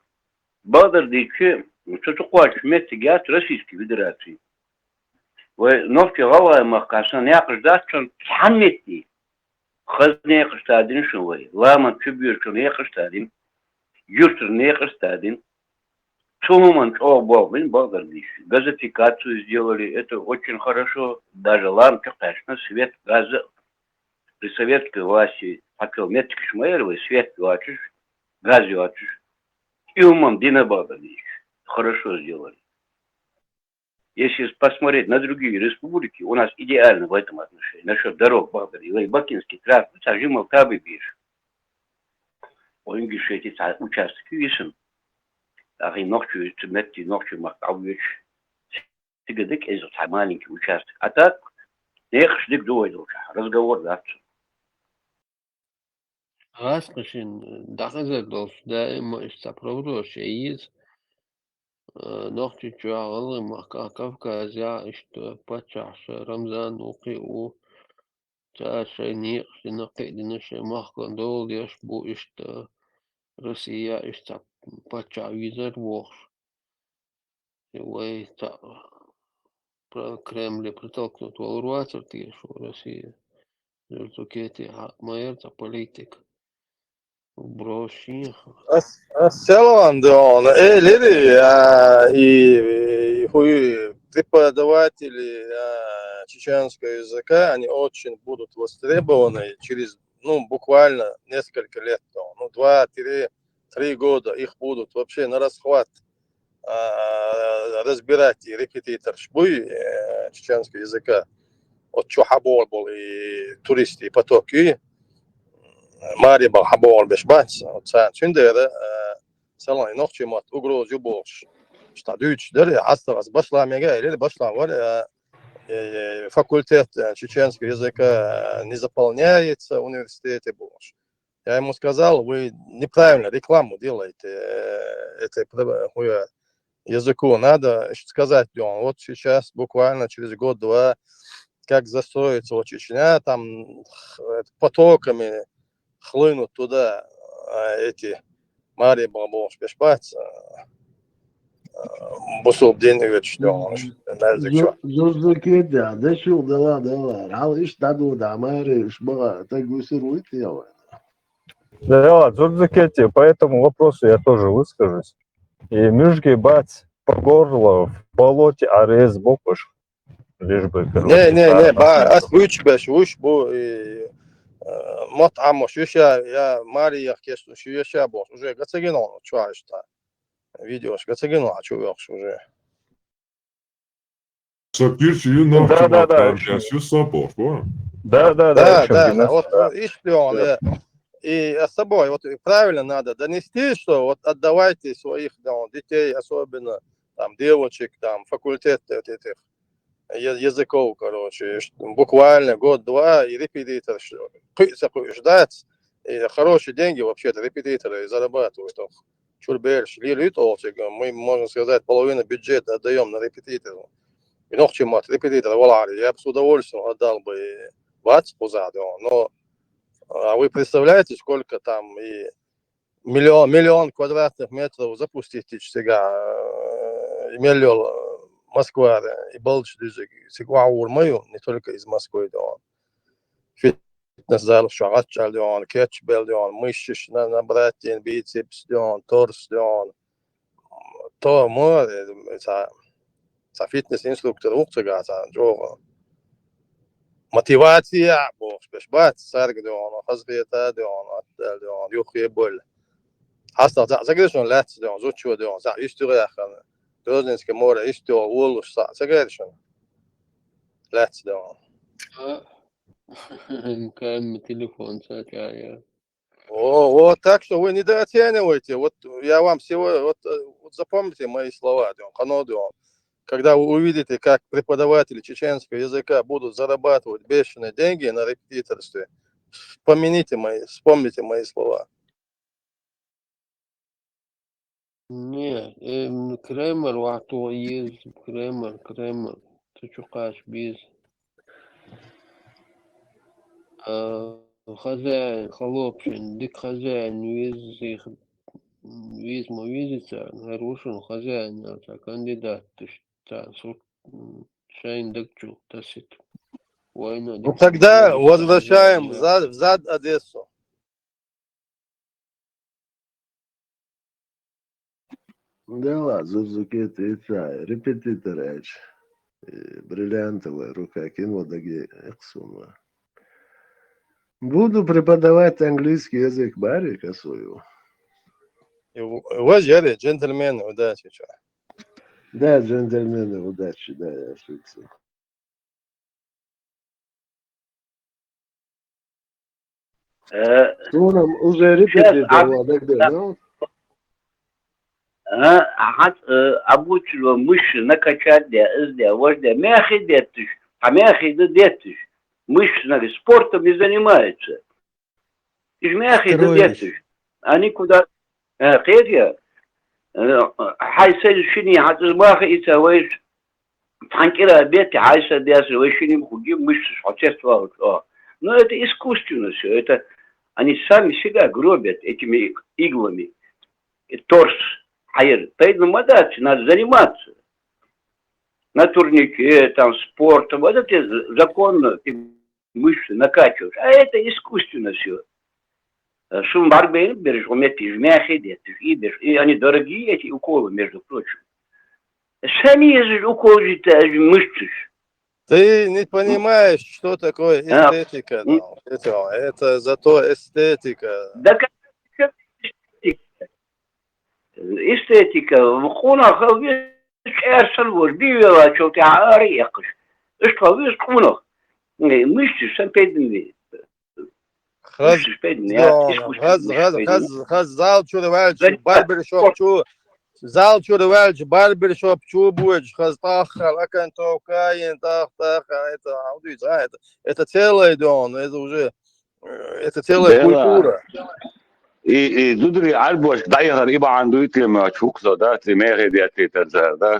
Бадр дичи, çocuklar hükümet Российской Федерации. Ve nofçı havaya mahkasına ne yakıştı? Çünkü kehametti. Kız ne yakıştı? Şu var. Lama kübür ne yakıştı? Yurtır ne yakıştı? Сумман Бадр дичи. Газификацию сделали. Это очень хорошо. Даже лампы, конечно, свет газа. При советской власти хотел метки шмаировать, свет вачишь, газ вачишь. И умом Дина Бадр дичи. Хорошо сделали. Если посмотреть на другие республики, у нас идеально в этом отношении. Насчет дорог Бадр и Бакинский тракт, сажимал табы бишь. Он говорит, что эти участки висят. А и ночью, ночью махтавыч. Тигадык из маленький участок. А так, нехшдик дует разговор дальше. Расскажи, дахазадов, да, мы сопровождаем из ночью чуалы мака Кавказя, что почаще Рамзан у чаще не накидно ше махкан дол яш бу что Россия что почавизер вох. И та про Кремль протолкнут волруатор тиеш Россия. Зуртукети майерта политик. Броши. Селан, он, люди и преподаватели чеченского языка, они очень будут востребованы через, буквально несколько лет, 2-3 года их будут вообще на расхват разбирать и репетитор шбуй чеченского языка. От Чухабол был и туристы, и потоки. Мария Балхабол бешбац, от Сандера, Салон ночью мат угрозу больше. Что дюч, да, осталось башла мега, или башла, факультет чеченского языка не заполняется в университете больше. Я ему сказал, вы неправильно рекламу делаете этой языку. Надо сказать, вот сейчас буквально через год-два, как застроится Чечня, там потоками хлынут туда эти Мария Бабош, Бешбац, Бусул денег, что Зурзакетя, да шо, да, ал иш таду да, Мария, шба, так гусирует я. Да, Зурзакетя, по этому вопросу я тоже выскажусь. И Мюжги бац по горло в болоте арез бокуш. Лишь бы, Не, ас вычбеш, вышбу и мот амош, я Мария кешу, я бос, уже гацагинол, чуаешь-то. Видеош, гацагинол, чуешь уже. Сапирчи, я сапор, Да. Вот и шпион, и с собой, вот правильно надо донести, что вот отдавайте своих детей, особенно там девочек, там факультет этих языков, короче, буквально год-два и репетитор ждать, и хорошие деньги вообще-то репетиторы зарабатывают. Чурбельш, мы, можно сказать, половину бюджета отдаем на репетиторов. И ночью репетитор Валари, я бы с удовольствием отдал бы позаду, но вы представляете, сколько там и миллион квадратных метров запустить сега миллион Москва и Балч, не только из Москвы, зал шагачал дион, кетчбел дион, мышцы набратин, бицепс дион, торс дион. То море, за фитнес-инструктор ухтагаса, джого. Мотивация, бог, бешбат, сарг дион, хазбета дион, аттал дион, юхибол. Hasta zagerishon lats dion, zuchu dion, za isturiahan. Dozninske more istio ulus sa zagerishon. Lats dion. كان телефон сатя. Вот так что вы недооцениваете. Вот я вам сегодня, вот запомните мои слова, дион, хано дион. Когда вы увидите, как преподаватели чеченского языка будут зарабатывать бешеные деньги на репетиторстве, вспомните мои слова. Не, Кремер вахту есть, Кремер. Ты чукаш без. Хозяин, холопшин, дик хозяин, виз мовизица, нарушен хозяин, а кандидат, ты что, шайн дакчу, тасит. Война. Ну тогда возвращаем взад Одессу. Да, Зузуки, ты репетитор, бриллиантовая рука, кинодаги, эксума. Буду преподавать английский язык Барри Косоеву. Уважали, джентльмены, удачи. Да, джентльмены, удачи, да, я шутил. Уже репетитор, ну? Обучил мышцы накачать, вождя, мяхи детыш, а мяхи да детыш. Мышцы спортом не занимаются. И мяхи да детыш. Они куда... Хедя, حيصير شني هتزباخ يتسويش تحنكرها بيتي حيصير دياسي وشني بخجيب مش حتشت واحد но это искусственно все, это они сами себя гробят этими иглами, и торс, хайр, поэтому надо заниматься на турнике, там, спортом, вот это законно, ты мышцы накачиваешь, а это искусственно все. Шум барбейн берешь, уметишь мяхи, и они дорогие, эти уколы, между прочим. Сами есть уколы, мышцы. Ты не понимаешь, что такое эстетика. Это зато эстетика. Да как эстетика? Эстетика. Вхунах, эрсен вож, бивела, что ты арехаш. Что вы вхунах? Мышцы сам пейденви. Хаз зал чурвальч, барбершоп чу, зал чурвальч, барбершоп чу будет, хаз тахал, акантов, каин, это целое дон, это уже, это целая культура. И дудри альбош дайгар иба анду итлема чукзо, да, тримере диатитер, да.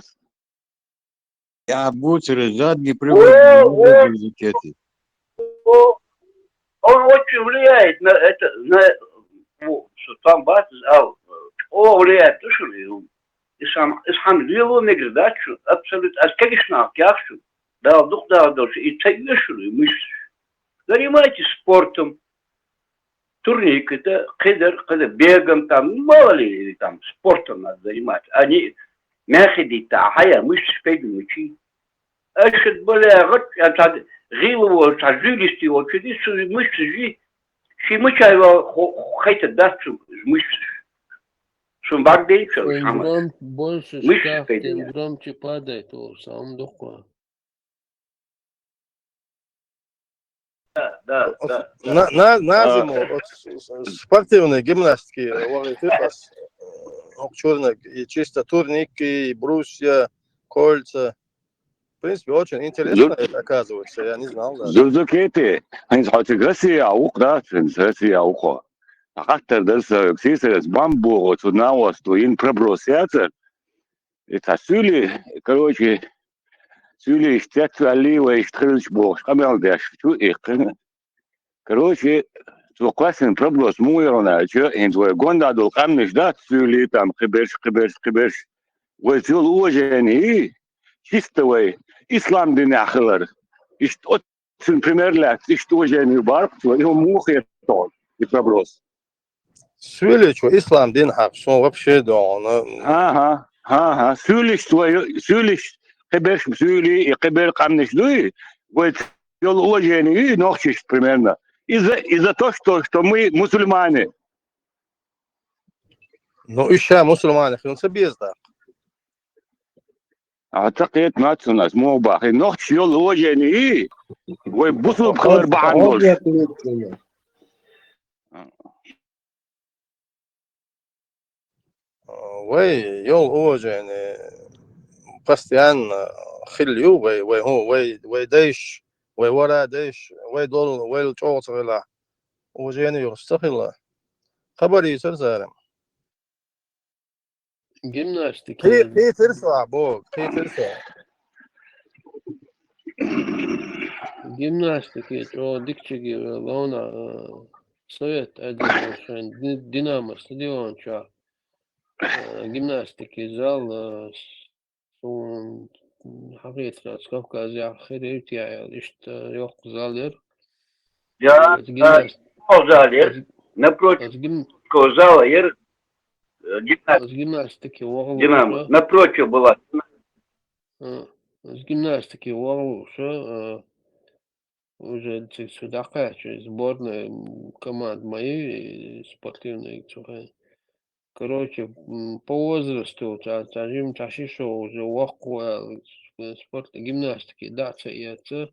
Я бутер задний привод языкети. Он очень влияет на это, что там влияет, что и сам дело не говорит, что абсолютно, а как ишнах, яхшу, да, вдруг и тайвешили мышцы. Занимайтесь спортом, турник, это когда бегом там, мало ли там спортом надо заниматься, они мяхиди тахая мышцы пейдем мычи. А что более Жилово, жилисти, вот чудесные мышцы, мыча его хотят дать мышцы. Шумбардей, чем больше шкаф, тем громче падает, сам духо. Да. На зиму спортивные гимнастики, и чисто турники, брусья, кольца. В принципе, очень интересно это оказывается, я не знал даже. Зузукети, они хотят Россия, да, Россия, حتى درس كسيسة бамбу, вот на острове, им пробросятся. Это сюли, короче, сюли стatuали, и штрильч бог, камел дашь, их, короче, то классный проброс муирона, что, и твой гонда дол камнеш, да, сюли, там, киберш, вот сюл уважение, чистовый, ислам динахлар, и что примерно тиштужение барбту, его мухи тот и проброс. Söyle şu İslam din hak son вообще da ona. Ага. Сюлиш, кебеш сюли и кебер камнеш дуи. Вот йол уважение нохчиш примерно. Из-за того, что мы мусульмане. Ну еще мусульмане, хренца безда. أعتقد ما تناس مو باقي نقش يول وجهني ويبصوا بخبر بعندوش وي يول уважение постоянно خليو وي هو وي ديش وي ورا ديش وي دول وي الجوص уважение يستخدم خبري يصير زارم Gimnastika. هي ترسع بوك هي ترسع Gimnastika. O dikçigi ona Sovet Azerbaycan Dinamo stadion çağ. Gimnastika zal son حقيقة Kafkaz ya خيرت ya işte yok zalir. Я zalir. Напротив зала гимнастики Динамо. Напротив была. С гимнастики Уарлуша уже сюда сборная команд моей спортивной. Короче, по возрасту тажим ташишо уже вахуа спорт гимнастики, да, это.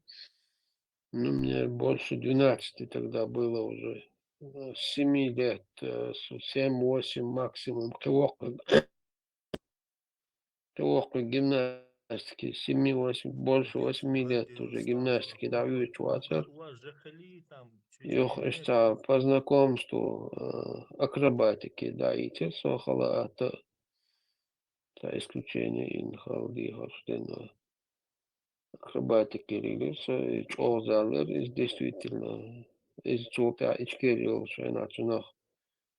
Ну, мне больше 12 тогда было уже. С 7 лет, 7-8 максимум. Кого гимнастики, 7-8, больше 8 лет уже гимнастики дают чувацер. Их это по знакомству акробатики даете, сохала это исключение инхалди хостена. Акробатики релиза и чозалер из действительно из чупа ичкерил что начинах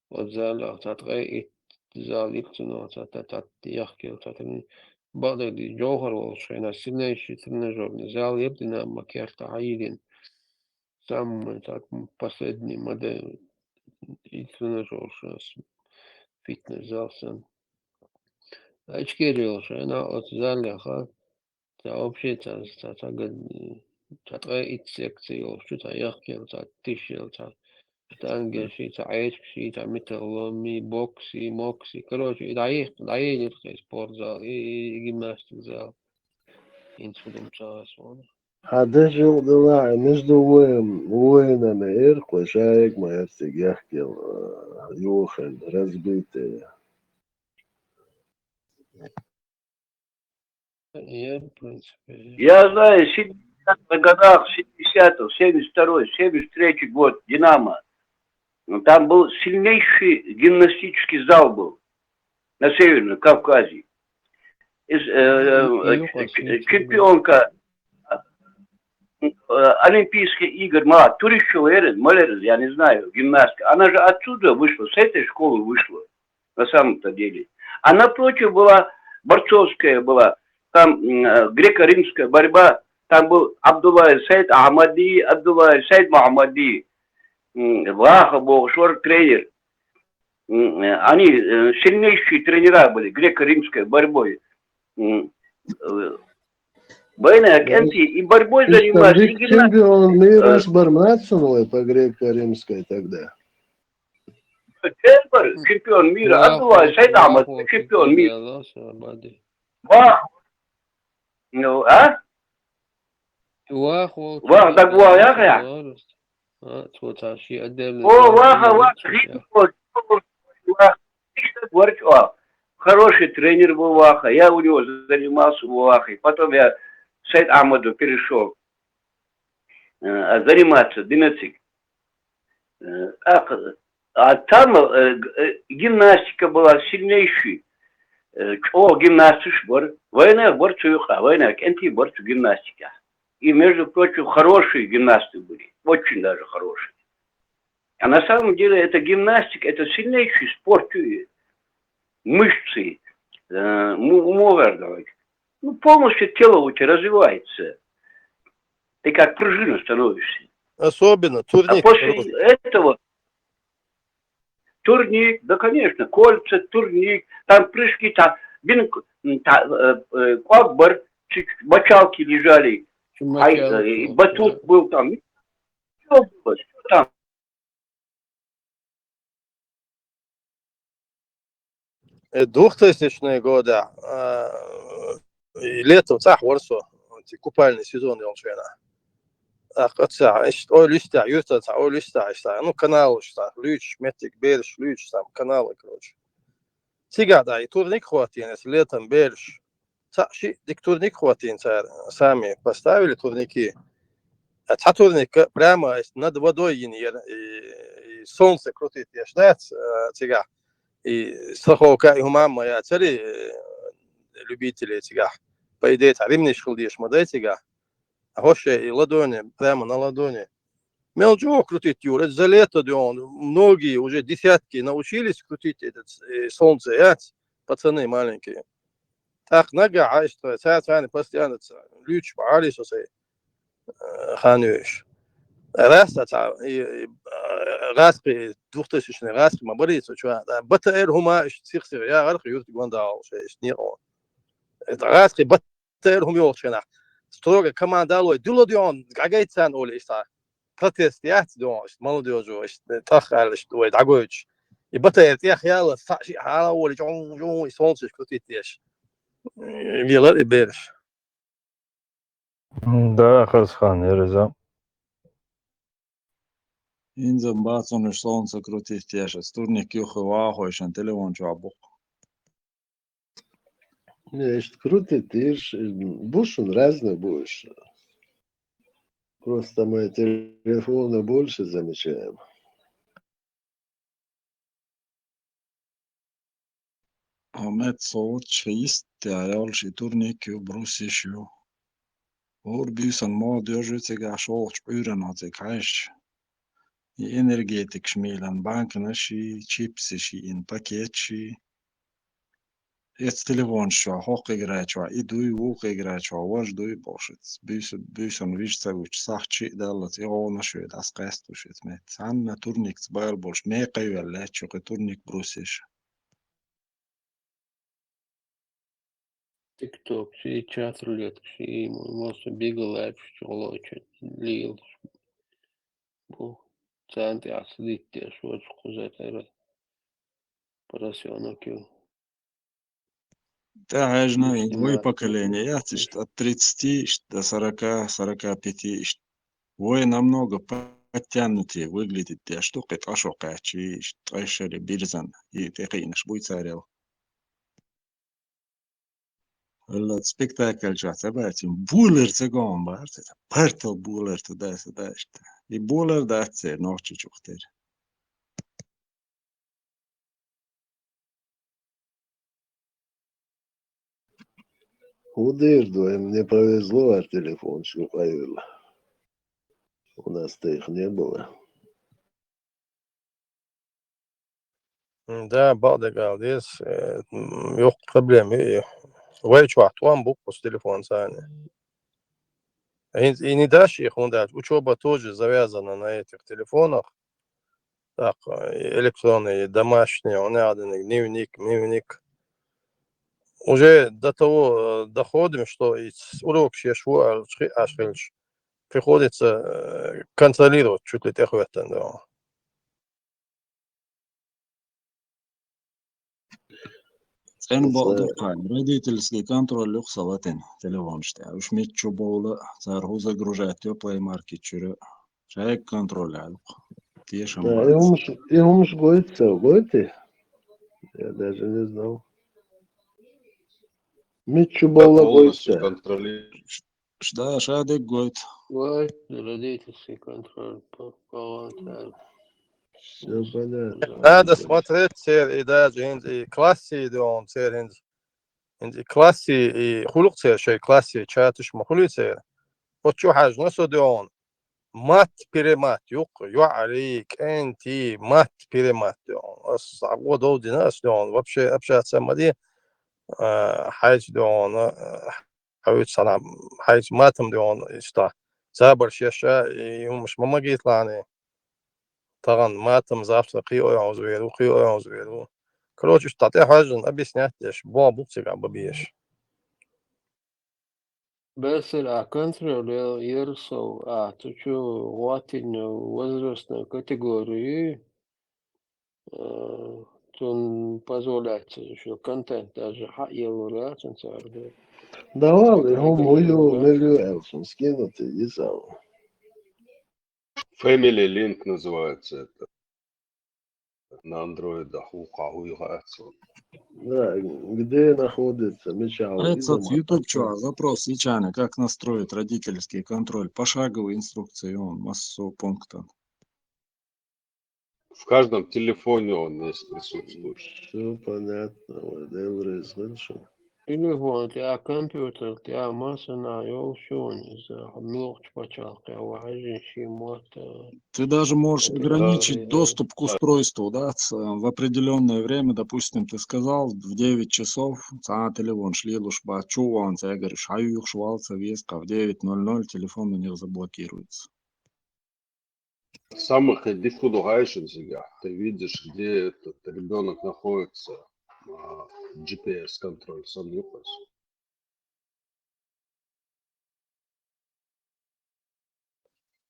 от зала татрей и залипцено тат яхкел татрей бадали джохар что на сильнейший тренажерный зал ебдина макерта аилин сам так последний модель и тренажер фитнес-зал сам ичкерил что на от зала ха вообще تتغير секции что-то яхкел тишел تانجشي عيشكشي متغلومي بوكسي موكسي короче даек спортзал и гимнастик зал инсудом час هذا شغل دلاعي مش وين أنا إرق وشايك ما يرتق يحكي يوخن رزبيتي Я знаю, в 70-х годах, 70-х, 72-й, 73-й год, Динамо. Там был сильнейший гимнастический зал был на Северном Кавказе. Чемпионка Олимпийских игр, Малерин, я не знаю, гимнастка. Она же отсюда вышла, с этой школы вышла, на самом-то деле. А напротив была, борцовская была, там греко-римская борьба, там был Абдулла Сайд Ахмади, Абдулла Сайд Мухаммади, Ваха был шорт-тренер. Они сильнейшие тренера были, греко-римской борьбой. И борьбой занимались. Чемпион мира с Бармацевой по греко-римской тогда. Чемпион мира, Абдулла Сайд Ахмад, чемпион мира. Вах. Ну, а? Вах, так Ваха. Ваха. Хороший тренер был Ваха. Я у него занимался Вахой. Потом я Сайд Ахмаду перешел заниматься Динацик. А там гимнастика была сильнейшей. О, гимнастиш бор. Война борцуха, война кенти борцу гимнастика. И, между прочим, хорошие гимнасты были. Очень даже хорошие. А на самом деле это гимнастика, это сильнейший спорт. Мышцы, полностью тело у тебя развивается. ты как пружина становишься. Особенно А турник. после этого турник, да, конечно, кольца, турник, там прыжки, там, квакбар, мочалки лежали, батут был там, все было, всё там. 2000-е годы, летом صح ورسو купальный сезон он швена. Отца, ой листа, юрта, ой листа, ну канал что, луч, метик, берж, луч, там каналы, короче. Сега да, и турник хватит, если летом берж. Ши, дик турник хватит, сами поставили турники. А турник прямо над водой и солнце крутит, я ждать, сега. И страховка, и мама, я цели любители сега. По идее, римный школдиш, модель сега. А хоще и ладони, прямо на ладони. Мелджо крутить, Юр, это за лето, многие, уже десятки научились крутить этот солнце, пацаны маленькие. Так, нога, а что, царь, постоянно, ключ, палец, ханюш. Раз, распри, 2000 распри, ما بريت شو هذا بتر هما سيخسر يا غرق يورت جونداو شيء نيرو распри بتر هم يوشنا строго командалой дулодион гагайцан оли иста протест я дон молодежь тахал что дагоич и бтер я хяла саши hala оли жон солнце крутит еш вилар и берш. Да, Харсхан, я реза. Inzan baatson солнце крутит тяжесть. Турник юхи вахойшан телефон чабук. Нет, крутит, ишь, будешь он разный будешь. Просто мы телефоны больше замечаем. Ahmet صوت شيست عيال شي турник ю брусиш ю. Орбисан молодежь шолч уйранатик хайш. И энергетик шмелан банкна ши чипсы ши ин пакет ши. Ett telefon шо хок играет шо идуй вук играет шо ваш дуй бошит. Бюсон вишца уч сахчи далат иона шо дас каст ушит мет. Санна турник цбар больш не кайвелла чо турник брусиш. TikTok, și 4 лет, și mă să bigă live și o loce, lil, bu, țante asdite, și o scuzete, era, поросенок, Да, ажна, твое поколение, я от 30 до 40-45, вы намного подтянутые выглядите, что это ашокачи, что решили бирзан, и ты хинеш будет царел. Этот спектакль жат, обратим, булер цегон, барт, партал булер туда, что. И булер датся, ночью чухтер. Удержу, мне повезло, а телефончик появил. У нас-то их не было. Да, балдега, здесь yok проблем. Вайчу ахтуан бук с телефон сани. И не дашь их, он дать. Учеба тоже завязана на этих телефонах. Так, электронные, домашние, он один дневник. Уже до того доходим, что урок шешву ашхельш приходится контролировать чуть ли тех в этом, да. Sen бардукан, родительский контроль люксалатен, телефон что. Уж митчу бола, царху загружать теплые марки чуре. Человек контроль, тешим. Да, и он ж гоите. Я даже не знал. Митчу бола полностью гоите. контролируешь. Да, шадек гойт. Ой, родительский контроль, Все понятно. Надо смотреть и даже и классы, да, он и классы и хулук шей классы чатуш махулицы. Вот что хаж, ну что да, мат перемат, юк, юарик, энти, мат перемат, да. Асагу долдина, да, вообще общаться мади, хаж, да, хавит салам, хаж матом, да, что. صابر شاشة يومش ما جيت لاني طبعا ما تم زابط قيو يعوز ويرو قيو يعوز ويرو كروش تعطيه حاجة أبي سنتش بوكسي عم ببيش بس الكنترول يرسو تشو واتن возрастной категории تون позволять еще контент даже حقيقي تنسى Давали, هم هو حقيقي مليو ألف скинуть и зал. Family Link называется это. На андроидах указывается. Да, где находится Мичао и Этот дома. YouTube что, запрос Ичане, как настроить родительский контроль? Пошаговые инструкции, он массу пунктов. В каждом телефоне он есть присутствует. Все понятно, whatever is хорошо. телефон تاع كمبيوتر تاع ما صناعي شون إذا حميوش بشاق أو عايزين شي موت Ты даже можешь ограничить категории доступ к устройству, да, в определенное время, допустим, ты сказал, в 9 часов, телефон шли лушба, чуван, я говорю, шаю швалца веска, в 9:00 телефон у них заблокируется. Самых диффудугайших себя. Ты видишь, где этот ребенок находится. GPS контроль сам нюхаешь.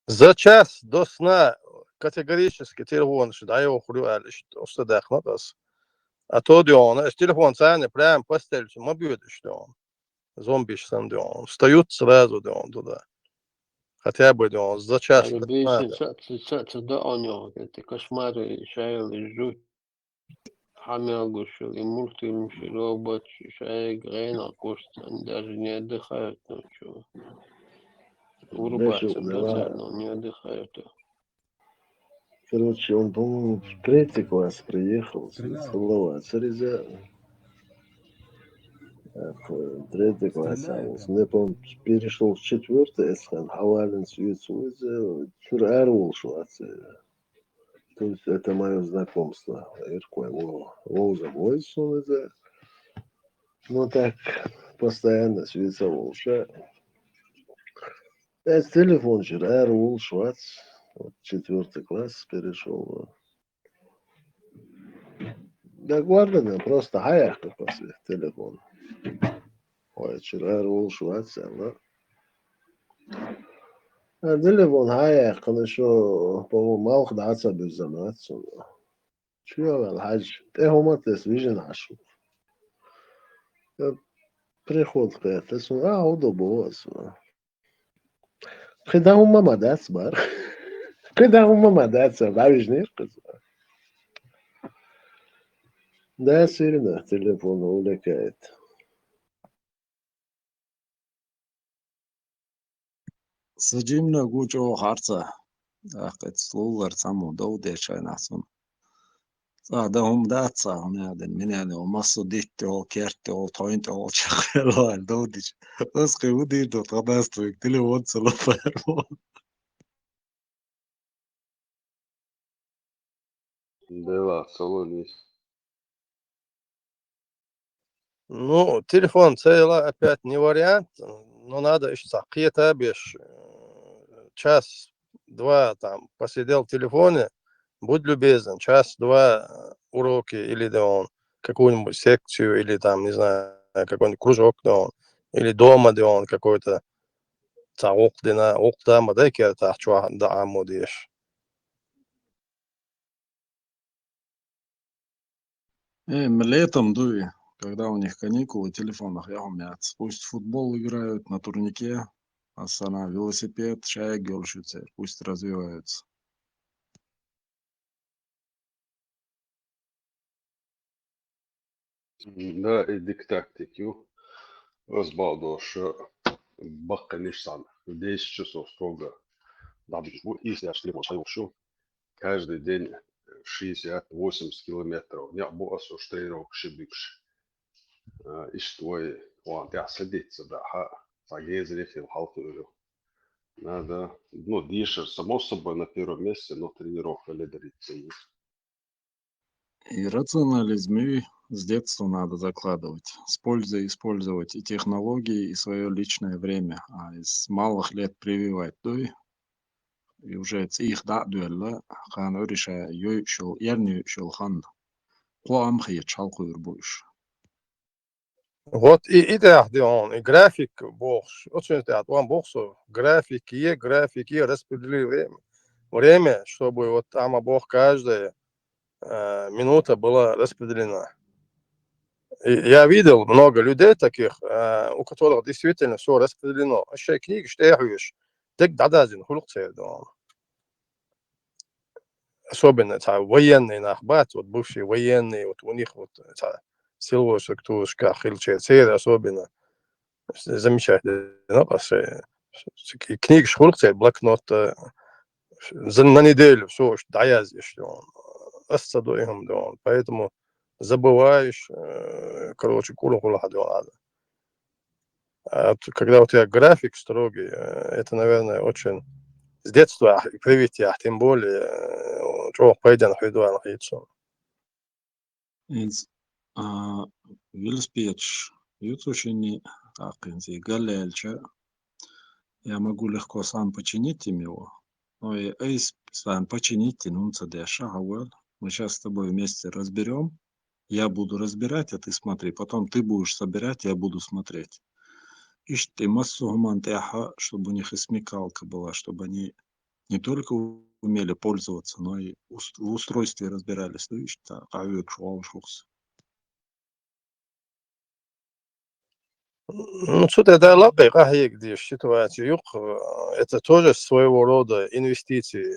За час до сна категорически телефон что дай его хрюали что дохнатас. А то дион, телефон цены прям постель, мы бьют что он. Зомби сам дион. Встают сразу дион туда. Хотя бы дион за час هذا до بيش تصدقني أنت كشمار شايل جوت حامل قش الملتي مش روبوت شايل غينا قشت даже не отдыхают ночью Дальше вырубаются давай. бросают, но не отдыхают. Короче, он, по-моему, в 3 класс приехал, целовать. Срезал. В 3 класс, не помню, перешел в 4, эсхан, хавален сюицу, чурарул шуацы. То есть это мое знакомство. Иркой Лоуза Войсон, ну так, постоянно сюицовал. Это телефон чурарул шуац. 4 класс перешел. Да, главное, просто хаяхка после телефона. Ой, чурарул шуац, да. Телефон хаяхка, еще, по-моему, мало ходаться без занятия. شو الحاج هم تسويجن عشو приход это удобос когда هم мамадас бар когда هم мамадас бавиж не да сирена телефон увлекает Садимна гучо харца. Акет слулар саму доудешай насон. ده هم داتسا هم يعني من يعني ومصو ديتو كيرتو توينتو شغلوا دودش بس كيودي دو تباستو يكتلي واتسلو فيرمون Да, салон есть. Ну, телефон цела опять не вариант, но надо еще какие-то бишь час-два там посидел в телефоне, будь любезен, час-два уроки или да он какую-нибудь секцию или там, не знаю, какой-нибудь кружок, да он, или дома, да он какой-то تعوقدنا عقدة مدايكة تحتوى دعم مديش. Летом дуи, когда у них каникулы, телефонах я умят. Пусть в футбол играют на турнике, а сана велосипед, шая гелшицы, пусть развиваются. Да, и диктактику. Разбалдош. Бакка Нишсан. В 10 часов строго. Если я шлему шел, каждый день 60-80 километров. Я босс уж тренировок шибикш. И что он тебя садится, да, загезли в халфу. Надо, ну, дишер, само собой, на первом месте, но тренировка лидерится. И рационализм с детства надо закладывать. С пользой использовать и технологии, и свое личное время. А с малых лет прививать. И уже их да дуэлла хан ориша ёй шел ярни шел хан. Қоғам хиет шалқы больше. Вот и да, он, и график бокс. Очень да, он боксу. Графики, распределили время. Время, чтобы вот там бог каждая минута была распределена. И я видел много людей таких, у которых действительно все распределено. А еще книги читаешь, так дадазин, особенно военные нахбат, вот бывшие военные, вот у них вот силовой структурка, хилчер, особенно замечательно. Книги шхурцет, блокнот на неделю, все, даязишь, оссадуем, поэтому забываешь, короче, надо. А когда у тебя график строгий, это, наверное, очень с детства привить, тем более, что пойдем в иду, Велоспеч, ютушини, так, галельча. Я могу легко сам починить им его. Но и эйс сам починить, нунца дэша, мы сейчас с тобой вместе разберем. Я буду разбирать, а ты смотри. Потом ты будешь собирать, я буду смотреть. Ишь ты массу гумантяха, чтобы у них и смекалка была, чтобы они не только умели пользоваться, но и в устройстве разбирались. Ну, ишь, так, Ну, что-то это лапы, где ситуация, это тоже своего рода инвестиции,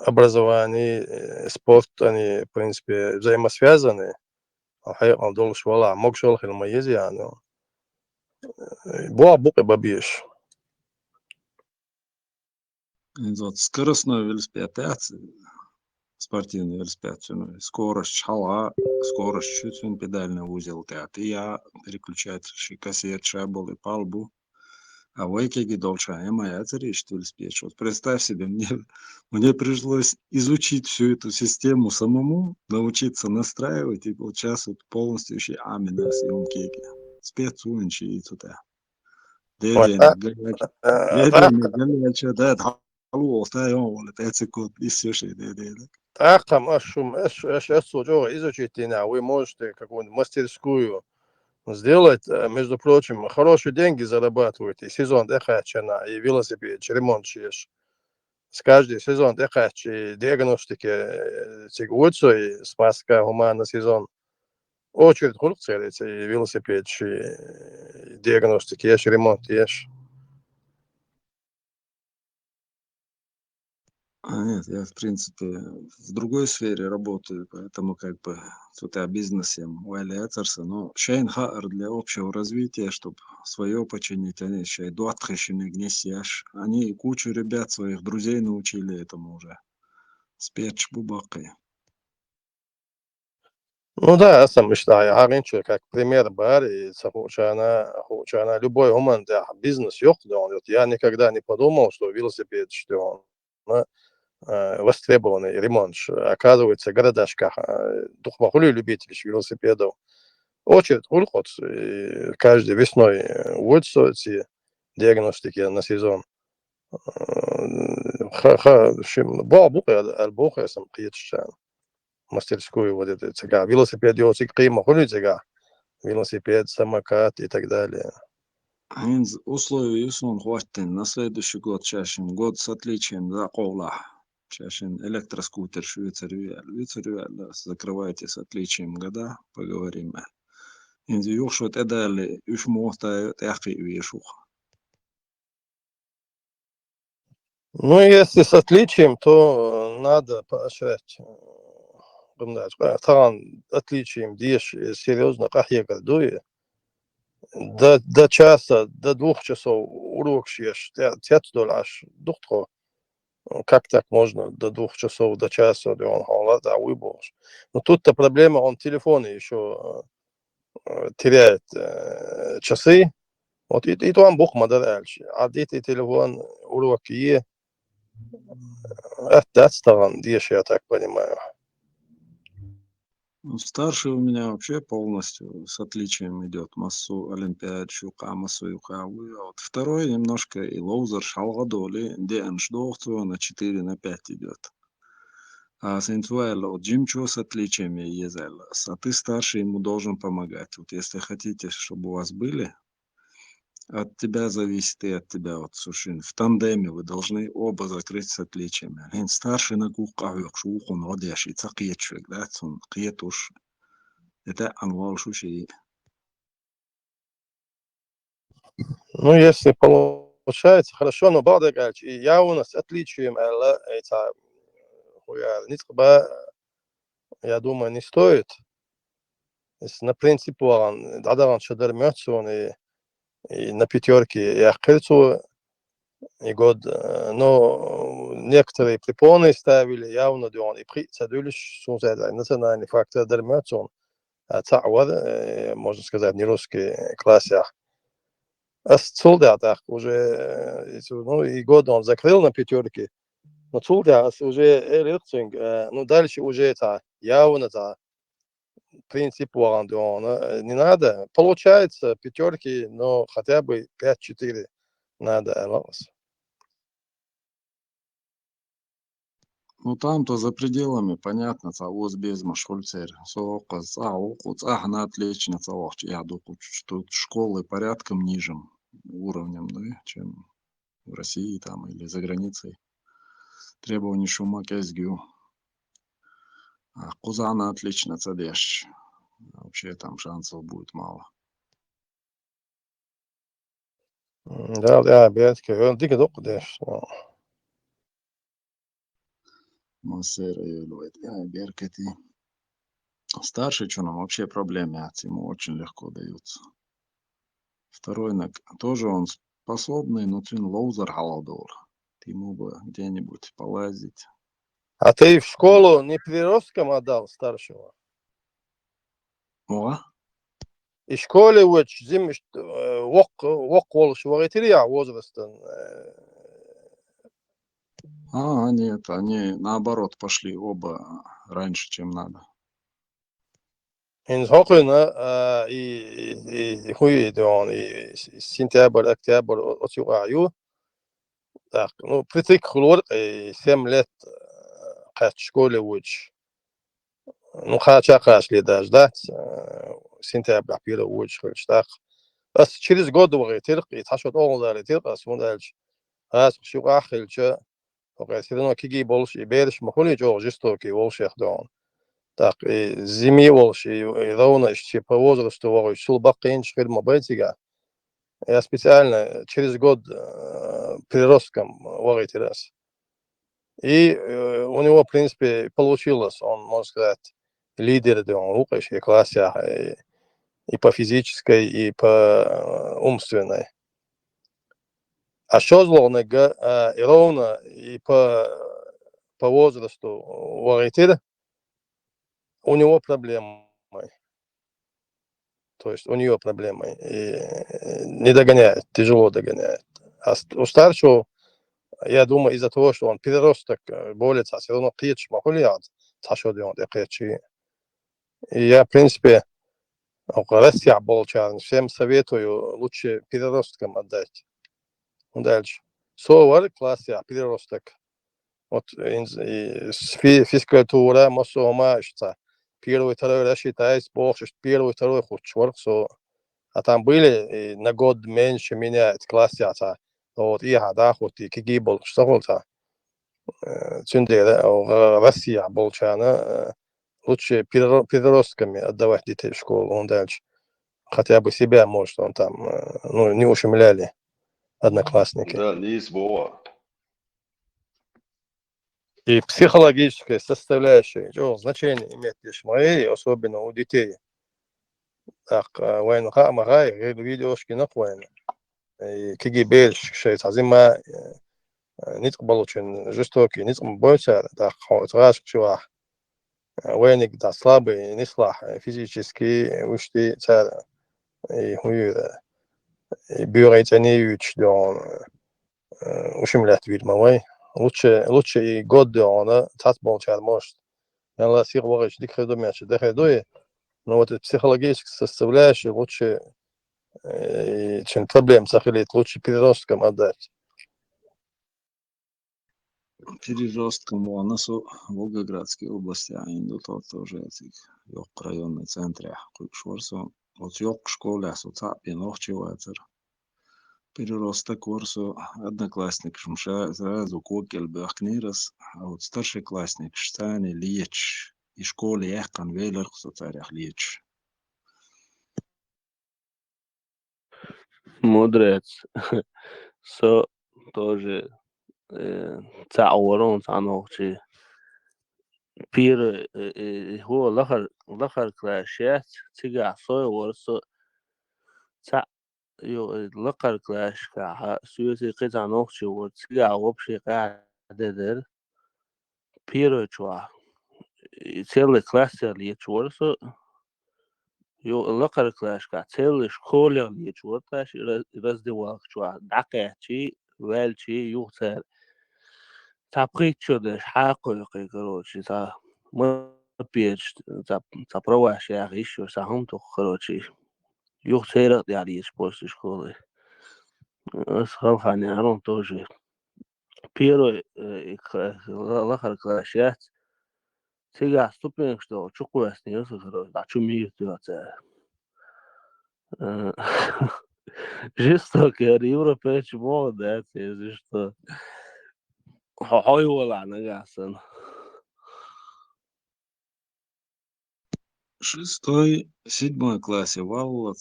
образование, спорт, они, в принципе, взаимосвязаны. Он должен швала, мог швалхи на моей зяне. Бука бабиш. Вот скоростной велосипед, спортивный велосипед, скорость шала, скорость чуть педальный узел, я переключатель, кассет, шабл и палбу. А вайкеги дольше, моя царишь велосипед. Вот представь себе, мне пришлось изучить всю эту систему самому, научиться настраивать, и вот сейчас вот полностью еще амина съемки. Спецуинчи и туда. Дедена, галяча, да, халу, остаем, вот 5 секунд, и все же, Так, там, изучить, вы можете какую-нибудь мастерскую сделать, между прочим, хорошие деньги зарабатываете. Сезон дехачана и велосипед, ремонт чеш. С каждый сезон дехачи диагностики цигуцу и спаска гумана сезон. Очередь хулцелится и велосипед, диагностики, еш ремонт, еш. Нет, я, в принципе, в другой сфере работаю, поэтому как бы тут я бизнесом валяется, но шейн хаар для общего развития, чтобы свое починить, они еще дуатхещины гнесяш. Они кучу ребят, своих друзей научили этому уже. Спеч бубакой. Ну да, я сам считаю, раньше как пример бар, и она любой уман, да, бизнес ёхт, я никогда не подумал, что велосипед, что он востребованный ремонт. Оказывается, в городашках духмахули любители велосипедов. Очередь хулхот, каждой весной вводятся эти диагностики на сезон. Бука сам приедешь мастерскую вот это цега. Велосипед делать клима хули цега. Велосипед, самокат и так далее. Условия он хватит на следующий год чаще. Год с отличием за кола. Чаще электроскутер Швейцария. Закрывайте с отличием года, поговорим. Инди юшут эдали, юш моста яхи вешух. Ну, если с отличием, то надо поощрять. Таран отличием дешь серьезно, как я говорю, до часа, до 2 часов урок шьешь, $5, духтро. Как так можно до 2 часов, до часа, да, выборешь. Но тут-то проблема, он телефоны еще теряет часы. Вот и то он бог модеральщик. А дети телефон уроки Это отставан, дешь, я так понимаю. Ну, старший у меня вообще полностью с отличием идет. Массу олимпиад, шука, массу юкавы. А вот второй немножко и лоузер шалгадоли, где аншдохту на 4 на 5 идет. А Сентуэль, вот Джимчо с отличиями езел. А ты старший ему должен помогать. Вот если хотите, чтобы у вас были, от тебя зависит и от тебя. Вот, слушай, в тандеме вы должны оба закрыть с отличиями. Эн старший на кухах, шухун, одеш, и цакиет человек, да, он киет уж. Это анвал шуши. Ну, если получается, хорошо, но Бадыгач, и я у нас отличием, это, я думаю, не стоит. Если на принципе, он шадар мёцун, и на пятерке я хельцу, и год, но некоторые препоны ставили, явно, да он и прицадулиш, сунзайда, национальный фактор дермёцун, цауар, можно сказать, не русский классе. Солдат уже, ну, и год он закрыл на пятерке, но солдат уже рыцинг, ну, дальше уже это явно, это принцип Валандона, не надо, получается пятерки, но хотя бы 5-4 надо. Ну там-то за пределами, понятно, цавоз без машхульцер. Сока, цауку, цахна отлично, цавовч. Я думаю, что школы порядком ниже уровнем, да, чем в России там или за границей. Требования шума кезгю. А Кузана отлично цадеш. Вообще там шансов будет мало. Да, бедки, он дико докудеш. Массера юлвает. Беркети. Старший, что нам вообще проблемы, ему очень легко даются. Второй тоже он способный, но ты лоузер халадор. Ему бы где-нибудь полазить. А ты в школу не приростком отдал старшего? О? И школе вот зим вок олш вагитирия возрастан. Нет, они наоборот пошли оба раньше, чем надо. In Hochuna, и хуй он, и сентябрь, октябрь, отсюда, так, ну, притык хлор, 7 лет, в школе уч. Ну, хача ли даже, да, сентябрь, первый уч, так. Бas через год وغيتير يتحشط أول غيتير بس مودالش هاس شو آخر شيء وغيتير كيجي بولش يبيرش مخوني جو جستو كي ولش يخدون так зими волш и ровно еще по возрасту волш сул бакин шхир мобайтига я специально через год приростком варить раз и у него в принципе получилось он можно сказать лидер да он лучший классе и по физической и по умственной. А что злоного и ровно и по возрасту варитир у него проблемы. То есть у нее проблемы. И не догоняет, тяжело догоняет. А у старшего, я думаю, из-за того, что он переросток болится, все равно клетч махулиад, и я, в принципе, всем советую лучше переросткам отдать. Дальше. Совар классе, переросток. Вот физкультура, массома, первый, второй рассчитать, бог, первый, второй худшворк, а там были на год меньше меня в классе, вот и да, хоть и какие был, что вот, Россия, Болчана, лучше переростками отдавать детей в школу, он дальше. Хотя бы себя, может, он там, ну, не ущемляли одноклассники. Да, не избова. И психологическая составляющая, что значение имеет лишь мои, особенно у детей. Так, война магай, видеошки на войне. И КГБ, шесть азима, не был очень жестокий, не бойся, так, раз, что войник, да, слабый, не слаб, физически, учти, царь, и хуй, и бюрет, они учат, ущемлять, видимо, вой. лучше год она татбол может. Я сих вогаш дик хеду мяч, да хедуи. Но вот эта психологическая составляющая лучше, чем проблем сахалит, лучше переросткам отдать. Переросткам у нас в Волгоградской области, а индут тоже этих районный центр, курсу, вот yok школе, соцапи, нохчеватер. Переросток курсу одноклассник, шумша сразу кокел бахнирас, а вот старший классник, штани лечь, и школе яхкан велер, соцарях лечь. Мудрец. Со тоже تعاورون تنوخشي بير هو لخر كلاشات تيجا صوي ورسو تع يو لخر كلاش كا سويتي قطع نوخشي وتيجا وبشي قاعد در بيرو شوا تيل كلاس اللي يشورسو يو لخر كلاش كا تيل شكول اللي يشورتاش رزدي واق شوا دقيقتي والشي يوتر تبقيت شده حقيقي كروشي تا ما بيش تا بروح يا أخي شو سهم تو كروشي يو سيرت يعني يسبوس شكولي أسخال خاني هرون توجي بيرو الآخر كلاشات تيجا ستوبين شتو شو كويسني يوسف كروش دا شو ميتو تا жестоко европейцы молодец если что هاي ولا أنا قاسن Шестой, седьмой классе валла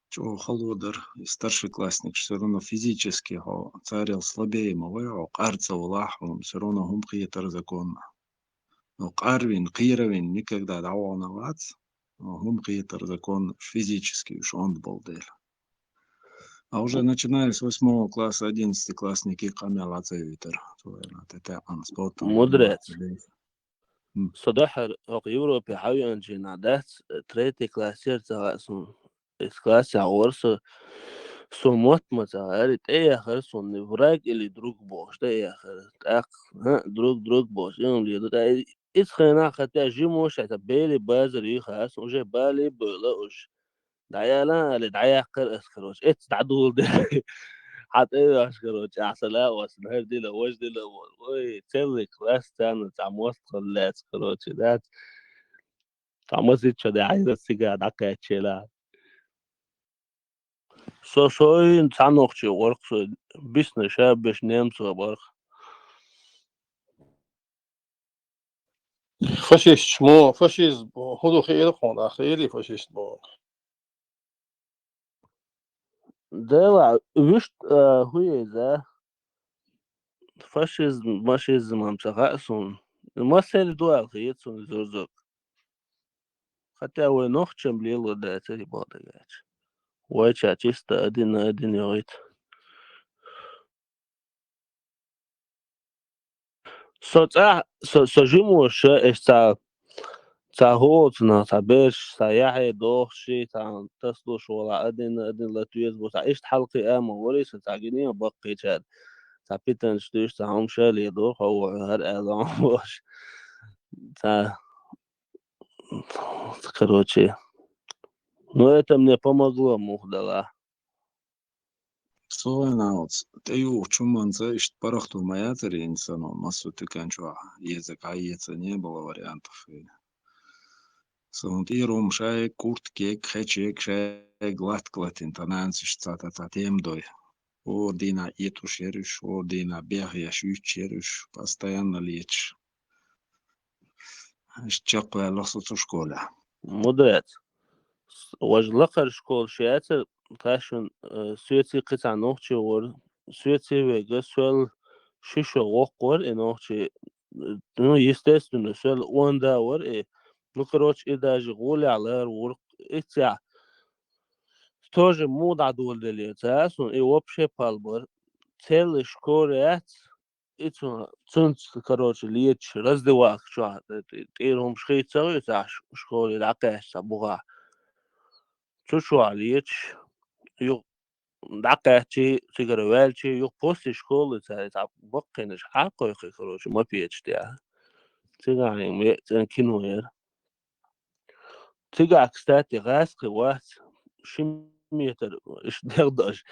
что холодер, старший классник, все равно физически царил слабее его, карца улахом, все равно гум хитер законно. Но карвин, кировин никогда давал на вац, гум хитер законно физически, уж он был дель. А уже начиная с 8 класса, 11 классники камел ацевитер. Это анспотом. مدرس صدحر يوروبي حاول جنادات تريتي كلاسير تغاسون كلاسي عورس سوموت متعارت اي اخر سون نفراج اللي دروك بوش ده اي اخر اق دروك بوش يوم اللي ده اس خنا ختا جيموش تبالي بازر يخاس وجه بالي بلاوش دعيالا اللي دعيا قر اسكروش ات تعدول ده حتى ايه اشكروش احسلا واسنهر دي لوش دي لو وي تسوي كلاس تاني تعموست خلات اسكروش ده تعموست شو ده عايز السيجار دقيقة شيلات سوين تانوخشي ورقص بيسنا شابش نيمس وبرخ فاشيست مو فاشيست هدو خير خون خيري فاشيست مو دلا وشت هو ذا فاشيزم ماشيزم هم تغاسون ما سير دوال خيتسون زوزوك حتى هو نوخشم ليلو دا تري بودغات ويتشا تشتا ادين يويت سو جيموش اشتا هوتنا بيش يحيى دوخشي تسلوش ولا ادين لاتويز بوس عيشت حلقي اما وريس تعجنين بقي تشاد بيتن شتوش هم شالي دوخ هو هر اعلام باش короче но это мне помогло мухдала Славянаут, ты чуманца ищет парахту моя цареница, но массу ты кончуа, язык не было вариантов. Сонтирум шай куртке кхечек шай глат интонанс штата татемдой. Ордина етушериш, ордина бехяшучериш, постоянно лечь. Щекла лосу школа. مدرت وجلقر شكول شياتر تاشون سويتي قطع نوخشي ور سويتي ويجا سوال شيشو وقور انوخشي ну естественно سوال واندا ور ايه نكروش إداج غولي على ورق إتسع тоже مود عدول دليل تاسون إيه وبشي بالبر تل شكوريات إتسون تنت كروش ليتش رزدي واق شو تيرهم شخي تسوي تاش شكوري العقاش تبغى شو عليتش يو دعكاتي سيجروالتي يو بوستي شكول تا بقينش حقو يخروش ما بيتش تاع تيجا يعني كينوير تيجا كستاتي غاس قوات شميتر ايش دغدش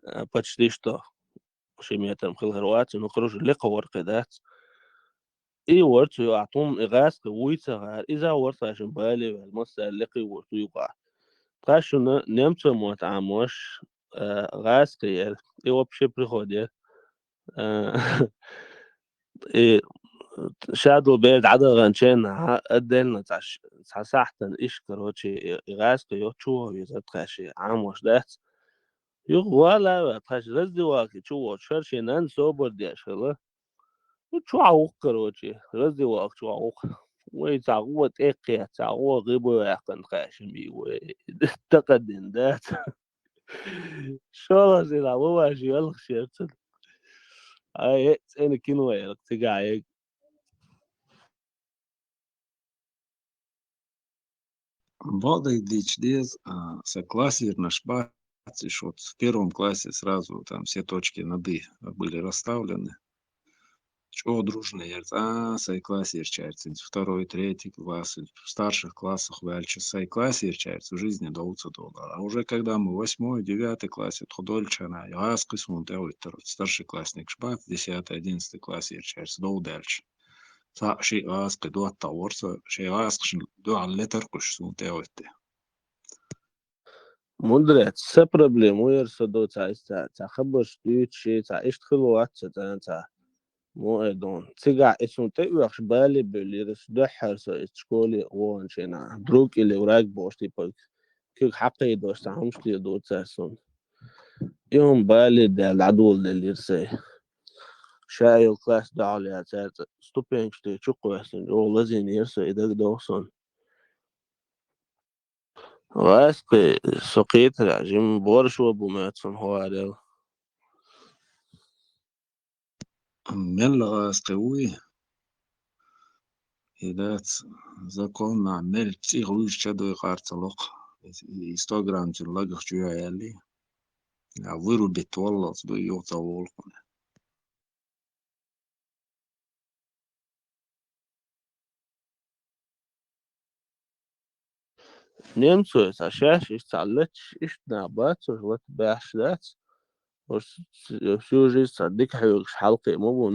почти что شميتر مخل هروات نخرج لقى ورقدات اي ورت يعطون غاس قويته غار اذا ورت عشان بالي المسا لقي ورت يقع قاشو نمت موت عاموش غاس قيل اي وبشي بريخودي اي شادو بيد عدد غنشين أدلنا تسحتن إيش كروتشي غاز كيو شو يزتخشي عاموش دات يغ ولا تخش رزدي واكي شو شرشي نان سوبر دي أشغله شو عوق كروتشي رزدي واك شو عوق ويتعقوة إيقيا تعقوة غيبو يحقن خاشم بيوي تقدن دات شو رزي لعبو واشي يلخ شيرتن أي أنا كينو يلق تقاعي Балда дичдез, согласие наш батиш, вот в первом классе сразу там все точки над «и» были расставлены. Чего дружные, согласие чается, второй, третий класс, в старших классах вальче согласие чается, в жизни доуца доллара. А уже когда мы 8-й, 9-й классе, худольчана, я скисун старшеклассник шпат, 10-й, 11-й классе чается, доудальч. شيء غاسق دو التورس شيء غاسق دو على اللتر قش سون تاوتي مدرت سبربلم ويرسدو تا خبرش ديت شي تا اشتخل وقت تا مو ادون تيجا اسم تيوخش بالي بليرس دحر سو اتشكولي وون شينا دروك اللي وراك بوشتي بك كيك حقي دوش تعمش تي دو تسون يوم بالي دا العدو اللي يرسي شاي الكلاس دا عليها تات ستوبينش تي تشوكو يحسن جو لازين يرسي إداك دوسون واسقي سقيت العجيم بورش وابو ماتسون هو عدل من غاسق قوي إذات زكون عمل تيغويش شادو يقار تلق إنستغرام تلقى شوية يالي عويرو بيت والله تدو يوتا والقن نيمتو تاشاش استعلتش إيش نابات وغلط باش ذات وشو صدق حيوش حلقي مو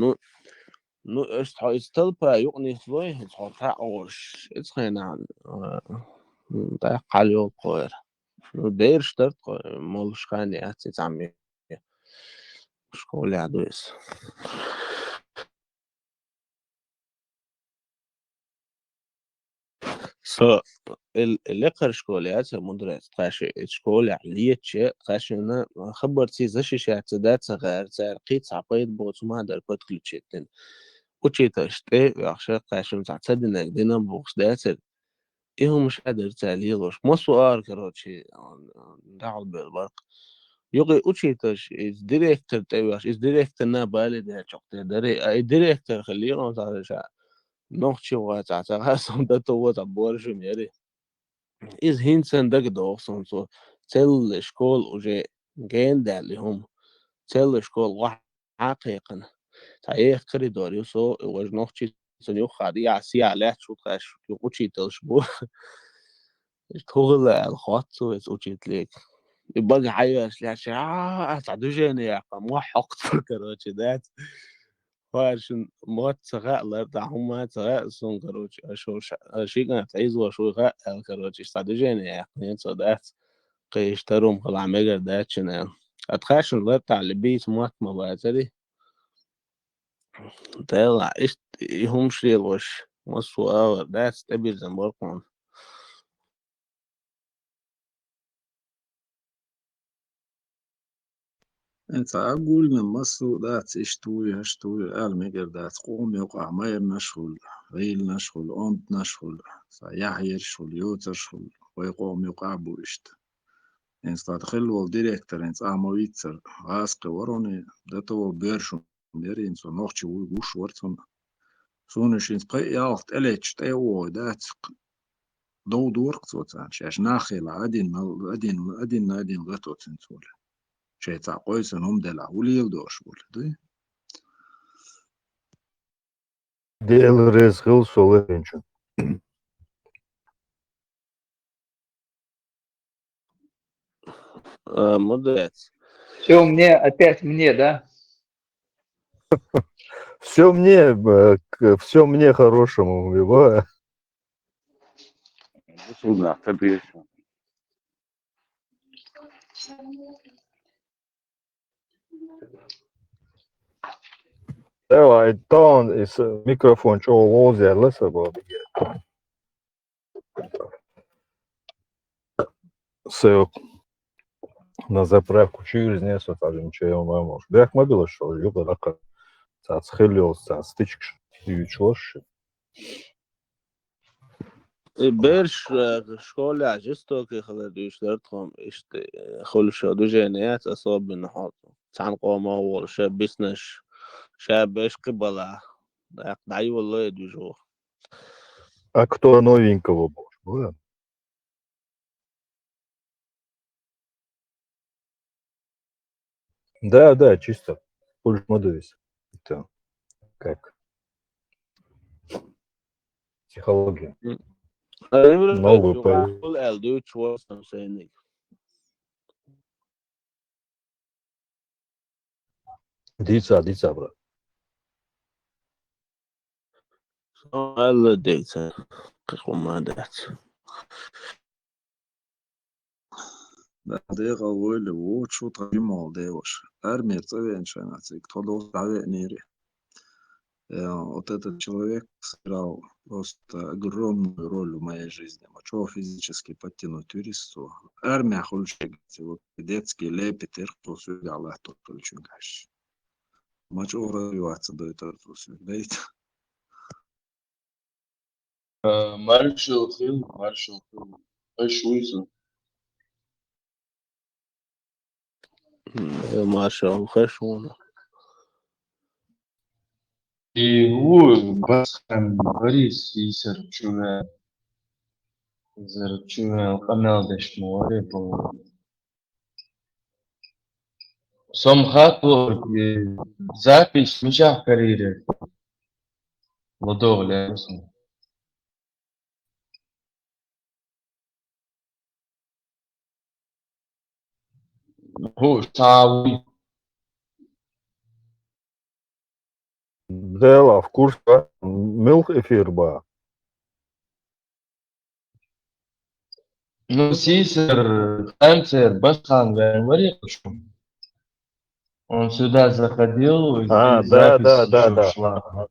نو استلبا يقني ثوي تحطها أوش إتخينا عن ضيق على يوم قوير داير شترت مولش خاني أتي تعمي شكولي عدويس سو اللي شكوليات مدرس قاشي شكولي علية شيء قاشي أنا خبرتي زشي شات ذات غير قيت عقيد بوت ما در كنت كلتشيتن وشي تشتي يخشى قاشي متعتدنا دينا بوكس داتر إيه مش قادر تعليلوش مو سؤال كروتشي دعوة بالبرق يوغي وشيتش إز ديريكتر تيواش إز ديريكتر نا بالي ده شقتي دري ديريكتر خلينا تعرف نوختي واتعتا غاسون ده تو تبورش ميري إز هينسن دك دوغسون سو تل شكول وجي جين دالي هم تل شكول واحد حقيقا تايه كريدوريو سو وج نوختي سنيو خادي عسي عليه شو تاش وشيتش بو تقول الخوات وشيت ليك يبقى عايش لا شيء تعدوجيني يا قام وحقت كروتش ذات واشن موت سغاء لا هم سغاء سون كروتش شو شيء كانت عايز وشو غاء كروتش تعدوجيني يا قام ذات قيشترهم خلع ميجر ذات شنو اتخاشن لا تاع البيت موت ما بعتري طلع ايش هم شيء وش مسوا ذات تبي زنبركم انت اقول من مصر دات اشتوي هشتوي المجر دات قوم يوقع ماير نشغل غيل نشغل اوند نشغل يحير شغل يوتر شغل ويقوم يوقع بوشت انت تدخل والديريكتور انت امويتر غاسق وروني داتو بيرشو ميري انت نوختي وش ورتون سونش انت قي يالت اليتش تيو دات دو دورك توتان شاش ناخل عدين غتو تنسول شيء كويس إنهم دلعوا يودوش بولدي Del rezgil solenču. Молодец. Все мне, опять мне, да? Все мне хорошему убиваю. Судно, табиешься. Давай, тон из микрофон, что лозя, леса было. Все на заправку через несколько ничего не можешь. Бях мобила, что ли, юга рака. Цацхелиос, стычка, ючош. برش شغل عجزتو که خلال دوشترتهم اشت خل شادو جنيات أصاب بالنحاط عن قوما أول شاب بيسنش شاب إيش قبله دعي والله يدوجو. А кто новенького был? Да, чисто. Пульс модуис. Это как? Психология. Новую Дица, брат. الله ديتا قيقوم ما دات بعدين أول وشو تجمع ديوش أرمي طبعا شناتك تطلع على نيري вот этот человек сыграл просто огромную роль в моей жизни. Чего физически подтянуть туристу. Армия хульшек, вот детский лепетер, кто сюда Allah тот получугаш. Мачо развиваться до этого сюда. Маршал Хилл, ايش ويزن ما شاء الله خشونه и هو بس كان غريس يسر شو قناة دش موارد سم خاطر запись مشاه كارير لدوغ لأسمه هو شعبي Дела в курс, мил эфир ба. Ну, сисер, танцер, башхан, говорил, что он сюда заходил, и здесь запись еще шла.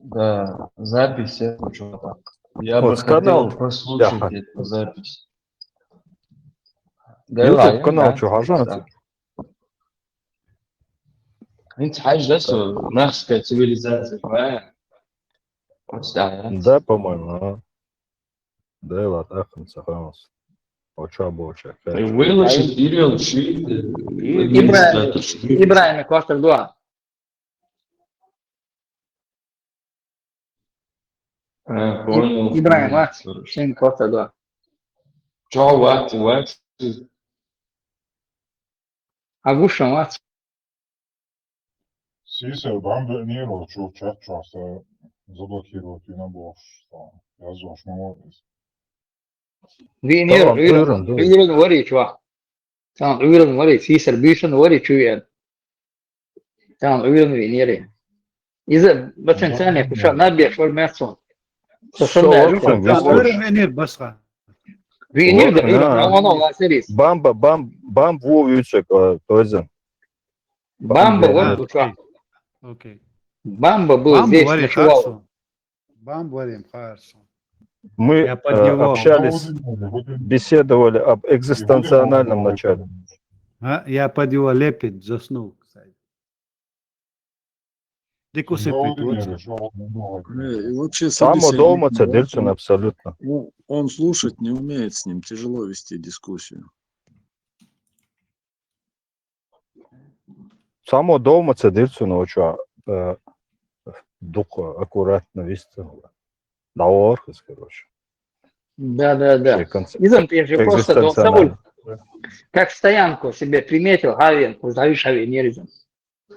Да, запись это что-то. Я бы хотел послушать эту запись. YouTube канал что, Ажанцы? انت حاجة نفسك цивилизация, Да, по-моему, Дела, Ахмед, Саханус. Оча. выложить Ирил Шит. Ибраим Коста 2. Понял. Ибраим Вац, Шин Коста 2. Чё, Вац? Агушан Вац. Сисер, бамбе нирал, чё се заблокировать и на бош. Я зош молодец. Uyurun وري شوا. تمام uyurun وري سيسر بيشن وري شوية. تمام uyurun وينيري. إذا بس إنسان يخش ما بيشوف ما يصون. uyurun venir basra. Винир да uyurun لا سيريس. Бам вовючек, тозен. Бамба вот что. Окей. Бамба был здесь ночевал. Бамба варим хорошо. Мы общались, беседовали об экзистенциональном начале. Я под его лепит, заснул, кстати. Само дома цедельцин абсолютно. Он слушать не умеет, с ним тяжело вести дискуссию. Само дома цедельцин очень аккуратно вести. Да, короче. Да. Изам, я же просто Как стоянку себе приметил, Гавин, uzdaviš avinierizam.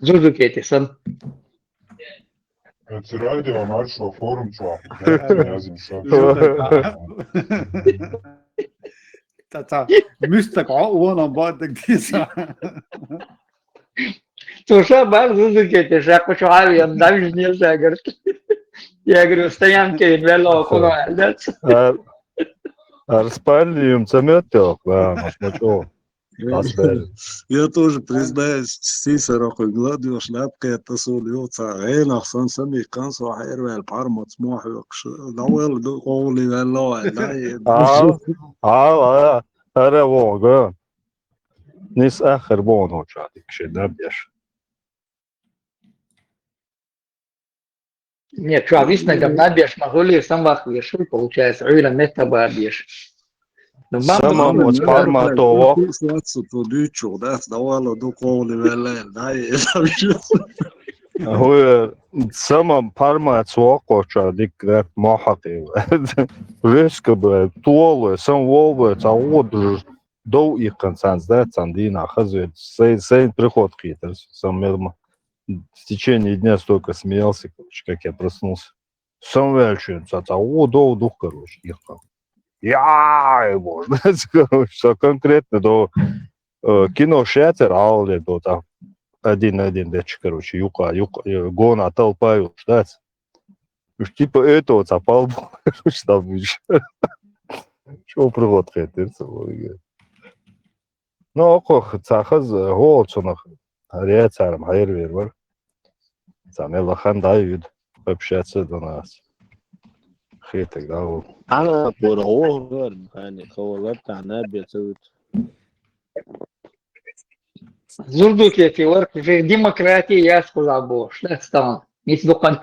Zuzukieties, un Pēc raidījuma ar šo forumu čāpu. Jāzina Tā müsstaka onnan baadāk tiesā. слушай, бар Zuzukieties, я хочу Gavin, Daviš нельзя, говорит. Я говорю, стоянки вело, куда отдаться. Ar spēļiem cemetēl, Я тоже признаюсь, Сисараху Гладиош Лапка, Тасул Йоца, Рейнах, Сан Сами, Кансу, Хайрвел, Пармот, Смохюкш, Дауэл, Дуоли, Вело, Ara voga. Nis ахер вон учатик, ще набьешь. Нет, что, обычно, когда набьешь, могу ли сам вах вешать, получается, или место бабьешь. Самом от парматово. هو سمم parmāts okočā dikret mohatīva. Viska tolu, sam volvēc, odru дол их концанс, да, цандина, хазует, сейн приход хитрс, сам в течение дня столько смеялся, короче, как я проснулся. Сам вельчует, дол дух, короче, их там. Я его, знаете, короче, все конкретно до кино шатер, аули, до там. Один дечь, короче, юка, гона толпаю, ждать. Уж типа этого цапал, короче, там еще. Чего приход хитрится, Ну, ох, цахаз, голцунах, рецаром, хайрвер, Самелахан Давид общаться до нас. Хитик, да, вот. أنا بروح غير يعني خوالات عنا بيتوت Зурдуки, work, демократия, я сказал, бог, что стал. Если бы он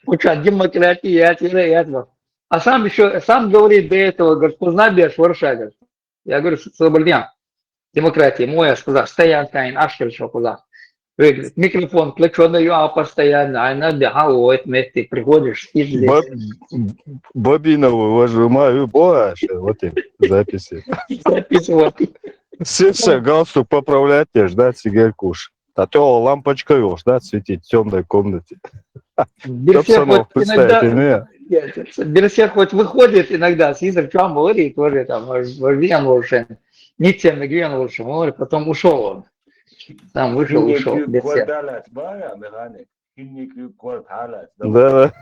учат демократия, я сказал. А сам еще, сам говорит до этого, говорит, познабешь, ворша, говорит. Я говорю, свободен. Демократия, моя, сказал, стоянка, ашкер, что куда. Микрофон, включенный, я постоянно, а надо, вот, ты приходишь, и здесь. Бобинову выжимаю больше, вот и записи. Записывать. Все, галстук поправлять, ждать сигарет кушать. А то лампочка его ждать светить в темной комнате. Берсерк хоть выходит иногда, Сизер Чам говорит, тоже там, Варвиан лучше, Ницем Мегвен лучше, говорит, потом ушел он. Там вышел. Берсерк. Да.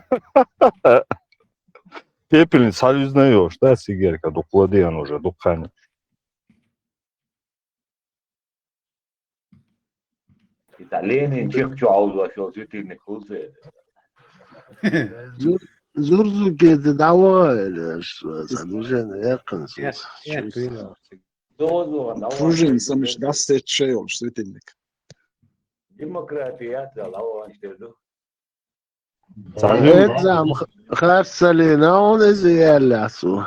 Пепельница союзнаешь, да, сигарка, дукладиан уже, дукхани. Ленин чехчу аузлашил, светильник хулзе. Зурзуки это давай, что задушение яконсу. Пружин сам ж даст чейл, светильник. Демократия, лава штеду. Зам хасалина, он из ялясу.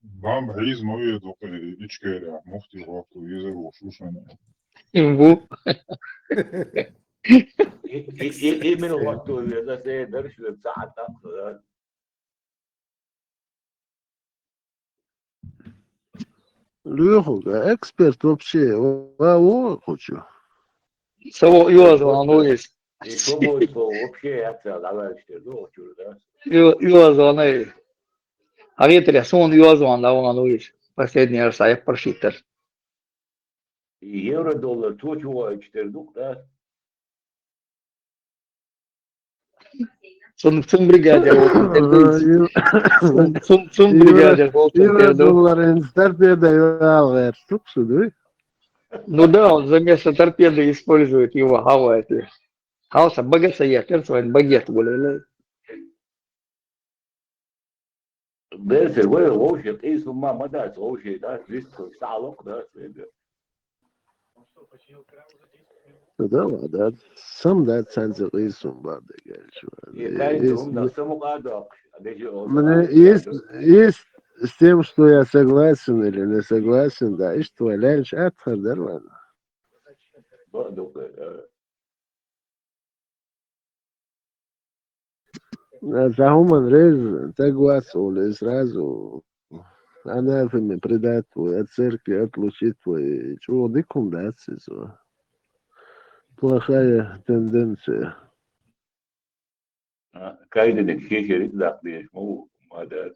Вам гризмо и только ичкеря, мухти вахту езеру, шушане. Имбу. Именно вот то, это все дальше саата. Лёха, эксперт вообще, хочу. Само Юазу, оно есть. И что будет вообще, это давай штеду, да? Юазу, оно есть. А ветря, сон Юазу, оно есть. Последний раз, я просчитал. Евро-доллар, то чего, штеду, да? Sun brigadier. Sun brigadier. Евро-доллар, торпеда, алвер, тупсу, Ну да, он за место торпеды использует его, хавает. Хауса, багаса я, перцевать багет, гуляй. Берсер, вы вообще, и с ума мадать, вообще, да, риску, салок, да, Да, да, сам да, цензор и сумба, есть с тем, что я согласен или не согласен, да, и что ляж отхар нормально. За гуман рез, согласен, или сразу анафеме предать твой, от церкви отлучить твой. Чего дикум даться? Плохая тенденция. Кайденек шешерит дақбеш, му мадад.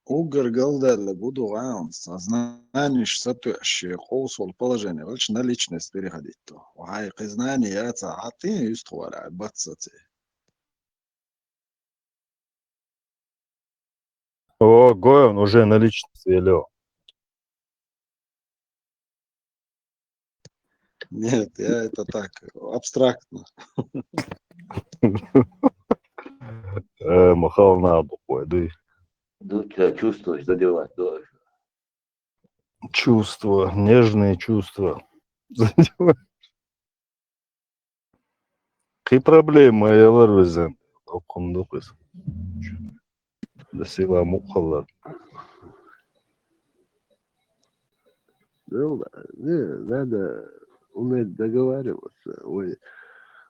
Угар галдерля буду аун, знаешь, сатующие коусол положение, лишь на личность переходить то. Вай знание это, а ты юствовала, бацати. О, Гоин уже на личности велел. Нет, я это так, абстрактно. Махал на буквой, да. Чувствуешь, задевать тоже. Чувства, нежные чувства. Задеваешь. Какие проблемы, я вырвезен. Окундукыз. Да сила мухалла. Ну, не, надо уметь договариваться. Ой,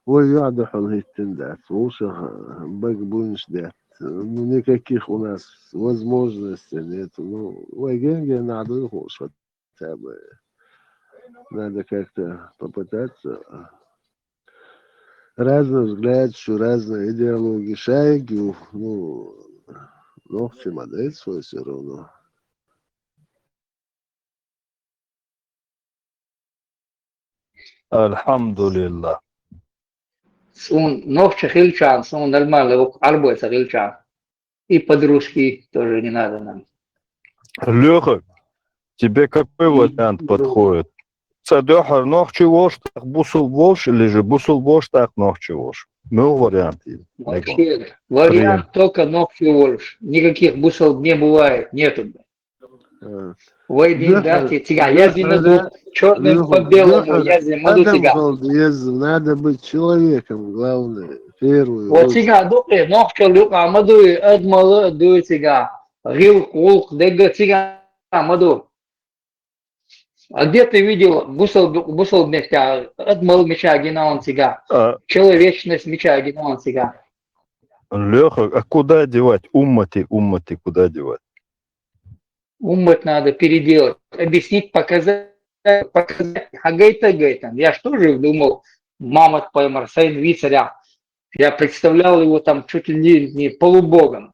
я дохал хиттендат, слушай, бак будешь дать. Ну, никаких у нас возможностей нет. Ну, ой, деньги надо их хотя бы. Надо как-то попытаться. Разный взгляд, что разные идеологии. Шайги, ну, ногти модель свой все равно. Альхамдулилlah. Сон ногче хильчан, сон нормально, арбойца хильчан. И подружки тоже не надо нам. Леха, тебе какой вариант подходит? Садехар ногче вош, так бусул вош, или же бусул вош, так ногче вош? Ну, вариант. Вообще, вариант только ногти волш. Никаких бусел не бывает, нету. Вы не дайте тебя, я зиму черным по белому, я зиму тебя. Надо быть человеком, главное, первую Вот очередь. тебя, добре, ногче люка, амаду, адмала, ду тебя. Рил, кулк, дега тебя, амаду. А где ты видел бусел меча, адмал меча, генаун тебя. Человечность меча, генаун тебя. Леха, а куда девать? Уммати, куда девать? Умыть надо переделать, объяснить, показать. Хагайта-гайтан. Я что же думал, мама поймар, сын вицаря. Я представлял его там чуть ли не полубогом.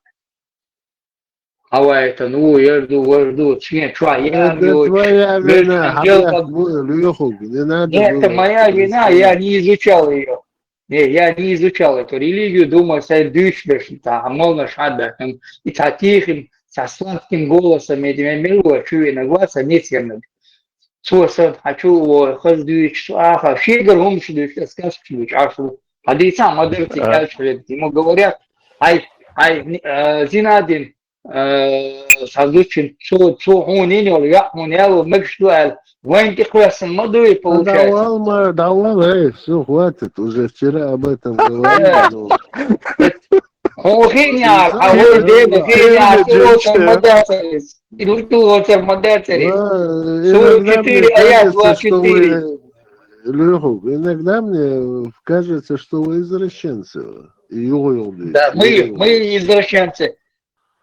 А это, ну, я жду, член, я Это твоя вина, Леху, не надо Нет, это было моя вина, я не изучал ее. Не, я не изучал эту религию, думал, что я дышишь, а можно шада, и тихим, со сладким голосом, этим мило, чую на глаз, а не темным. Слушай, хочу хоздуешь, аха, шегар, он шедуешь, сказочуешь, ашу. А да и сам модерти кальчует, ему говорят, зинадин, создучин, что он не я, он я, мэгштуэл, вань ты хвастан модуи получается. Давал, все, хватит, уже вчера об этом говорили. Он гениал, а вы где гениал, ты модерцерис. И ты модерцерис. 44, а я 24. Леху, иногда мне кажется, что вы извращенцы. Да, мы извращенцы.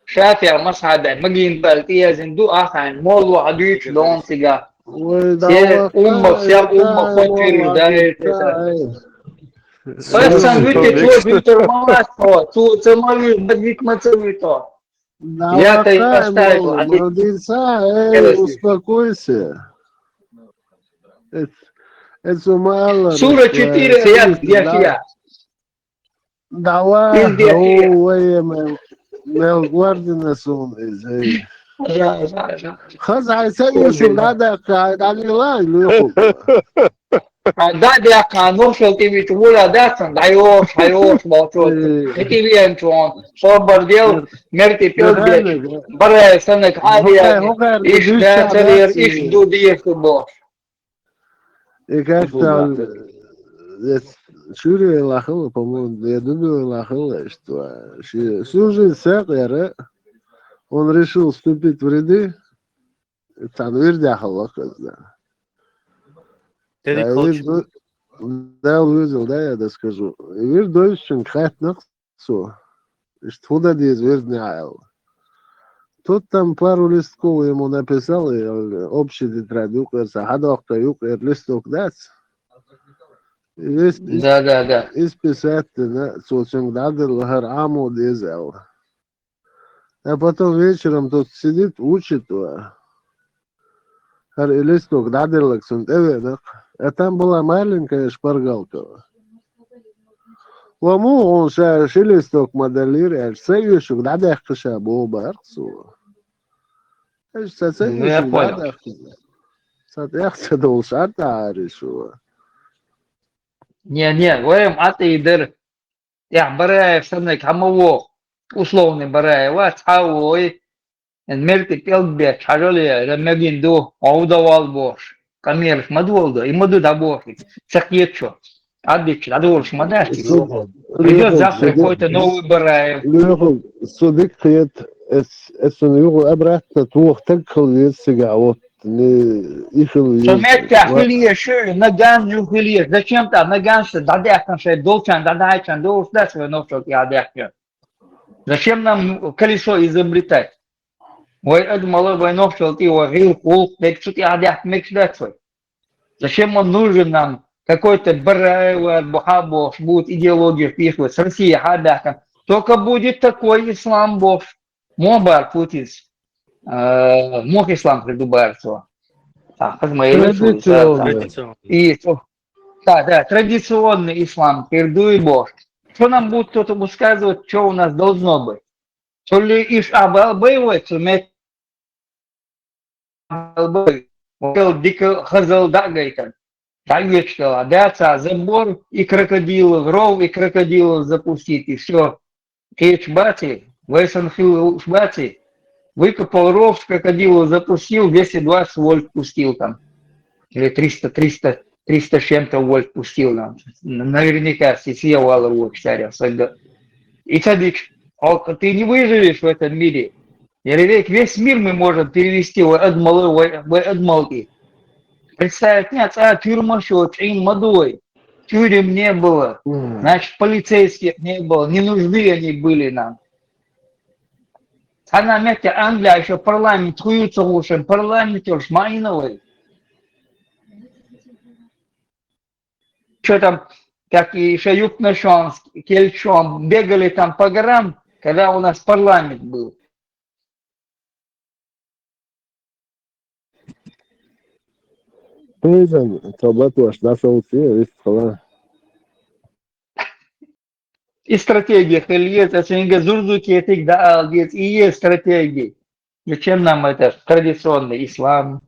شافع مصعد مجين بالتيا زندو آخر مولو عديش لون سيجا سير أمة فتر داير بس سنويتي تو بيتر مواس تو تمالي بديك ما تسوي то. Я то и поставил. Успокойся. Это мало. Сура 4, я. Давай, Mel guarda сон из. خلاص شو هذا قاعد على لا Да, я канушал тебе чула, да, сан, даешь, молчу. Это вен чон, что бордел, мерти пёс, баре, санек, адия, иш дацелер, иш дудиев было. И как-то Шури лахала, по-моему, я думаю, лахала, что всю жизнь сакера, он решил вступить в ряды, там вирдяхала, да. Да, увидел, да, я доскажу. И вир дойшен хат нахсу, что туда диз вирднял. Тут там пару листков ему написал, и общий тетрадь, хадок-то листок даст. Да. Исписать, соцем дадил, аму дизел. А потом вечером тут сидит, учит, листок дадил, а там была маленькая шпаргалка. Ламу он листок моделирует, следующий дадих кыша бобарцу. Ну, я понял. Соответственно, должен решил. Не, говорим, а ты идер. Я Бараев, самый камово, условный Бараев, а цауой, мерти пелбе, чароле, ремегинду, аудавал бош. Камерш, мадволда, и маду да боши. Цахьечо. Адыч, адолш, мадашки. Придет завтра какой-то новый Бараев. Лёха, судик хет, это обратно твох так хлвется, вот. Сометьте, хилие, наган, хилие. Зачем-то наганцы, дадяхтан, что долчан, дадайчан, долчан, свой ночок я дяхтан. Зачем нам колесо изобретать? Ой, это малой войнов, что ты его рил, кул, что-то я дяхтан, мечтать. Зачем он нужен нам? Какой-то Бараев, Бухабош, будет идеология впихивать с России, хадяхтан. Только будет такой ислам, Бог. Мобар путис. Мог ислам придубарцу. Традиционный ислам, пердуй Бог. Что нам будет кто-то высказывать, что у нас должно быть? То ли иш абалбейвать, суметь абалбей. Дико хазал дагайтан. Так вечером, адяца, забор и крокодилов, ров и крокодилов запустить, и все. Кейч бати, вейсанхил бати. Выкопал ров, крокодилу запустил, 220 вольт пустил там. Или 300 с чем-то вольт пустил нам. Наверняка съел его кстати. И садик, ты не выживешь в этом мире. Весь мир мы можем перевести в Эдмалки. Представить, нет, тюрьма что, мадой. Тюрем не было. Значит, полицейских не было. Не нужны они были нам. Она метя Англия еще парламент хуются лучше, парламент уж майновый. Что там, как и еще Юг-Нашон, Кельчон, бегали там по горам, когда у нас парламент был. И стратегия Хельет, это Зурдуки, это и есть стратегия. Зачем нам это традиционный ислам?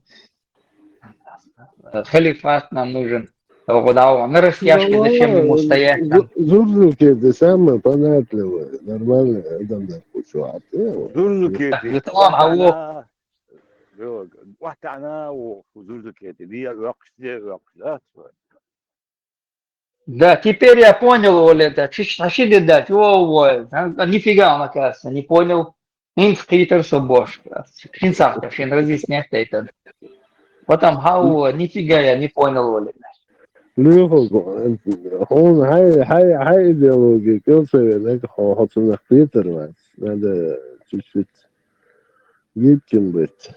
Халифат нам нужен. На растяжке зачем ему стоять там? Зурдуки это самое понятливое, нормально, это да, кучу. Зурдуки это Да, теперь я понял, Оля, это чаши дать, нифига он, оказывается, не понял. Инфхитер собош, кинцахта, шин разъяснять это. Потом, нифига я не понял, Оля. Он хай идеология, кelseve, хоть Питер, надо чуть-чуть гибким быть.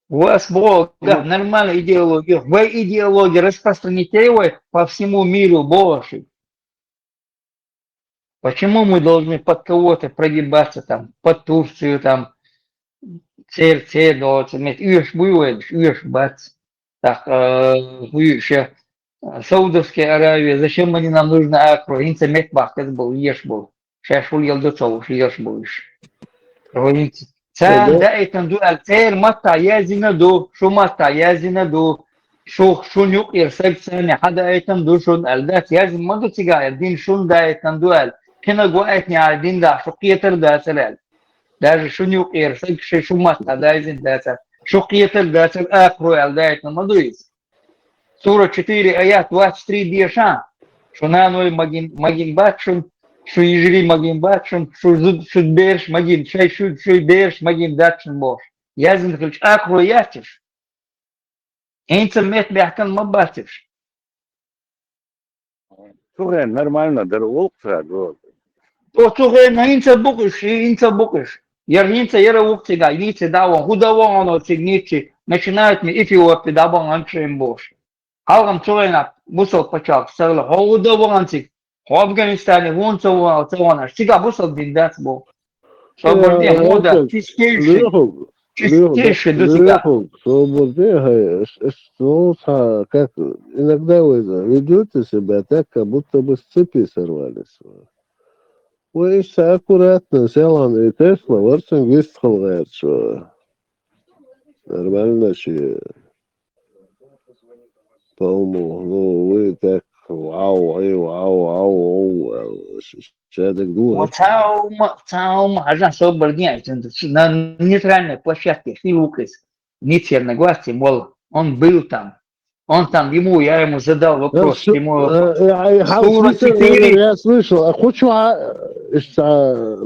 У вас Бог, да, нормальная идеология. Вы идеологию распространите его по всему миру, Боже. Почему мы должны под кого-то прогибаться там, под Турцию там, церкви, уж бац. Так, еще Саудовская Аравия, зачем они нам нужны акру? Инца Мекбах, это был, ешь был. Сейчас ульел до цов, ешь будешь. Sen daitan du alter mata yazina du şu mata yazina du şu şunu irsek seni hada aitan du şun aldat yazin madu tigaya din şun daitan du al kena goatni al din da şu qiyatar da salal даже şunu irsek şu mata da yazin da sal şu qiyatar da sal akru al daitan madu iz Сура 4 аят 23 дешан şuna noy magin bakşun şu ижри magin bakşun şu derş magin şu derş magin dakşun boş. Yazın kılıç akro yatış. Интернет бяхкан мабатиш. Слушай, нормально, дорогу, то цуге на инца букыш. Ярница яра уктига, иница давон, худавон оно цигничи, начинают ми Эфиопии давон анчем бош. Халгам цугена бусол пачак, сарла, худавон анцик, в Афганистане вон цугона, стига бусол диндец бо. Собордия мода, чистейший до Леху, свободные, что как иногда вы ведете себя так, как будто бы с цепи сорвались. Вы все аккуратно, Селан и Тесла, Варсен выстхалгает, что нормально, че по-моему, ну вы так вау, человек думает. Цаум, ажан собордия, на нейтральной площадке Хилукис, не черноглазый, мол, он был там. Он там, я ему задал вопрос, Сура 4. Я слышал, а хочу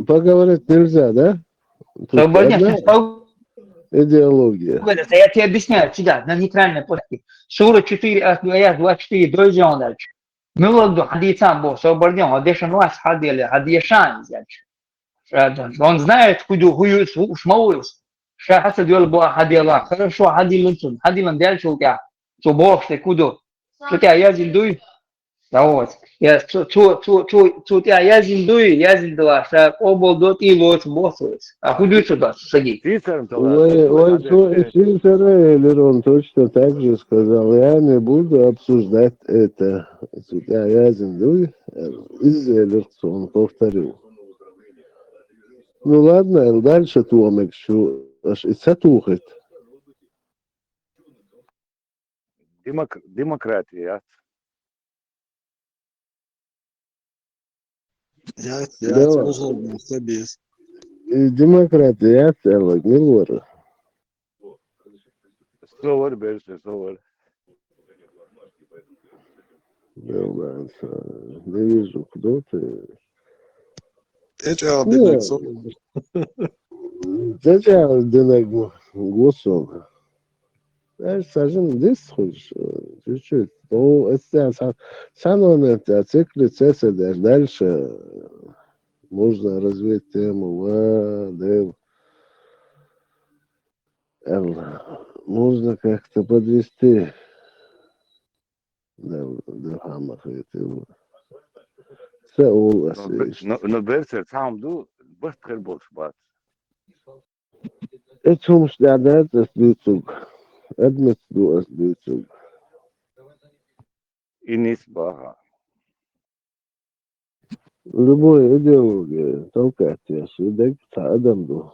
поговорить нельзя, да? Идеология. Я тебе объясняю, сюда, на нейтральной площадке. Сура 4, аят 24, дойдем дальше. Мы вот хадисам был, собордем, а дешан вас хадили, хадишан, он знает, куда шмаулс. Шахаса дел была хадила, хорошо, хадилан дальше у тебя. Что Бог ты куда? Что тебя я зиндуй? Да вот. Я что тебя я зиндула, что обол дот и лос боссует. А куда сюда сади? Ой, Лерон точно так же сказал. Я не буду обсуждать это. Что тебя я зиндуй, из-за он повторил. Ну ладно, дальше Томик, что аж и сатухает. Демократия. Я слышал, что без. Демократия, целая, не вора. Совар, берется, совар. Не вижу, кто ты. Зачем Денег голосом? Сажен здесь хочешь, чуть-чуть. Ну, это самое циклится, дальше можно развить тему, можно как-то подвести. Но берется, сам ду, быстро больше бат. Это муж это сбицуг. Это сбицуг. И не сбага. Любой идеология толкает тебя сюда, Адамду.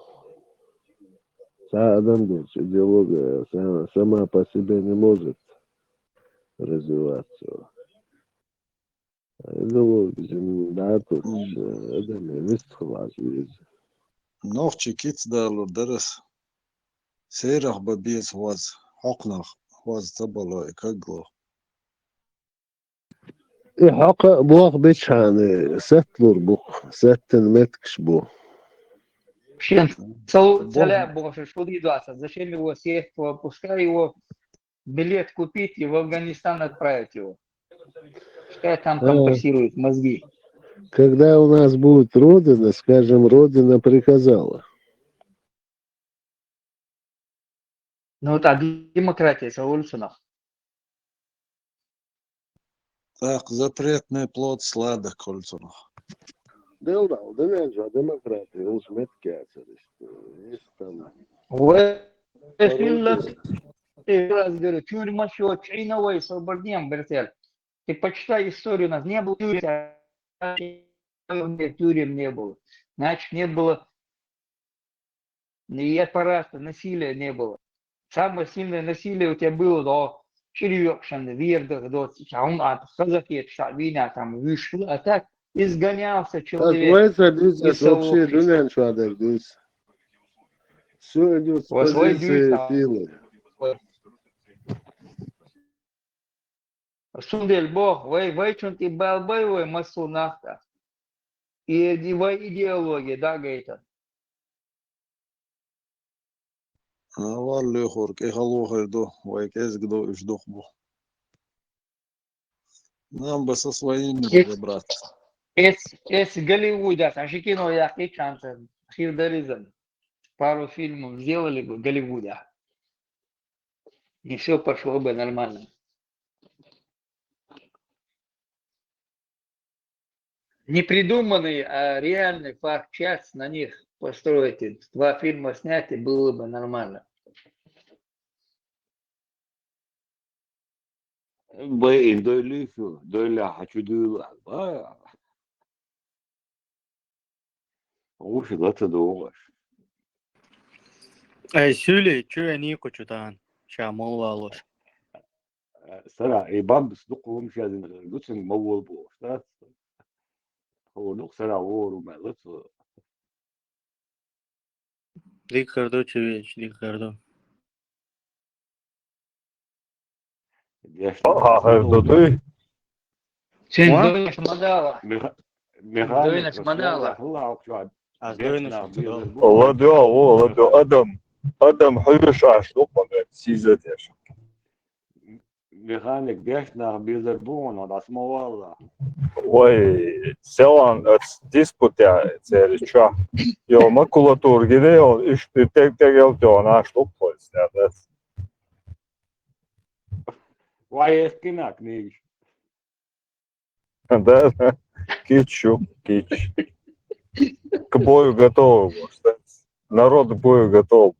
Адамду идеология сама по себе не может развиваться. Идеология, да, тут Адам выстхвазует. نوخشي كيتس دارلو درس سيرخ ببيز واز حقنخ واز تبلو إكاقلو حق بوخ بيشان ستلور بوخ ستن متكش بو Целя больше, что двигаться. Зачем его сесть, пускай его билет купить и в Афганистан отправить его. Пускай там компенсирует мозги. Когда у нас будет Родина, скажем, Родина приказала. Ну так, демократия, Саульсонов. Так, запретный плод сладок, Кольцунов. Демократия, уж меткяцер. Раз говорю, тюрьма еще чайновой освобожден, Бертель. Ты почитай историю, у нас не было тюрем не было. Значит, не было ни аппарата, насилия не было. Самое сильное насилие у тебя было до Черевекшина, Вердах, до Казахи, Шабина, там, вышел, а так изгонялся человек. Вообще, Дунян Швадер, все идет с позиции силы. Sundelь Бог, вы что-то балбаевой массу нафта. И идеология, да, Гейтон? والله يخورك يخلوه يدو ويكيز قدو يشدوخ بو نعم بس своими брат Эс Голливуда, а кино я и шансы. Хилдаризм. Пару фильмов сделали бы Голливуда. И все пошло бы нормально. Не придуманный, а реальный факт. Сейчас на них построите. 2 фильма снять, и было бы нормально. Bay böyle şu, böyle haçudu. O şu da tadı o var. Сюли, чё я не хочу там? Ща молвалось. Sana ibam bisduqum şadın. Lütfen mavul bu. هو نق sana oğlu ma lütfen. Рикардо Чевич, Рикардо. Додой. Sen doymuş madala. Mehane Doymuş madala. Allah okşan. Allah diyor, Allah diyor. Adam hayır aşık olmadı. Size der. Mekanik geçna bizler bu ona da asma valla. Ой, sevan disputea церча. Jo makulatur gidiyor, işte tek geldi aşık olmadı. Vay eskinak neymiş. Да, кичу, кич. К бою готов. Народ к бою готов.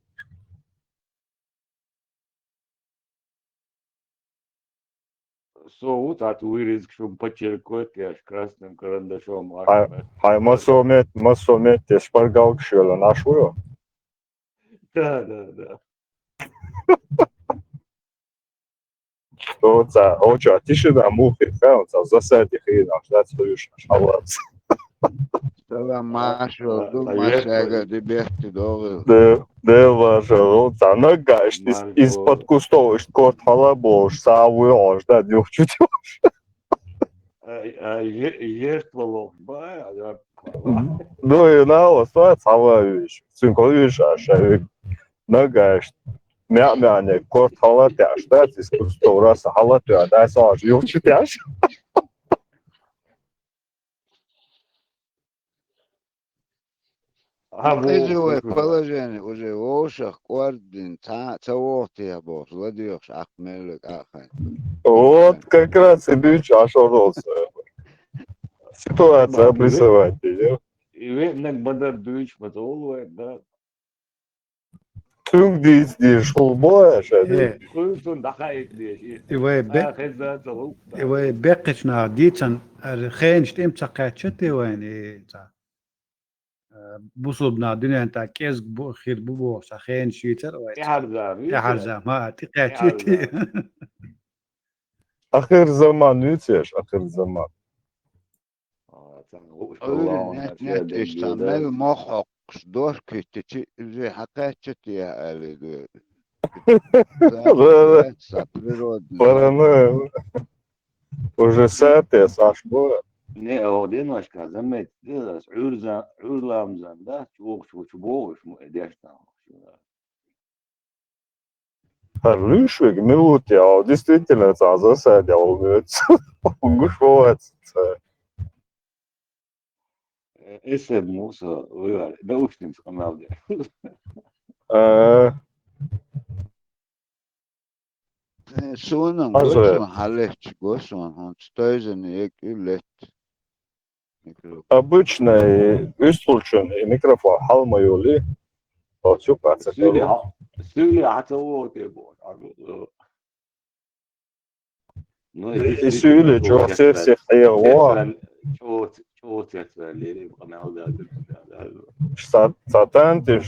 Соут от вырез, чтобы подчеркнуть, я красным карандашом. Hay masomet шпаргалк şöyle нашу. Да. То це, оча, тишина, мухи, хай, засаді хріна, ждать свою шалат. Selam maşo, maşaga dibehti doğru. Да, важно, це нагаш, из-под кустов, кот халабош, саву, ждать, дюхчуть. Жертвовал, Ну и на остается савающий. Синковиш, нагаш. Мяне, кот халатя, ждать, из кустов, раз халатя, дай саж, дюхчуть. Изовое положение уже в ушах, квардин, цавохти я бос, ладьёшь, ахмелек, ахай. Вот как раз и бич ошоролся. Ситуация обрисовать. И не бадар дуич матолует, да. Tüm diye şulboya şey. Kuyusun daha ekleyiş. إيوه بقتنا ديتن الخين شتيم تقاتشتي وين بوصلنا دنيا انت كيز بو خير بو خين شيتر وين تحرزام ها تقاتشتي Ahir zaman nütseş, ahir zaman. Öyle net istemel muhak, dor kütüçü, üze hakatçıtı ya öyle. Параны. Уже сатые сашбо. Ne odin başka zaman diyorlar urlamzan da çok boğuş mu edersen. Harlüşvik minut ya, действительно засадя волнуется. Гушвовать. Ese Musa var. Da uçtum kanalda. Sonun gosun halleç gosun он стоизен ekület. Обычный выслушанный микрофон халмаюли. Все пацаны. Söyle hatırlıyor diye bu. И söyle çok ses hayvan. Çok sesleri kanalda. Сатан ты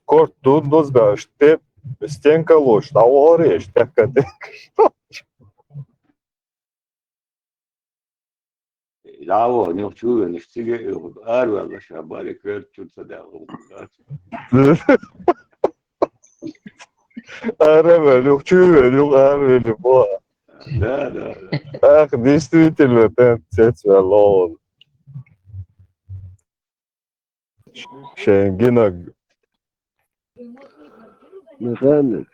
кort тут дозга штеп стенка ложь, а орешь так как Ya o ne uçuyor ne işte ağır valla şabalik ver tutsa da o. Арабы, люкчу, арабы, бо. Да. Ах, действительно, это лол. Шенгинок. Mekanik,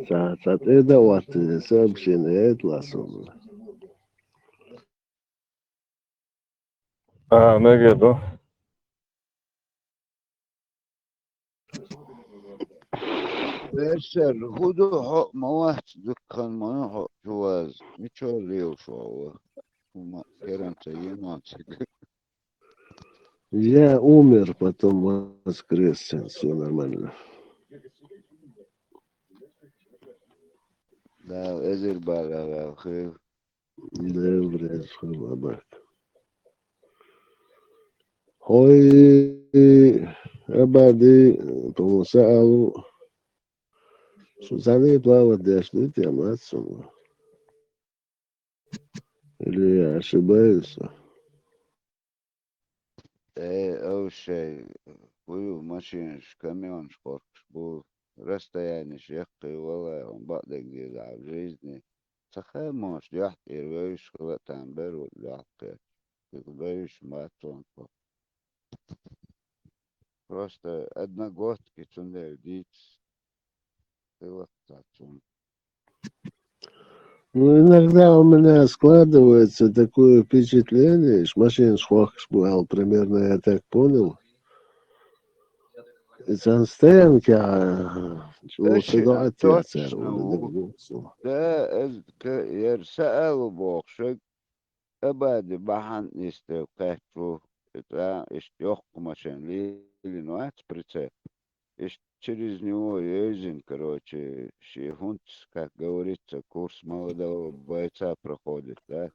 saat edavat soобщение etlasın. Megedo. بشر خودو حق موات دكان ما حق جواز میچو لیو شو وما كرنت يناتك Я умер, потом воскрес, все нормально. لا ازر بقى خير Да, блядь, бабак. Ой, Абади, по-моему, что за плавать дошли, тем отсюда. Или я ошибаюсь? أول شيء بيو ماشينش كاميون شبوركش بو رستيانش يقي والله بعدك دي على جيزني تخيموش يحكي ويش خلط عن برو يحكي ويش ما تونكو просто одногодки туннель дичь ты вот так тун. Ну, иногда у меня складывается такое впечатление, что машин швахш был, примерно я так понял. إنسان ستين شو إيش صداعتي يا سار точно ولا هو دقوق ده يرسأل بوخشك أبد بحن يستوقفوا إذا اشتيوق машин лили нуать прицеп. Через него ездим, короче, шехунт, как говорится, курс молодого бойца проходит, да?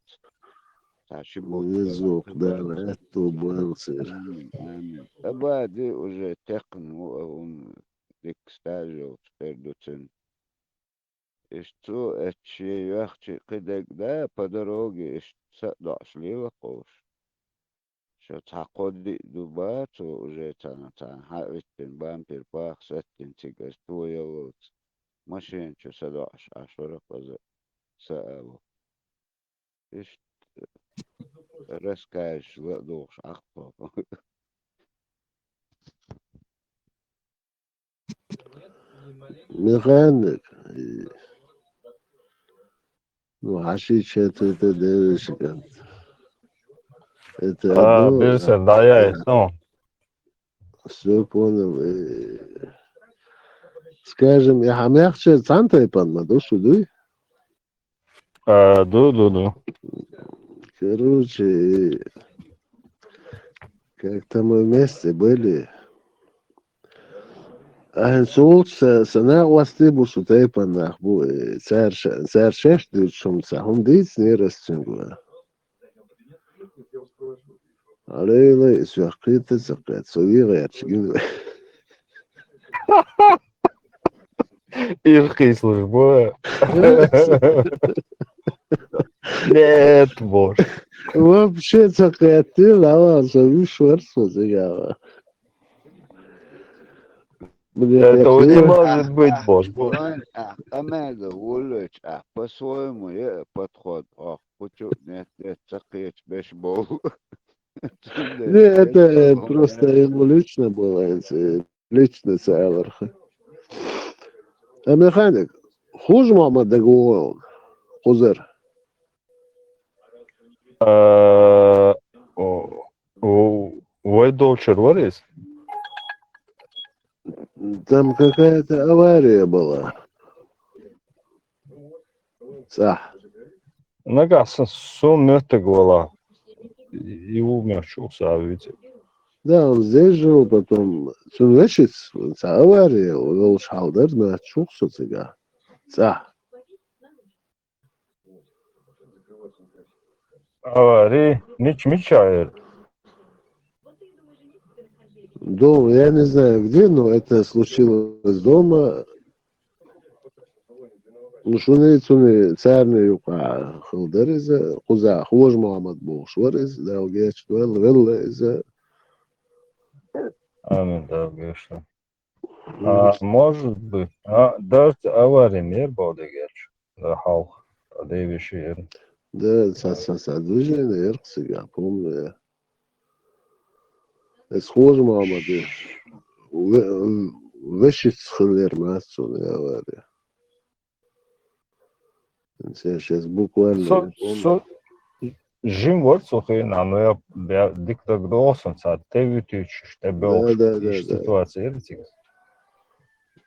Везук, да, это был сыр. Амин. Абади уже текн, он дик стажил, пердуцин. И что, это яхчи, когда по дороге, и что дошли лакош. Что таходи дубат, уже там хавитин бампер пах, сеттин тигас, твоя вот. Машин, что садаш, а что рапаза, сааву. И расскажешь, ладош, ахпа. Механик. Ну, ашич это девушка. Это одно, Birisi daya ettim. все понял. Скажем, я хамяхче цантай панмаду судуй. Ду. Короче, как-то мы вместе были. А солнце, сана власти сюда панах бу. Цар шеш дючумца, он диц не растингуа. Алейла, свяхкита закат, совира ячгин. İlk служба. Нет, боже. Вообще закаты, лава, зови шварцу зигава. Этого не может быть, боже. Амега, улыч, по-своему подход. Хочу, нет, цакать, беш богу. Не, это просто ему лично было, лично саверха. А механик, хуже мама договор, хузер. Вой доучер, what is? Там какая-то авария была. Сах. Нога суммёток была. И умер, чулся, видите. Да, он здесь жил, потом сунвечец, авария, он шалдер, на чухсу цыга. Сах. Аварии, мечает. Дом, я не знаю где, но это случилось дома. Ну, шуны царный юка хылдериза, куза хуж Мухаммад Бушвариз, да, угеч веллеза. Амин, да, конечно. Может быть. Дождь аварии мер бодегерч. Да, халк. Адевиши. Да, движение эрксига, помню я. Es хуж Мухаммад вещиц хылер масу, я говорю. Сейчас буквально. Жим вот сухой, но я диктор должен сад, ты вытечешь, ты белш, ищ ситуация, это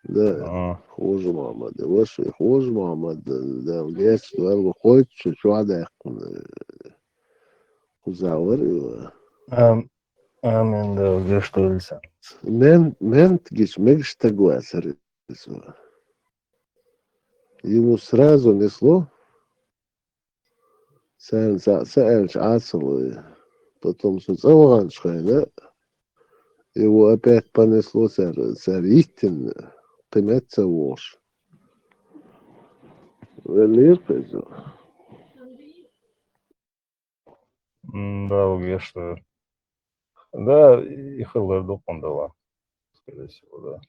ده خوش محمد باش خوش محمد ده جاي سؤال بخوت شو هذا خزاوري Amen, da, gdje što ili sam. men тгиш мегш тагуасер ему сразу несло саэльч асл потом суцаван шхайна его опять понесло сэр истин пымется вош велир пезо Да, gdje što. Da, i hılar dokundu var. Скорее всего, да.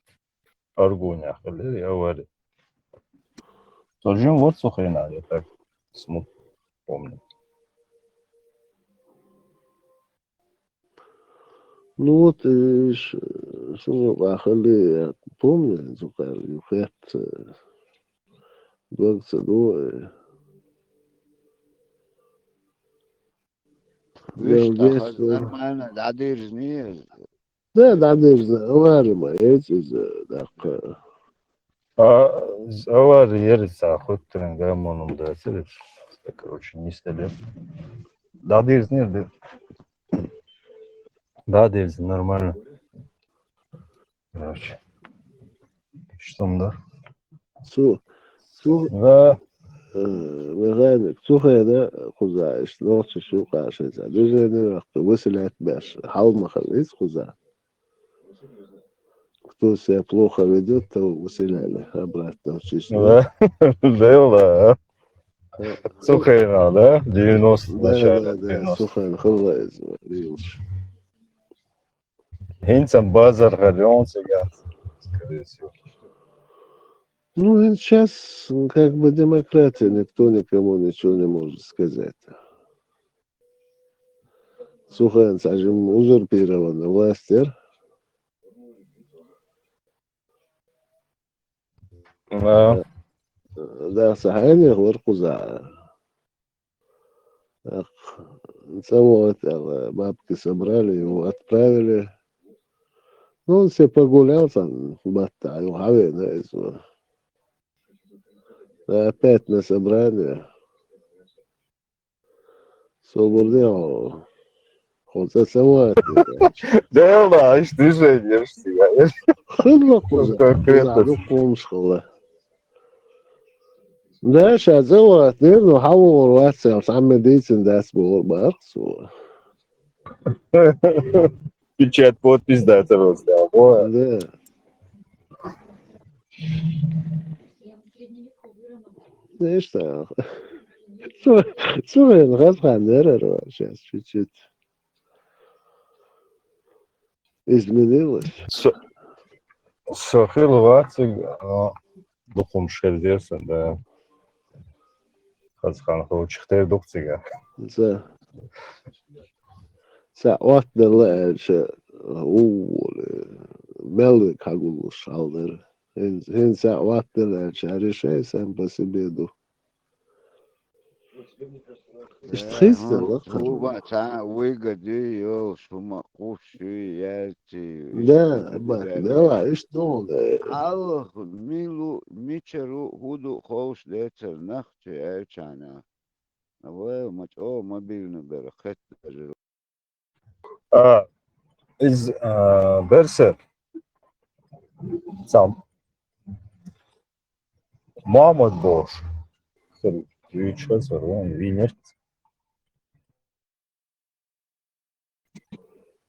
Аргуня, хыли, я говорю. Тоже вот сухая, я так смутно помню. ну вот что ахали помню зукар юхет двадцать Виштахаз нормально, дадир зние. да дадир варма эти так Var yerica, hutren gamonum da sediš. Короче, не стеле. Да, дырз нет, да. Да, дырз, нормально. Короче. Что там, да? Да. مغانك سخينة خزاعش نوتش شو قاشة دجاني وقت وصلت باش حاول ما خليت خزاع кто себя плохо ведет, то выселяли обратно в Чечню. Да, Сухайна, да? 90 начало. Да, Сухайна, Хавлайз, Рилш. Хинцам базар, Галеон, Цыган, скорее всего. Ну, сейчас как бы демократия, никто никому ничего не может сказать. Сухайн, скажем, узурпирована власть, да, Сахайни, Горкуза. Самого бабки собрали, его отправили. Ну, он себе погулял там, батаю, знаете. Опять на собрание. Свободил. Хотя сама Да, ладно, ты же идешь. Хыдла конкретно. Комшхла. Да, сейчас вот, ну, хавор ватсел, сам дитин даст был барсу. Печать, подпись, да, это разговор. Да. Знаешь что? Слушай, разгонер сейчас чуть-чуть изменилось. Сохил ватсиг, духом шердерсен, да. Хазхан хоучихтер духцига. За отдал мелвик хагул шалдер. Хин са отдал решай сам по себе дух. Суба, выгоди ее, сума куши, яйти. Да, давай, что? Аллах, милу, мичеру, худу, хоуш, децер, нахчи, эйчана. Авэ, о, мобильный берахет даже. Из Берсер сам Muhammed Boş. Винер.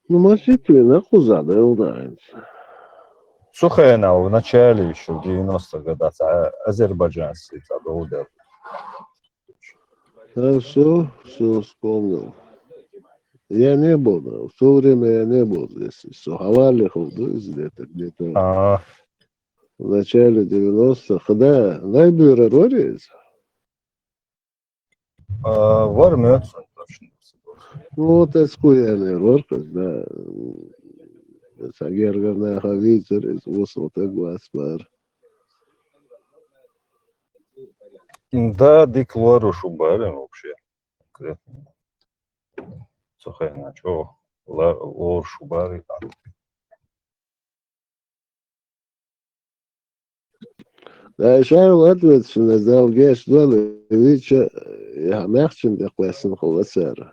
Ну, молчите, нахуй задал, да. Сухайна в начале еще, в 90-х годах, азербайджанцы удар. Хорошо, все вспомнил. Я не был, да. В то время я не был здесь. Суховали ходу где-то. В начале 90-х. Да, найбюро рорец. Var mı yoksa? Ну, вот это скуяный роркас, да. Сагергарная хавицер из высоты глазпар. Да, деклару шубали вообще. صخينا شو لا ورش وباري Da šajā atveicina zaugēs doli, viņš mērķim deklēsim holasēra.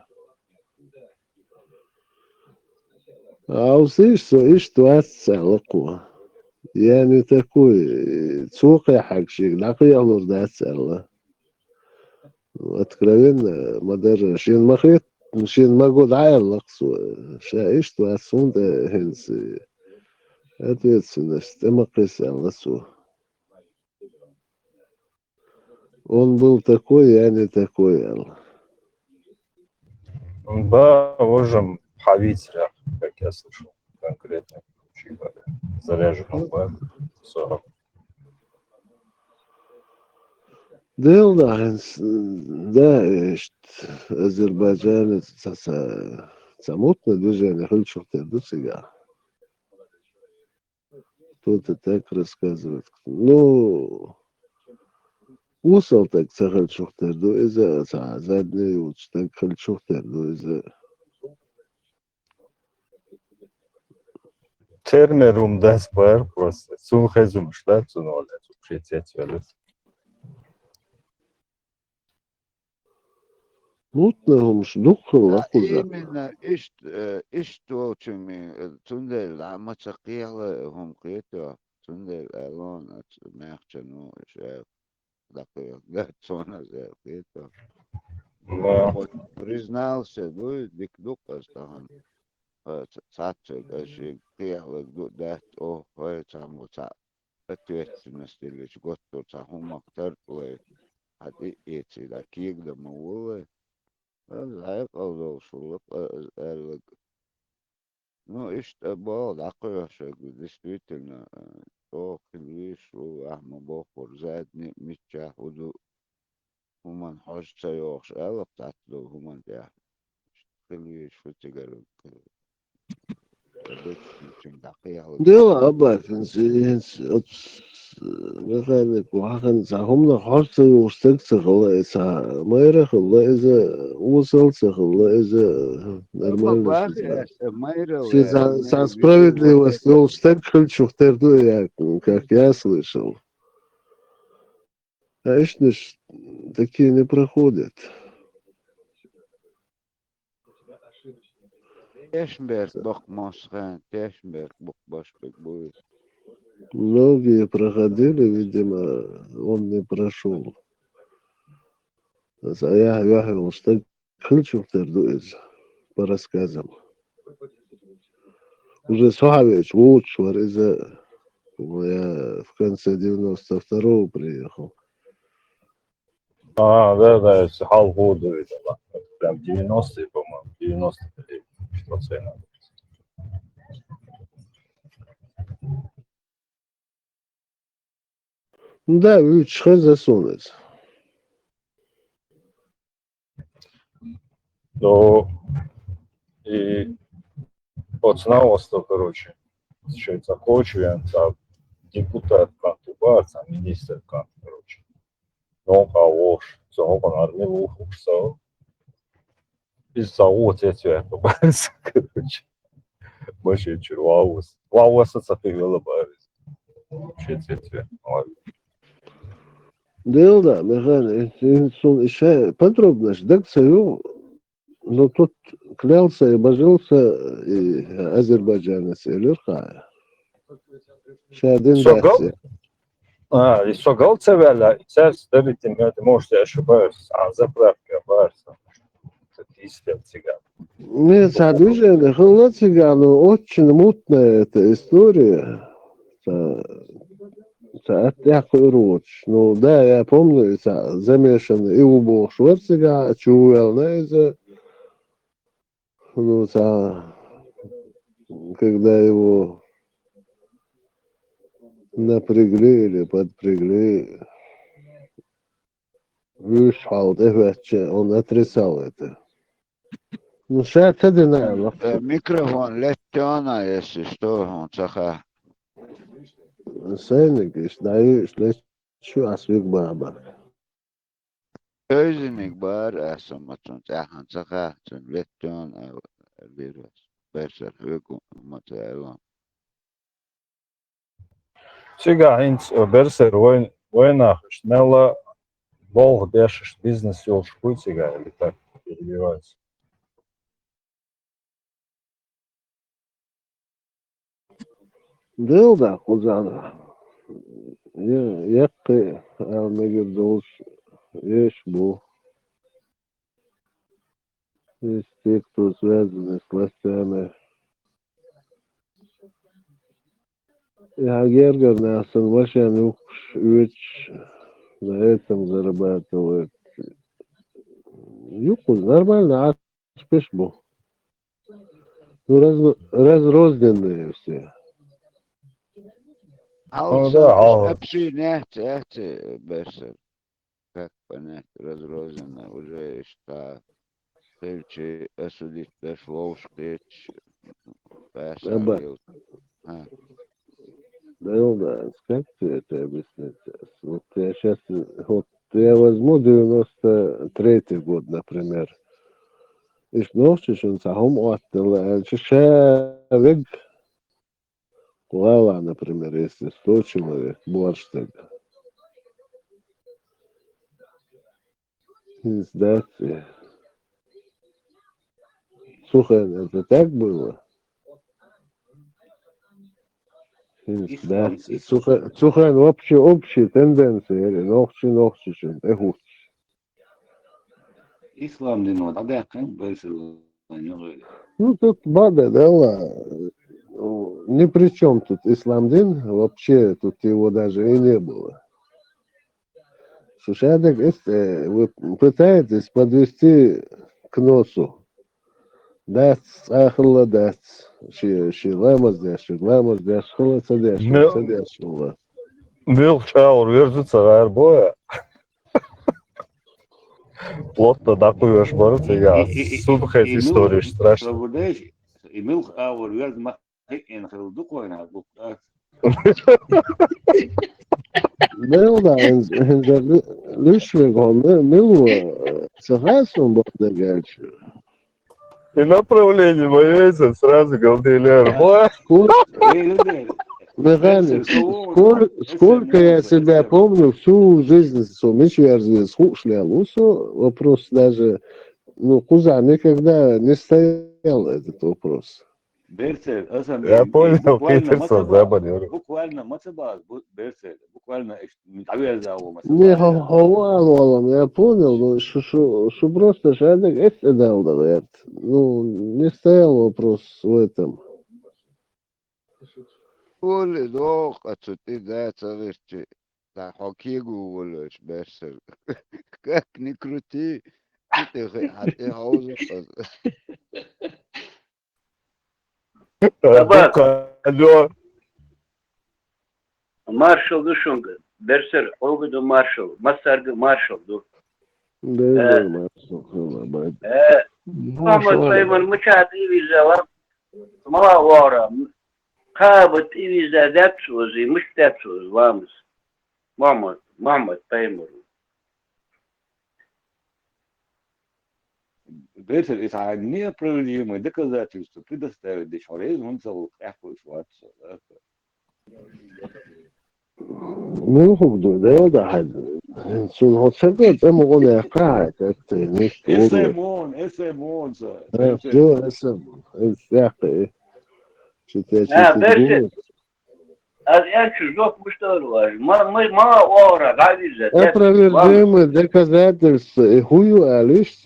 Ишту أتسأل يعني такой цوقي حق شيء لقي الله ده أتسأل откровенно مدر شين مخيط شين ما قد عايل لقصو إشتو أتسون ده هنس ответственно стемокрис алласу. Он был такой, я не такой, Алла. Да, можем правителя, как я слышал, конкретно. Заряженный бэк, 40. Дел да, Азербайджан самотное движение, хочу что-то сега. Кто-то так рассказывает. Ну, وصل так سهل شوختر دو إذا زادني وتشتاق خل شوختر دو إذا Термерум das бар просто. Сунхезум штат суноле. Супшицетвелес. مطلهم شدوخهم لقوزا. إيمن إشتو تشمي تندل عم تقيل هم قيتوا تندل ألون ميخشنو شاف دقيق ده تونا زي قيتوا признался ну дик дукас там цацок аши قيل дат о хой там вот ответственность или что-то там мактар плей هذه إيتي دا كيك دا مولى لا يقضوا شو قال ну إيش تبغى دقيقة شو действительно то خليش وأحمد بوخور زادني متجه ودو همان حاج تيوخش ألا بتعتلو همان ده خليش شو تقولوا ديلا أبا كنسينس مثلا وحكن هم نحرت وستكسر الله إذا ما يرخ الله إذا وصلت الله إذا نورمально за справедливость, но стекхель шухтерду я, как я слышал. Конечно, такие не проходят. Тешберг бок мосхан, Тешберг бок башбек будет. Многие проходили, видимо, он не прошел. А я говорил, что шухтерду по рассказам. Уже Сухович лучше, из-за я в конце 92-го приехал. Да, Сахал года, видимо. Прям 90-е, по-моему, 90-е. Что цена? Да, что засунуть. Ну, и от новостта, короче, сейчас закончуем, там депутат Кантубар, там министр Кант, короче. Ну, кого-ж, он армию ухушал. Из-за вот эти, короче. Больше чего вауас отцепила барис. Четверть. Дело, да, Михаил, еще подробно ждать свою, но тут клялся и божился и азербайджанец, и Лерхая. И согал цевеля, и царь старитим, это может ошибаюсь, а заправка барса. Это истинно цыган. Нет, движение было цыгану очень мутная эта история. Такой роч. Ну да, я помню, замешан и у Бог Шварцега, чуял, знаете, ну, когда его напрягли или подпрягли, вышел, он отрицал это. Ну, сейчас это наверное. Микрофон леттяна, если что, он цаха. Сейник, даешь, что освиг баба. Özümük bar asamatun tahan sakahtun letton virus. Besser högu materialon. Сега инц берсер война шнелла долго дешешь бизнес ёл шкуй сега или так перебивается. Дылда хузана. Якы алмегер долш еш бу. Есть те, кто связаны с властями. Я Гергер на машину на этом зарабатывает. Юкус нормально, а спишь был. Ну, разрозненные все. Ну да, Вообще нефть, Берсер. Как понять, разрозненно уже что Тельчи осудить дошло, шкеч, Аба. Да, как ты это объяснить? Вот я сейчас, вот я возьму 93-й год, например. И ночью он сам отдал, человек, Лала, например, если 100 человек, борштег. Издаться. Слушай, это так было? Издаться. Слушай, общие тенденции, или ногчи, эхут. İslam dini var. Adı yakın, böyle Ну, тут Бада, да, ни при чем тут исламдин, вообще тут его даже и не было. Слушай, вы пытаетесь подвести к носу. Дац, ахла дац, шиламаз дяш, хла цадяш, хла. Был шаур вержится арбоя. Плотно дакуешь бар сега. Субхайс история страшно. İmil ağır verdi mahkeyen kıldı koyna bu. Да, лишь он, ну, согласен был дальше. И направление боится, сразу говорили арбоя. Сколько я себя помню, всю жизнь сумичу скучно, вопрос даже, ну, куза никогда не стоял этот вопрос. Я понял, Питерсон заболел. Буквально мацабаз, буквально Не хавал, я понял, но что просто шадок это дал, говорят. Ну, не стоял вопрос в этом. Оля, да, а что ты, да, царишь, да, хоккейгу, Оля, Берсер. Как ни крути, ты хаузу. Алло. Marshall düşün. Berser, olgu du Marshall. Masargı Marshall du. Да, Muhammed Beyman mıçat ivize var. Mala vara. Kabıt ivize depsozi, mış depsoz varmış. Muhammed Beyman. Берсер, это неопровержимое доказательство предоставить дешевле, он целый какой шварц. Ну, да, شو هتصدق ده مغني قاعد نيك اسمون شو اسم الساقي شو Berser. Az en чуждок муштар var. Ma vara, galize. опровержимые доказательства и хую алишь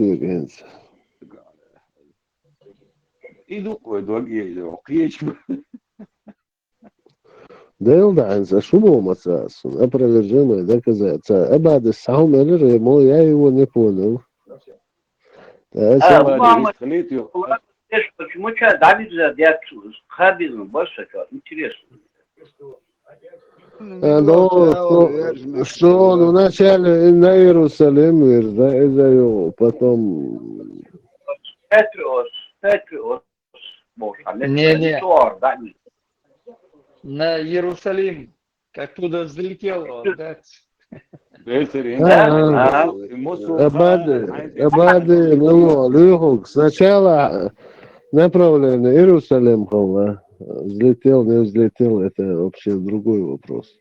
Иду кой ده عن شو مو مساس опровержимые доказательства أبعد السهم اللي مو ياي ونكونه Почему че Давида дядцу? Хабизм больше интересно. Что он вначале на Иерусалим верзает, потом Петриос. Не. На Иерусалим, как туда взлетел, да? Абады, ну, Люхук, сначала направление Иерусалим, взлетел, не взлетел, это вообще другой вопрос.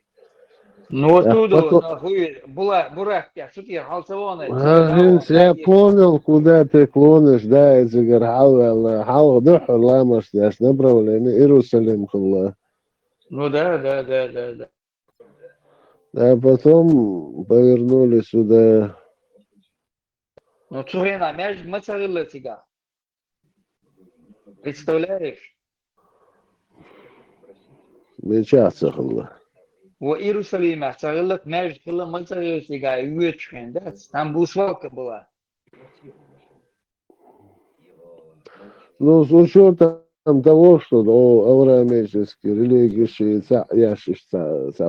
Ну, А оттуда, потом, нахуй, Бурак, шутер, Халсавона, Гинс, я понял, куда ты клонишь, да, это Хау, духу, ламаш, здесь направление Иерусалим, Ну да. а потом повернули сюда. Ну, Цурена, мяч мацарила тебя. Представляешь? Мечаться, хулла. В Иерусалиме царилок мяч хила мацарила тебя, и вечером, да? Там была свалка была. Ну, с учетом того, что авраамические религии,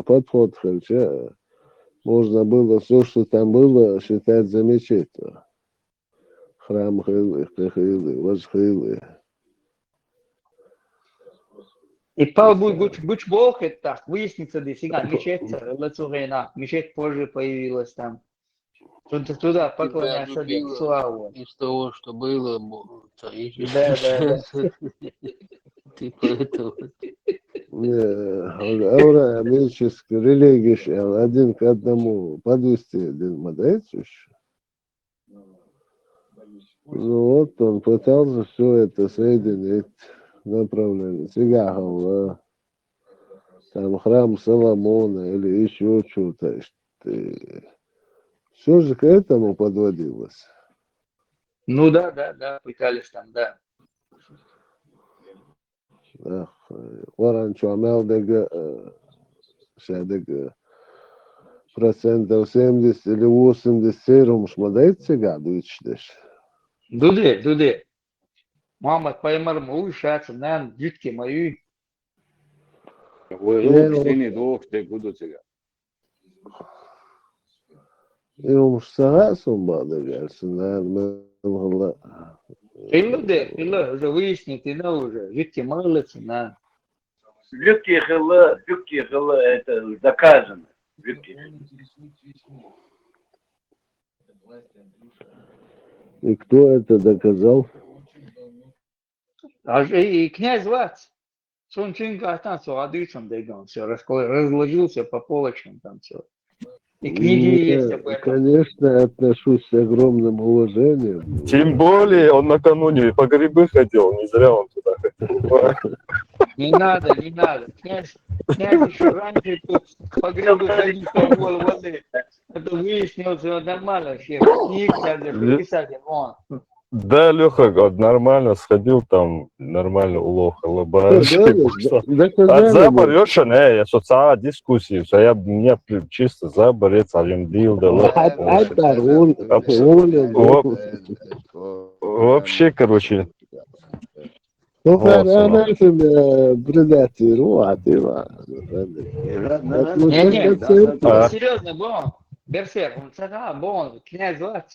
подход, можно было все, что там было, считать замечательно. Храм Хилы, Хилы, Возхилы. И пал будет гуч болхет так, выяснится, да, сега, мечеть царила Цурена, мечеть позже появилась там. Туда Тебя поклоняться, да, любила славу. из того, что было, Да. Типа этого. Авраамические религии, один к одному подвести один модельчиш. Ну вот он пытался все это соединить, направление. Сега, там храм Соломона или еще что-то. Все же к этому подводилось. Ну да, пытались там, да. Оранчо Амелдега, Шадега, процентов 70 или 80 серум шмадает сега, дучдеш. Дуде. Мама поймар мой шац, нан, дитки мои. Юм сага сумбада gelsin. Hilla. Хилла, уже выяснить, уже, дитки молятся, на. Люки хила, это доказано. Люки. И кто это доказал? И князь Вац. Сонченко там все, адыцем дойдем, все, разложился по полочкам там все. И книги есть об этом. Конечно, отношусь с огромным уважением. Тем более он накануне по грибы ходил, не зря он туда ходил. Не надо. Князь еще раньше тут по грибу ходил, поймал воды. Это выяснилось нормально, все. Книг даже писали, вон. Да, Леха нормально сходил там, нормально улов улыбаешься. А заборешь, я социальная дискуссия, я мне чисто заборец, алимдил, да. Вообще, короче. Серьезно, Берсер, князь Вац.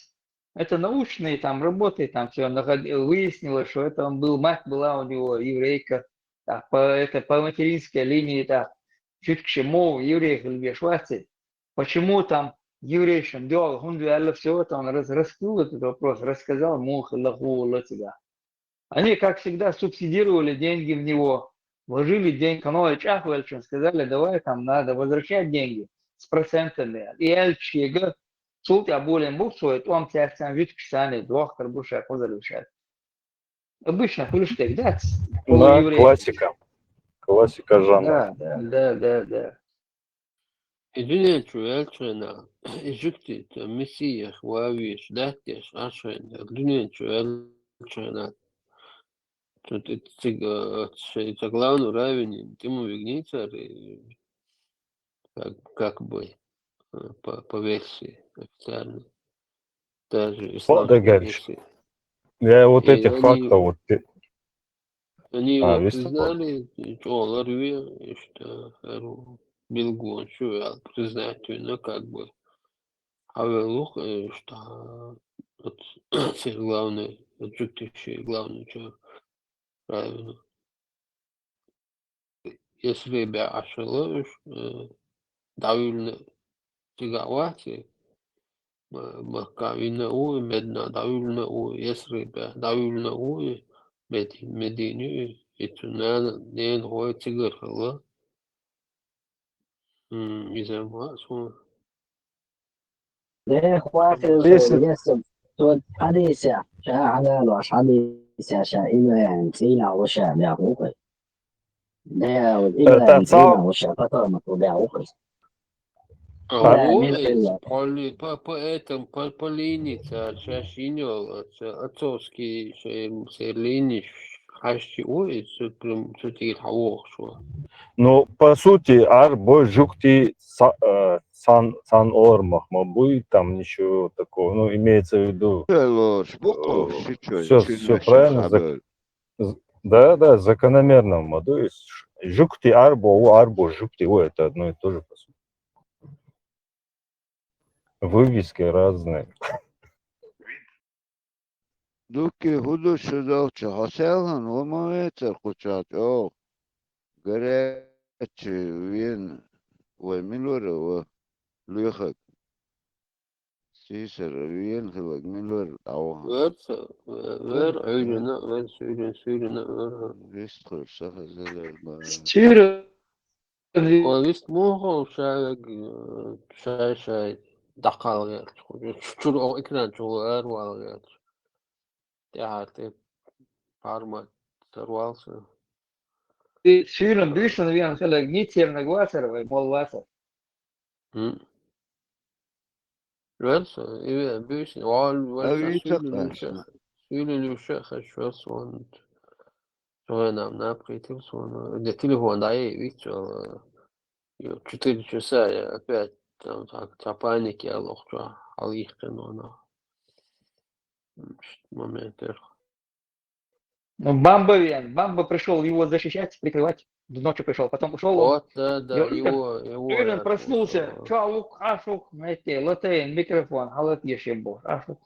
Это научные там работы, там все выяснилось, что это он был, мать была у него еврейка, так, по материнской линии, так, чуть к чему евреев в Швеции. Почему там еврей делал хунду, все это он раскрыл этот вопрос, рассказал мух, лаху, тебя. Они, как всегда, субсидировали деньги в него, вложили деньги, сказали, давай там надо возвращать деньги с процентами. И Эльчига, Султя более муксует, он тебя сам вид ксаны, двух карбуша позалюшат. Обычно хлюштек, да? Да, классика жанра. Да. Извиняйте, Эльчина, изюкти, мессия, хуавиш, датеш, ашен, извиняйте, Эльчина. Тут это главный уровень, тему вигница, как бы, по версии официальной. Даже исламской версии. Я вот этих фактов Они его признали, что Билгун, что признать, но как бы. А Велух, что все главное, отчутывающие главное, что правильно. Если бы ошеломишь, довольно тяговатый, مكاوينا أوي مدنا داولنا أوي يسرب داولنا أوي مدينة يتنال نين هو تقر الله إذا ما اسمه ده اخواتي Если يسب تود حديثة شاء على الوش حديثة شاء إبراهيم تينا وشاء بيعوقي ده إبراهيم تينا صعب وشاء فترة بيعوقي صعب إبراهيم أوي الكل по этому по линии шашиньо отцовский линии хащи ой прям сутик хавох шо Ну, по сути, арбо жукти сан ормах, мабуть, там ничего такого. Ну, имеется в виду, Лош, буков, все правильно. Да, закономерно. То есть жукти арбо жукти, это одно и то же, по сути. Вывески разные. Дуки худу шудовча, хаселхан, вомаветер кучат, горячий вин, милура, лихак, сисер, вин, хилак, милура, ver öylene ver söylene ver Вистхур, саха, зелер, Сюрин, وليس مو هو شاي دقال شو إكران شو أروال تعرف فارما تروالس Сюрин, Бюшен, Вен, Хелек, Нитер, Гвасер, Молвасер. Венс إيه بيش وال أبيتقاسنا. سيلو لوشة خشوص وانت شو أنا نابقيتوس وانا ده تليفون داي ويتشو 4 часа я опять там так паники я лохчу алихтен она момент Ну, Бамба Вен, Бамба пришел его защищать, прикрывать. Ночью пришел, потом ушел он. вот да его Сюрин я проснулся. Чалук, Ашук, знаете, латейн, микрофон, халат ешебо, Ашук.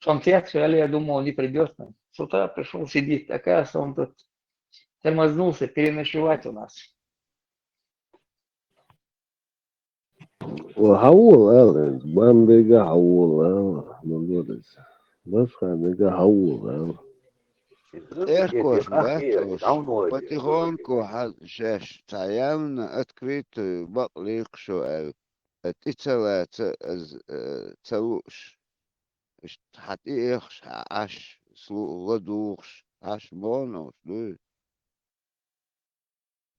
Он текст, я думал, не придет. С утра пришел, сидит, оказывается, он тут тормознулся переночевать у нас. وحول قال بام بيجا حول مدرس بس كان بيجا حول إيركوش باتوش باتيغونكو شاش تعيامنا أتكريت بقليق شو اتسلات از تلوش حتى إيخش عش سلو غدوخش عش بونوش دو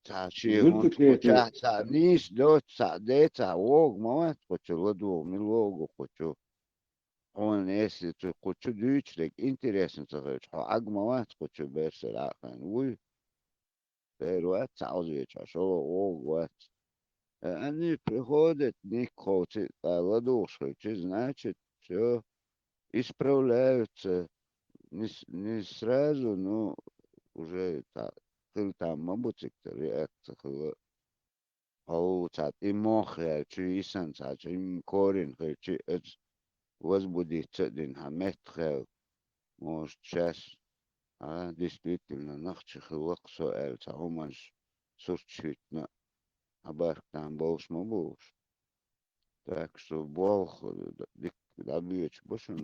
تعشي هون تقوشا تعنيش دوت تعدي تعوغ موات قوشو غدوغ ملوغ قوشو هون اسي قوشو دوش لك انتريسن تغيش حو عق موات قوشو بيرسل عقان وي بيروات تعوزيش عشو غوغ وات Они приходят, не хотят, а ладошкой, значит, все исправляются. Не сразу, но уже там, мабуть, реакция получат и мохря, чи исан, чи им корень, чи возбудится один хаметхел. Может, сейчас, действительно, нахчих лаксо эльца, умаш, сурчит, абар там болш мабуш. Так что Бог добьется больше.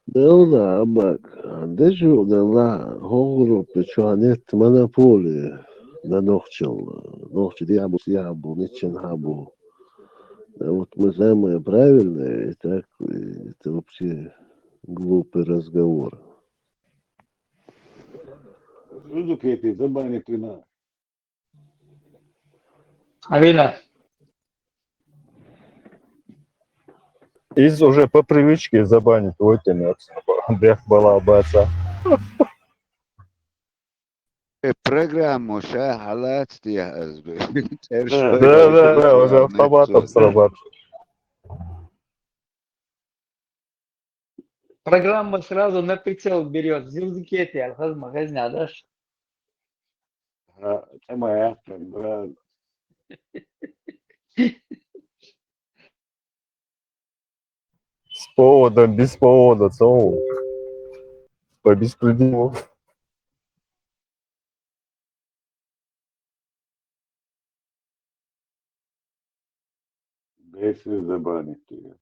دولة أباك دجو دلا هغرو بشوانيت منابولي da ногчил дьявол ничем хабу. Вот мы самое правильное, и так это вообще глупый разговор. Авина. Из уже по привычке забанить Отинет, Дех была баца. Программу шахалат стихаз. Да, уже автоматом срабатывает. Программа сразу на прицел берет. Зилзикети, алхазма, газнядаш. Это моя, брат. С поводом, без повода, целого. По беспределу. Если забанить ее.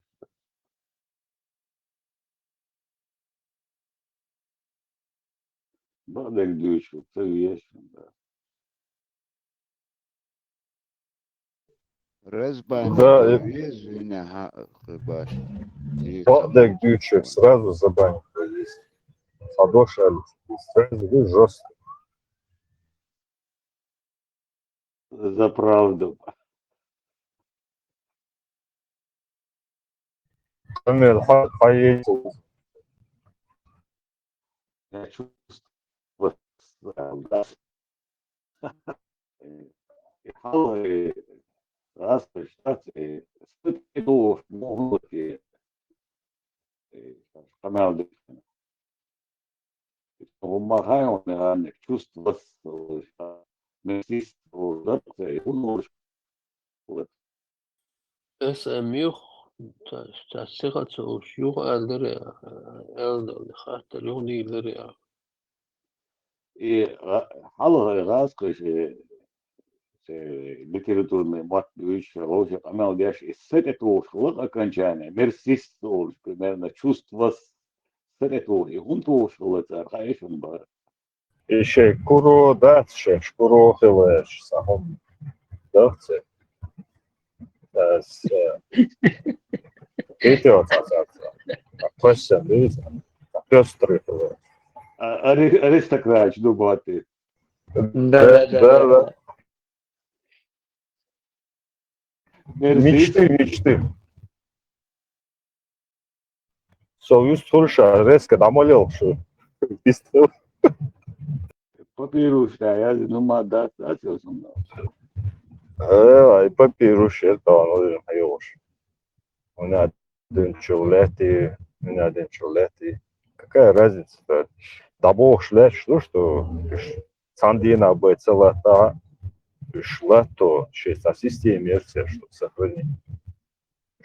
Badek dőcsök, teljesen. Разбан Да, вез меня хыбаш. Падек дючек сразу забанил. Садошали. Сразу и жестко. За правду. Например, поедет. Я чувствую, да. И раз прочитать, спытку могут и команды. Помогаем, наверное, чувство, место, да, и Es mjög það sikkert så sjúga aldrei eldur hattar jóni aldrei И халага раскрыш литературный матвич розе амел деш и сететуш вот окончание мерсистуш примерно чувство сететуш и гунтуш вот архаишен бар. Еще куро датше, шкуро хилеш, сахом датше. Das geht ja tatsächlich. Question is, пёстрый. Аристократ, дубатый. Да. Мечты. Союз Турша резко домолил, что пистол. Папирус, я думаю, да, Ai papírus értelmezően jós. У меня один чулети. Какая разница-то? Дабо шлет, что Сандина бы целата шла, то через системе все, что сохранить.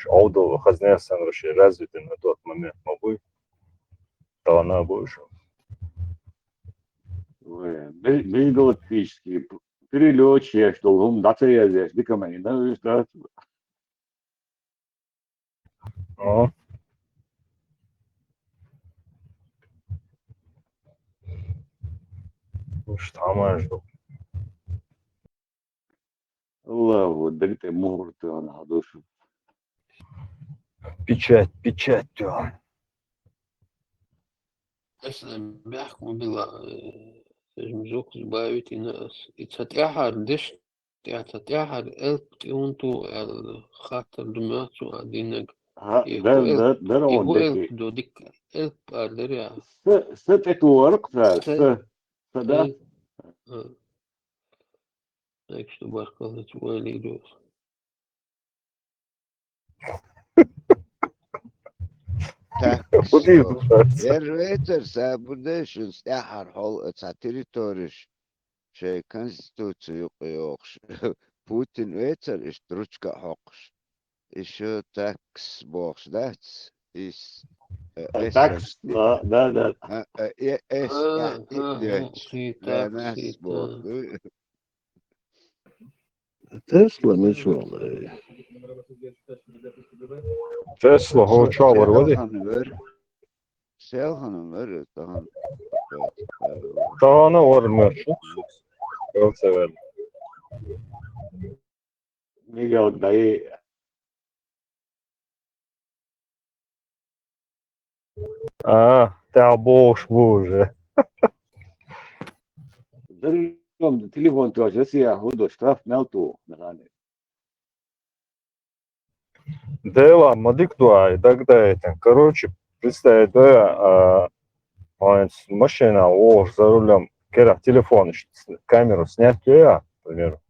Аудо хазнесан вообще развитый на тот момент мобы. То она больше. Безгалактический. Перелетчик, что он датая здесь, дикомани, да, О. Что можно? Лаву, да ты мурт, на душу. Печать, да. Es bähkun bila mzuk zbaviti nas. Itzatyahar dish تتيحر الب تيونتو الخاطر دماتو عدينك ده يهو عندك الب دو ديك الب أردريا ستة ورق صدا هيك شو بركض توالي دوس Erveter sabudešus ehar hol teritoriš şey konstitusiya yok. Putin veter iş druçka hoqş. İşi tax box that's is tax да es Tesla meşhur. Tesla ho çavar vadi. Selhanım var daha. Daha ne var mı? Çok severim. Miguel daí. Tá boş bu же. Телефон тоже, если я буду штраф мелту, наверное. Да, мадик дуай, тогда это. Короче, представь, да, машина, за рулем, когда телефон, камеру снять я, к примеру,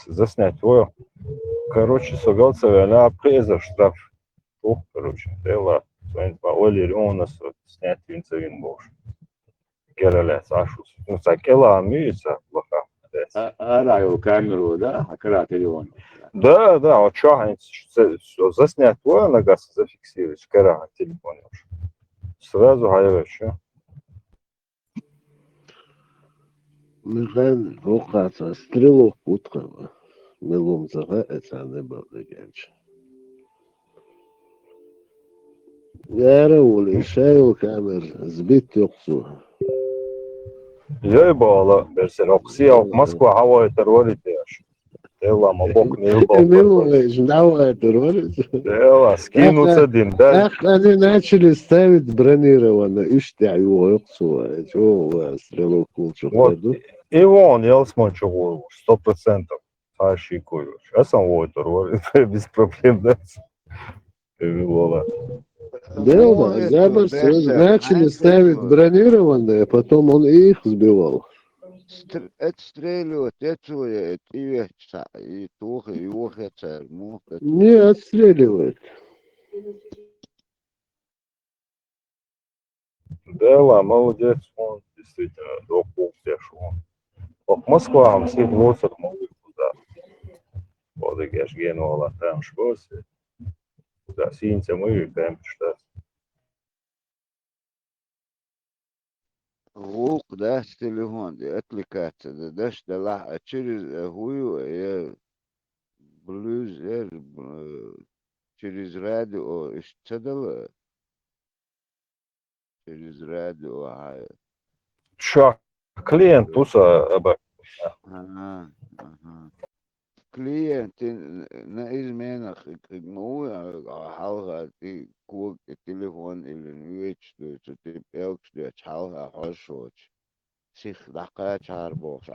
заснять твою. Короче, согался, а презер штраф. Короче, дела, Оли он нас снять винцевин больше. Керале Сашус. Ну, сакела миса, плохо. Раю камеру, да, а телефон. Да, вот что они заснять твой нога, зафиксировать, когда телефон уже. Сразу говорю, что. Михаил Рокаца, стрелок утрова. Мелом зага, это не было генч. Я раули, шею камер, сбит ёксу. Jöjbala, persze, Roxia, Moskva hava terroriteaš. Dela, ma bok ne Милович, давай, террорист. Dela, skinuca dimdal. Они начали ставить бронированно. Иште, его Роксу, чего стрелок лучше Вот, кладут. и он, Елсман, чего, 100%. Ашикуешь. А сам вот террорит, без проблем, да? Вола. Да, Габбард начали ставить бронированные, потом он их сбивал. Отстреливать, это и веча, и тух, и ухаться, муха. Не отстреливает. Dela, молодец, он действительно докул тяжело. Вот Москва, он сидит в Оцер, молодец, да. Вот и геш генуала там шкосе. Да, синьте мы, там что. Рук, да, с телефон, отвлекаться, да, что ла, через хую, блюз, через радио, что дало? Через радио, Ша, клиент, уса, аба. ага. Клиенты на изменах, ну, халга, ты курк, телефон или вещь, что ты пелк, что халга, хорошо. Сих дакая чарбокс,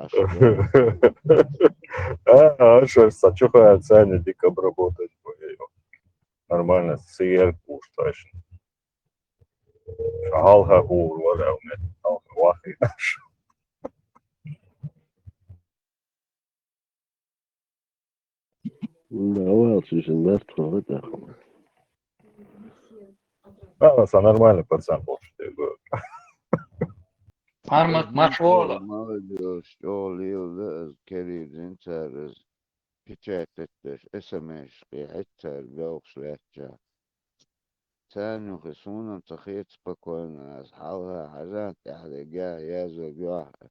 А, что, сачуха цены дико обработать. Нормально, сиер куш, точно. Шагалха хур, валя, у меня халха вахи. Давай, слушай, мертвый вот так. А, нормальный пацан был, что я говорю. Армат Машола. молодежь, all yıldız kerizin çarız. Pichet ettir, SMS, ettir, белкшлетча. ثاني خصونا تخيط спокойно, أصحابها حاجات تحرقها يا زوج واحد.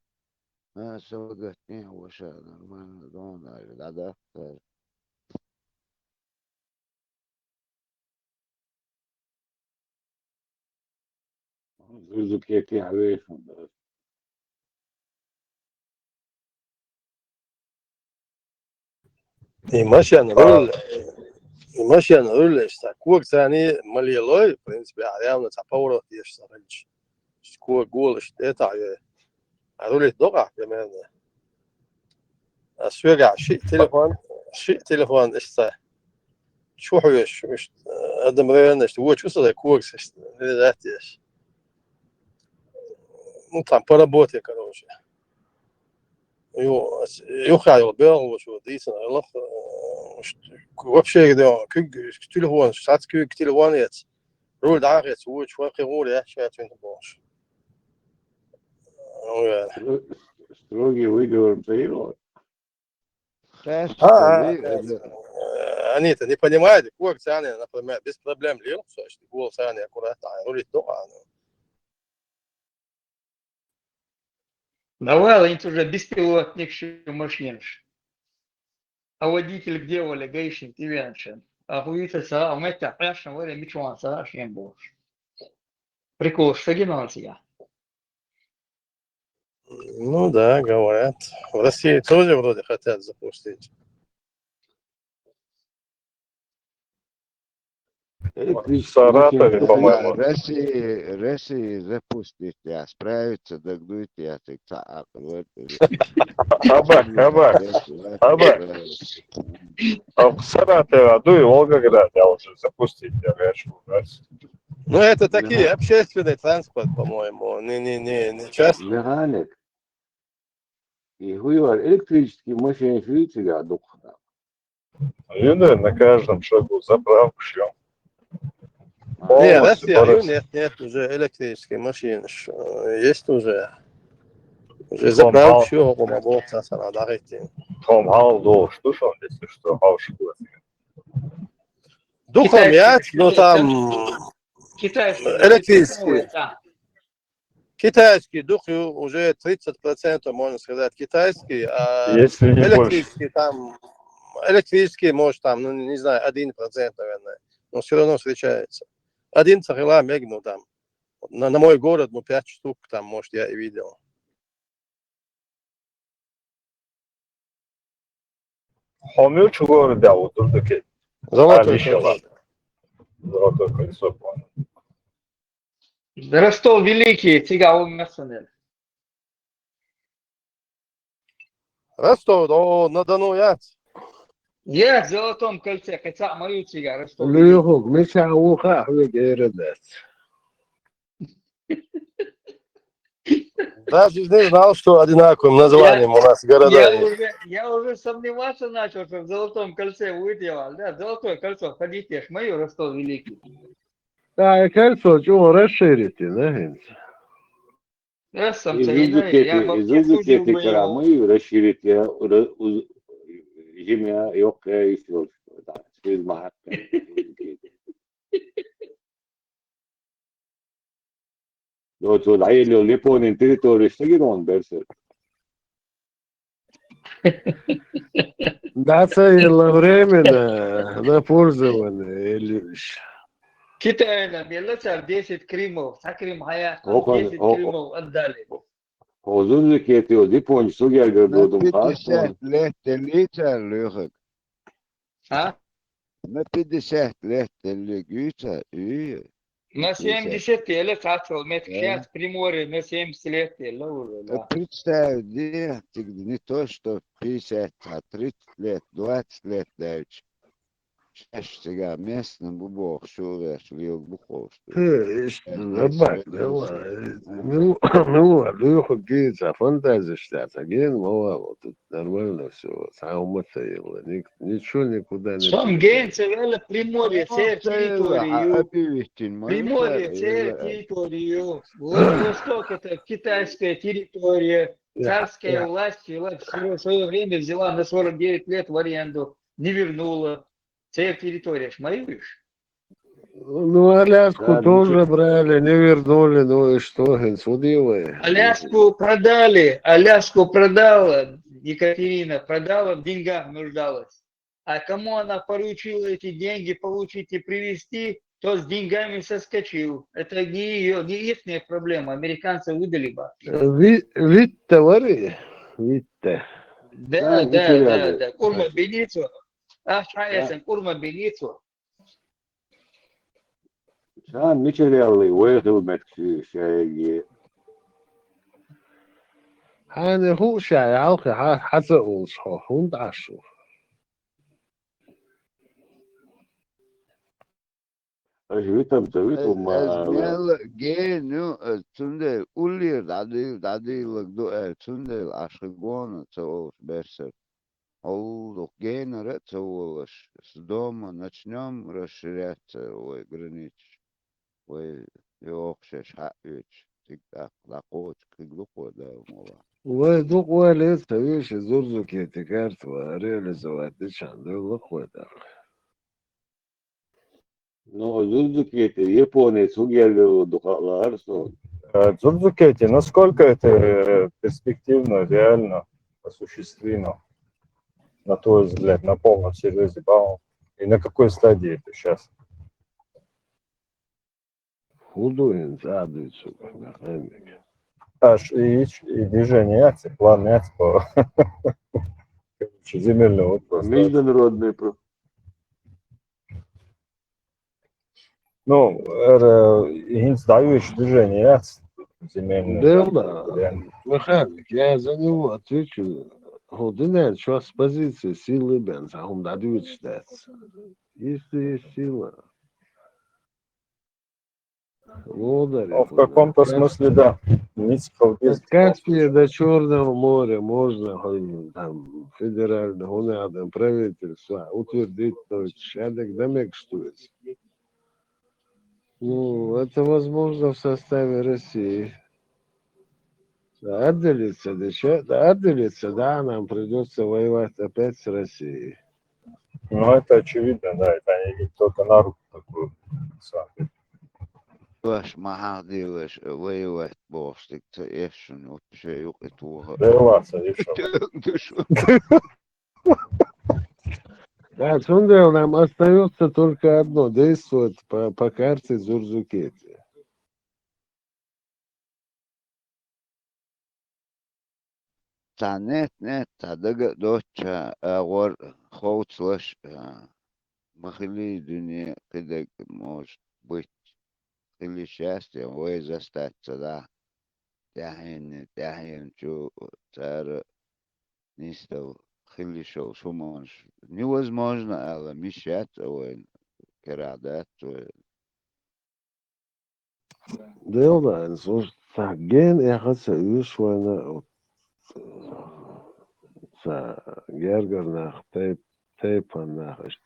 ما سوقتني وشا نرمان دون العدد. Gözük yeti havayım. Машина рулишься. Курс они малилой, в принципе, явно цапаурот есть саранч. Кур голыш, это рулит дога примерно. А свега, شيء تليفون اشتا شو حوش مش ادم رينا اشتا هو شو صار كورس اشتا ذات ايش ну там поработай, короче. يو خايل بيل وشو ديسن الله вообще где телефон сац телефон есть руль дагет هو شو رول يا شات وين باش Строгий выговор появился. Они-то не понимают, курс они, например, без проблем лил, что голос они аккуратно, рулит дома. Давай, они уже беспилотник машин. А водитель где воля гаишник и веншин. А хуица са, а мы так пляшем, воля мичуан са, шен бош. Прикол, что генация. Ну да, говорят. В России тоже вроде хотят запустить. В Саратове, по-моему. России запустите, а справиться догнуйте, а ты так. Абак. А в Саратове, Аду и Волгоград, я уже запустить, я решу. Ну это такие общественный транспорт, по-моему, не частный. Механик. И хуевар электрические машины швейцария духна. Видно, на каждом шагу заправку все. Нет, Россия, нет, уже электрические машины. Есть уже. Уже заправку все, помогу, сасана, дарите. Том Халдо, что если что, Халшикла. Духом нет, но там электрические. Китайский дух уже 30%, можно сказать, китайский, а электрический там, электрический, может там, ну не знаю, 1%, наверное, но все равно встречается. 1 царила мегну там, на мой город, ну 5 штук там, может, я и видел. Хомил чего да, вот тут такие. Золотое кольцо. Золотое кольцо, понял. Ростов Великий, тига умерсонель. Ростов, на Дону яц. Я в Золотом кольце, хотя мою тига, Ростов Великий. Лёгок, меча уха, выгердец. Даже не знал, что одинаковым названием у нас города есть. Я уже сомневаться начал, что в Золотом кольце выделал. Да, Золотое кольцо, ходите, мою Ростов Великий. Да, и кольцо, чего расширите, да? Ростом Я Изузукети Карамы расширить земля Йока и все. Через Махатма. Вот Айли Лепонин территории Стагирон Берсер. Да, целое время на пользование, Ильич. Китай белоцар 10 Крымов, Сакрим Хаят, 10 Крымов отдали. Изузукети, Дипонч, Сугерга, На Додум 50 лет литр лёгок. А? На 50 лет льгица и... На 70 лет отцел, сейчас в Приморье на 70 лет, уже, да. Представь, не то, что 50, а 30 лет, 20 лет дальше. Чаще сега местным бубок, шуреш, льёг бухов. Забак, ну, Лёха Гейца, фантазия штата, Ген, мало, вот тут нормально все, сам цело, ничего никуда не... Сам Ген, цевела Приморье, це территорию. Приморье, це территорию. Восток это китайская территория. Царская власть в свое время взяла на 49 лет в аренду, не вернула. Це территория, шмаюешь? Ну, Аляску тоже брали, не вернули, ну и что, судилы. Аляску продала, Екатерина продала, в деньгах нуждалась. А кому она поручила эти деньги получить и привезти, то с деньгами соскочил. Это не их проблема, американцы выдали бы. Витте, вари? Витте. Да. Курма Беницу. Шаясен, Курма Беницу. Шан мичерелли, уэхил метки шайги. أنا هو شايع حتى أوصح هون عشو. Живитам, Мел гену цунде улир дади лгду цунде ашгона цоус берсер. Ол гена цоулаш с дома начнем расширяться ой границ. Ой ёхшеш хаич тик-так лакоч киглуко да мова. ودوق ولد سويش زرزو كيتي كارت ورياليزовать чанду лохота. Но Зузукети, Япония, Сугерга, Духаларсо. Зузукети, насколько это перспективно, реально осуществимо, на твой взгляд, на полном серьезе, и на какой стадии это сейчас? Худой, задуется, механик. Аж и движение акций, план акций по земельного вопроса. Международный. Ну, инициируешь движение акций земельного. Да, механик, я за него отвечу. Година, что с позиции силы бенз, а он дадут считать. Если есть сила. В каком-то смысле, да. От Каспия до Черного моря можно там федерального надо правительства утвердить порядок домекстует. Ну, это возможно в составе России. Отделиться, да, нам придется воевать опять с Россией. Ну, это очевидно, да, это они только на руку такую сами. Ваш махадилаш воевать бостик, то ешен вообще юкетуха. Воеваться, еще. Да, Сундел, нам остается только одно, действовать по карте Зурзукети. net daga docha war خوتلش مخلي دنيا كده مش بيت خلي شاستي وإذا استات صدا تاهين شو صار نيستو خلي شو مش невозможно على مشات أو كرادات Deel en zo geen ergens uurschwijnen gerger nach tapen nach is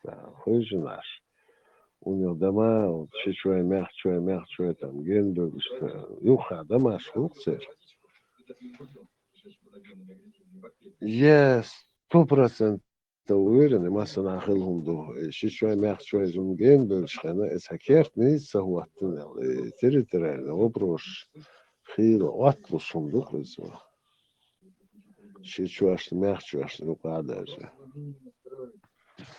huizenaars. Und dama und швей мерch там ген dus юха dama шутzer. Yes, 100% уверен, масса нахилهم до швей мерch zum ген bölschene es verkehrt nicht so watten territorial obrosch خير واتلو صندوق زو شوش merch قاعده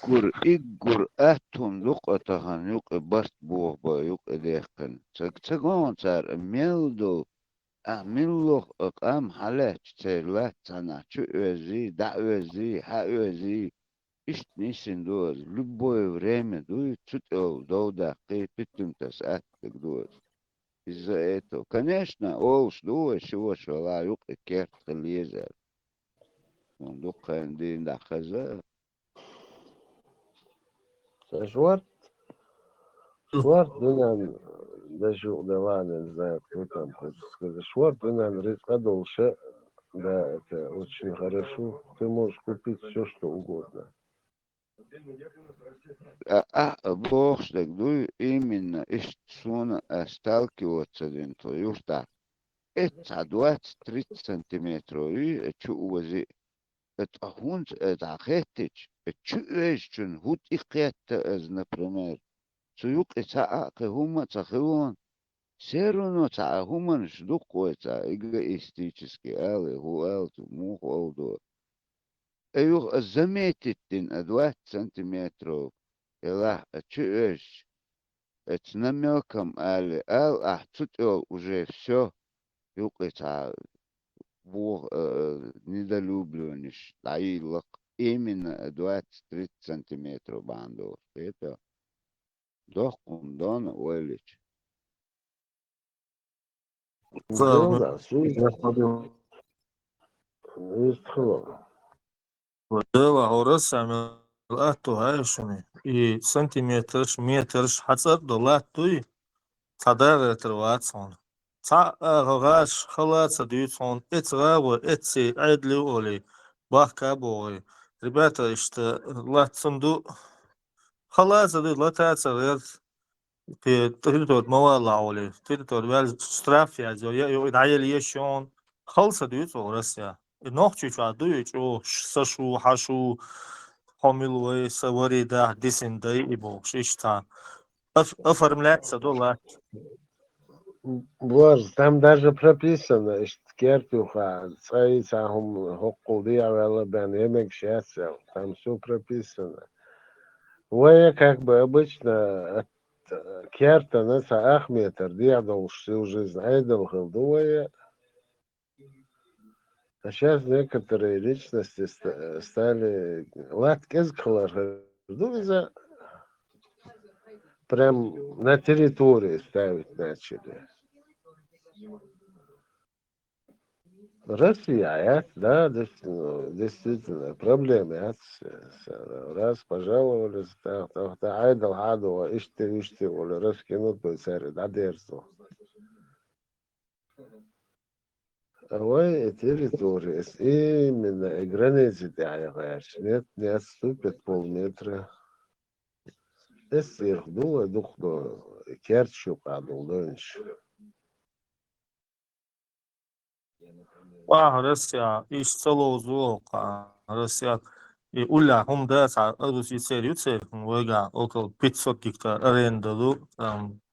gur أتهم لقطها يق بس بوه يق ديكن تقون صار ميلدو أعمله أقام حالات تلا سنة شو أزي دعوزي حوزي إيش نيسن دوز لبوي وريم دوي تتو دودا قي تتم تسأت دوز إذا إيتو كنشنا أوش دوش شو لا يق كيف تليزر صندوق عندي دخزة شوارت دنيا ده شو ده وانا زي كنت сказать шварт дنيا риск дольше да это очень хорошо ты можешь купить все что угодно бог дуй именно истсуна сталкиваться дентro юста это 20-30 сантиметров и чувази это хунт это хеттич чуэшчун хут ихетта as например суюк это хумма цахион серуно та хуман ждуко это эгоистически алы хуэлту муху олдо ايوه заметить 20 сантиметров لا чуэш это намеком али тут уже все юк это бог недолюбливаешь лаилок именно 20-30 сантиметров банду это дохун дон ойлич да слушай ودوا هورس عمل أتو هايشوني إي سنتيمترش مترش حسب دولات توي صدر ترواتسون غاش خلاص ديوتسون اتغاو اتسي عدلي اولي باكا بوغي رباتا لا صندوق خلاص دي لا تاثر في تريتور موال اولي تريتور وال سترافيا زو يدعي لي شون خلص ديوتو روسيا نوخچو دويچو سشو حشو حملوي سوريدا ديسندي ابو شيشتا оформляется $. Боже, там даже прописано, что кертуха, цаицахум хоккулдия велабен, емек счастья, там все прописано. Вы как бы обычно керта на ахметр, делал всю жизнь, айдал хилдуя. А сейчас некоторые личности стали латкезкалар, за прям на территории ставить начали. Россия, да, действительно, проблемы. Раз пожаловались, айдал хаду, ишти, раскинут бы царь, да, дерзу. Ой, территории, именно границы тягиваешь, не отступят полметра. Если их духну, керчу падал, дальше. روسيا يشتغلوا ذوق روسيا يقول هم ده روسيا سيريوتسي ويجا أوكل 500 гектар арендалу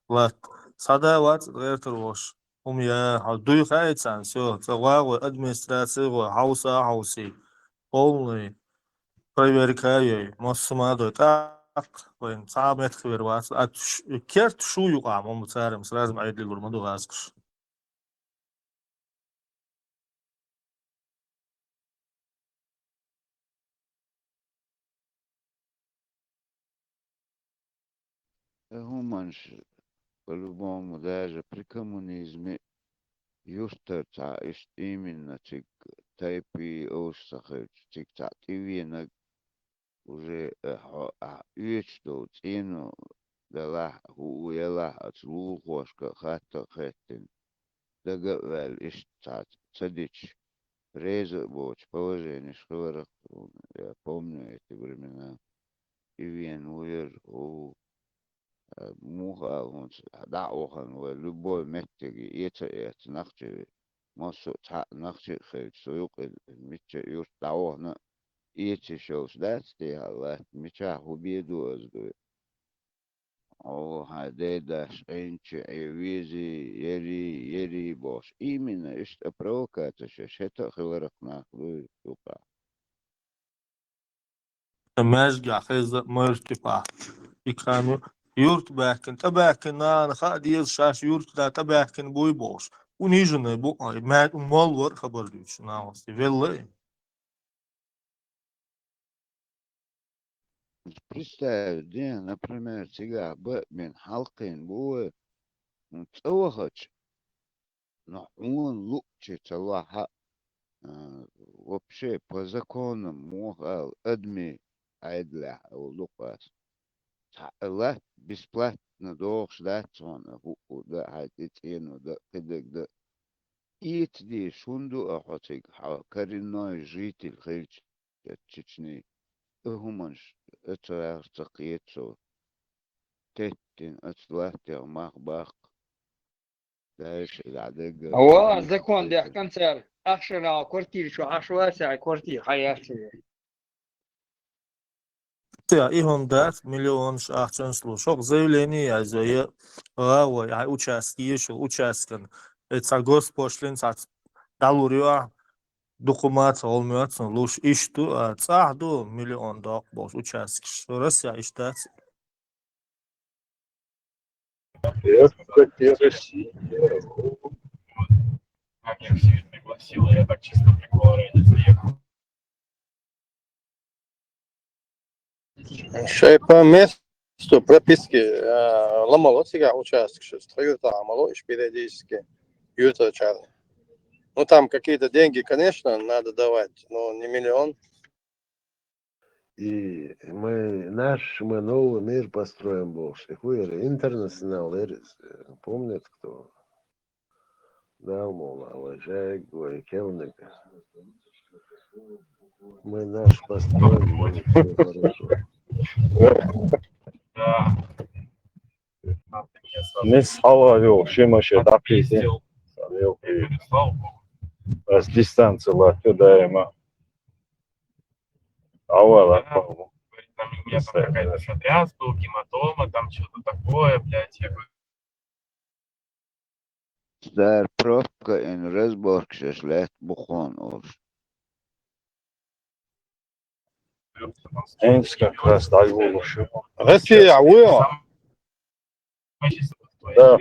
лат садават غيرتروش هم يا هدوي خايتان все целого администрации хауси полный проверкаю массамадо так وين صعبت خبر كيرت شو يقع مو سارم لازم عيد لي الموضوع غاسكش Гуманш, по-любому, даже при коммунизме, юстаца именно цик тайпи оусахач, цик цативина уже ючту цину дала хуяла ацлухошка хата хеттин дагавел ишцат цадич реза боч положение школах. Я помню эти времена. И вен уер у муха он даухан у любой меттеги это нахче мосо та нахче хэл суюк митче юр дауна эти шоус дасти алла митча хубеду азду о хадедаш энче визи ери бош именно ишта провокация шета хларах нахлу тука. ماشي حيز مرتفع يكانو يورت باكن تباكن أنا خادي شاش يورت دا تباكن بوي بوش ونيجنا بو ما مال ور خبر ديش ناوس والله Представь, где, например, тебя Бэтмен, Халкин, Буэ, Цоахач, но он лучше Цалаха, вообще по законам мог адми айдля лукас. Цалах бесплатно должен дать он, да, хатитину, да, кедек, да. И ты шунду охотик, коренной житель Чечни, Гуманш, это артакиетсо. Теттин أطلعت مخبخ دايش العدقة هو زكون ده كنتر أخشنا كورتير شو عشوائي كورتير حياتي Ты и он даст миллион шахтен слушок заявление за равой участки еще участки это госпошлин сат далуриа документ олмётсон луш ишту цахду миллион док бош участки Россия иштат Это те Россия. А меня все это пригласило, я так чисто прикол ради заехал. شايف месту прописки ломало себя участок, что строят амало, и периодически юточали. Ну там какие-то деньги, конечно, надо давать, но не миллион. И мы новый мир построим больше. Хуер, интернационал, помнят кто? Да, мол, Алажек, Келник. Мы наш построим, будет все хорошо. Да. Не салавил, шимаше дапизи. Слава богу. С дистанции туда ема. Авала, по-моему. Там у меня там какая-то сотряс был, гематома, там что-то такое, блядь, я говорю. Där provka en röstboxes lätt buchon oss. Энс как раз даю лучше. Россия, уё! Да.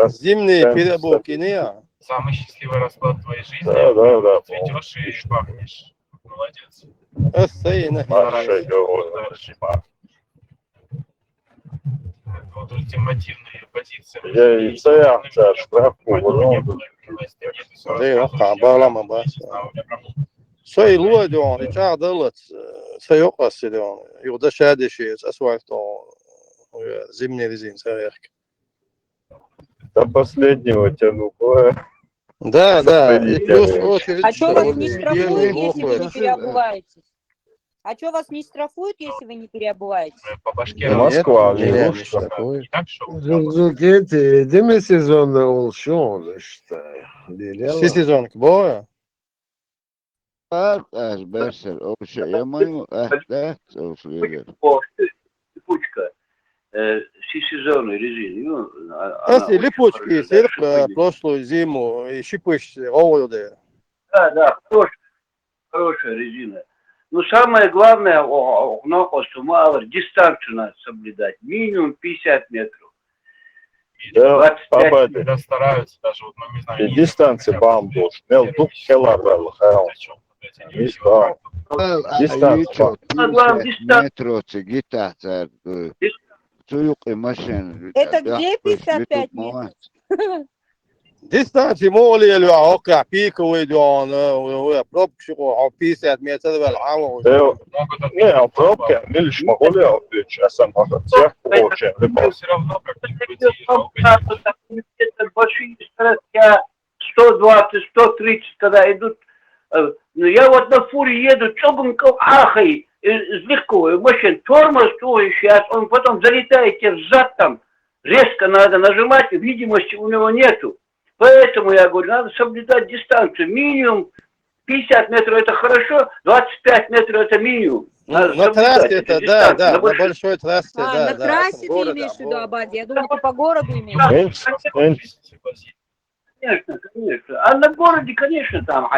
Зимние переборки не. Самый счастливый расклад твоей жизни. Да. Цветешь и пахнешь. Молодец. Россия, Вот ультимативные позиции. Я и царь штрафу, ده قابلا بس شيء لودون يتعاد دلت سيقص دون يقدر شادي شيء أسوأ зимний резин саверки. До последнего тяну. Да. А что вас не штрафуют, если вы не переобуваетесь? А что вас не штрафуют, если вы не переобуваетесь? По башке Москва, не Результаты демисезонна olsun işte. Все сезон боя. Аж берсер, вообще, я мою, да, Липучка. Все сезоны резины. Если липучки, сырп прошлую зиму и щипыш оводы. Да, хорошая резина. Но самое главное, дистанцию надо соблюдать. Минимум 50 метров. Да, папа, да, стараются даже, вот, ну, не знаю. Дистанция бамбуш, мел дух келарвал, хайл. Дистанция. Метро, гитар. цуюк и машин. Это где 55 метров? Дистанции молли اللي اوقع بيك ويدون وبروب شو 50 متر بالعام. Не, а пробки, милиш могли отвлечь, а сам тех очень Все равно большие скорости 120, 130, когда идут. Ну, я вот на фуре еду, чогунков ахай, из легковой машин, тормоз, то и сейчас, он потом залетает тебе взад там, резко надо нажимать, видимости у него нету. Поэтому я говорю, надо соблюдать дистанцию. Минимум 50 метров это хорошо, 25 метров это минимум. На трассе это, да, на большой трассе, да. На трассе ты имеешь в виду, Абади? Я думаю, ты по городу имеешь в виду. Конечно, конечно. А на городе, конечно, там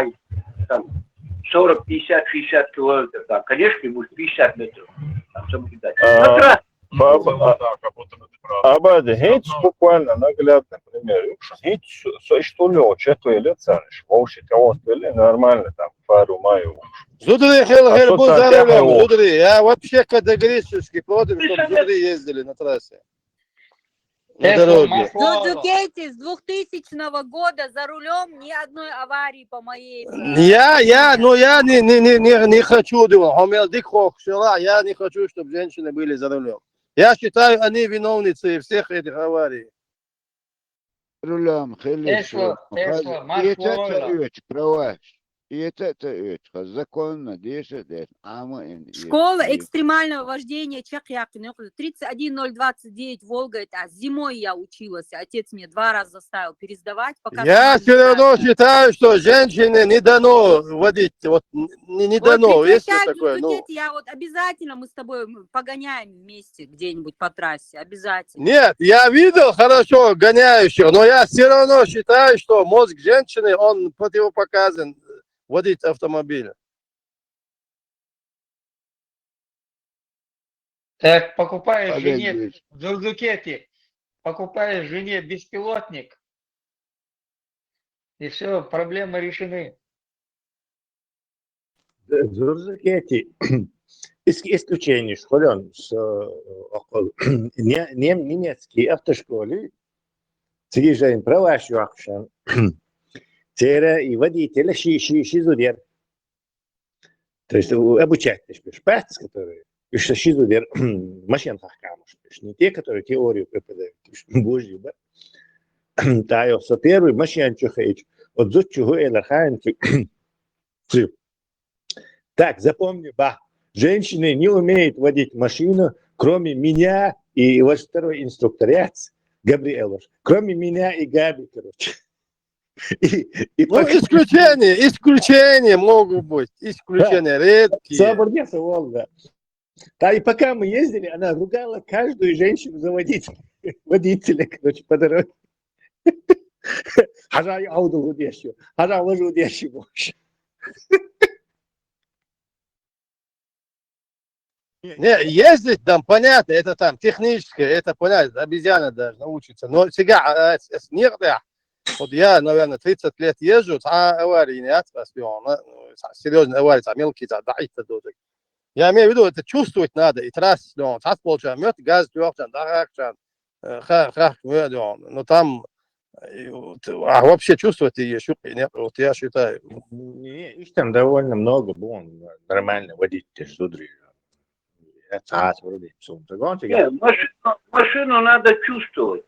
40, 50, 60 километров, да, конечно, будет 50 метров. Там соблюдать. На трассе. Абади, хейт буквально наглядный пример. Хейт что ли, чекай лицаниш, вообще того ли нормально там пару маю. Зудри хел был за рулем, Зудри. Я вообще категорически против, чтобы Зудри ездили на трассе. На дороге. Зудзукети, с 2000 года за рулем ни одной аварии по моей. Я не хочу, я не хочу, чтобы женщины были за рулем. Я считаю, они виновницы всех этих аварий. Рулям, хелешо. И это права. И это законно, 10 лет. Школа экстремального вождения Чахякина. 31029 Волга. Это зимой я училась. Отец мне 2 раза заставил пересдавать. Пока я все равно считаю, что женщине не дано водить. Вот не дано. Есть такое? Я вот обязательно мы с тобой погоняем вместе где-нибудь по трассе. Обязательно. Нет, я видел хорошо гоняющих, но я все равно считаю, что мозг женщины, он противопоказан водить автомобиль. Так, покупаешь жене в Зурзукете, покупаешь жене беспилотник, и все, проблемы решены. В Зурзукете исключение, школен с немецкие автошколы, приезжаем права шуахшан. Тера и водителя шизудер. То есть обучать шпац, которые еще шизудер машин хахкамуш. Не те, которые теорию преподают. Божью, да? Тайо, со первый машин чухаич. От зут чуху элахаем. Так, запомни, женщины не умеют водить машину, кроме меня и ваш второй инструкторец, Габриэлов. Кроме меня и Габи, короче. Исключения могут быть, исключения редкие. Соборнеса Волга. Да, и пока мы ездили, она ругала каждую женщину за водителя, короче, по дороге. Хажа я ауду удещу, хажа ложу удещу больше. Не, ездить там, понятно, это там техническое, это понятно, обезьяна даже научится. Но сега, снег, вот я, наверное, 30 лет езжу, аварии не отраслен, серьезные аварии, мелкие, я имею в виду, это чувствовать надо, и трасс, газ, но там, вообще чувствовать ее, вот я считаю. Их там довольно много, нормально водить, Зудри. Машину надо чувствовать.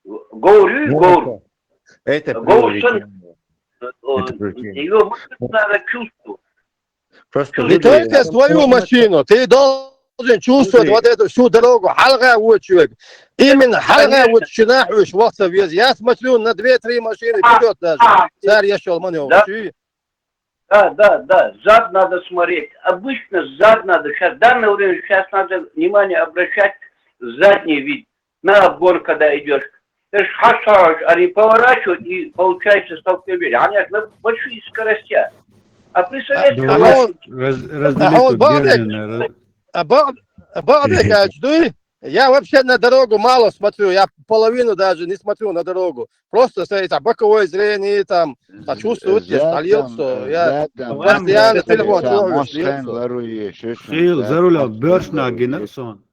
Говорю. Это ее надо чувствовать. Не только свою машину, ты должен чувствовать вот эту всю дорогу. Именно я смотрю на 2-3 машины вперед даже. Царь я шел маневр. Да, зад надо смотреть. Обычно зад надо. Сейчас, в данное время, сейчас надо внимание обращать в задний вид. На обгон, когда идешь. Они поворачивают, и получается столкновение. Они на большие скорости. А при советском... Я вообще на дорогу мало смотрю, я половину даже не смотрю на дорогу. Просто стоит боковое зрение, там, чувствуете, столился. Я постоянно телефон Шил, за рулем, бёршна, генерсон.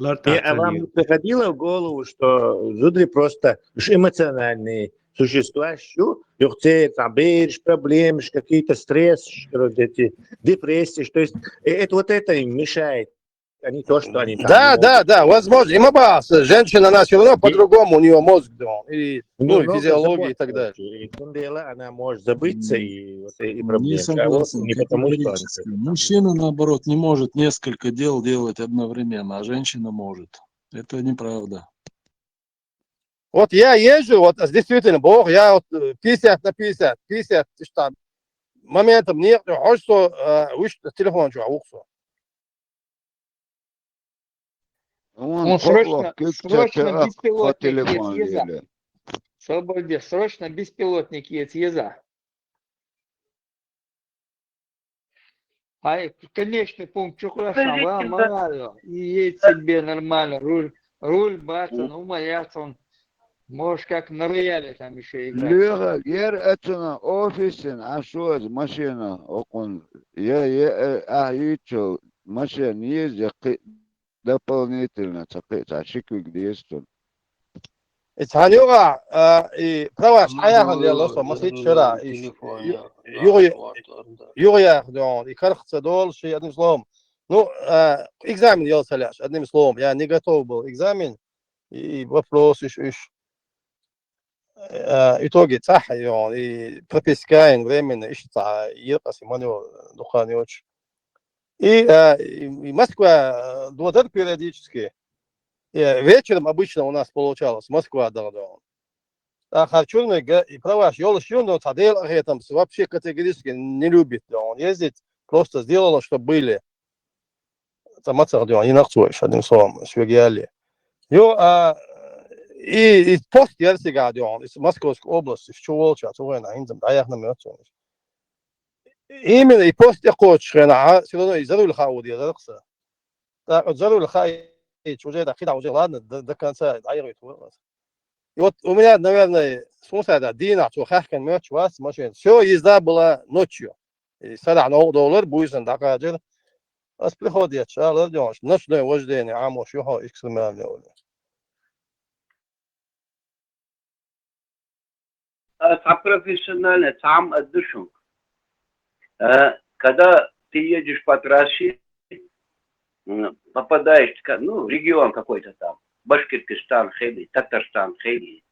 А вам приходило в голову, что люди просто эмоциональные существа, что проблемы, какие-то стресс, эти депрессии, то есть это вот это им мешает, а не то, что они там Да, не могут. да, возможно. Им обасы. Женщина, она все равно по-другому, у нее мозг, и, ну, и Много физиология и так забот, далее. и в том дело, она может забыться и Не проблемы. А вот согласен, не потому, что они категорически. Мужчина, наоборот, не может несколько дел делать одновременно, а женщина может. Это неправда. Вот я езжу, вот действительно, Бог, я вот 50 на 50, 50 штат. Моментом не хочется, телефон чего, Он срочно по беспилотник есть телефону еза. или. Свободе, срочно беспилотник есть еза. А конечный пункт Чухрашан, морально, и едет себе нормально, руль баться, ну, умоляться он, может, как на рояле там еще играть. Леха, гер этина офисен, а что это машина, окон, я ахичу, машина ездит дополнительно, а шиквик действует. İthanyoga pravaş ayağın yalasa masit şura yuğya don ikarxsa dol şey adım slom. Ну, экзамен делался, одним словом. Я не готов был экзамен, и вопрос еще итоги صح и пропискаем временно ищется يرقص манё духанёч. И Москва дуадер периодически. Вечером обычно у нас получалось Москва дала. А Харчурный и права, Йолошюн, Тадел, там вообще категорически не любит. Он ездит, просто сделала, что были. Там отсюда, не нахуешь, одним словом, свегиали. И пост Ерсига, из Московской области, в Чуволча, Цуэна, Индзам, Даях на Мёцу. Именно и пост я хочу, все равно и Заруль Хауди, Зарукса. Так, Заруль Хай, уже так, уже ладно, до конца, Айрит, И вот у меня, наверное, смысл это Дина, Чухахкин, Мёч, вас, машин. Все, езда была ночью. И $100 будет, так, Аз приходят, ночное вождение, амуш, юхо, экстремальное. Профессионально, там отдышим. Когда ты едешь по трассе, попадаешь, ну, регион какой-то там, Башкирстан, Хейли, Татарстан, Хейли,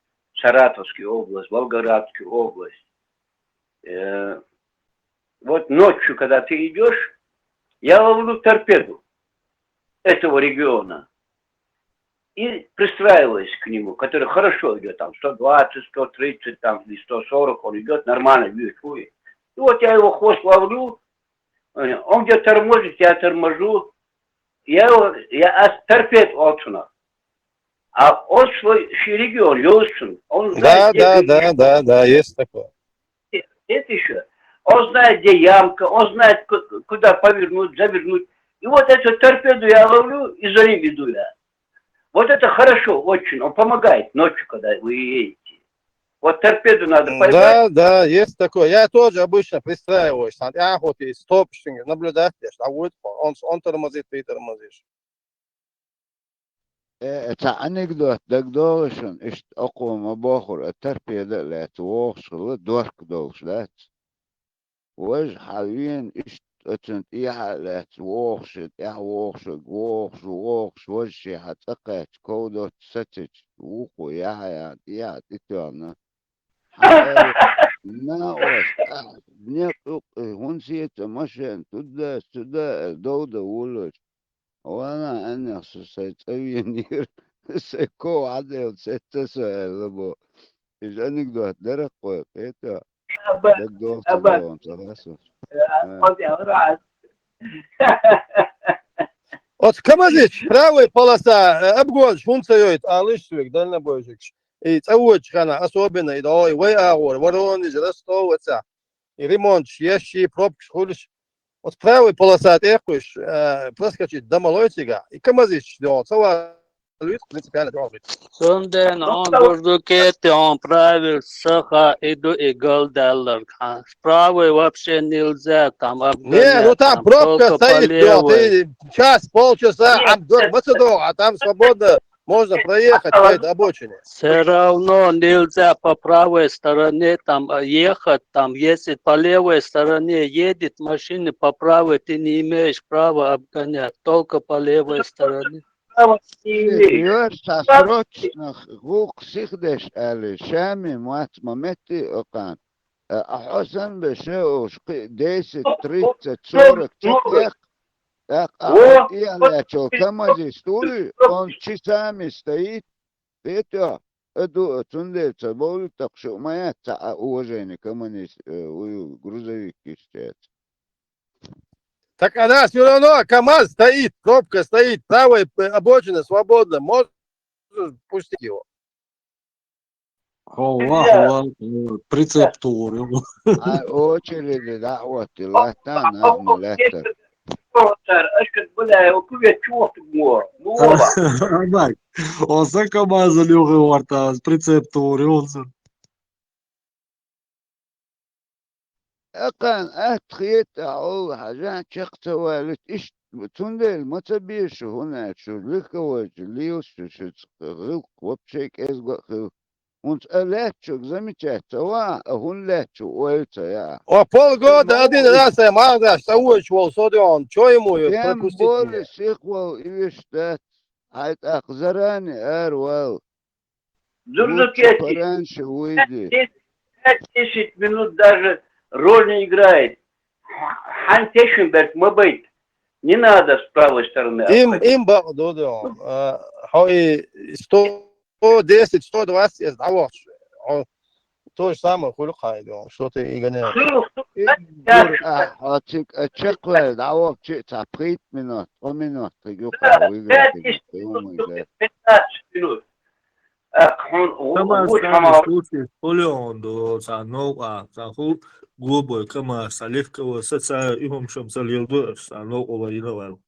Саратовская область, Волгоградская область. Вот ночью, когда ты идешь, я ловлю торпеду этого региона и пристраиваюсь к нему, который хорошо идет, там 120, 130, там, или 140, он идет нормально, вверху. И вот я его хвост ловлю, он где тормозит, я торможу, я торпед отсюда. А он свой регион, Йосун, он знает, Да, есть такое. Это еще. Он знает, где ямка, он знает, куда повернуть, завернуть. И вот эту торпеду я ловлю и за ним иду я. Вот это хорошо, очень. Он помогает ночью, когда вы едете. Вот торпеду надо поймать. Да, есть такое. Я тоже обычно пристраиваюсь. Я хоть и стоп, наблюдать, он тормозит, ты тормозишь. Это анекдот, дагдолшен, ишт أقوم بآخر التربية لا توصل دورك دوش لا وج حاليا اشت اتنت إيها لا توصل إيها وصل وج شي حتقت كودو ستج وقو إيها تتوانا ما وست نيق هون سيت مشان تدا دودا ولج وانا انا سيتسوي نير سيكو عدل ستة سؤال لبو ايش انك درق وقيتا دك أبا Вот Камазич, правая полоса, обгон, функцирует, а лишь дальнобойщик. И цауочкана особенно, и давай, Воронеж, Ростов, и ремонт, ящи, пробки, хулиш. Вот правая полоса, ты хочешь проскочить до Малойтига, и Камазич, цава принципиально должен быть. Sunden on бурдукете он правил саха иду и голдаллар. Справа вообще нельзя там Не, ну обгонять, там там пробка только по стоит, бро, левой. ты час, полчаса, а там свободно можно проехать по этой обочине. Все равно нельзя по правой стороне там ехать, там если по левой стороне едет машина по правой, ты не имеешь права обгонять, только по левой стороне. Сикриор сосрочных гук сихдеш али шами мат мамети окан. Ахосан бешеуш 10, 30, 40 чек ахот и алячо камази стули, он часами стоит, это эду цунде цабол так что моя уважение камани грузовики стоят. Так она все равно, КамАЗ стоит, пробка стоит, правая обочина свободна, можешь пустить его. Прицеп тур. Очереди дعوة латан أزمة латер. Bak, olsa КамАЗа Лёха orta прицеп тур olsun. أكان أتخيت أول حاجة شخص والد إيش تندل ما تبيش هنا شو لك وجه ليوس شو غلق وبشيك إزغ он лечок замечательно, он лечок, уэльца я. О, полгода один раз я мало соучивал, он, что ему пропустить Тем более меня? сихвал и штат, а это зарани эрвал. Лучше пораньше выйди. 10 минут даже роль не играет. Хантешенберг, мабыть, не надо с правой стороны. Им хай 110, 120 я сдавал. То же самое хулихай, что ты и гоняешь. Чеквел, даук, запрет минут, 3 минут, тыгюка, выиграть. 15 минут. КамАЗ случай Хулион до Санова, Саху, глубой КамАЗ, оливкового соца, и он чем залил до Санова воевал.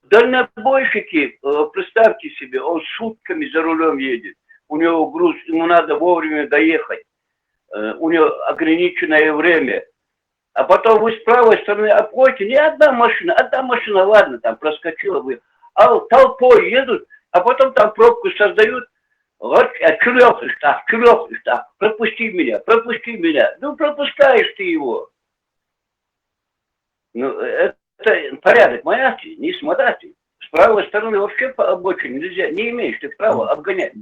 Дальнобойщики, представьте себе, он сутками за рулем едет. У него груз, ему надо вовремя доехать. У него ограниченное время. А потом вы с правой стороны обходите, не одна машина, ладно, там проскочила вы. А толпой едут, а потом там пробку создают. Вот, чурёх, пропусти меня. Ну, пропускаешь ты его. Ну, это порядок маяки, не смотрите. С правой стороны вообще по обочине нельзя, не имеешь ты права обгонять.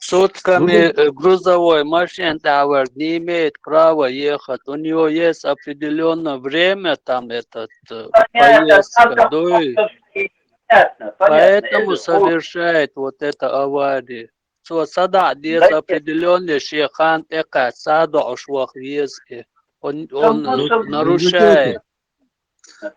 Сутками грузовой машин товар не имеет права ехать. У него есть определенное время, там этот поездка. Поэтому совершает вот это аварию. Сада без определенной шехан эка сада ушлых вески. Он нарушает.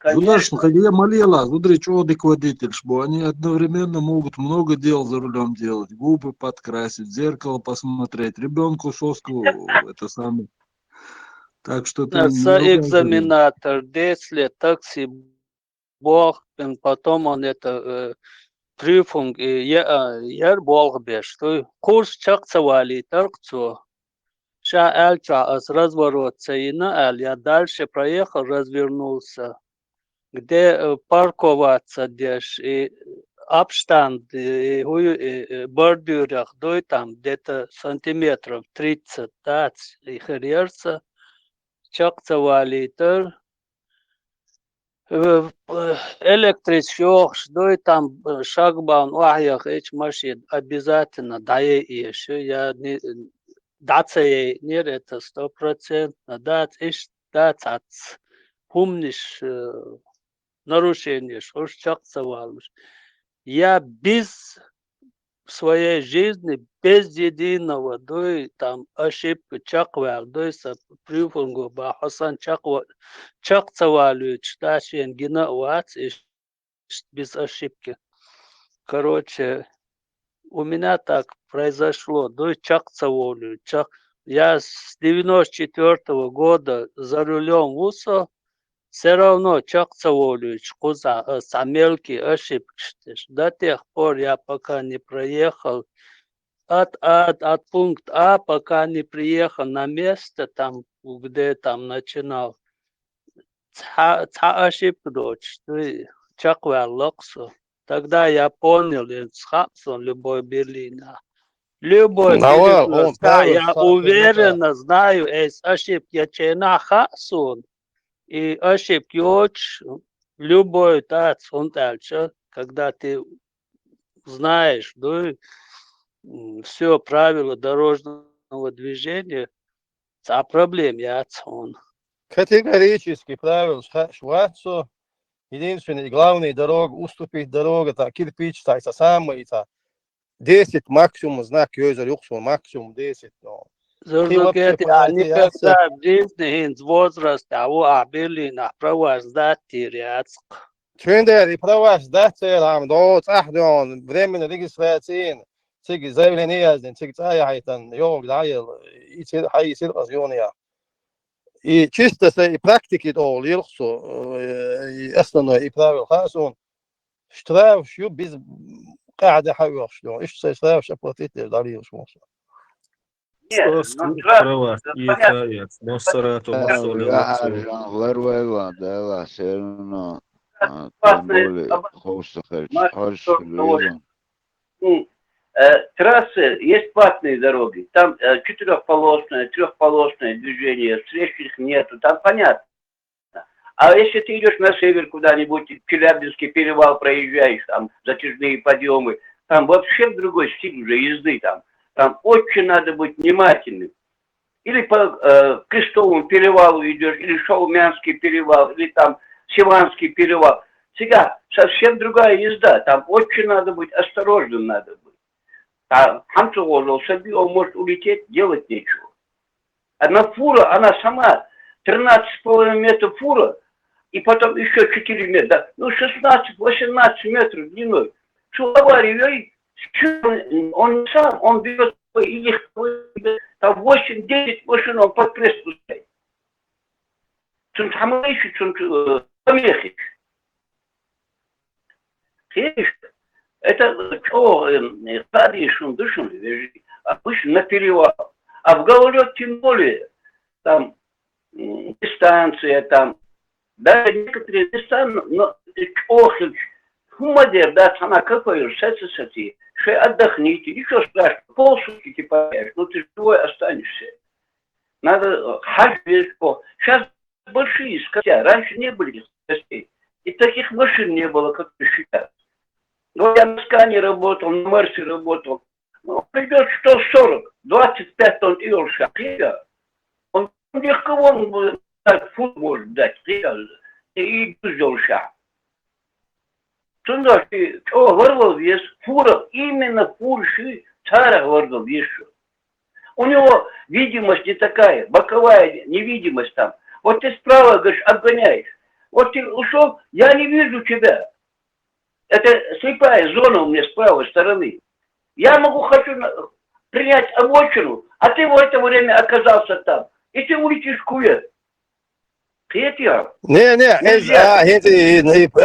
Знаешь, я молила, смотри, что водитель, что они одновременно могут много дел за рулем делать, губы подкрасить, в зеркало посмотреть, ребенку соску, это самое. Так что ты экзаменатор, 10 лет такси, бог, потом он это прüfung, я бог без, что курс чакцевали, так что. Ша Эльча с разворота и на Эль, я дальше проехал, развернулся. Где парковаться здесь, и обstand, и бордюрах, да, там где-то сантиметров 30, да, и херерса, чакцевали, электричок, да, там шагбан, вахях, эч машин, обязательно, да, и еще я не... Дация нет, это 100%. Дать, помнишь нарушение, что чакцевалось. Я без своей жизни, без единого, да, там ошибки чаквал, да, прюфунгу, бахасан чакцевали, чташен гинауат, без ошибки. Короче, у меня так произошло, да, чакцевали, Я с 94-го года за рулем УСО, все равно Чакцаволевич, мелкие ошибки. До тех пор я пока не проехал от пункта А, пока не приехал на место, там, где там начинал. Та ошибка, что Чаквал Локсо. Тогда я понял, что любой Берлина. Любой Навал, он перекресток, правил, я уверенно знаю, есть ошибки Чена Хасон и ошибки очень любой тац, он дальше, когда ты знаешь, да, все правила дорожного движения, а проблем я он. Категорически правил Шварцу. Единственный главный дорог, уступить дорога, та кирпич, та это самое, та 10 максимум, знак Йоза Люксу, максимум 10. Но. Зорногети, а никогда в жизни с возраста, а Берлина права сдать теряться. Чендер, права сдать целом, до цахдон, временно регистрации, циг заявление, циг цаяхайтан, йог, дайл, и циг хай сиркас юния. И чисто с практики то лирсу, основной и правил хасун, штраф шью без قاعدة حاجة شلون إيش صار شبكتي داري وش موصل. Права, и это, Монсеррато, Ларвайла, да, все равно, тем более, хочешь, трассы, есть платные дороги, там четырехполосное, трехполосное движение, встречных нету, там понятно. А если ты идешь на север куда-нибудь, Челябинский перевал проезжаешь, там затяжные подъемы, там вообще другой стиль уже езды, там очень надо быть внимательным. Или по Крестовому перевалу идешь, или Шаумянский перевал, или там Севанский перевал. Всегда совсем другая езда, там очень надо быть осторожным, надо быть. А Хамцугозов Саби, он может улететь, делать нечего. Одна фура, она сама 13,5 метров фура, и потом еще 4 метра, ну 16-18 метров длиной. Что аварию, он сам, он берет их там 8-10 машин, он под пресс пускает. Цунт хамайши, цунт помехи. Это что, старейшим дышим, обычно на перевал. А в Гаулёт тем более, там дистанция, там, да, некоторые дистанции, но охиль, хумадер, да, она какой, сати, что отдохните, ничего страшного, полсутки типа, ну ты живой останешься. Надо хаживать. Сейчас большие скорости, раньше не были скоростей, и таких машин не было, как считать. Ну, я на Скане работал, на Марсе работал. Ну, придет 140, 25 тонн Илша. Он легко он будет дать, фут может дать. И Илша. Тунда, что вырвал вес, фура, именно фурши, царя вырвал вес. У него видимость не такая, боковая невидимость там. Вот ты справа, говоришь, обгоняешь. Вот ты ушел, я не вижу тебя. Это слепая зона у меня с правой стороны. Я хочу принять обочину, а ты в это время оказался там. И ты улетишь в кувет. Третья. Не,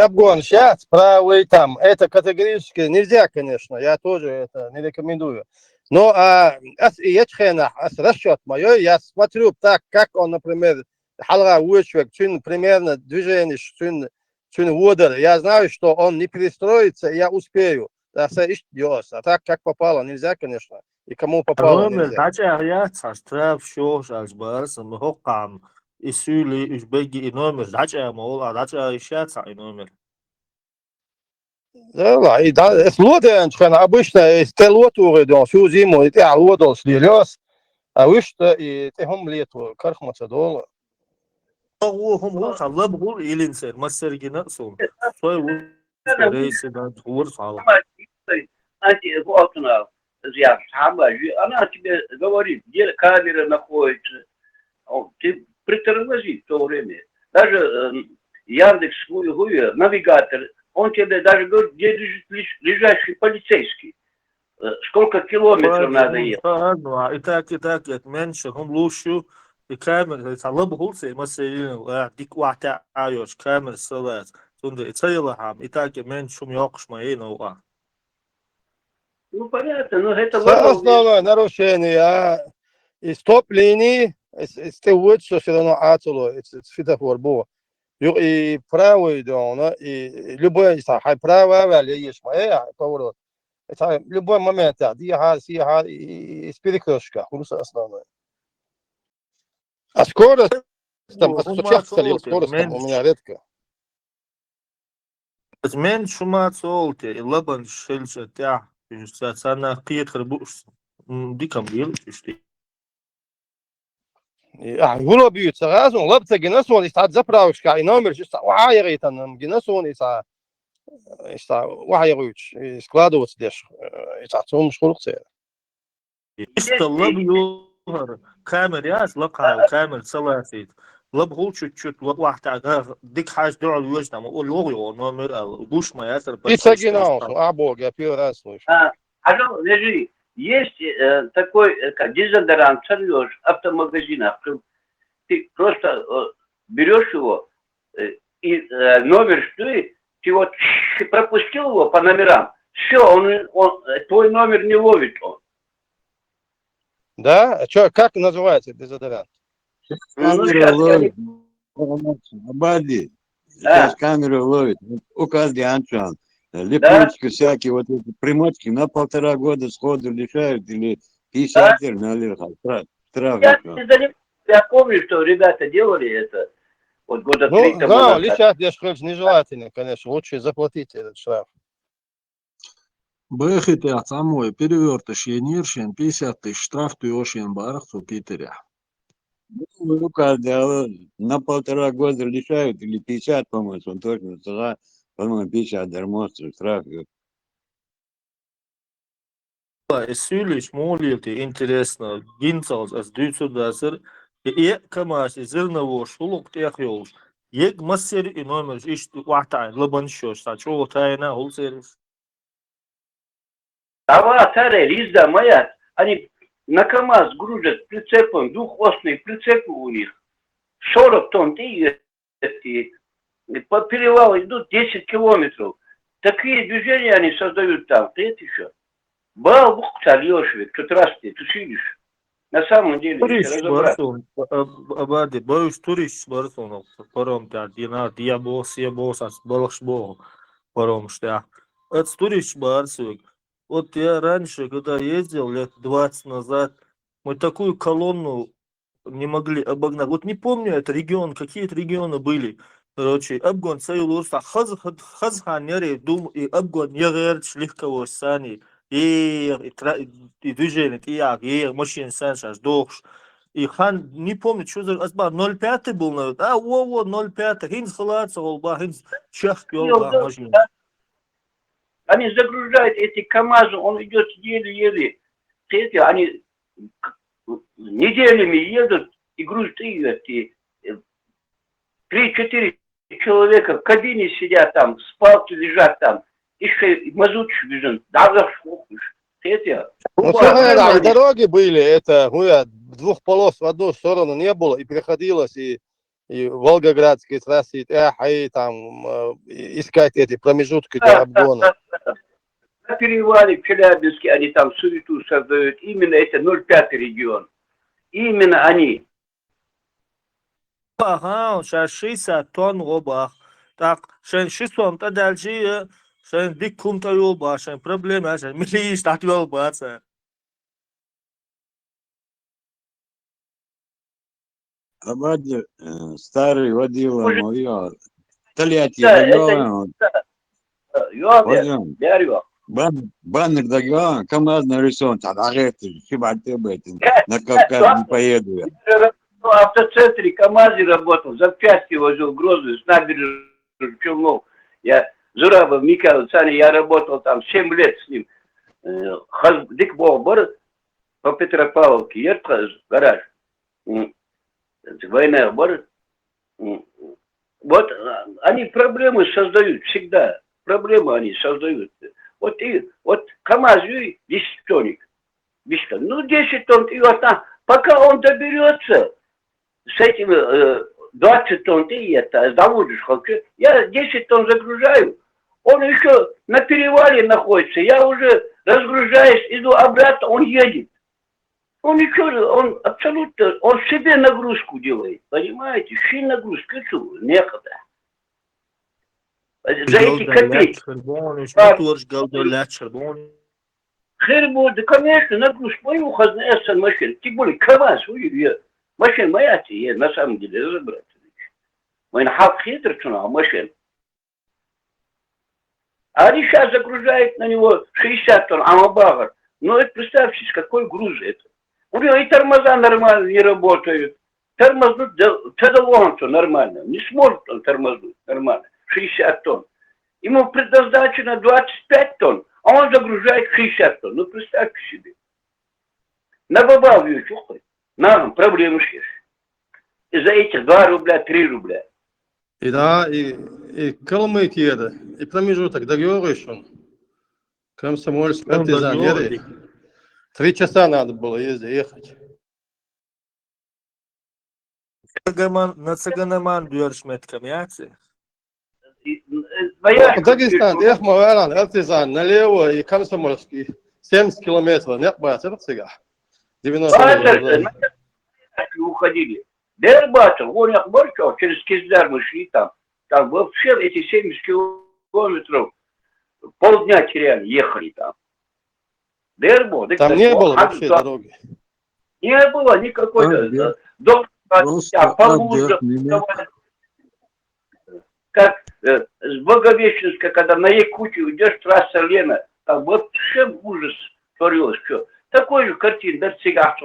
обгон сейчас, правый там. Это категорически нельзя, конечно. Я тоже это не рекомендую. Но расчет мой, я смотрю так, как он, например, халга уечвек, примерно движение, водор. Я знаю, что он не перестроится, и я успею. А так, как попало, нельзя, конечно. И кому попало, нельзя. И сюли, и беги, и номер, дача, мол, а дача ищется, и номер. Да, и да, es lodēns, обычно es te lotūri don всю зиму, и te лодос лилёс, а вышта, и te hom lietu, karхмаца дола. هم خلا بقول إلينسر ما سرقنا صون شوي رئيس ده هو صار Анти, вот она, я она тебе говорит, где камера находится. Ты притормози в то время. Даже Яндекс, навигатор, он тебе даже говорит, где лежащий полицейский. сколько километров надо ехать. И так, меньше, هم лучше, и камера, الله بقولسي مثلا ديك واحد عايش камера صلاة تند يتصير и так меньше يوقش ما ينوع. Ну понятно, но это Основное нарушение и стоп-линии, если вот что все равно ацело, светофор был. И правый, да, и любой, правый, или есть моя, поворот. Это любой момент, сиха, и с перекрестка, курс основной. А скорость, там, скорость там у меня редко. меньше мацолте, и лабан шельша тя, она قيت خربوش ديكم يلشتي. Гуло бьют сразу, лапца генасон, и стать заправочка, и номер, что вайры там, генасон, и вайруч, и складываться здесь, и цум шкурцы. لب يظهر كامل ياس لقها وكامل سلاسيت لب هو чуть-чуть واحد ديك حاجة دعوا الوجه ما أقول لغي نومر بوش ما ياسر Пицца генас, бог, я первый раз слышу. Алло, лежи. Есть такой дезодорант, сорвешь в автомагазинах. Ты просто берешь его, и номер что ты вот пропустил его по номерам. Все, он твой номер не ловит он. Да? А что, как называется дезодорант? Камера ловит. Абади. Сейчас камера ловит. У каждого анчан. Липучки всякие, вот эти примочки на 1,5 года сходу лишают или 50 налегал. Штраф. Я помню, что ребята делали это вот года 3 тому да, назад. лишать нежелательно, конечно. Лучше заплатить этот штраф. Бэхит я самой перевертыш ениршен 50 тысяч штраф туешен барах у Питеря. Ну, каждого на 1,5 года лишают или 50, по-моему, он точно сказал, по-моему, 50 дармонстров штраф. Сюлич молилти интересно гинцалс as дюцудасер и камаш зерново шулук тяхёлш ег массер и номер иш вахтай лабаншош та чого тайна холсерис. А старая лизда моя, они на КамАЗ грузят прицепом, двухосные прицепы у них, 40 тонн, и по перевалу идут 10 километров. Такие движения они создают там. Ты это еще? Бал царёшвик, тут раз ты тусилишь. На самом деле, Барсон, абади, боюсь туриш Барсон, паром та дина, диабос, ас балахшбо, паром штя. Это туриш Барсовик. Вот я раньше, когда ездил, лет 20 назад, мы такую колонну не могли обогнать. Вот не помню, это регион, какие-то регионы были. Короче, обгон Саюлурса, хазханери, дум, и обгон ягерч легкого сани. И движение, и машин сенсаж, дохш. И хан, не помню, что за азбар, 0,5 был, наверное. 0,5, хинз халаться, голба, хинз чах, голба, машина. Они загружают эти КамАЗы, он идет еле-еле. Они неделями едут и грузят и 3-4 человека в кабине сидят там, спалки лежат там, еще мазут везут, даже слухаешь. Ну, все дороги были, это двух полос в одну сторону не было, и приходилось и Волгоградские трассы, и там искать эти промежутки для обгона. На перевале в Челябинске они там суету создают. Именно это 0,5 регион. Именно они. Ага, сейчас 60 тонн оба. Так, 600 то дальше, диккум то оба, проблема, милиш так оба. Абади, старый водила моя. Тольятти догон. Баннер догон, КамАЗ нарисован. На Кавказ не поеду я. В автоцентре КамАЗе работал, запчасти возил Грозный с набережных Челнов. Я Зурабов Михаил Цани, я работал там 7 лет с ним. Дик был по Петропавловке, ехал гараж. Война борет. Вот они проблемы создают всегда. Проблемы они создают. Вот КамАЗ 10 тонник. 10 тонн. Ну, 10 тонн, и вот там, пока он доберется с этим 20 тонн, ты это заводишь, я 10 тонн загружаю, он еще на перевале находится, я уже разгружаюсь, иду обратно, он едет. Он ничего, он абсолютно, он себе нагрузку делает, понимаете? Ши нагрузку, некогда. За эти копейки. Хербу, да, конечно, нагрузку мою хозяйственная машина. Тем более, КамАЗ, машина моя, я на самом деле разобрать. Мы на хаб хитр, машина. А они сейчас загружают на него 60 тонн амабагар. Ну, это представьте, какой груз это. У него и тормоза нормально не работают. Тормознуть, тогда он нормально. Не сможет он тормознуть нормально. 60 тонн. Ему предназначено 25 тонн, а он загружает 60 тонн. Ну, представьте себе. Набабал ее, чухай. Нам проблемы шеш. И за эти 2 рубля, 3 рубля. И да, и Калмыкия это, и промежуток договоришь он. Комсомольск, партизан, 3 часа надо было ехать. На Цаганаман görüşmetkam яцы. Дагестан, Эхмаваран, Артизан, налево и Комсомольский. 70 километров, нет, бать, это сега. 90 уходили. Дербатов, вон Ахбарчев, через Кизляр мы шли там. Там вообще эти 70 километров полдня теряли, ехали там. Дербо, там не было вообще дороги. Не было никакой дом, как с Благовещенска, когда на Якутию идешь, трасса Лена, там вообще ужас творилось, что. Такой же картин, да сега.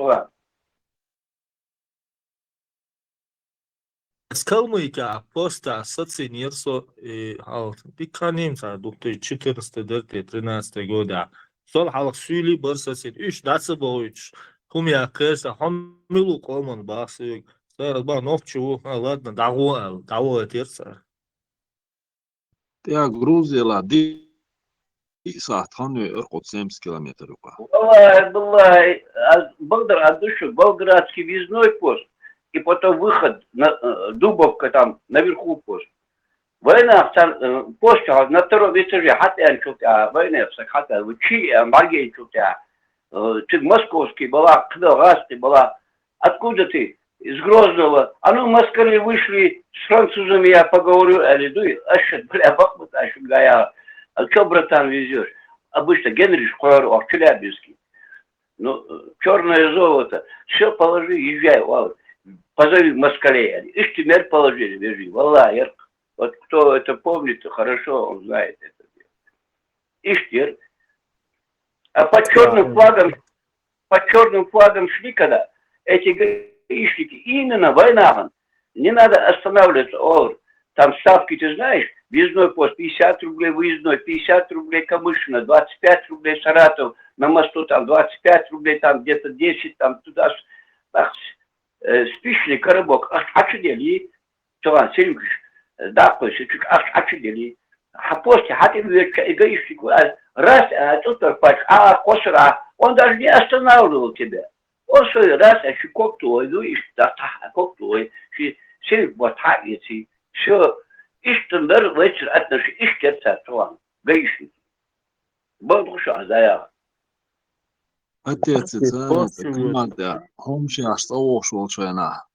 Скалмыйка поста социнирсо и халк пиканимса 2014-13 года. Сол халк сүйли бір социн 3 дасы боюч. Хумя кэса хамилу колман басы. Сэр ба новчу, ладно, dago этерса. Я Грузия ла ساعة خانوي ارقد 70 километров. Была Богдан, от души, Болградский въездной пост, и потом выход, Дубовка там, наверху пост. Война, пост, на втором этаже, хатян чутя, война, хатян, учи, маргей чутя, ты московский была, Кдагасты была, откуда ты? Из Грозного. А ну, москали вышли, с французами я поговорю, они дуют, бля, бахмут, гая. А что, братан, везешь? Обычно Генриш Хуару, Челябинский. Ну, черное золото. Все положи, езжай, позови москалей. Ишь, теперь положили, вяжи. Валла, вот кто это помнит, то хорошо, он знает это. Ишь, а под черным флагом шли, когда эти гаишники, именно война. Не надо останавливаться. Там ставки, ты знаешь, въездной пост 50 рублей, выездной 50 рублей, Камышино 25 рублей, Саратов, на мосту там 25 рублей, там где-то 10, там туда, спичный коробок, açıdeli, çoğan selimmiş, daha koysa çünkü açıdeli, после, гаишник, раз, тут торпач, косра, он даже не останавливал тебя. Он свой раз, koktuğu, ну и koktuğu, şey вот hakiyeti, все, iştimler вечер atnaşı iş gerçek çoğan, гаишник. Был что, да. Отец, это команда, он сейчас ошел, что она.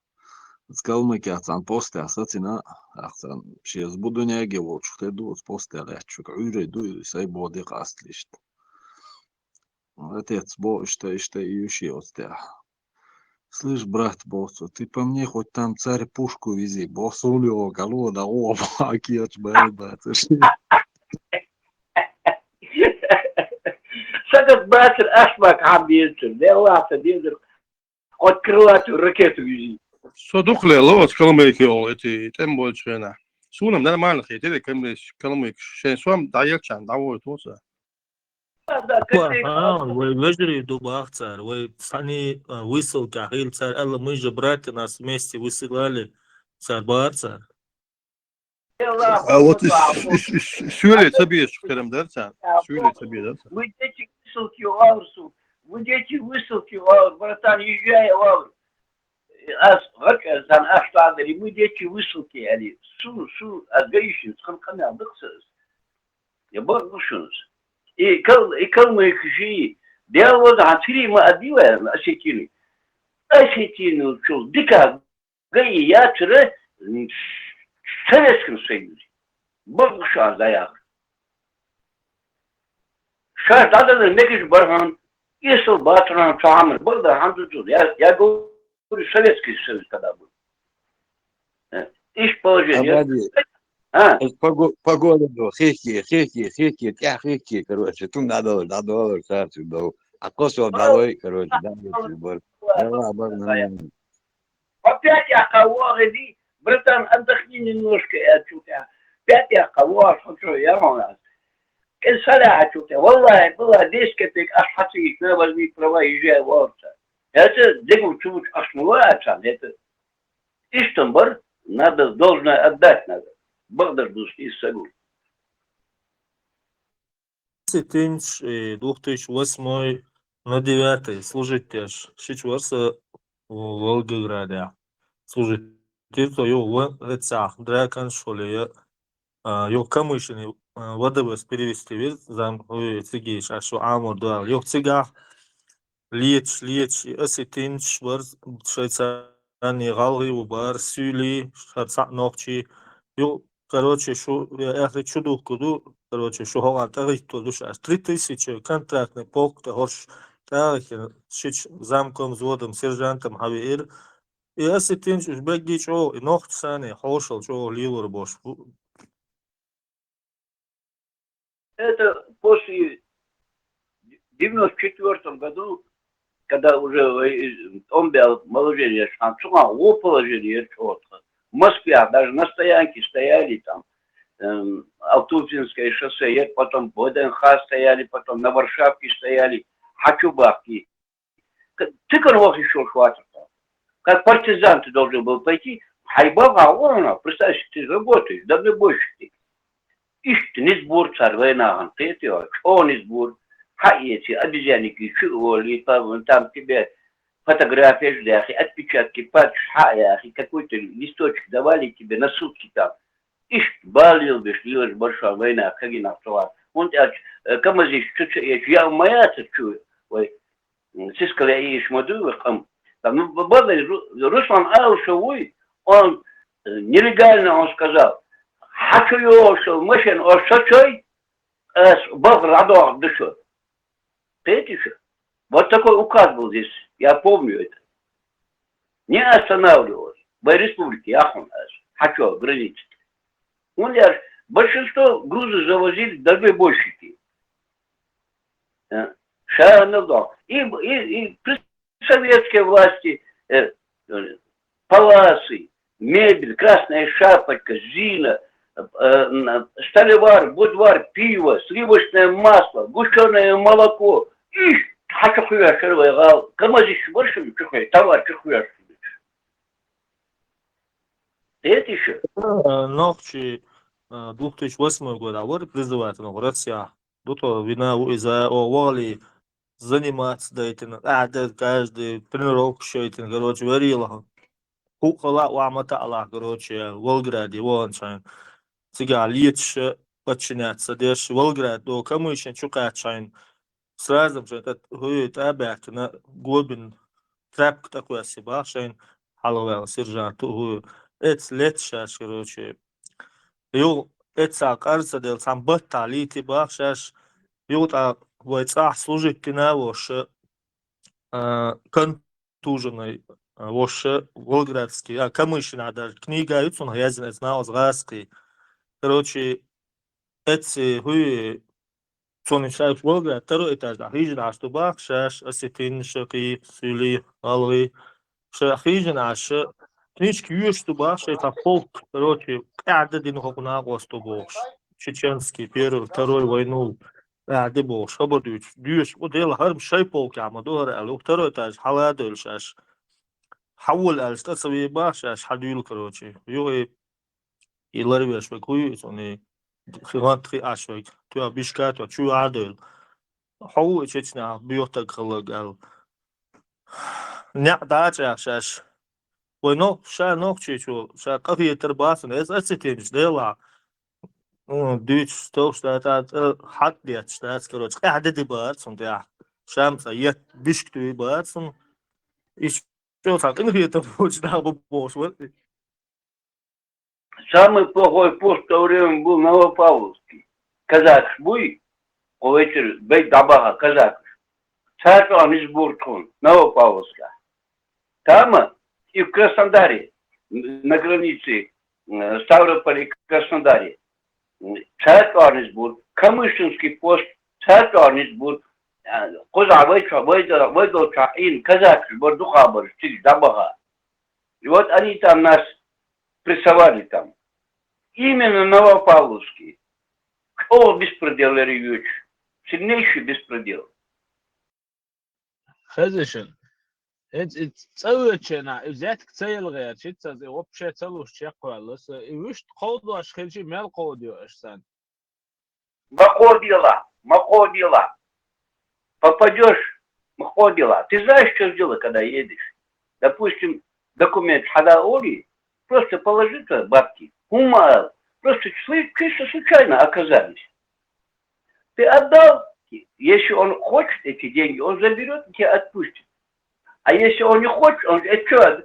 Скалмыки atan poste asatına aksan şey bu dünyaya geliyor çünkü du posteler çünkü üre say bodi kastlı işte. Отец, бо что еще остя. Слышь, брат, босс, ты по мне хоть там царь пушку вези, босс улё голода оба кирч бэбэцэш. Сагат братер ашмак амбиентер, делата дендер от крылатую ракету вези. صدق لو كلامك يولتي تم شنا شو نم نعمل خير تدي كلامك شيء سوام دايك كان داو توسا Выжри дубах царь, вы сани высылка, хил царь, мы же братья нас вместе высылали царь бар царь. А вот söyle tabii çıkarım dersen. Söyle tabii dersen. Вы дети высылки в Аврсу. Вы дети высылки в Аврсу. Братан, езжай в Аврсу. Sen aşağıda bu дети высылки. Yani su azgayışın sıkıntı aldıksınız. Ya bakmışsınız. Kalmayı kişiyi. Diğer hatırı mı adı var asetini. Asetini çok dikkat. Gayı yatırı seveskin sayılır. Bakmışız dayak. Şart adını ne kişi barhan İsıl batıran çoğamır. Burada handudur. Ya govori sovetski söz kada bu. İş положение. Абади, погода, хеки, тя хеки, короче, тут надо, сарцу, да. А косо долой, короче, да, нормально. Опять я кого реди, братан, отдохни немножко от тебя. Опять я кого, что я могу. Саля, والله была дискотек, аж хатик на возьми права, езжай в Орца. Это, дегу, чуть ошмывается, это Иштамбар, надо, должно отдать надо. Багдардус и Сагур. 2008 на 9 служить теж. Сейчас в Волгограде. Служить. Тирто ё в Рецах, Дракан школе. Ё камышины водовоз перевести вид зам цигиш, а что амор да. Ё цигах леч, осетинч бар Швейцария галри бар Сюли, Шацак ночи. Ё, короче, что я чуду куду, короче, что гонат ариту душа. 3000 контрактный полк, горш тарихи, шич замком, взводом, сержантом, хавиир. И осетинч уж беги чё, и ногт сани, хошел, чё, ливер бош. Это после 94 году, когда уже он был положение, о положение четко. В Москве даже на стоянке стояли там, Алтуфинское шоссе, потом ВДНХ стояли, потом на Варшавке стояли, Хачубавки. Тыканов еще хватит. Как партизан ты должен был пойти, Хайбага, вон, представь, ты работаешь, даже больше ты. İşte Nizbur çarvayna tetiyor. O Nizbur hayeti обезьянники чули там тебе фотографии для отпечатки пальцев, я какой-то листочек давали тебе на сутки там. İşte балил бешливость большая война, как и нафтова. Он кому здесь чуть-чуть я моя чую. Ой, сискали и шмаду там. Там Руслан Аушевой, он нелегально он сказал. Хачуёшел, мышен, шочой, Баградо дышит. Видите? Вот такой указ был здесь, я помню это. Не останавливалось. В республике Ахмад, Хачо, граница. Большинство грузов завозили даже большики. Шанадо. И при советской власти паласы, мебель, красная шапочка, зина, сталевар, будвар, пиво, сливочное масло, гущеное молоко. И хачахуя шервайгал. Камазиш больше чухай, товар чухуя. Это еще? Ночи 2008 года вот призывают на Россия. Тут вина из-за овали заниматься этим. Да, каждый тренировку еще этим, короче, варила. Кукола уамата Аллах, короче, в Волгограде, вон чайн. Сега лечь подчиняться, дешь Волгоград, до кому еще чукать чайн. Сразу же этот хует обяк на глубин тряпка такой себя, чайн, халовел, сержант, это лечь, короче. Ю, это кажется, дел сам батали, ты бахшаш, ю, та войца служить ты на вош контуженный. Вообще волгоградский, а Камышина даже книга, он я знал зразский. Короче, эти хуи, что начинают в Волгоград, второй этаж, хижина, что бах, шаш, осетин, шаки, сюли, алви, хижина, книжки ешь, что бах, это полк, короче, каждый день хокуна госту бог, чеченский, первый, второй войну, каждый бог, шабадуч, дюш, вот дело, харм шай полк, амадуар, а второй этаж, халадуль, шаш. حول استسوي باش حدول كروتشي يوي и ларвеш векуюс, они хватри ашвек, туа бишкат, туа чуадел. Хау чечна биотак халагал. Ня дача шаш. Bueno, ша ногчичу, ша кафе тербасын, эсэтимш дела. Дүйч стокштата хат диат штат, короче, хадди баарсон да. Шамса ят бишктүй баарсон. Иш что так, это очень надо босс. Самый плохой пост в то время был Новопавловский. Казак буй, о вечер бей дабаха казак. Царство Нижбургун, Новопавловска. Там и в Краснодаре, на границе Ставрополя и Краснодаре. Царство Нижбург, Камышинский пост, Царство Нижбург. Коза выйдал ин казак, Бордухабр, стиль дабаха. И вот они там нас прессовали там. Именно Новопавловский. О, беспредел, Ревич. Сильнейший беспредел. Хазишин. Это целочена, взять к цели, читать, вообще целую чекуалась. И вы что ходишь, хельчи мел ходишь, сан. Маходила. Попадешь, маходила. Ты знаешь, что сделать, когда едешь? Допустим, документ хадаоли, просто положи туда бабки. Ума, просто чисто случайно оказались. Ты отдал, если он хочет эти деньги, он заберет и тебя отпустит. А если он не хочет, он что,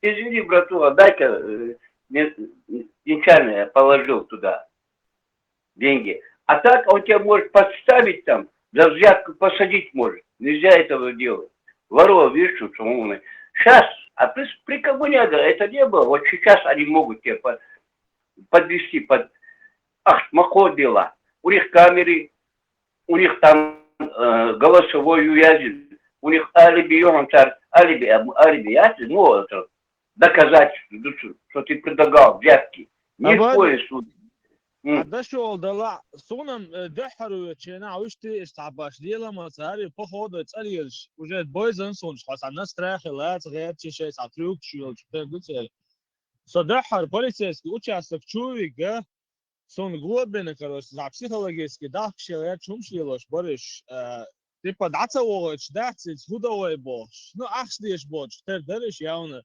извини, братуха, дай-ка, нечаянно я положил туда деньги. А так он тебя может подставить там, за взятку посадить может. Нельзя этого делать. Ворова, видишь, что умный. Сейчас, а при коммуняге это не было. Вот сейчас они могут тебя подвести под... Ах, маходила. У них камеры, у них там голосовой увязин, у них алиби, ну, это доказать, что ты предлагал взятки. Ни в коем случае. دشوا دلا صونم دحروا تشينا وشتي استعباش ديلا ما صاري بخود تساليش وجد بويزن صونش خاص الناس تراخلات غير شيء ساتلوك شو قلت صدحر بوليسيسكي участок чувика сон глубины короче за психологически да человек чумшлилош бориш типа дацавоч дацит худовой бош ну ахшлиш бош тердериш явно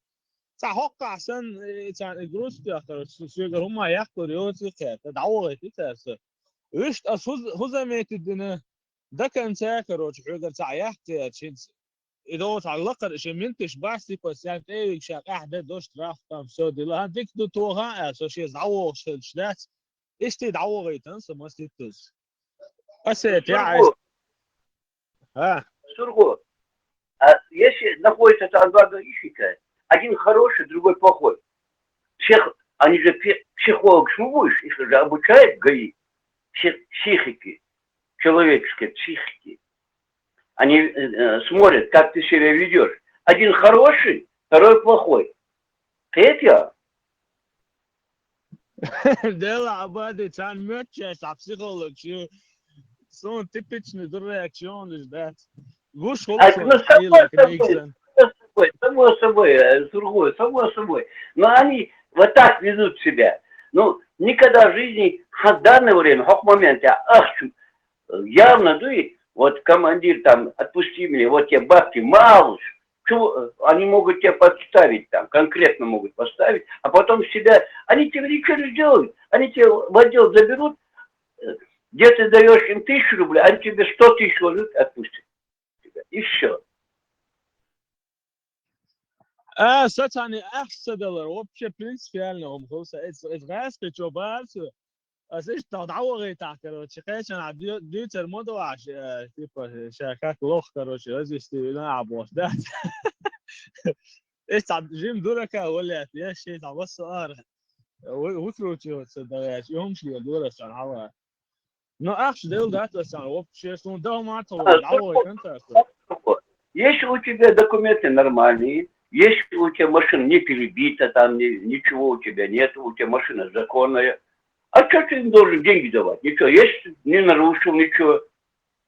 صحق عشان الجروس تأخر السويجر هم يأخذوا ريوتي كات دعوة تأسف ويش هذا ميت الدنيا ده كان ساكر وتحجر تعيحت تشينس إذا تعلق شيء منتش بس بس يعني إيه شاق أحد دوش تراف كم سودي لا هديك دو توها أسو شيء دعوة شدات إيش تدعوة غيتن سما ستوس بس تعيش ها Сурго, если находится там два гаишника, один хороший, другой плохой. Они же психолог, что будешь, их же обучают ГАИ, психики, человеческой психики. Они смотрят, как ты себя ведешь. Один хороший, второй плохой. Третья. Дело обады, цан мёрчес, а психолог, что сон типичный реакцион, да. Гуш Само собой, Сургой, само собой. Но они вот так ведут себя. Ну, никогда в жизни, в данное время, в моменте, явно, да и вот командир там, отпусти меня, вот тебе бабки, малыш. Они могут тебя подставить там, конкретно могут поставить, а потом себя, они тебе ничего не сделают. Они тебя в отдел заберут, где ты даешь им 1000 рублей, они тебе 100 000 ложат, отпустят тебя. И все. Сатани أحسدلر وبشي برنسيالنا هم خلص إتغاس كتشوبات أسيش تدعوة تاكر وتشقيش أنا ديوتر مودو عش تيبا شركات لوخ كروشي أزيش تلعب وشدات إيش تعب جيم دوركا ولا يا شيء تعب السؤال وكروتشي تصدقش يوم شيء دورش عن هوا نو أخش ديل دات بس أنا وبشي سون ده ما تقول دعوة كنت Если у тебя документы нормальные, если у тебя машина не перебита, там ничего у тебя нет, у тебя машина законная, а что ты им должен деньги давать? Ничего, если не нарушил ничего,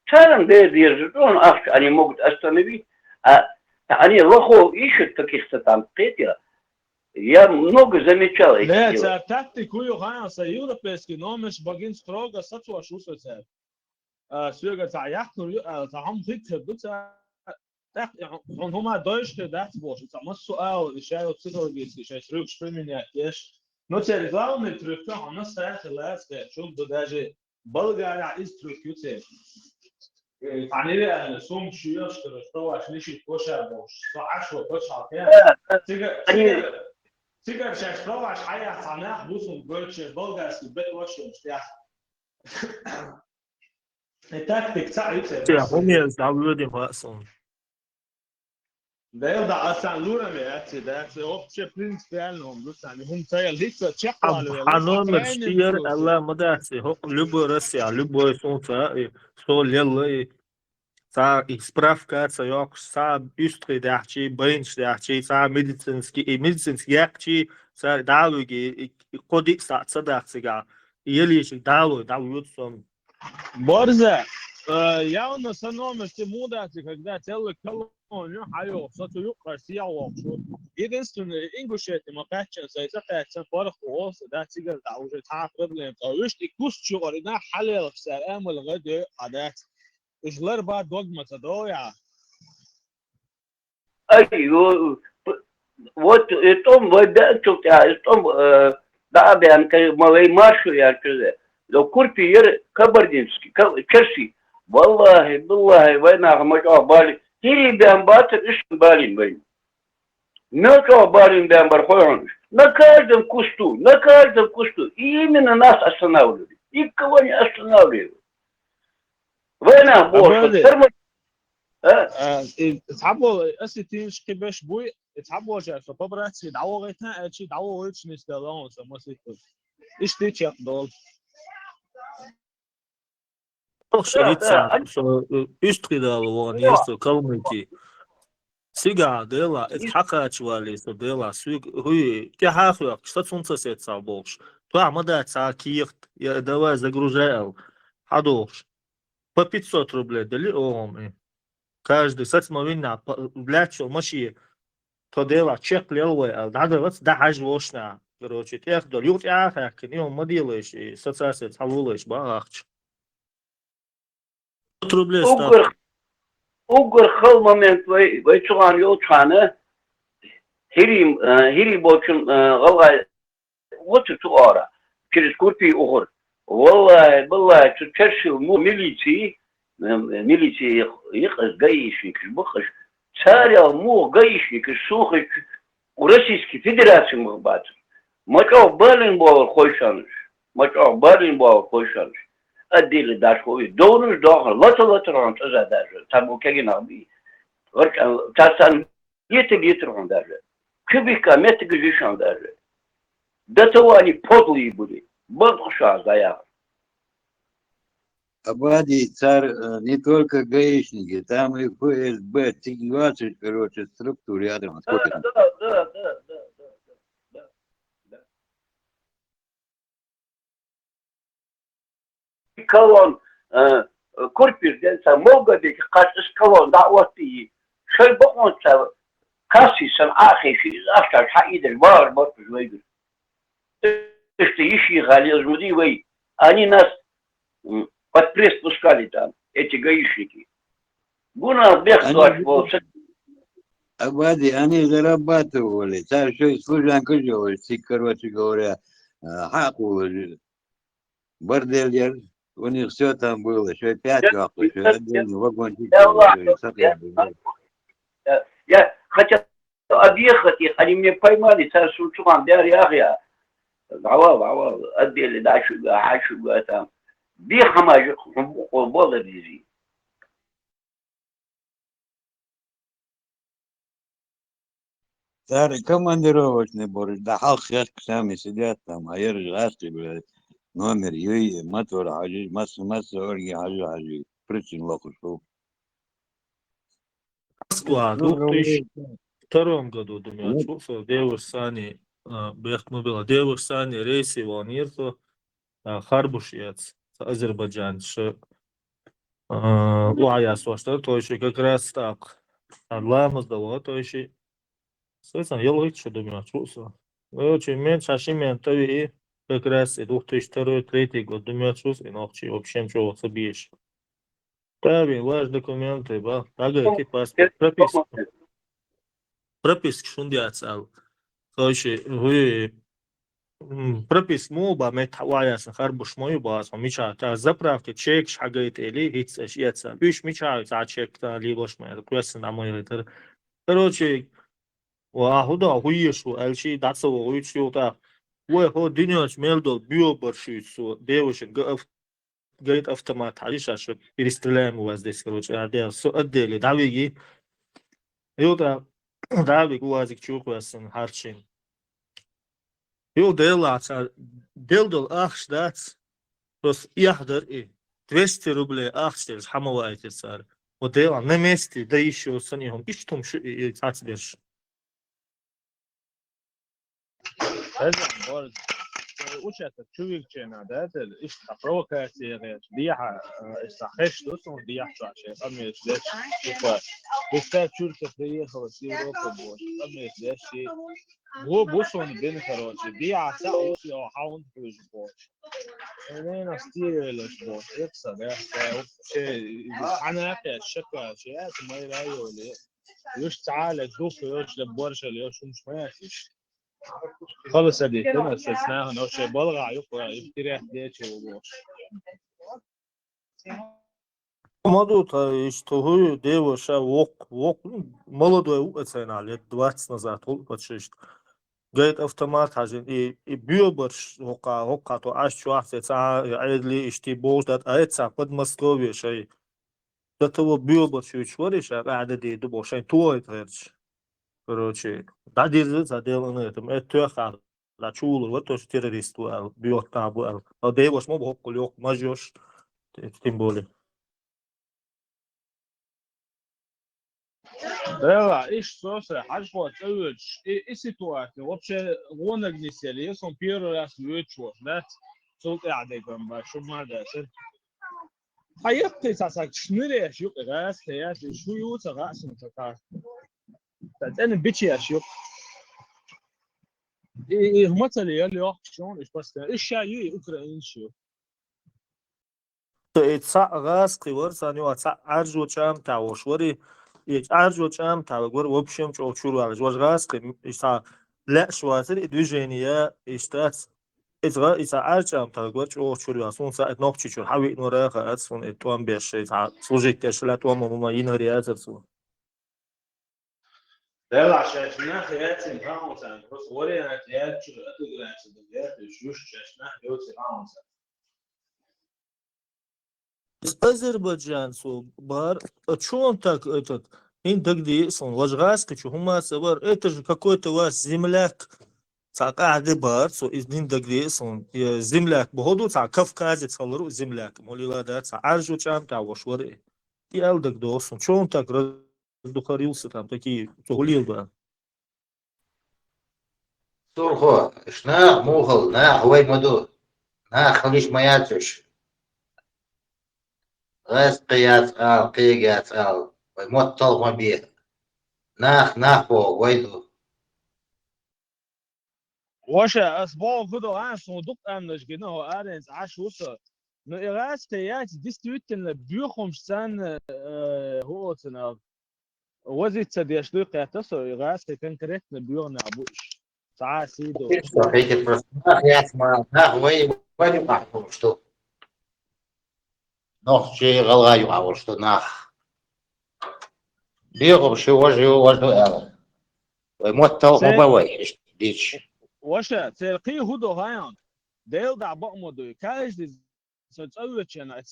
царам держит, они могут остановить, а они лохов ищут каких-то там третьих, Я много замечал эти Nē, дела. ar taktiku jau hājās Eiropieski nomeš bagins proga sacošu uzsvecēt. Sjöga tā jaknu, tā ham hitte, هما Deutsch gedacht worden. Tā mums suāli, šajā psiholoģiski, šajā rūkš piminēties. Nu, cēri galvenie trūkļi, un es tēti lēsti, šūk, daži Bulgārā iztrūkļi. يعني ليه سوم شو يشتري استوى عشان يشي كوشة بوش عشوة كوشة كده تيجي شاش استوى عشان حياة صناع بوسم بوش بلغارس البيت وش مستيح التكتيك صعب Ja, umiesz, da würde ich was. ده يوضع أصلا لورا مياتي ده أوبشي принципиально بس يعني هم تايل هيك تشقوا А номер 4, Allah мадasi, любой Россия, любой солнце, сол лелы, са исправкация, yok, sa üstri dahçi, bayınç dahçi, sa medicinski yakçi, sa dalugi, kodik satsa dahçiga, yelişik dalu, davutsun. Борза, явно становишься мудростью, когда целый колонию, хайо, сатую Россия волчу. Единственное, ингушети, макачен, сайзакачен, фарх уос, да, тигр, да, уже та проблем. Вишь, и кус чугарина халел, сарам, الغد, عادات. إجلار بعد دوغما تدويا. أيوه вот том выдачу я том да бян мой маршу я كذا لو كوربير كبردينسكي كرسي والله وانا ما بالي تيري بيان باتر ايش بالين بين ما بالين بيان برخوان на каждом кусту именно нас останавливают и кого не останавливают война больше تعبوا أسيتين شكبش بوي تعبوا جا فبراتي دعوة غيتنا أشي دعوة غيتش نستلون سماسيتو إيش تيجي دول Šveica, izstrādālo un iestu kalniki. Sigā dēlā, et hakāčvāli su dēlā, hui, tie hāfjāk, что солнце светца больше. То амадаться кирт, я давай загружал. Ходовш. По 500 рублей дали омы. Каждый, сатьма вина, блячо, маши, то дела, чек лелвой, надо вот да хажвошна. Короче, тех до лют яхак, не он моделаешь, и социация цалулаешь, бахч. 500 рублей ставка. Угор хал момент вай чуган yol çanı hiri boçun galay otu tuara через курпи угор والله تشرشل مو ميليتي يقص جيشك بخش سارع مو جيشك السوق ورسيسكي فيدراسيون مغبات ما تعرف بالين باور خوشانش الديل داش خوي دونش داخل لا تران تزادش تبو كاين عبي تاسان يتران داش كبيكا متجيشان داش ده تواني بودلي بودي بدخشاز دايا Абади, царь не только гаишники, там и ФСБ, ТИК-20, короче, структур рядом. Да. Колон Курпирден самогадик кашыс колон дعوتي شيء بقون كاسي سن آخي في أفتح حقيد البار برضو جويدر يشي غالي جودي وي они нас под пресс пускали там эти гаишники гуна бегство Абади, они зарабатывали, царь что служанку делали, короче говоря, хаку, бордельер. У них все там было, еще 5 вахтов, еще отдельный вагончик. Я хотел объехать их, они меня поймали, царь Сулчуан, я отдельно дальше, там. Бехамажи, было вези. Царь командировочный борщ, да халк сами сидят там, а я ржашки, блядь. Номер юй, мотор хажи, масса орги хажи, причин лохушу. Москва, в 2002 году, думаю, отчулся, девуш сани, мы было девуш сани, рейси, волнирто, Харбушец, Азербайджан, Лая, что то еще как раз так, Лама сдала, то еще, соответственно, я лучше, думаю, отчулся. Короче, мен шашимен тави как раз 2002-2003 год думаю, и ночи вообще ничего собьешь. Тави, ваш документы, ба, агайки паспорт, прописки шундиацал. Короче, вы прописк молба метаваяс харбуш мою бас, мича, та заправки чек шагает или хитсаш яца. Биш мича, та чек та либош мэ, просто на мой литер. Короче, худа хуешу, алчи дацо хуючу та. Ой, хо динёч мелдол био баршуйцу, девушек говорит автомат, алишаш перестреляем у вас здесь, короче, отдели, давиги. Юта давиг уазик чуквасен харчин. Ю делаца, делдол ахшдац, просто яхдер и 200 рублей ахштелс хамавайте цар. Вот дела на месте, да еще с ним, и что там и цацдеш. участок чувикчена, да, это ишта провокация, дияха, сахеш, досон диях чаши, амеш, деш, типа, если чурка приехала с Европы, амеш, деш, वो बुशोन बिन करोचे दिया आसा उस यो hound plus बोच انا ستيرلش बोच يكسب يا شيء انا في الشكوى شيء ما يرايو لي يوش تعالى دوف يوش لبورش يوش مش ماشي خلص هذيك انا استثناها انه شيء بلغع يقرا يشتري احتياج وبوش Моду то что вы девушка вок молодой цена лет 20 назад почти. Говорит автомат хажин и биоборш хока то аж чуахте ца айдли ишти болдат айца Подмосковье шей. До того биоборш учвориш рада ди до бошай туой трч. Короче, да дирзы заделано это тёха да чулу вот то террорист биота был. А девош мо хоколёк мажёш тем более. Да, и что же, хажбо тёч и ситуация вообще гонок не сели, если он первый раз вычвор, да? Тут قاعدكم شو ما داسر حياتي تاسك شنو شو راس حياتي شو يوت راس متكار انا بيتشي اشوف ايه مثلا يلي شلون ايش بس ايش شاي اوكراني شو Ца газ кивор саню ца аржу чам тавошвори и аржу чам тавгор в общем чурвалж ваш газ иса лешвазер движение истац إذا أرجع تقول شو شو يسون ساعة نقطة شو حاول نورا خلاص سون إتوام بيش سوجي كشلا توام مما ينهريات سون. ده عشان شنو خياتي نفهمه بس وري أنا خيات شو أتقول عن سبب شو شنو خياتي نفهمه. Азербайджан су бар, что он так этот индагди сон лажгаски, что хума сабар, это же какой-то у вас земляк. Цакаде бар, со из индагди сон земляк, походу ца кавказец халру земляк, молила да ца аржу чам тавошвори. И алдаг досон, что он так раздухарился там такие, тулил бы. Сурхо, шна мухал, на хвай моду, на халиш маятуш. Раз قياس ومطل مبيه ناخ ويدو واش اسبوع كده عن صندوق امنش كده هو ارنز عاش وصل نو اراس تيات ديستويتن بيخمش سان هو تنا وزي تديش لو قياس اراس كان كريت بيغنا ابوش ساعه سيدو صحيح بس قياس ما وين معكم что نخ شيء غلايو أو что نخ بيغم شو وجهه أنا وموتو مبوي ديش واش تلقي هدو هايان ديل دع بقمدو كاج سوتسويتش انا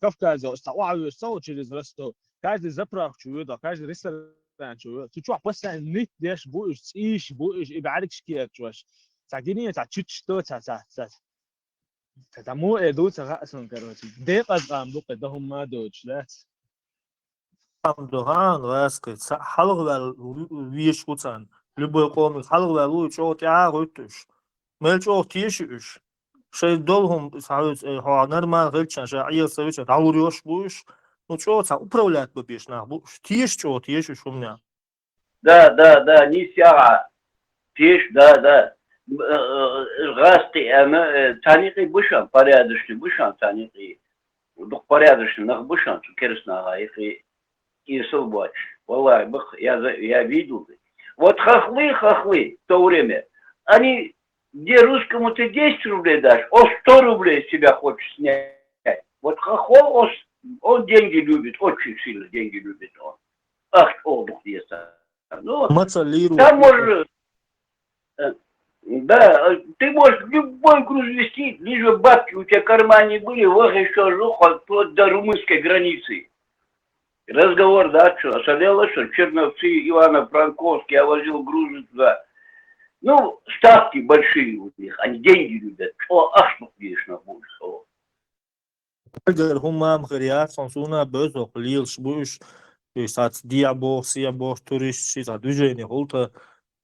كافكاز استوعب صوت ريزرستو كاج زبرا شو ده كاج ريستوران شو تشوف بس نيت ديش بوش ايش ابعادك شكيت شوش ساكيني تاع تشتو تاع مو ادو تاع اصلا كروتي دقيقه قام دوق دهم ما دوتش لا Амдоган васкет халгал вишкутан любой ком халгал лучо тя готуш мелчо тишуш шей долгом саут ха нормал гылчан ша ия савич раурёш буш ну чё ца управлять бы беш на буш тишчо тишуш у меня да не сяга тиш да Расты, таниqi бышан, порядочный бышан, таниqi. Дух порядочный, нах бышан, керсна, и солбой. Валай, я видел. Вот хохлы в то время, они, где русскому ты 10 рублей дашь, он 100 рублей с себя хочет снять. Вот хохол, он деньги любит, очень сильно деньги любит он. Ах, дух есть. Ну, там можешь, да, ты можешь любой груз вести, лишь бы бабки у тебя в кармане были, вот еще жух, вплоть до румынской границы. Разговор, да, что, осолело, что Черновцы, Ивано-Франковский, я возил грузы туда. Ну, ставки большие у них, они деньги любят. Ах, ну, видишь, на больше. Eğer humam hıriyatsan sonra bözok lils buş sat diabos turist sat düzeni holta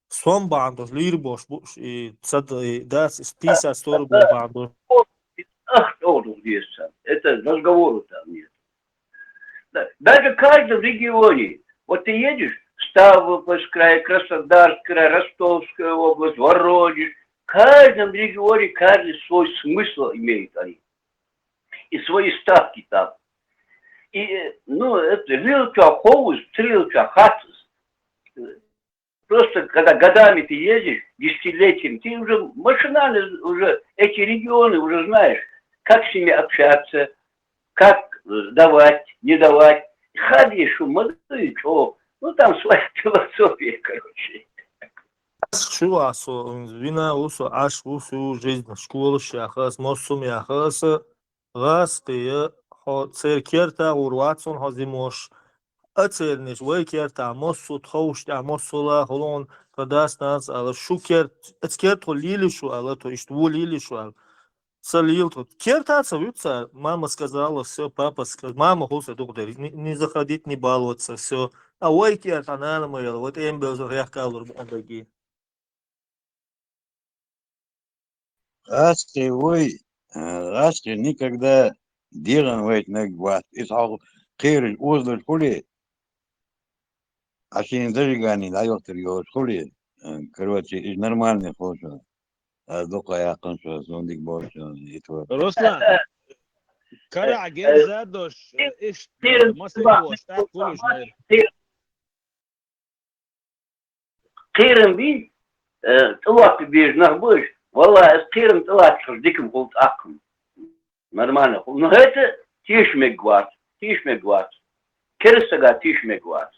son bandos lir boş buş sad das стиса 100 рублей bandos. Ах, дух есть. Это разговору там нет. Даже в каждом регионе, вот ты едешь, Ставропольская, Краснодарская, Ростовская область, Воронеж, в каждом регионе каждый свой смысл имеет они. И свои ставки там. И, ну, это лилча хоус, трилча хатус. Просто когда годами ты едешь, десятилетиями, ты уже машинально уже эти регионы уже знаешь, как с ними общаться, как давать, не давать. Ходишь, молодые, что, ну там своя философия, короче. Şu aso vina uso aş usu жизнь школа шахас мосум яхас гас qi ho cerkerta urvatson hazimosh acelnish wekerta mosut khoshta mosola holon kadastas al shukert etskert lili shu ala то есть лили shu солил тут керта цаются мама сказала все папа сказал мама гуса доктор не заходить не баловаться все а ой керта на моя вот им был захкалур андаги. Раски, раски никогда делан вейт на гват. Из ал кирил узлер хули. Ашин зажигани дайотер йор хули. Короче, из нормальных хошо. А дока я кончу зондик больше. Руслан, кара гер задош, иш масливо, так кулиш мэр. Кирим би, тулак бежь нахбыш. Валла, с кирим тулак диким холт акм. Нормально. Но это тишмегват. Керсага тишмегват.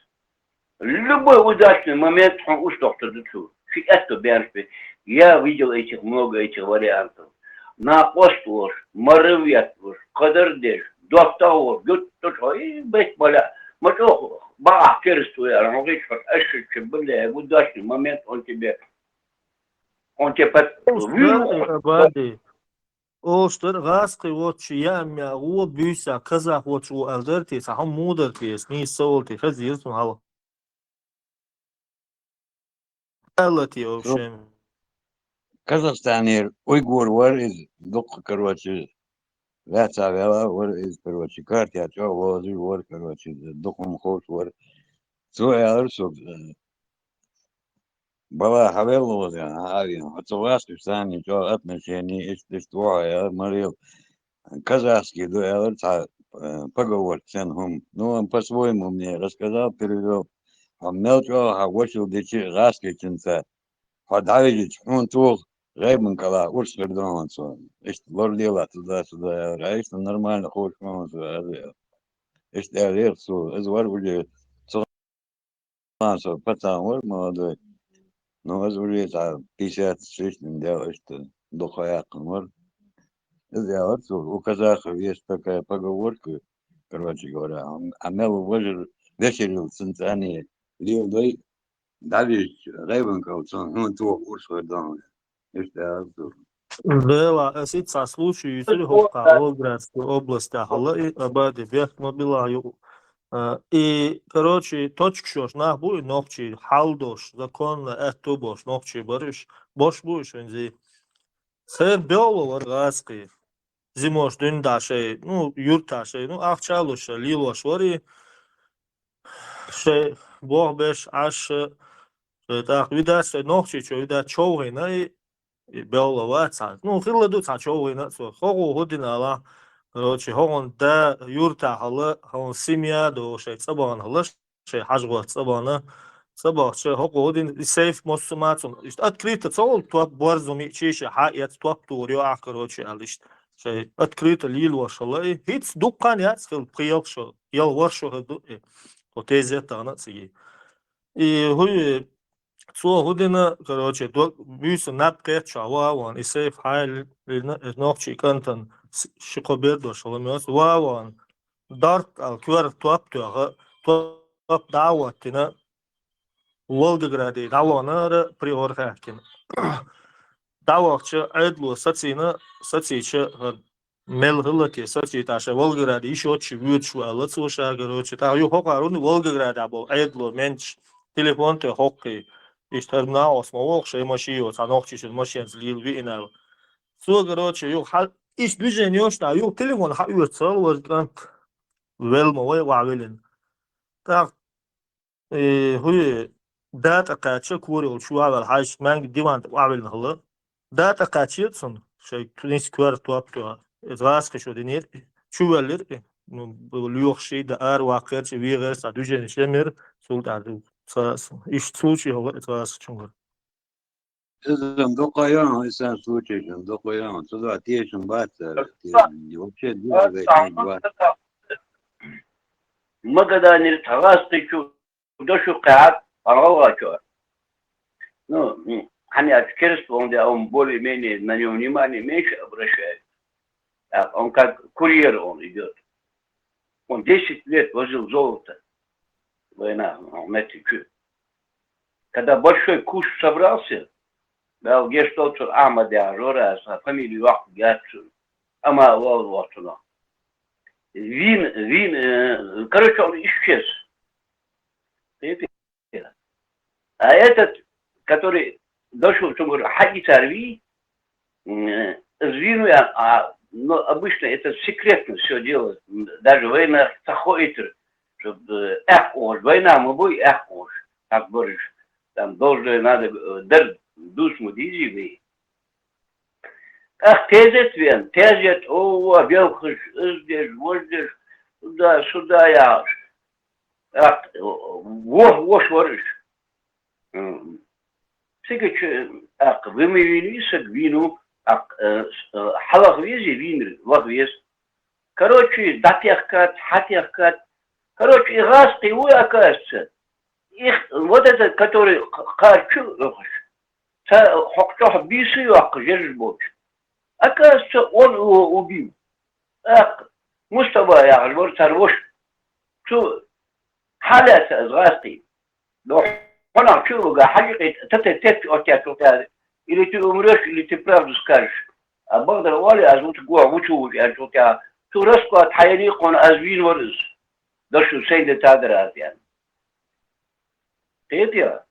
Любой удачный момент он уж доктор дучу. Это беншпи. Я видел много этих вариантов. На апостолош, марывятвош, кадардеш, доктор, и быть боля. Мачо, ба, керстуя, ранжич, ашичи, бля, удачный момент он тебе Абади. О, что раски вот чья вот бюса казах вот у алдерти сахам мудерти сни солти хазир сунал. Аллати вообще. Казахстане уйгур war is док, короче, вяцавела war is, короче, карте, чё возле war, короче, доком хош war. Свой арсок, была хавелла, авиан, отцоваски в сане, чё отношения, есть твоя, марил. Казахский дуэль, поговор ценгум. Ну, он по-своему мне рассказал, перевел. Он мелчо, а вышел дичи раски ценца. Подавились, он тух, рейбанкала, уж вердоманцо. Есть лордила туда-сюда, а есть нормально, хочешь, есть алерцу, из варвули, цо, пацан, вот молодой. Ну, возможно, 50 с лишним делаешь, что дохаяк, вот. У казахов есть такая поговорка, короче говоря, амел вечерил центране лилдой, давишь рейбанков, ну, то курс дома. Да, ситуация случай в Волгоградской области, Аллах Абади, Верх Мобилаю. И, короче, точка шош, на будет ногчи, халдош, закон, это бош, ногчи, барыш, бош будешь, вензи. Сэр Бело Варгаски. Зимош дюндаше, ну, юрташе, ну, ахчалуша, лилош, вари, ше, бог беш, аш, так, видать, ногчи, что, видать, човы, на, белого ца. Ну, хилладу ца човина, со хогу ходинала. Короче, хогон да юрта хала, хогон семья до шей цабан хала, шей хажгва цабана. Цабах шей хогу ходин сейф мосумацун. Ишт открыто цол туап борзуми чиша хаят туап турио ах, короче, алишт. Шей открыто лил вашалай. Хиц дуккан яц хил приел шо. Ел варшо хаду. Отезе тана циги. И хуй цо ходина, короче, бюс напкет чававан, и сейф хайл нохчи кантан шикобер до шаламиос ваван. Дарт ал квар туап туага туап даватина Волгограде давана приор хакин. Давахча айдлу сацина сацича мелгылати сациташа Волгограде еще чи виртуал цуша, короче, та ю хокарун Волгограде або айдлу менч телефон те хокки. Ich habe nach aus dem Woch schon immer Ski und noch die Maschinen liegen wie in der so короче yo ich движение yo sta yo телефон ha yo цел was gan wel mo wa welin так хуй дата кача курил шуавал хаш манг диван wa welin хала дата качитсон şey tunis kvar tuaptua ezvask şo denir şuvaller ну лёг şey da ar waqt wir sa движение şemir sultan iş случай ezvask чунгар Изам докоян, исан случаем, докоян, сюда течем баться, вообще делать не مقداني تغاستي شو دوشو قاعد أروى شو نو hani açıkçası onda on boli meni nanyoni mani meş abraşay. On kad kuriyer on diyor. On 10 лет возил золото. Война, он эти чу. Когда большой куш собрался, да, где что-то Амаде Ажора, фамилию Вах Гатсу, Ама Волватуна. Вин, короче, он исчез. А этот, который дошел, что говорю, хаги царви, звину я, но обычно это секретно все делают. Даже война заходит, чтобы война мы бой так говоришь, там должно надо душ мудизи. Ах, тезет, о, белхыш, здесь, вот здесь, сюда я. Ах, вош ворыш. Сикач, ах, вымывились к вину, ах, халах вези винр, вагвез. Короче, датяхкат, хатяхкат. Короче, и раз ты оказывается. Их, вот этот, который харчу, хокчох бисы, ах, жержь бочь. Оказывается, он его убил. Ах, Мустафа, я говорю, царвош. Что, халят зрасти. Но он чего, хажик, тет отец, или ты умрешь, или ты правду скажешь. А Багдад Вали, озвучу гуа, вучу, я что тебя, tu rasku at hayri kon azvin varız. Daşu seyde tadrat yani. Teyit ya.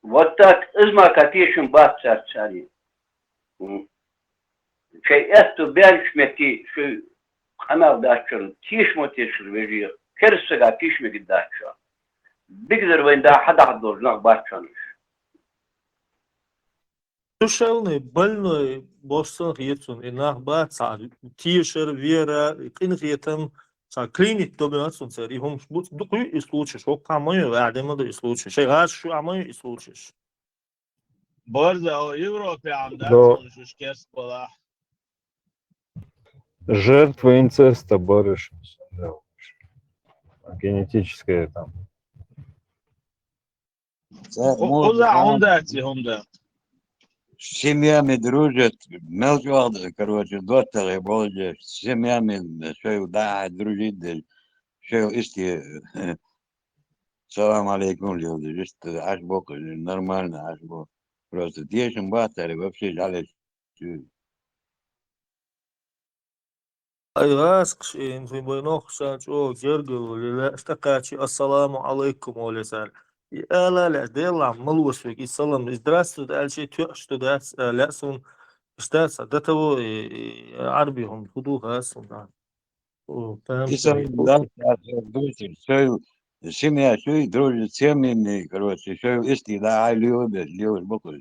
Vattak izma katiyşin bat sartsani. Şey estu belşmeti şu kanal daşçın tiş moteşir veriyor. Kersaga tişme giddaşçı. Bigdir venda hada hadornak batçanış. Душевный, больной, боссон рецун, и нахба, тишер, вера, кин ретам, клинит добиваться, и он духу и случаешь, о камою, адема и случаешь, и раз шу амою и случаешь. برضه Европе عندها Но مش كاس ولا жертвы инцеста барышня, да, генетическое там. خذ عنداتي هم ده с семьями дружат, мелкие, короче, доктор, более, с семьями, что да, дружить, что исти, салам алейкум, люди, что аж бог, нормально, аж бог. Просто дешем батаре, вообще жалеть. Ай раск, инфи бойнох, санчо, гергу, лила, штакачи, ассаламу алейкум, олесар. لا لا ديلا ملوش فيك السلام دراسة الشيء تشتو درس لا سون دراسة ده تو عربي هم خدوها سون فاهم Что семья, что и дружит с семьями, короче, что исти, да, любят, бокус.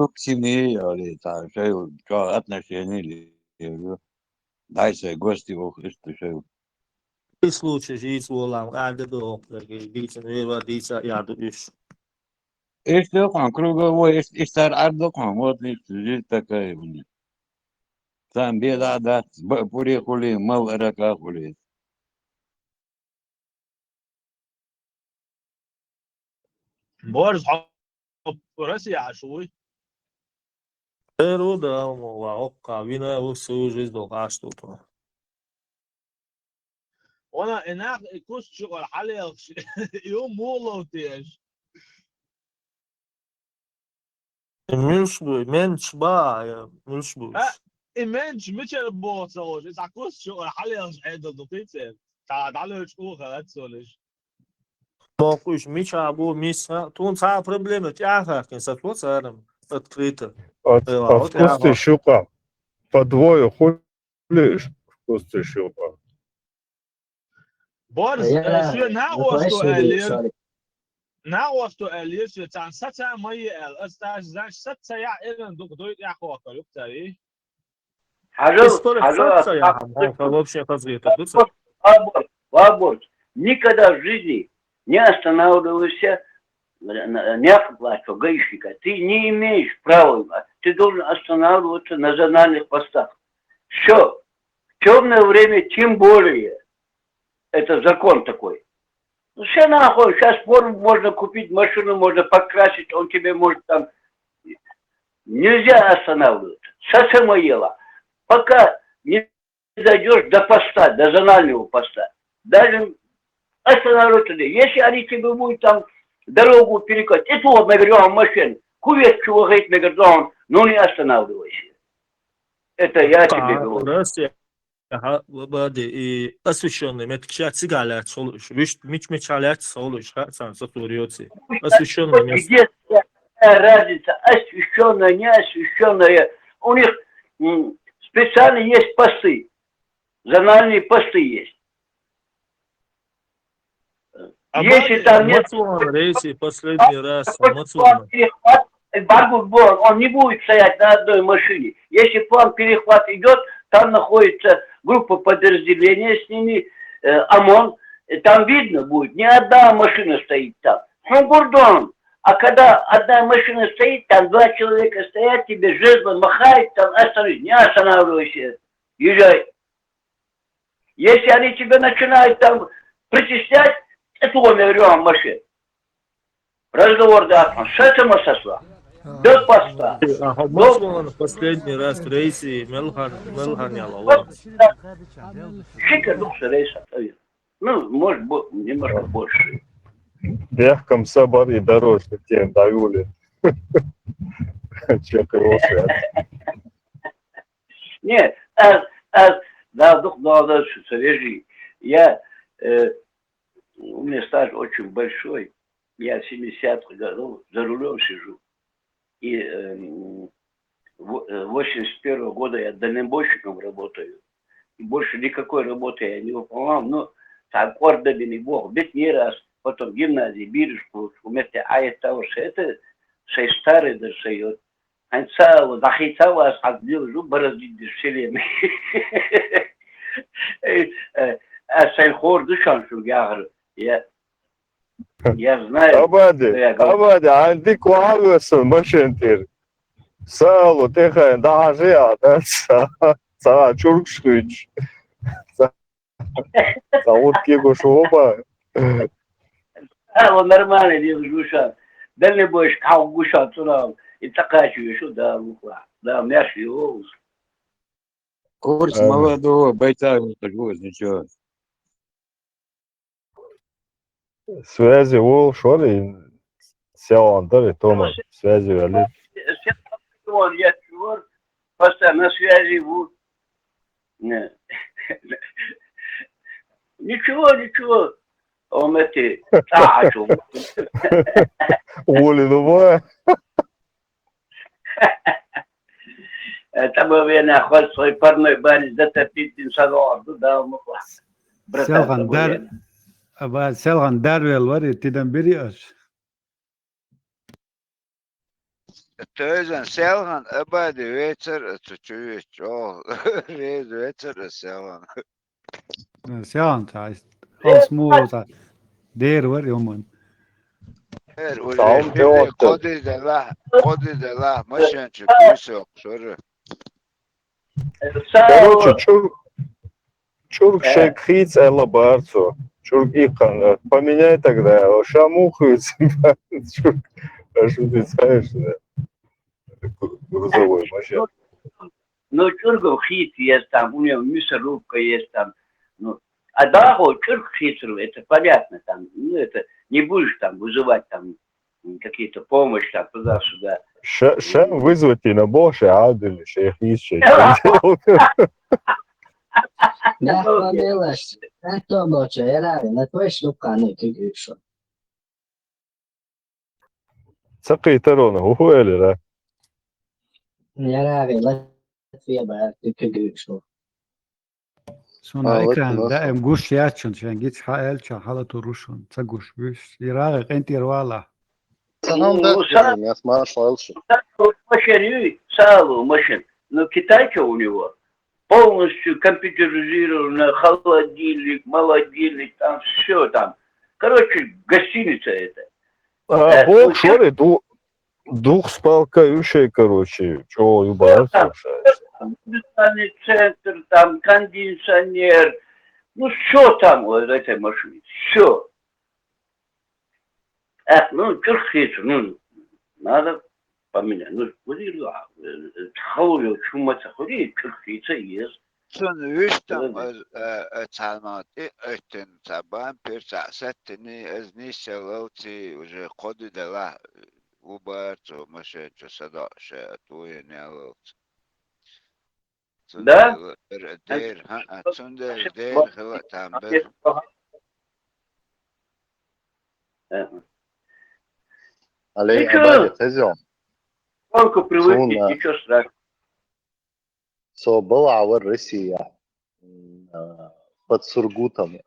как семьи, или так, что отношения, дальше гости выходят, что Bir случай hiç olan elde de oklar geçen eva diyse yardım iş. Если он круговой, если ардокон, вот жизнь такая у них. Там беда, да, пури хули, мал рака хули. بارز حب راسي عشوي Pero da uma oca vina o seu juiz do gasto. وانا هناك كوست شغل حالي يوم مولو تيش Mülsbü, mensch ba ya, mülsbü. إيمانش مش البوصوش إذا كوست شغل حالي عيد الدقيقة تعالوا شو خلات سولش Mokuş miça bu misa, tun sa problema тяга, quem sa tua saram, открыто. А вкус ты щука. По двое хули вкус ты щука. بارز شو ناقوستو الير شو تان ستا مي الاستاج زاش ستا يا إيرن دوت يا خوكا يبتدي Никогда в жизни не останавливайся не оплачивая гаишника. Ты не имеешь права. Ты должен останавливаться на зональных постах. Все. В темное время тем более. Это закон такой. Ну все нахуй. Сейчас можно купить машину, можно покрасить, он тебе может там... Нельзя останавливаться. Сасамоела. Пока не дойдешь до поста, до зонального поста. Даже останавливаться. Если они тебе будут там дорогу перекрыть, это вот нагреваем машин. Кувет, чего говорит, нагреваем, но не останавливайся. Это я тебе говорю. Bade освещенный меткчат сигалят солуш. Виш мичмечалят солуш, сан сатуриоци. Освещенный место. Где разница, освещенная, не освещенная? У них специально есть посты. Зональные посты есть. Если там нет... Рейси последний раз. Он не будет стоять на одной машине. Если план перехват идет, там находится группа подразделения с ними, ОМОН. Там видно будет, не одна машина стоит там. Ну, Бурдон. А когда одна машина стоит, там два человека стоят, тебе жезлом махают, там остановись, не останавливайся, езжай. Если они тебя начинают там притеснять, это он, я говорю, машин. Разговор, да, с этого сосла. До поста. Последний раз в рейсе Мелхан Ялова. Шикар, рейса. Ну, может быть, немножко больше. Мягком собаре дороже, тем давили. Человек лошадь. Нет, да, дух надо свежий. У меня стаж очень большой. Я 70-х годов за рулем сижу. И 81-го года я дальнобойщиком работаю. И больше никакой работы я не выполнял. Но так гордо не бог. Ведь не раз. Потом гимназии, Бирюшку, вместе того, что это шей старый да шей. Анца, захица вас, отделаю, бороздить дешевле. А шей хор душан, что я знаю. Абади, عندي كوارث ماشينتير. سالو تخا داجي да са чуркшич. Вот кего шоба. Он нормально не гуша. Дальний боиш кау гуша туда. И такая что да, лукла. Да, мяши оус. Курс молодого бойца, ничего. Связи ол шоли сеандар тома связи вали. Я чувак постоянно на связи вот. Ничего. Он это тачу. Оли новая. Это был я наход свой парной барь затопить инсалор, да, мухла. Selgan Darwell var ya, tiden beri aç. Tözün selhan abadi vecer çüçüç o rez vecer selhan. Sean taist. Als muuta. Der var yomun. Her uje Tamam şimdi cevaptır. kodi de la maşın çıkıyorsa soru. Короче, чурк шейкхиц элла барцо. Чурк ихан. Поменяй тогда шамуху и тебя. Чурк, а что ты скажешь? Грузовой машин. Ну, чургов хит есть там, у него мясорубка есть там. Ну, а дорогой чург хитрый, это понятно там. Ну, это не будешь там вызывать там какие-то помощь там туда-сюда. Шем вызвать и на Боше, Адель, шейхиц, Ne yapabilirsin? Ne toboče, eravi, ne tveš lukani kigüšo. Сакай тарона, уху или, да? Eravi, Latvija bērti kigüšo. Sonra Lek ekran nasıl? daim guş yaçın. Sen git elça halatu ruşun. Sa guş büş. Irağık enti irvala. Сам да, я смотрел, что. Машину, салу машин. Но Китайка у него полностью компьютеризировано, холодильник, молодильник, там все там. Короче, гостиница это. Бог, что ли, дух спалкающий, короче, чего юбаться? Кондиционный центр, там кондиционер. Ну, все там в этой машине, все. Ну, чурхицу, ну, надо поменять. Ну, хаули, чумаца, хули, чурхица есть. Sonra üstten çalmadı ötün taban bir saatini az nişe lavti уже коди de la убарцу маше sada şey atuye ne lavti. Да? Der ha sonda der hava tamber. Алей, абади, тезиом. Сколько привыкнет, ничего страшного. Была Россия под Сургутом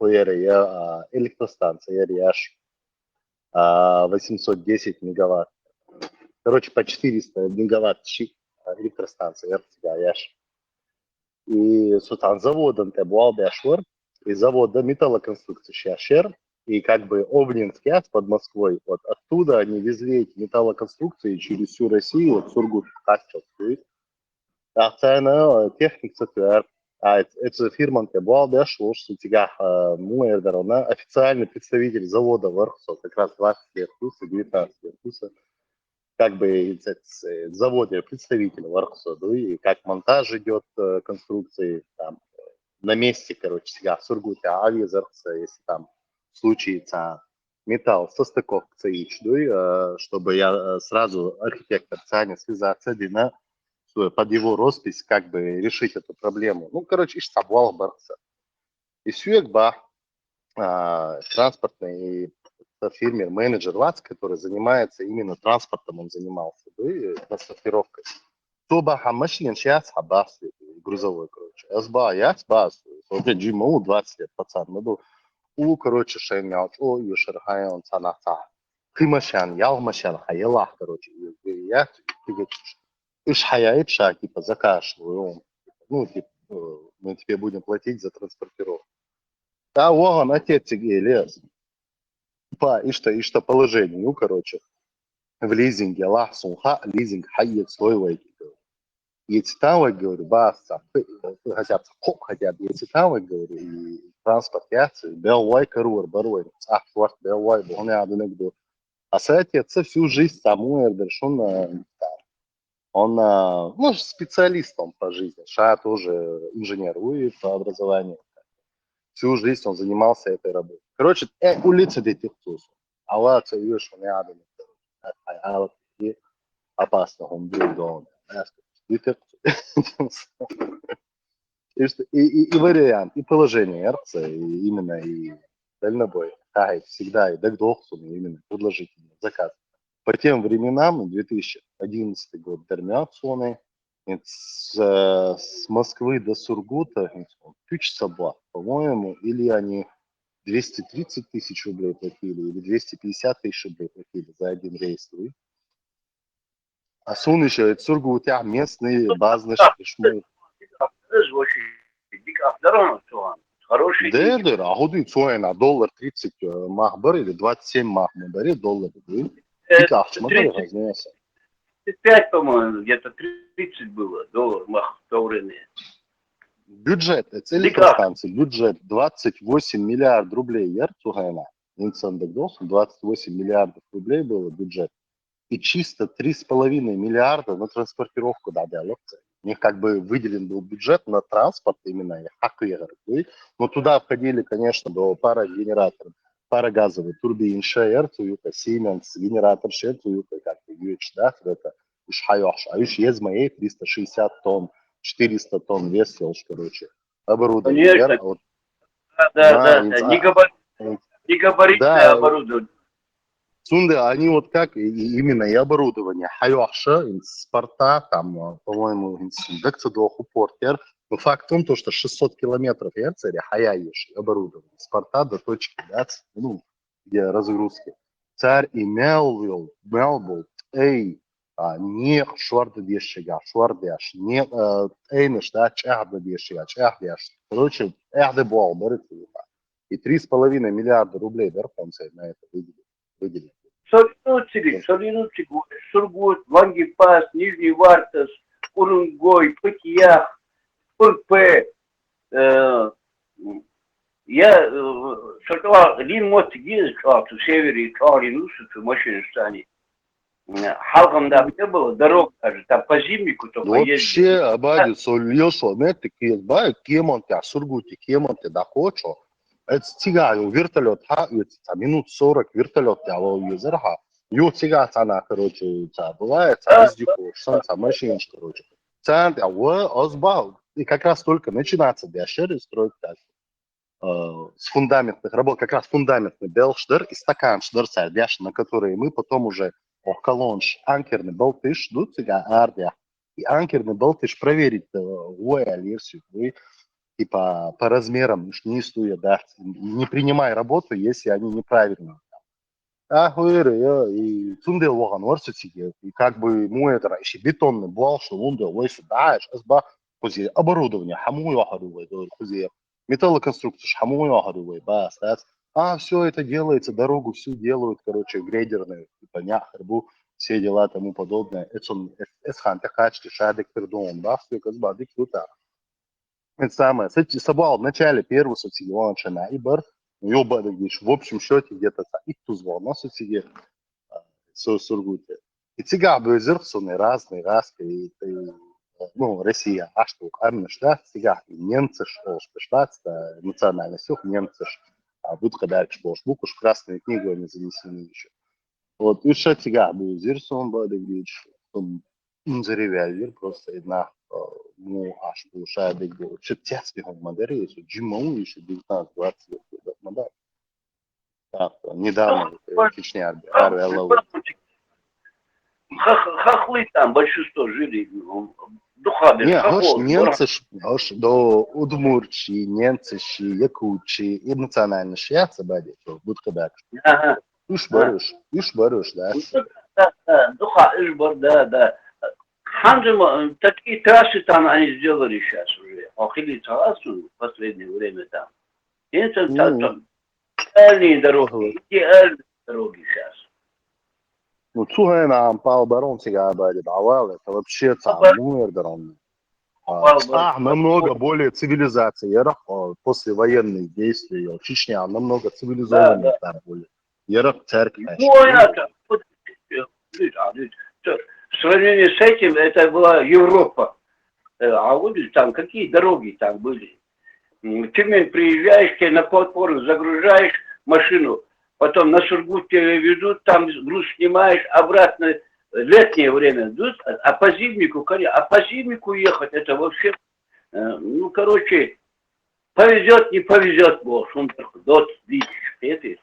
электростанция Ряж 810 мегаватт. Короче, по 400 мегаватт электростанция Ряж. И там заводом был Бяшвар, и завода металлоконструкции Шашер, и как бы Обнинский под Москвой, вот оттуда они везли эти металлоконструкции через всю Россию, вот Сургут, Кастел, أنا تحكي كتير это фирма была дошла, что тебя мы официальный представитель завода Вархсо, как раз 20 лет плюс и 19 лет плюс, как бы заводе представитель Вархсо, и как монтаж идет конструкции там на месте, короче, себя в Сургуте, авиазарца, если там случится металл состыковка, чтобы я сразу архитектор Саня связаться, Дина, под его роспись как бы решить эту проблему. Ну, короче, иш собрал барца. И сюекба транспортный фирмер, менеджер ВАЦ, который занимается именно транспортом, он занимался, и транспортировкой. Тоба хамашин сейчас хабас грузовой, короче. Асба, я сбас. Вот джиму 20 лет, пацан. Ну, короче, шеймял, юшерхай он санаца. Химашан, ялмашан, хаялах, короче. Я Иш хаяет ша, типа, закашливаю. Ну, типа, мы тебе будем платить за транспортировку. Да, он отец тебе лез. И что положение, ну, короче, в лизинге, лахсунха, лизинг хайет слой. Если там, я говорю, баста, хотя бы, если там, я говорю, и транспорт яцы, белвай коруар, барвай, ахварт, белвай, он я думаю, а отец всю жизнь саму, я решил он, ну, специалистом по жизни. Ша тоже инженер по образованию. Всю жизнь он занимался этой работой. Короче, улица детектус. А вот видишь, он рядом. Опасно, он был дома. И вариант, и положение эрца, и именно и дальнобой. Всегда и дагдохсун, именно предложительный заказ. По тем временам, 2011 год, Дермяцоны, с Москвы до Сургута, Пюч-Саба, по-моему, или они 230 тысяч рублей платили, или 250 тысяч рублей платили за один рейс. Асун еще цургу у тебя местные базные шмы. Хорошие деньги. Да, а худы цуэна доллар 30 махбар или 27 махбар доллар. Тика ахшма да 35, по-моему, где-то 30 было долларов мах в то время. Бюджет, электростанции, бюджет 28 миллиардов рублей, ярцугайна. Инсан догдос, 28 миллиардов рублей было бюджет. И чисто 3,5 миллиарда на транспортировку дали. У них как бы выделен был бюджет на транспорт именно, но туда входили, конечно, до парогенераторов, парогазовые турбины, Туюта, Siemens, генератор, Туюта, как ты говоришь, да, это уж хайош, а уж есть мои 360 тонн, 400 тонн вес, короче, оборудование. Конечно, да, негабаритное оборудование. Сунда, они вот как именно и оборудование. Хайоша, спорта, там, по-моему, Дексадох упортер. Но факт в том, что 600 километров ярцери, хаяешь оборудование. Спорта до точки, да, ну, где разгрузки. Царь и Мелвилл, эй, не шварда дешега, швардяш, не эйнеш, да, чахда дешега, чахдяш. Короче, эхды бол, борется. И 3,5 миллиарда рублей, да, в конце на это выделили. Солинуцик, Сургут, Лангипас, Нижний Вартас, Урунгой, Патиях, Урпе. Я сказал, Лин мост ездил в севере, Лин в Машинстане. Халкам не было, дорог даже, там по зимнику только ездили. Вообще, Абади, Сольёшо, знаете, Киезбай, Кемонте, Сургуте, Кемонте, да хочу. Это стигаю, вертолет, минут 40 вертолет, я уезжаю, стигаю, она, короче, бывает, вездеход, машинч, короче. И как раз только начинаться дешевле строить с фундаментных работ, как раз фундаментный белшдер и стаканшдер, на которые мы потом уже колонж, анкерный болтыш, ждут себя ардия. И анкерный болтыш проверить версию, и по размерам не стоит, да, не принимай работу, если они неправильные. И цундел воган ворсутиге, и как бы это еще бетонный блок, что он да, ой сюда, хузи оборудование, хаму яхадувай, хузи металлоконструкция, хаму яхадувай, бас, все это делается, дорогу всю делают, короче, грейдерные, типа няхарбу, все дела тому подобное. Это он, эсхан тахачки, шадик пердон, да, все казбадик круто. Это самое, собрал в начале первый соцсетевой начина, и бар, в общем счете где-то и тузвал на соцсети Сургуте. И тига безерсуны разные, и ну, Россия, а что, армия штат, тига, и немцы, штат, национальность, немцы, будка дальше, букуш, красную книгу они занесены еще. Вот, и что тига безерсун, бадыгрич, заревяльер, просто одна, ну, аж получая бегу. Что тяжкий он модеры, если Джимоу еще 19-20 лет модель. Так, недавно Чечня, РЛО. Хохлы там большинство жили, духами. Не, немцы, до Удмуртии, немцы, якутчи, и национальные швецы, бади, будь кадак. Иш барыш, да. Духа, Ишбар, да. Ханжим, такие трассы там они сделали сейчас уже. Охили трассу в последнее время там. Это там идеальные дороги сейчас. Ну, цугайна, Пал Барон себя обадит, это вообще там, муэрдерон. Намного более цивилизации, послевоенных действий, Чечня намного цивилизованнее там более. Церковь. В сравнении с этим, это была Европа. А вот там какие дороги там были. Ты приезжаешь, тебе на подпору загружаешь машину, потом на Сургут тебя ведут, там груз снимаешь, обратно летнее время идут, а по зимнику ехать, это вообще, ну, короче, повезет, не повезет, Бог, он дот, видишь,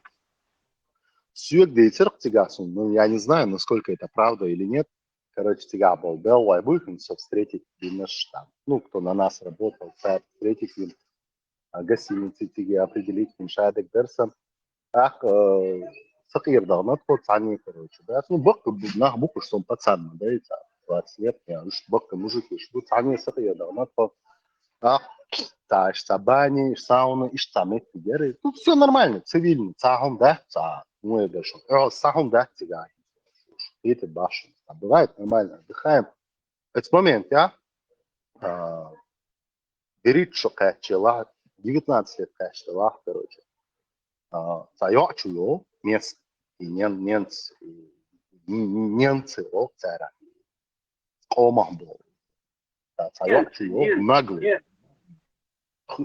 Сюек дейцерк тягасун, ну, я не знаю, насколько это правда или нет. Короче, тяга был Беллай Выхенцев встретить наш там, ну, кто на нас работал, встретить им гостиницы тяги, определить им шадек дерсом. Так, сакир дал, на тот цани, короче, да, ну, бог нах букуш сон пацан, да, и так. 20 лет, я бака мужики, что они сырые, да, та бани, сауна, там эти геры. Тут все нормально, цивильно, цахом, да, ну я говорю, сахом, да, тягай. Это башен. Бывает нормально, отдыхаем. Этот момент, берит, что качела, 19 лет качела, короче. Цаёчую место, и немцы, цара. Омах был. Цаёчую наглый.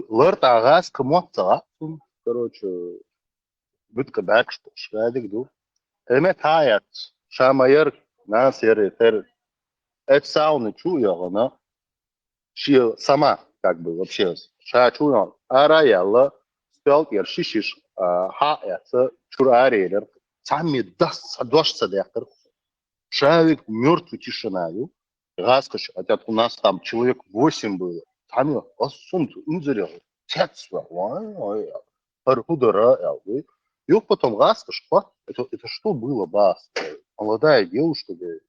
Лырт агас кмотца, короче, бытка бак, что шведик ду. Эмет хаят, шамайер, нас еритер. Это сауна чуя, она. She сама, как бы, вообще, шачуя, араяла, спелкер, шишиш, хаэца, чурарелер. Сами даст, садош садехтер. Шавик мертвую тишинаю. Раскош, хотя у нас там человек 8 было. Там осунту, инзерел, тетсва, пархудара, и потом раскош, это что было, бас? Молодая девушка, говорит,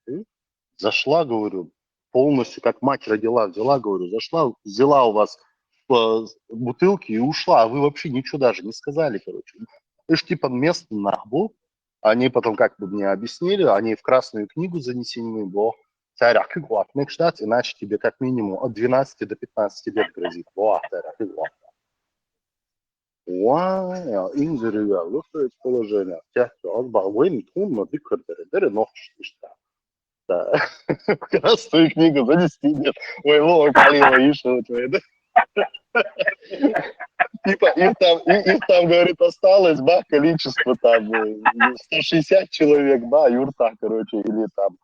зашла, говорю, полностью как мать родила, взяла, говорю, зашла, взяла у вас бутылки и ушла, а вы вообще ничего даже не сказали, короче. Это ж типа место нахбу, они потом как бы мне объяснили, они в Красную книгу занесены, бо штат, иначе тебе как минимум от 12 до 15 лет грозит. Инжирия, выходит положение. Красную книгу занести нет. Ой, Вова, Калила, Иша, твои, да? Типа, их там, говорит, осталось, ба, количество там 160 человек, ба, юрта, короче, или там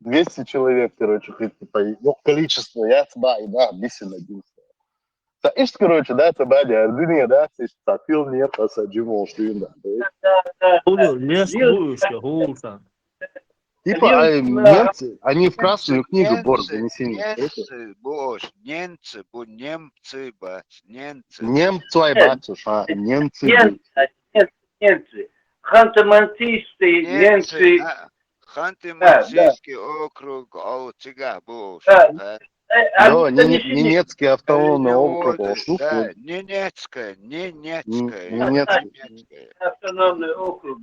200 человек, короче, типа, ну, количество, я ба, и да, бисен один. Да, ишь, короче, да, это бадя, ардыния, да, цапил нет, асаджимол, что им, да. Типа, немцы, они в Красную книгу бор занесены. Немцы, бать, немцы. Немцы, батюша, немцы. Немцы. Ханты-Мансийские немцы. Ханты-Мансийский округ, Алтига, бош. Да, Ненецкий автономный округ. Да, Ненецкая. Автономный округ.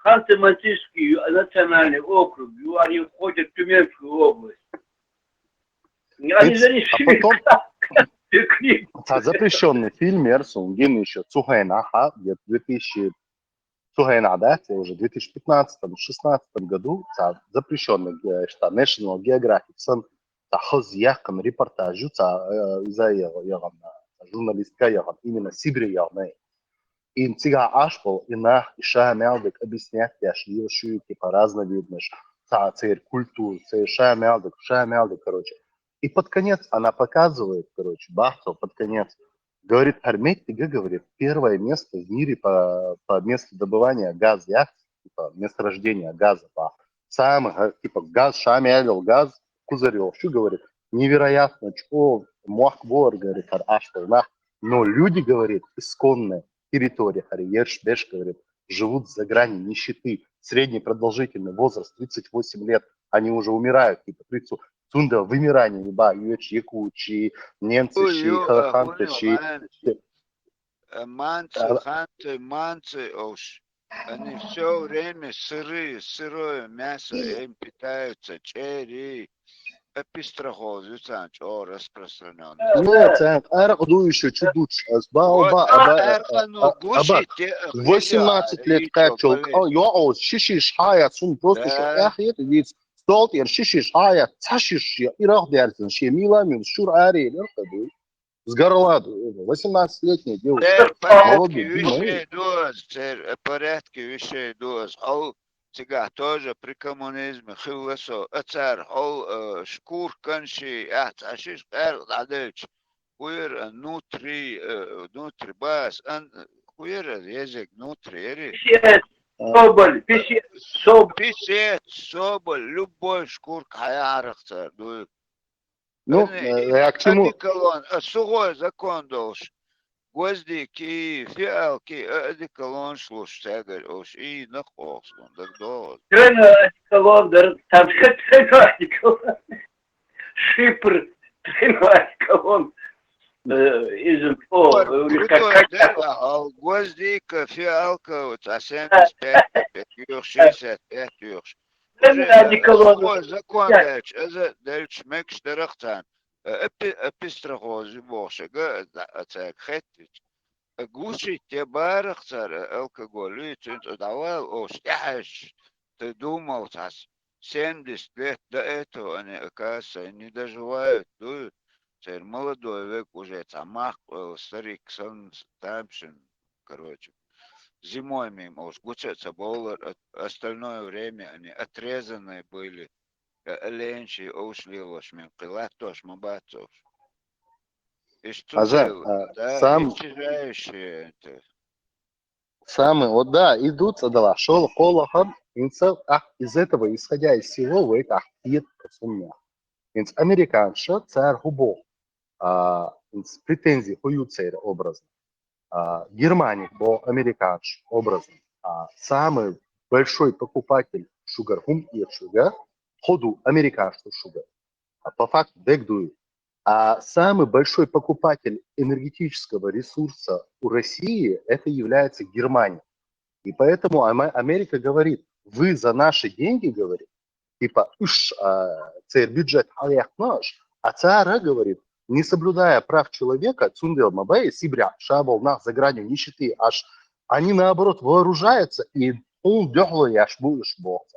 Ханты-Мансийский национальный округ. Они входят в Тюменскую область. Они занесли запрещенный фильм Мерсун, Гин еще Цухайнаха, где 2000 Цухайна, да, уже в 2015-2016 году запрещенный что National Geographic сон хыз яқын репортажу за журналистка яғын именно Сибирь яғны. И цига ашпал и нах и шамялдык объяснять яшли шу типа разновидность царь культур, шамялдык, короче. И под конец она показывает, короче, Бахтов под конец говорит, Арметьега, говорит, первое место в мире по месту добывания газа, типа месторождения газа, самый типа газ, шамялил газ, Кузарев, что говорит, невероятно, что Махбор, говорит, но люди, говорит, исконная территория, Ерш-Беш, говорит, живут за гранью нищеты, средний продолжительный возраст 38 лет, они уже умирают, типа 30, Тунда вымирание, либо якучи, немцы, халаханты, манцы, они все время сырое мясо, им питаются, черри. Эпистрохозица, что распространен. Нет, арахду еще чудуч. 18 лет качал. Я шишиш хая сун просто что ахет вид. Столт я шишиш хая цашиш я ирах дяртин ши миламин шур ари лерхаду. С горла 18-летняя девушка. Порядки вещей доз. Сега тоже при коммунизме хилосо цар хол шкур конши ашиш адыч хуер внутри бас хуер язык внутри соболь любой шкур хаярах цар ну я к чему сухой закон должен гвоздики, фиалки, одеколон, слушай, ош, и нахос, так долго. Трена колондер, там трена Шипр, трена колон. Из гвоздика, фиалка, вот, 75, 65 юрш. Уже закон дальше, это дальше мекс дырахтан. Эпистрахози бошега, ацак хеттич. Гуши те барахтар, алкоголь, ты давал, оштяш. Ты думал, 70 лет до этого они, оказывается, не доживают, дуют. Теперь молодой век уже тамах, старик, сон, тамшин, короче. Зимой мимо уж гучатся боллар, остальное время они отрезанные были. Ленчи ушли лошмем, килатош, мабатош. И что Ажан, да, сам, исчезающие это. самый, вот да, идут, да, шел холохан, из этого, исходя из всего, вы это ахтиет сумня. Инц американша, царь губо, инц претензии хуют образно. Германия был американш образно. Самый большой покупатель шугархум и шугар, ходу американский шугар. По факту дегдует. А самый большой покупатель энергетического ресурса у России это является Германия. И поэтому Америка говорит, вы за наши деньги, говорит, типа, бюджет наш, а ЦАРА говорит, не соблюдая прав человека, Цундел Мабей, Сибря, Шабал, нас за гранью нищеты, аж они наоборот вооружаются и он дёхлый будешь бог.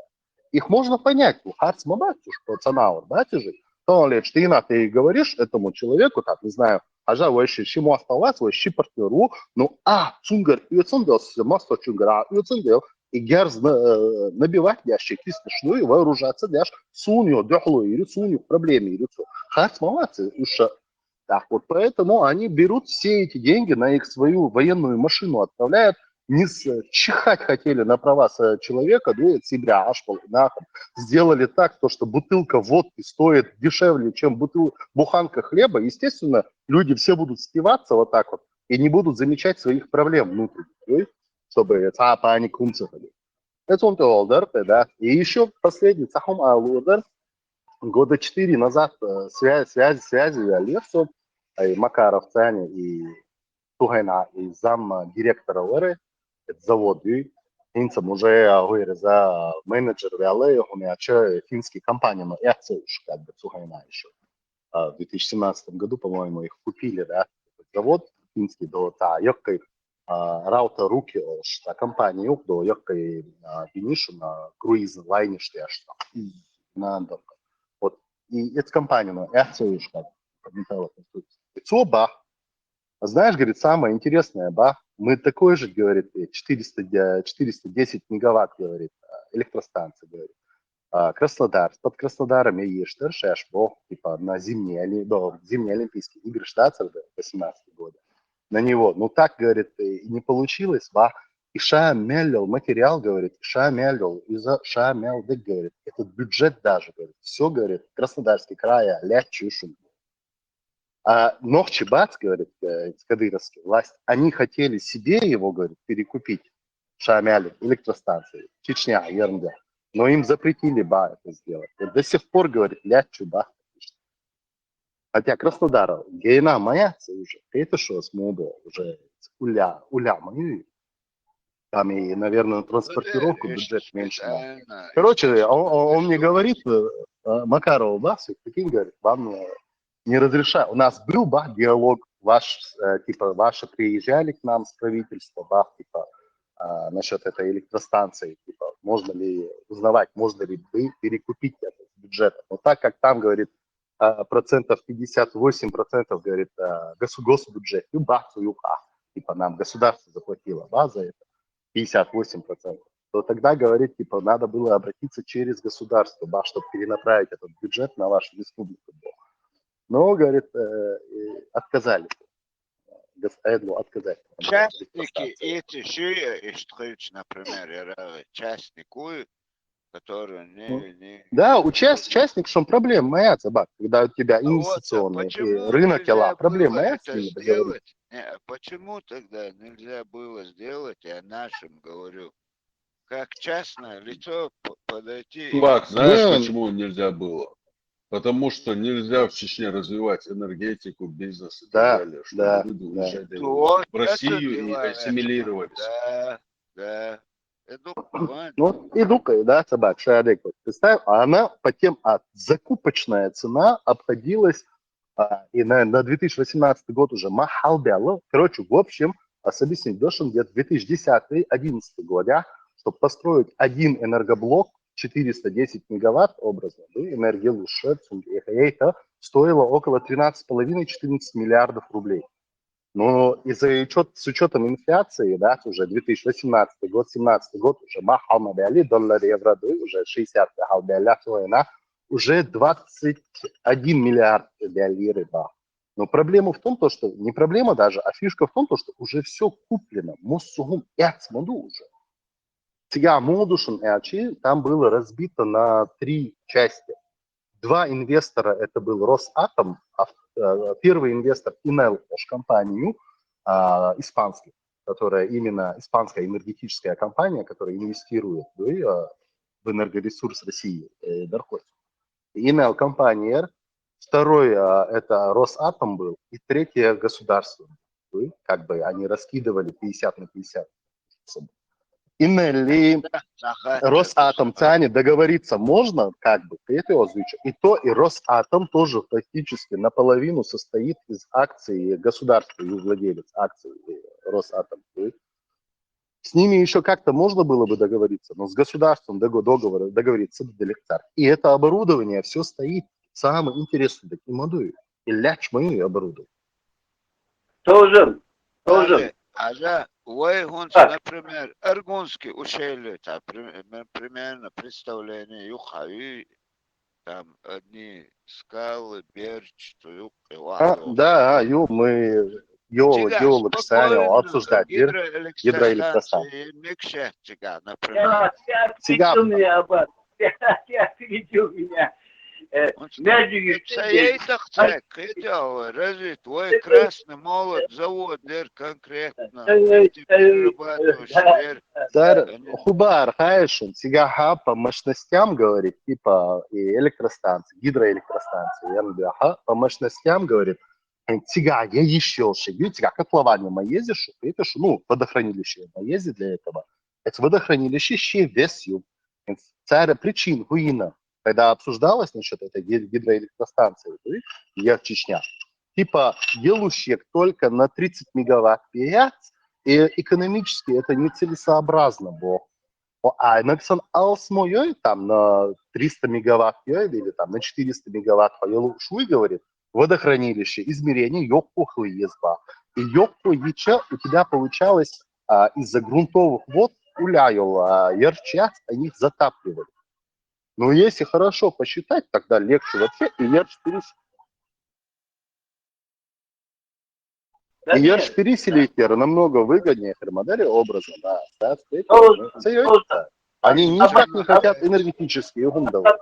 Их можно понять, Харц Мабатюш, пацанаур, батюжи, то ли ты говоришь этому человеку, так, не знаю, ажа вообще чему оставаться, вообще партнеру, ну, Цунгар, и Цундел, масто Чунгара, и Цундел, и герз набивать ящик, и смешную, вооружаться, дашь, сунью, дёхлую, или сунью, проблемы, или все. Харц молодцы, уж так вот, поэтому они берут все эти деньги на их свою военную машину, отправляют, не чихать хотели на права человека, да, себя, ашпал, нахуй. Сделали так, то, что бутылка водки стоит дешевле, чем буханка хлеба, естественно, люди все будут спиваться вот так вот и не будут замечать своих проблем внутренних, чтобы они кумцали. Это он толдер, да. И еще последний, цахом алудер, года 4 назад связи Левцов, и Макаров Цани, и Тугайна, и зам директора ОРы, заводы, инцам уже говорят за менеджер Виалея, у меня финские компании, но я уж как бы Тугайна еще. В 2017 году, по-моему, их купили, да, завод финский, до якой раута руки, что компания до якой финишу на круиз лайне, что я что на андорка. Вот, и эта компания, но я уж как металлоконструкция. Знаешь, говорит, самое интересное, мы такой же, говорит, 410 мегаватт, говорит, электростанция, говорит. Краснодар, под Краснодаром я ешь, шашбо, типа на зимние Олимпийские игры штатов 18 года. На него, ну так, говорит, и не получилось, и Шамелил материал, говорит, Шамелил, из-за Шамелдык, говорит, этот бюджет даже, говорит, все, говорит, Краснодарский край, Ля-Чушин. Нохчебац, говорит, кадыровская власть, они хотели себе его, говорит, перекупить, Шамяли, электростанции, Чечня, ерунда. Но им запретили, это сделать. Вот до сих пор, говорит, Ля-Чуба. Хотя Краснодар, гейна моя, уже, это что, смогу, уже уля мою. Там и, наверное, транспортировку бюджет меньше. Короче, он мне говорит, Макаров, прикинь, говорит, вам не разрешаю. У нас был, диалог, типа, ваши приезжали к нам с правительства, типа, насчет этой электростанции, типа, можно ли узнавать, можно ли перекупить этот бюджет. Но так как там, говорит, 58%, говорит, госбюджет, типа, нам государство заплатило, за это 58%, то тогда, говорит, типа, надо было обратиться через государство, чтобы перенаправить этот бюджет на вашу республику. Но, говорит, отказали. Отказать. Частники эти шеи, например, частнику, которые Да, участник, в чем проблема моя, собак, когда у тебя А вот, а инвестиционный почему рынок нельзя дела, проблема было моя с это ними договориться. сделать? Почему тогда нельзя было сделать, я нашим говорю, как частное лицо подойти и Чувак, знаешь, Ну, почему нельзя было? Потому что нельзя в Чечне развивать энергетику, бизнес и так да, далее, чтобы да, люди да. уезжали вот в это Россию и делается. ассимилировались. Да. Это понимаешь? Ну, и дукай, да, собак, шадык, вот, представь, а она по тем, закупочная цена обходилась, и на 2018 год уже махал бяло. Короче, в общем, собеседник дошел где-то в 2010-2011 годах, чтобы построить один энергоблок 410 мегаватт образно, да, энергии лучше, это стоило около 13,5-14 миллиардов рублей. Но с учетом инфляции, да, уже 2018 год, 2017 год, уже махал модели, доллар, евро, уже 60 махал уже 21 миллиард лиры, да. Но проблема в том, что не проблема даже, а фишка в том, что уже все куплено. Моссугум моду уже. Сега модушен там было разбито на 3 части. 2 инвестора, это был Росатом, первый инвестор Инел, компанию испанский, которая именно испанская энергетическая компания, которая инвестирует в энергоресурс России, Инел компания, второй это Росатом был, и третье государство. Как бы они раскидывали 50 на 50. Инелли, Росатом тянет, договориться можно, как бы, это озвучу. И то, и Росатом тоже фактически наполовину состоит из акций государства, и владелец акций Росатом. С ними еще как-то можно было бы договориться, но с государством договориться далеко. И это оборудование все стоит. Самое интересное, такие модули. И ляч мою оборудование. Тоже. Ага, Вайгунс, например, Аргунский ущелье, там, примерно представление Юхави, там одни скалы, берч, туюк, Да, мы геолог Саня обсуждать гидроэлектростанции. Микшет, например. Перебил меня. Разве твой красный молот завод, конкретно, перерабатывающий, Хубар, знаешь, он сега по мощностям говорит, типа и электростанции, гидроэлектростанции, по мощностям говорит, сега я еще шагаю, сега котлование мы ездишь, это ну, водохранилище мы ездим для этого. Это водохранилище ще весь юг. Царя причин хуина. Когда обсуждалось насчет этой гидроэлектростанции, я в Чечне, типа делущих только на 30 мегаватт 5, и экономически это нецелесообразно было. А написан алсмой там на 300 мегаватт или там на 400 мегаватт шуй говорит, водохранилище, измерение, ёпку хуезба. И ёпку яча у тебя получалось из-за грунтовых вод уляял ярчат, они их затапливали. Но если хорошо посчитать, тогда легче вообще, и ERC-переселитель намного выгоднее модели образа, да. Они никак не хотят энергетические гундовые.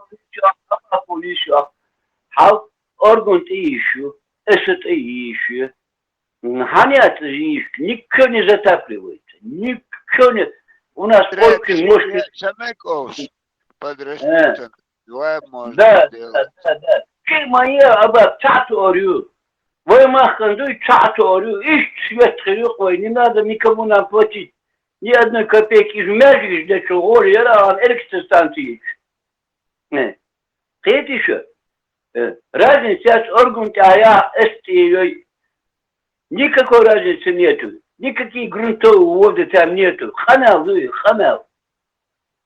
Орган ищу, эсет ищу, ханят ищу, никто не затапливается, никто не... У нас очень может... Подраспитан, два можно сделать. Да. Ты моя aba чату орю. Вы махандуй чату орю. Ищ свет хрюхвой, не надо никому нам платить. Ни одной копейки. Межишь для чего, я электростанции. Ты еще? Разница с органом, а я эстией. Никакой разницы нету. Никаких грунтовых воды там нету. Ханал.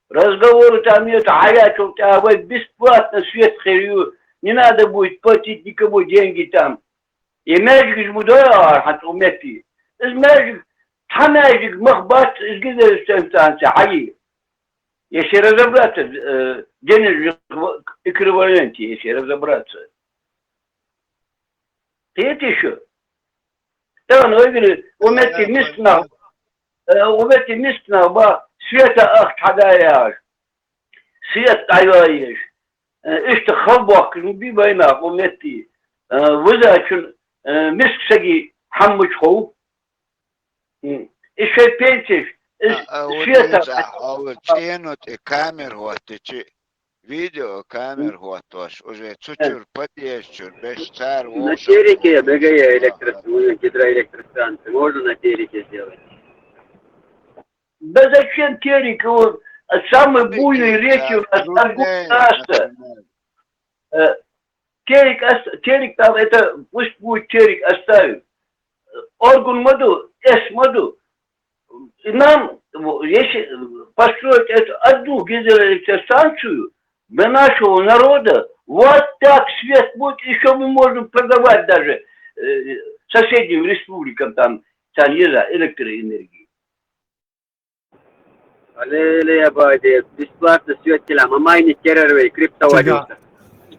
Разговоры там нет, а я тут бесплатно свет хрю, не надо будет платить никому деньги там. И мэжик жмудая, хату мэпи. Из мэжик, хамэжик махбат из гидроэлектростанции, хаи. Если разобраться, денежных эквиваленте, если разобраться. Ты это еще? Да, ну, я говорю, умети мистна, ба, света ах, хадаяш. свет ayvayish. İşte xavbakın bir bayna umeti. Vızaçın miskegi hammuç xov. İşe pençeş. وديزا أو تشينوت كامير هو تشي فيديو كامير هو توش уже чучур подъезжур без цар На телеке бегая гидроэлектростанции. Можно на телеке сделать. Да зачем терек? Самые буйные реки у нас Аргунаса. Терек там это, пусть будет терек оставим. Орган маду, маду. И нам, если построить эту одну гидроэлектростанцию для нашего народа, вот так свет будет, еще мы можем продавать даже соседним республикам там электроэнергии. Аллилуйя, Бади, бесплатно свет телям, а майни терроры, криптовалюта.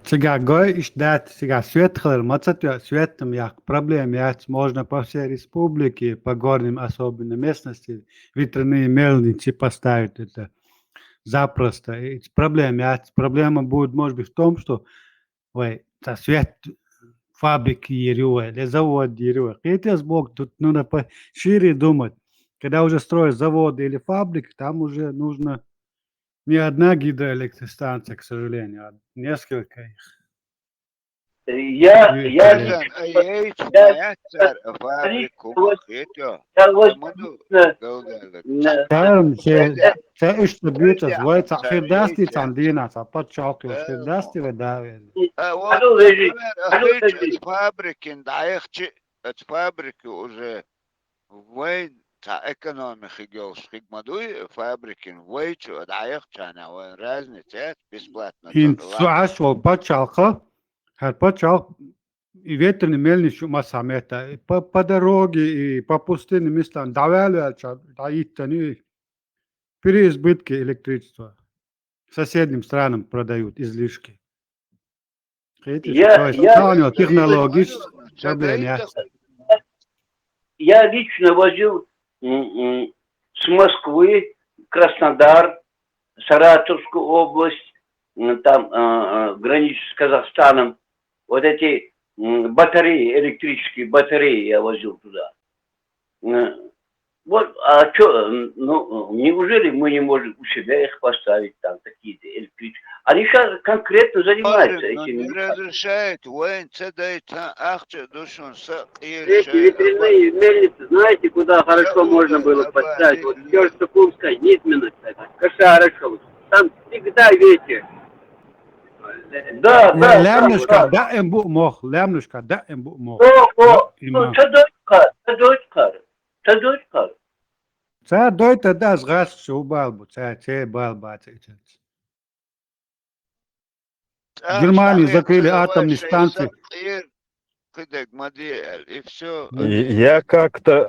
Сега гой иштат, сега светхлер, мацатя светом як проблем яц можно по всей республике, по горным особенно местности, ветряные мельницы поставить это запросто. И проблема будет, может быть, в том, что свет фабрики ерюэ, или завод ерюэ. Хотя сбок, тут нужно пошире думать. Когда уже строят заводы или фабрики, там уже нужно не одна гидроэлектростанция, к сожалению, а несколько их. Я це що б'ються зводиться фірдасті цандінас, а почалки фірдасті видавили. фабрики уже войн экономики гелш хигмадуй фабрики войчу дайхчана войн разница бесплатно. Ин суашвал почалка почал и ветряные мельницы масамета по дороге и по пустынным местам давали они переизбытки электричества. Соседним странам продают излишки. Я лично возил с Москвы, Краснодар, Саратовскую область, там граничит с Казахстаном. Вот эти батареи, электрические батареи я возил туда. Вот, а что, неужели мы не можем у себя их поставить там такие-то электрические? Они сейчас конкретно занимаются этим. Не разрешают, Эти ветряные мельницы, знаете, куда хорошо можно было поставить? Вот Керчь-Сукумская, Низменность, Кашарышев. Там всегда ветер. Да. Лемнышка, да, мох. Це дойте да згас що балбу, це балба це. В Германии закрыли атомные станции. Я как-то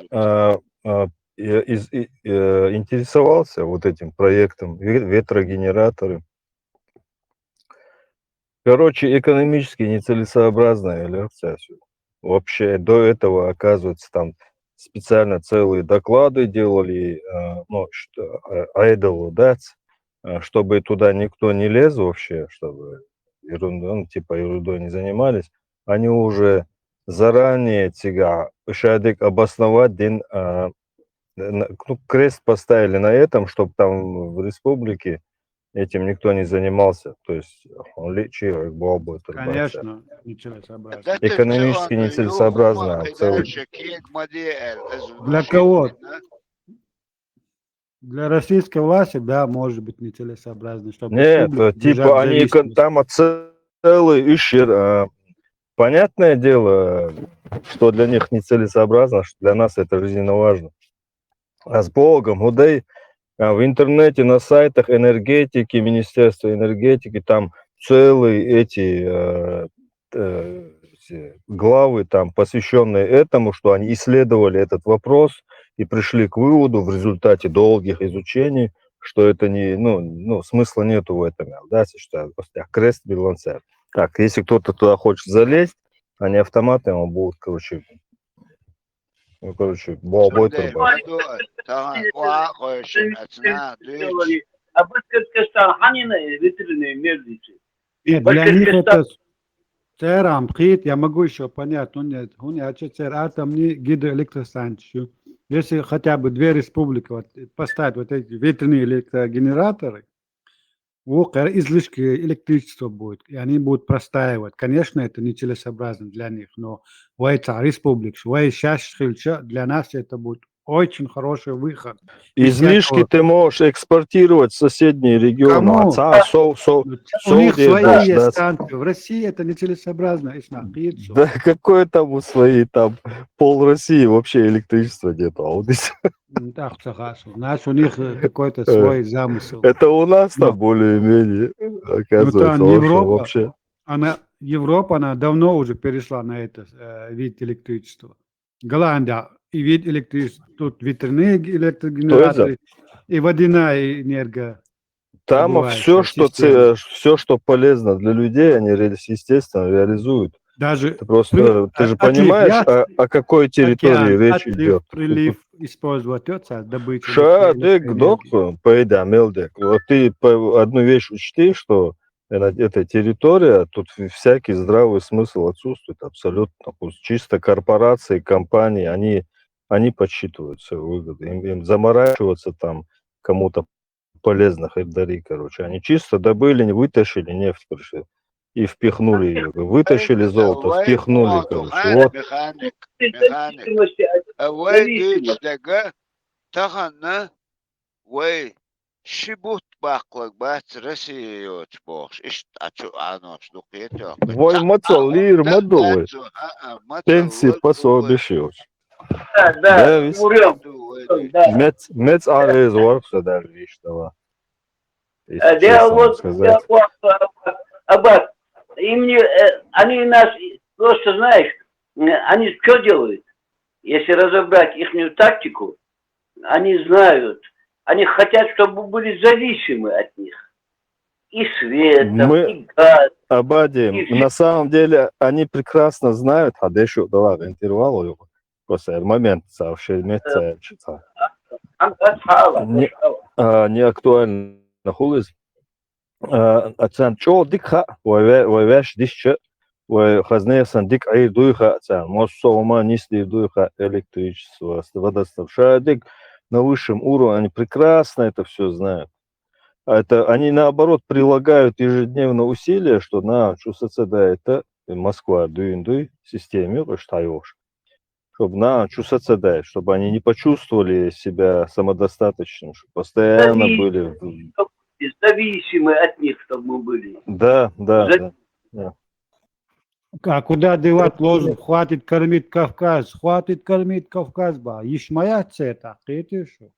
интересовался вот этим проектом ветрогенераторы. Короче, экономически нецелесообразная лекция. Вообще до этого, оказывается, там специально целые доклады делали, idle, да, чтобы туда никто не лез вообще, чтобы ерундой не занимались. Они уже заранее шадик обосновать крест поставили на этом, чтобы там в республике этим никто не занимался. То есть он лечил, был бы. Конечно, нецелесообразно. Экономически нецелесообразно. Для кого? Для российской власти, да, может быть нецелесообразно. Нет, типа они там целый ищер. Понятное дело, что для них нецелесообразно, что для нас это жизненно важно. А с Богом, удай, в интернете, на сайтах энергетики, Министерства энергетики, там целые эти главы, там, посвященные этому, что они исследовали этот вопрос и пришли к выводу в результате долгих изучений, что это не, смысла нету в этом. Да, что крест балансер. Так, если кто-то туда хочет залезть, они автоматом ему будут, короче, А Башкортостан, они ветряные мельницы. Нет, для них Башкортостан, это церам, хит, я могу еще понять, но нет, у них атомные гидроэлектростанции. Если хотя бы две республики вот, поставить вот эти ветряные электрогенераторы, излишки электричества будет, и они будут простаивать. Конечно, это нецелесообразно для них, но в этих республиках, для нас это будет очень хороший выход. Излишки ты можешь экспортировать в соседние регионы. Кому? У них свои есть станции. В России это нецелесообразно. Да какое там у своей, там пол России вообще электричества нету. А вот здесь... Так, согласен. У нас у них какой-то свой замысел. Это у нас там более-менее, оказывается, вообще. Европа, она давно уже перешла на этот вид электричества. Голландия и вид электричества. Тут ветряные электрогенераторы и водяная энергия. Там все, что полезно для людей, они, естественно, реализуют. Даже просто, ты же понимаешь, о какой территории речь идет. Прилив использовать добычу. Шадык, доктор, мелдек. Вот ты одну вещь учти, что эта территория, тут всякий здравый смысл отсутствует абсолютно. Чисто корпорации, компании, они подсчитывают свои выгоды. Им заморачиваться там кому-то полезных дари, короче. Они чисто добыли, вытащили нефть, короче, и впихнули ее. Вытащили золото, впихнули, короче. Вот. Шибут баклак бац Россия йоч бохш. Ишт ачу аноч дукете. Вой мацал лир мадовый. Пенсии пособие. да, урем. Мец арез воркса даже вишного. Аббас, они нас, просто знаешь, они что делают? Если разобрать их тактику, они знают, они хотят, чтобы мы были зависимы от них. И светом, и газ. Абади, на самом деле, они прекрасно знают, а дальше дала интервал, после момент сообщения. Не актуально. Хулис. Ацан чо дикха, вайвеш дишче, хазнесан дик ай дуйха, ацан моссоума нисли дуйха электричество, водоснабжение. Дик на высшем уровне, они прекрасно это все знают. Они наоборот прилагают ежедневно усилия, что на чувствоваться это Москва дуй системе, чтобы чтобы они не почувствовали себя самодостаточным, чтобы постоянно были зависимы от них, чтобы мы были. Да. А куда девать лозунг? Хватит кормить Кавказ, ба. Ишмая цета, что?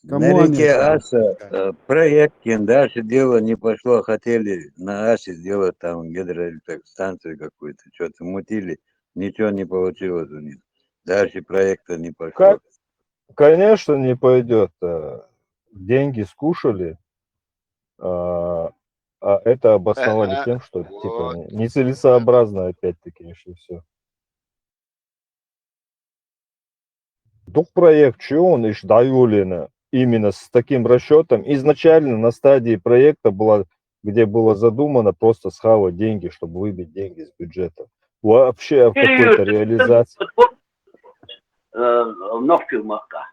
На реке Аса проект, дальше дело не пошло, хотели на Асе сделать там гидроэлектростанцию какую-то, что-то мутили, ничего не получилось у них. Дальше проекта не пошло. Конечно, не пойдет. Деньги скушали, а это обосновали тем, что типа нецелесообразно опять-таки, что все. Дух проект, что он иш даюлина именно с таким расчетом. Изначально на стадии проекта где было задумано просто схавать деньги, чтобы выбить деньги из бюджета. Вообще в какой-то реализации. Вновь фирмака.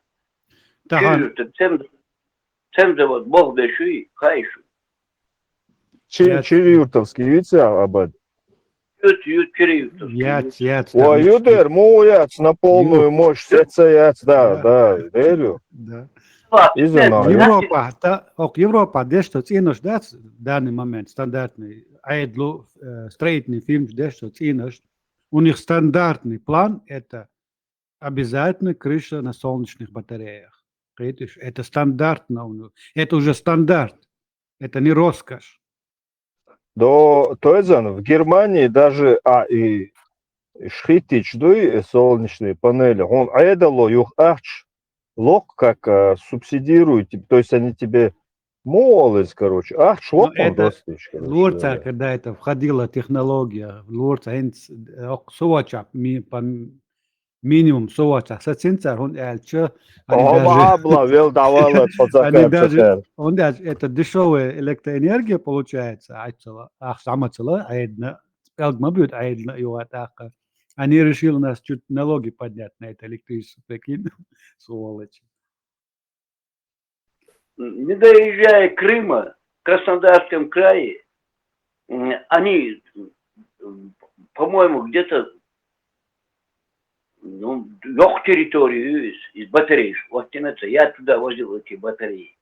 Цемзавод Бог деши, хайшу. Чирютовский, видите, Абад? Яц. Ой, юдер, яц на полную мощь, яц, да, верю. Да. Европа, дещо ціниш, да, в данный момент стандартный, строительный фильм, дещо ціниш, у них стандартный план, это обязательно крыша на солнечных батареях. Это стандартно, это уже стандарт, это не роскошь. В Германии даже и шхитич солнечные панели, он айдало юх ахч лог как субсидируют, то есть они тебе молодость, короче, шлок он достичь. Лурца, когда это входила технология, Лурца, минимум совача сацинцар он эльча, они Обла, вел давала, они даже, цоцакар. он даже, это дешевая электроэнергия получается, самацела, аидна, элгма будет аидна, юатака. Они решили у нас чуть налоги поднять на это электричество, прикинь, сволочи. Не доезжая Крыма, в Краснодарском крае, они, по-моему, где-то лег территорию из батарей. Вот я туда возил эти батареи.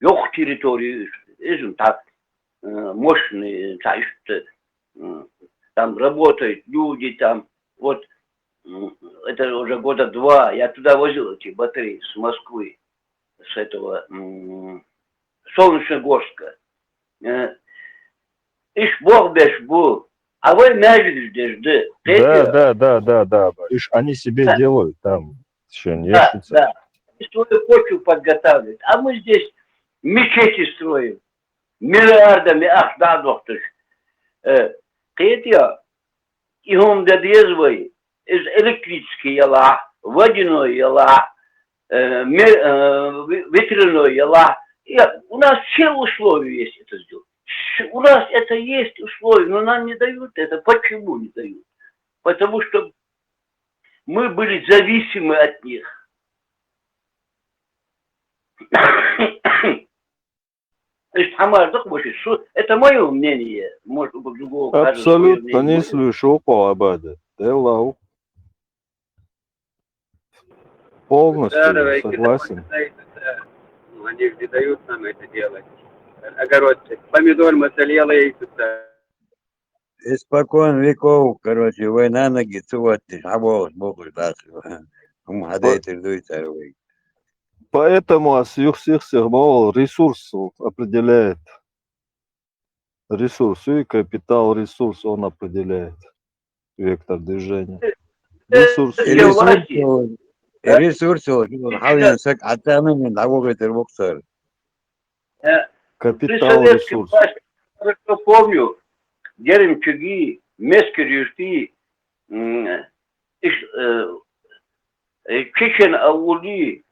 Лег территорию, так, мощные, там работают люди, там, вот, это уже года 2, я туда возил эти батареи с Москвы, с этого Солнечногорска. Иш Бог беш был, а вы мяжик ждешь, Да. Ишь, они себе делают там, еще не ешется. Да. Свою почву подготавливают. А мы здесь мечети строим. Миллиардами, доктор. Кстати, и он додезвый из электрический яла, водяной яла, ветряной яла. У нас все условия есть это сделать. У нас это есть условия, но нам не дают это. Почему не дают? Потому что мы были зависимы от них. Это мое мнение. Может быть, другого кажется, Абсолютно не слышу по обаде. Полностью согласен. Они же не дают нам это делать. Огородцы. Помидор моцарелла яйца. Испокон веков, короче, война на гицуатти, абол, богу дашь. Мадайтер дуйцаровый. Поэтому сверхсермол ресурс определяет. Ресурс и капитал ресурс он определяет вектор движения. Ресурс, хавинсак, а там не навогает боксер. Капитал ресурс. Хорошо помню, Деремчуги, Мескерюшти, Чечен Аули,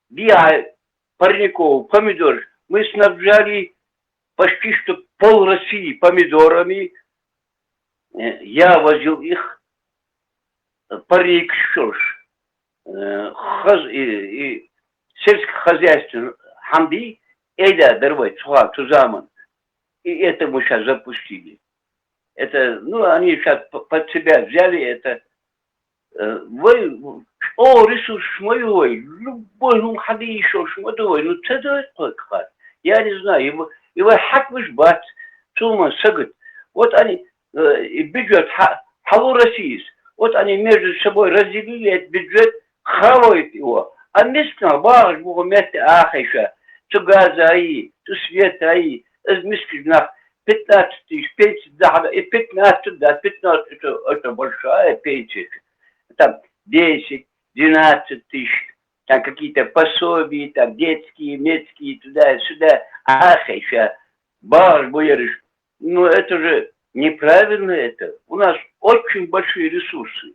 Диа, парников, помидор. Мы снабжали почти что пол России помидорами. Я возил их парик шош. И сельское хозяйство Хамди, Эйда, Дарвай, Цуха, Тузаман. И это мы сейчас запустили. Это, они сейчас под себя взяли это. Ресурс мой, любой, ходи еще, шмадовой, это как. Я не знаю, его хак вышбат, Цуман, Сагат. Вот они, бюджет Халу России, вот они между собой разделили этот бюджет, хавают его. А местно, баш, богу, место ахайша, то газа аи, то света аи, из мискиднах 15 тысяч, пенсия, да, и 15, да, 15, это большая пенсия. Там 10, 12 тысяч, там какие-то пособия, там детские, медские, туда-сюда. Ахайша, баш, боярыш. Это же неправильно это. У нас очень большие ресурсы.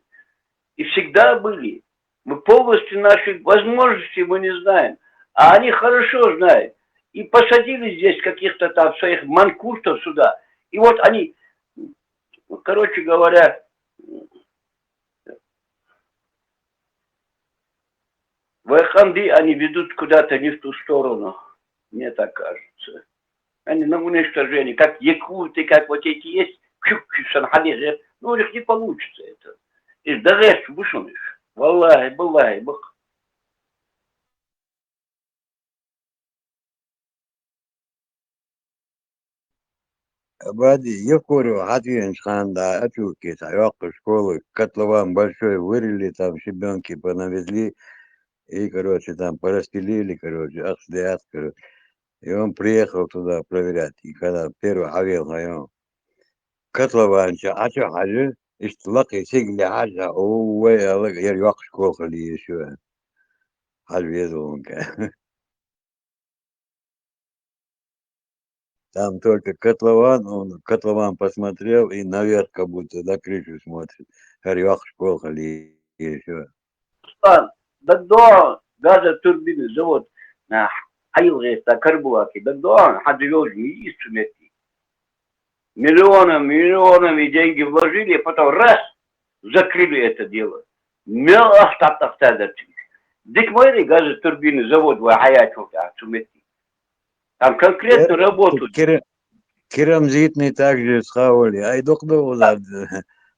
И всегда были. Мы полностью наших возможностей мы не знаем. А они хорошо знают. И посадили здесь каких-то там своих манкуртов сюда. И вот они, короче говоря, в Эхамди они ведут куда-то не в ту сторону. Мне так кажется. Они на уничтожение, как якуты, как вот эти есть, у них не получится это. И да речь вышумишь. Валлахи, баллахи, бах. Абади, я курю, Атвинч ханда, отюки, тайока школы, котлован большой вырыли, там щебенки понавезли, и, короче, там порастелили, короче, короче. И он приехал туда проверять, и когда первый авел, котлованча, а что, хажи, اشتلقي سجل حاجة هو يريق شكوخ اللي شو حلويزون كان там только котлован, он котлован посмотрел и наверх как будто на крышу смотрит. Рях школ хали. еще. بدون غاز توربين زود حيلغي كربواكي بدون حد يوجي يستمتي миллионами деньги вложили, потом раз, закрыли это дело. ملأ تحت هذا ديك مالي غاز توربين завод وحياتهم سمتي там конкретно работают. Керамзитный также схавали, а и доктор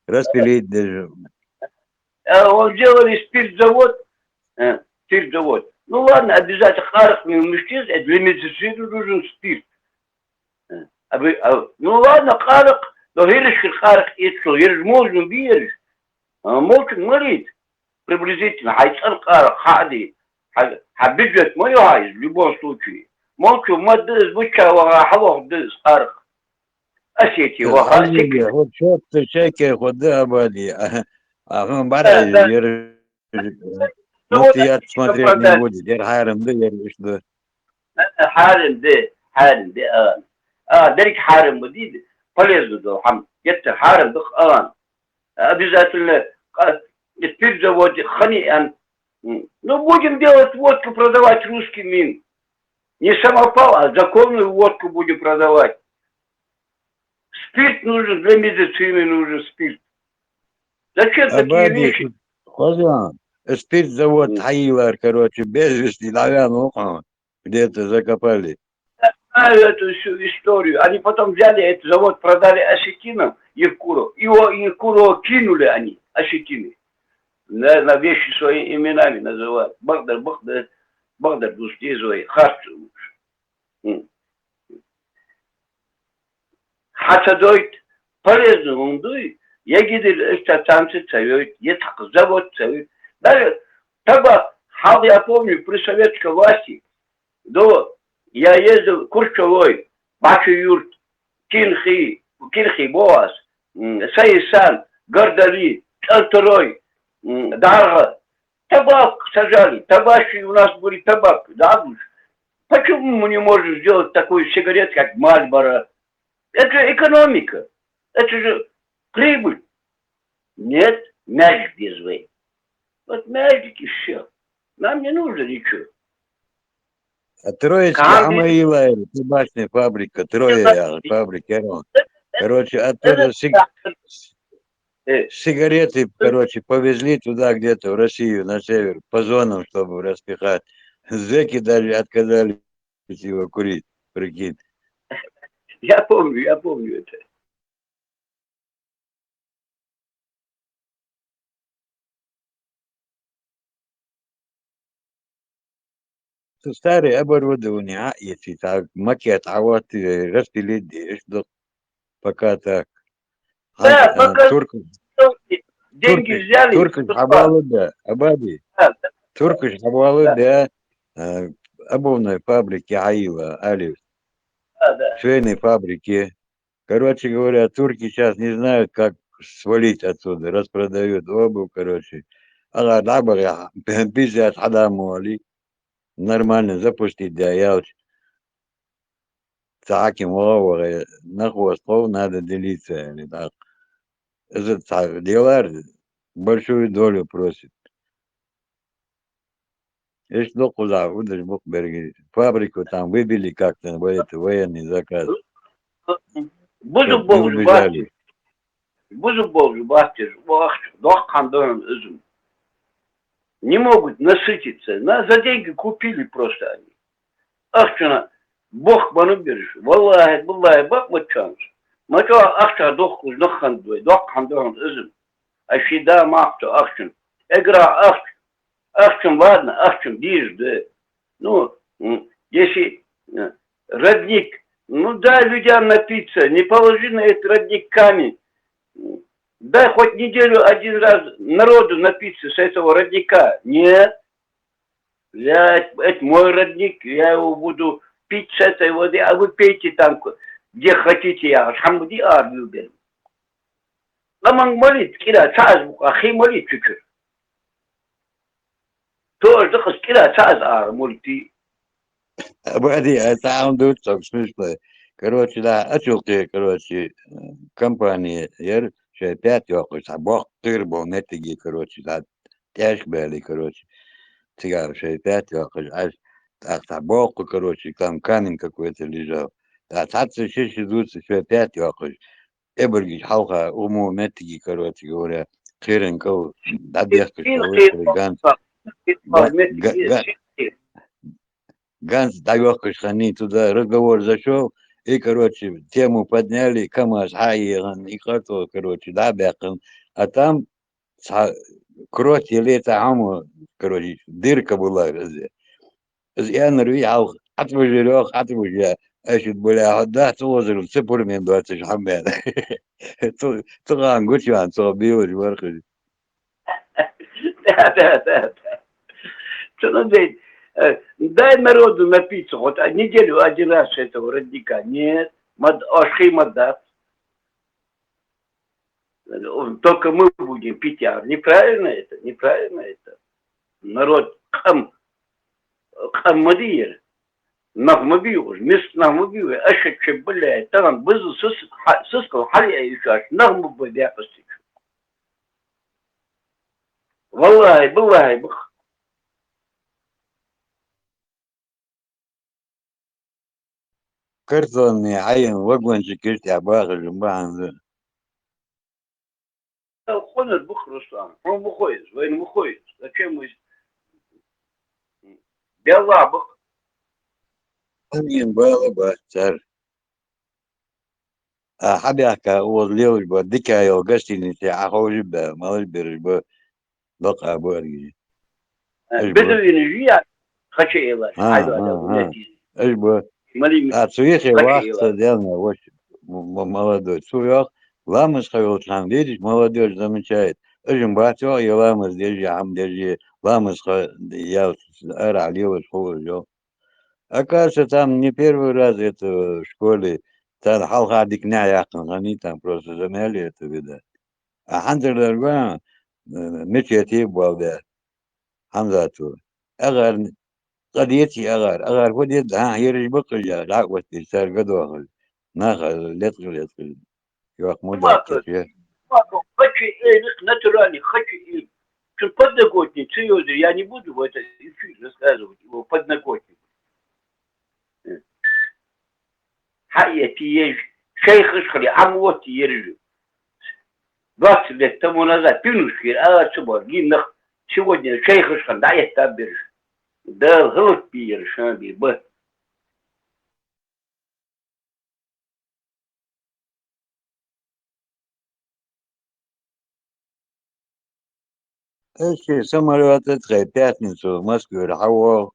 распилить даже. Он сделали спиртзавод. Ну ладно, обязательно харах не уместить, для медицины нужен спирт. Ну ладно, харах, но веришь, харах есть, что веришь, можно веришь. Молчан молит, приблизительно, хайцан харах, хади, бюджет мой хайз, в любом случае. Молчу, мадыз, бычава, хавах, дыз, харах. Осетии, вахасик. Вот что ты всякие ходы обали, а барай, ну ты я смотреть не будет, я харем, да, я что. حارم ده درك حارم جديد полезно ده يت حارم ده обязательно теперь заводе хани ну будем делать водку продавать русский мин не самопал а законную водку будем продавать спирт нужен для медицины нужен спирт зачем такие вещи спирт завод Хаилар, короче, без вести, наверное, где-то закопали. Эту всю историю. Они потом взяли этот завод, продали осетинам Евкуру. Его Евкуру кинули они, осетины. На вещи своими именами называют. Багдер Густизовой, Харцевич. Хацадойт полезно ундуй. Я гидел это танцы царёйт, я так завод царёйт. Даже тогда, я помню, при советской власти, я ездил Курчевой, Бачу-Юрт, Кинхи, Боас, Саисан, Гордали, Алторой, Дарга. Табак сажали, табачки у нас были табак, да? Почему мы не можем сделать такую сигарету, как Мальборо? Это экономика, это же прибыль. Нет, мяч без вей. Вот мячик и все. Нам не нужно ничего. А Троицкая Амаила, табачная фабрика, Троя фабрика. Короче, оттуда сигареты, короче, повезли туда где-то, в Россию, на север, по зонам, чтобы распихать. Зэки даже отказались его курить, прикинь. Я помню это. Старые оборудование, если так, макет, а вот распилить, что пока так. Да, пока деньги взяли. Туркиш хабалы, да, Абади. Туркиш хабалы, да, обувной фабрики Аила, Алиф. Швейной фабрики. Короче говоря, турки сейчас не знают, как свалить отсюда. Распродают обувь, короче. А дабага, пиздят адамуали. Нормально запустить, да, я вот таким ловом на хвостов надо делиться, или так. Это дела большую долю просит. Если что, куда, ударь Бог береги. Фабрику там выбили как-то, это военный заказ. Бузу Божу бахтиш, дохкандон изум. Не могут насытиться. За деньги купили просто они. Ахчана, Бог ману берешь. Валлахи, бак мачанс. Мачо ахча дохку, дохкандон изум. Ашида махту ахчан. Игра ахчан, ладно, ахчан, дишь, да. Ну, если родник, ну дай людям напиться, не положи на этот родник камень. Дай хоть неделю один раз народу напиться с этого родника. Нет. Это мой родник, я его буду пить с этой воды, а вы пейте там, где хотите. Я хамди арбюбен. Ламан молит, кира цаз, ахи молит чуть-чуть. Тоже дохас кира цаз молит. Абади, это он тут, в смысле. Короче, да, отчелки, короче, компания, я 5 йокус, а бог тырбо, метиги, короче, да, тяжко были, короче. Цигар 65 ехали, аж табоку, короче, там камень какой-то лежал. А цацы 6 идут, 5 ехали. Эбергич, халха, уму, метки, короче говоря, херенков, добегка, что вышли, Ганс доехаешь, они туда разговор зашел, и, короче, тему подняли, КамАЗ, и кто, короче, да, бяхан, а там кровь или это короче, дырка была, я нарвал, отвожерёх, значит, бля, да, тоже, цепурмен 20 хамбен. Туган, гучан, то биоч, вархали. Да. Что надо? Дай народу напиться, вот неделю один раз этого родника. Нет, Ашхимадат. Только мы будем пить, неправильно это, неправильно это. Народ хамадир, нахмабиуш, мест нахмабиуш, ашече, блядь, там бызу сыскал, халия еще, нахмабы бяпасти. Валай, бах. Картонный, вагончик, я бахали, банзы. Ходят Бухрустам, он выходит, воин выходит. Зачем мы Белабах? Амин, было, царь. А хабяка, вот левый бы, дикая гостиница, а хожи бы, малыш берешь бы, дока борги. Бедовин жия, хачеела, айда, гулятиз. Эш бы, а цуехе вахта, делно, очень молодой. Цуех, ламыс хавил там, видишь, молодежь замечает. Эшем батё, и ламыс держи, ам держи, ламыс я ара, левый школу. Оказывается, там не первый раз это в школе, там халхадик няяхн, они там просто замяли это, видать. А хандерлерга, мечети был, да, хамзату. Агар, قضيتي أغار وديت ها يرج بقى لا وتي سار قدوه ناخذ لتغل يوق مدة كتير Хочу натуральный, хочу что подноготник, серьезно, я не буду в это эфир рассказывать его подноготник. Хайяти ешь, шейх ишхали, амуоти ержи. 20 лет тому назад, пинушки, гиннах, сегодня шейх ишхан, да, я там берешь. Да, голод пьешь, б. Эши самолет это пятницу в Москве рахавал,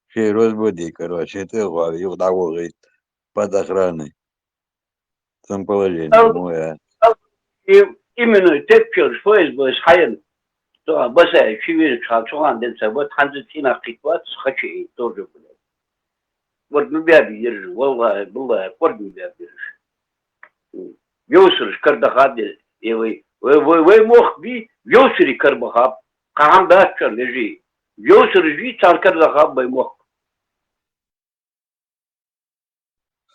шей разбуди, короче, это его того говорит под охраной. Там положение мое. Именно ты пьешь, ФСБ с Хайен, то базай, чивир, чалчуан, денца, вот ханзитина китват, схачи, тоже, блядь. Вот ну бяби держи, валлахи, буллахи, корни бяби держи. Вёсырыш кардахаде, и вы мох би, вёсыри карбахаб, кахандача лежи. Вёсырыш би, цар кардахаб, бай мох.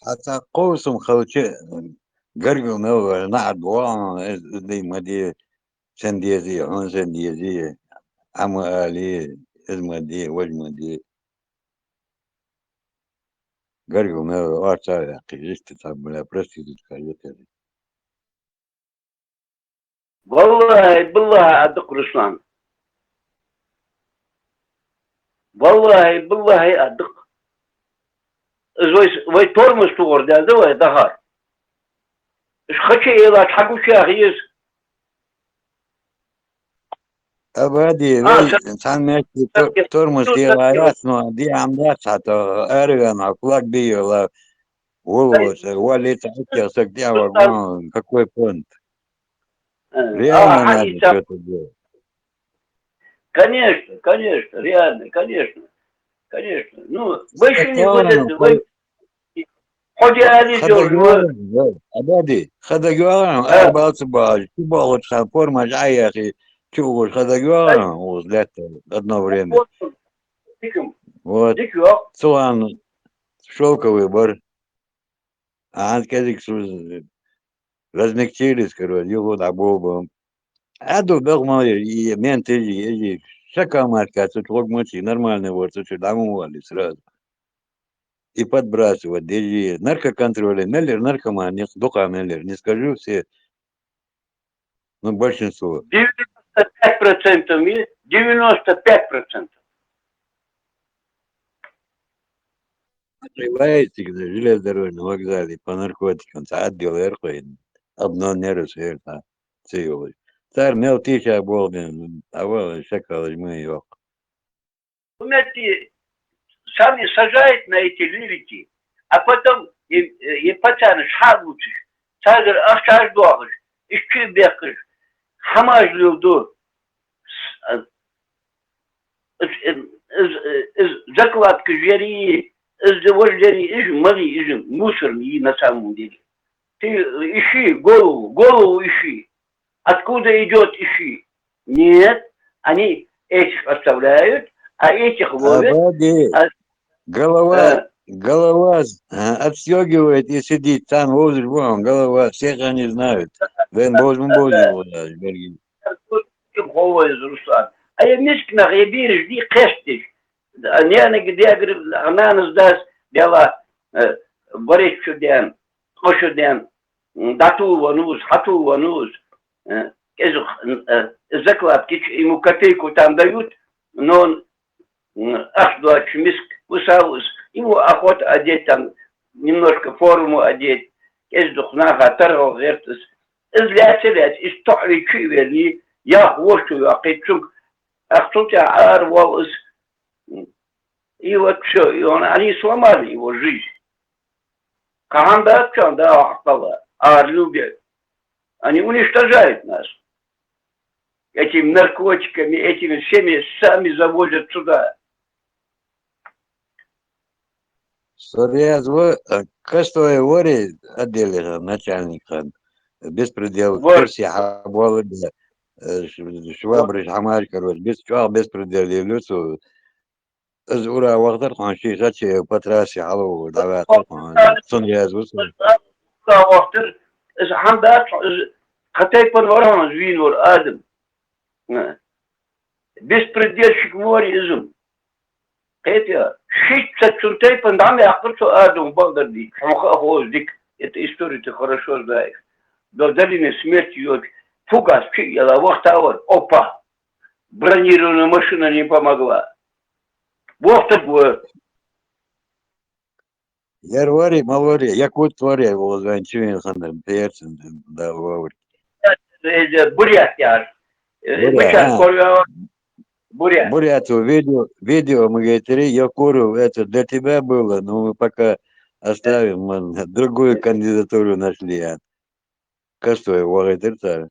حتى قوسم خوشة قرقوا نوع نعد وانا دي مدي سنديزي هون سنديزي عمو آلي المدي والمدي قرقوا نوع أرسال يا أخي جشت تعمل برستي تتكلم والله بالله أدق رسلان والله بالله أدق وي تورمس تور ده ده دهار إيش خشي إذا تحكوا شاخيز أبادي إنسان ماشي ترمس دي غايات نوع دي عملات حتى أرغن عقلك بي ولا волос, вали так где вагон, какой понт. Реально надо что-то делать. Конечно, реально, конечно. Ну, больше не будет. أبادي خدجوان أربعة صباح شو بقول خالفور جاي يا أخي شو خدجوان وزلت одно время. Вот. Суан шелковый бар. А он сказал, что размягчились, короче, его на бобом. Аду белмали и менты и шакаматка, тут логмоти нормальный вот, тут домовали сразу. И подбрасывать, держи. Наркоконтроль, меллер, наркоман, не духа меллер, не скажу все, но большинство. 95% или 95%. Открываете, когда железнодорожный вокзале по наркотикам, отдел РХ, одно не расверта, цейлы. Царь мел тысяча болбин, а вот шакал мы его. Понимаете, сами сажают на эти лирики, а потом и пацаны шагучи, царь ахшаш дуагыш, ищи бекыш, хамаж люду, закладка жери, жери, иж мусорный на самом деле. Ты ищи голову ищи. Откуда идет ищи? Нет, они этих оставляют, а этих ловят. Голова отстегивает и сидит там возле вам, голова, всех они знают. Вен божим божим. А я мискнах, я берешь, ди кэштиш. Не где она сдаст, дела борец чуден, кошуден, дату вануз, закладки ему копейку там дают, но он ах, миск, усаус, ему охота одеть там, немножко форму одеть, ездухнага, таргал, вертус, излять, истории чивели, я хвощу, акичук, а кто-то арвал, и вот все, и они сломали его жизнь. Каханда да, любят. Они уничтожают нас. Этими наркотиками, этими всеми сами завозят сюда. Сорязво, кастовые вори отделе начальника, беспредел, Турция, Волода, Швабриш, Хамар, короче, беспредел, лицо. Ура, вахтар хан шишачи по трассе алло, давай, сорязво. Вахтар, ханда, хотя подворон, звинор, Адам. Беспредельщик воризм. Это шить цунтей пандами, а кто Адам Балдарди, Хамахоздик, эта история ты хорошо знаешь. До долины смерти фугас, я вахтавар, опа, бронированная машина не помогла. Вот такое. Ярвари, малвари, якут твари, волозванчуин хандан, перцем, да, вавр. Бурят, Буряту, видео магатери, я курю, это для тебя было, но мы пока оставим, мы другую кандидатуру нашли. Кастовый вагатер.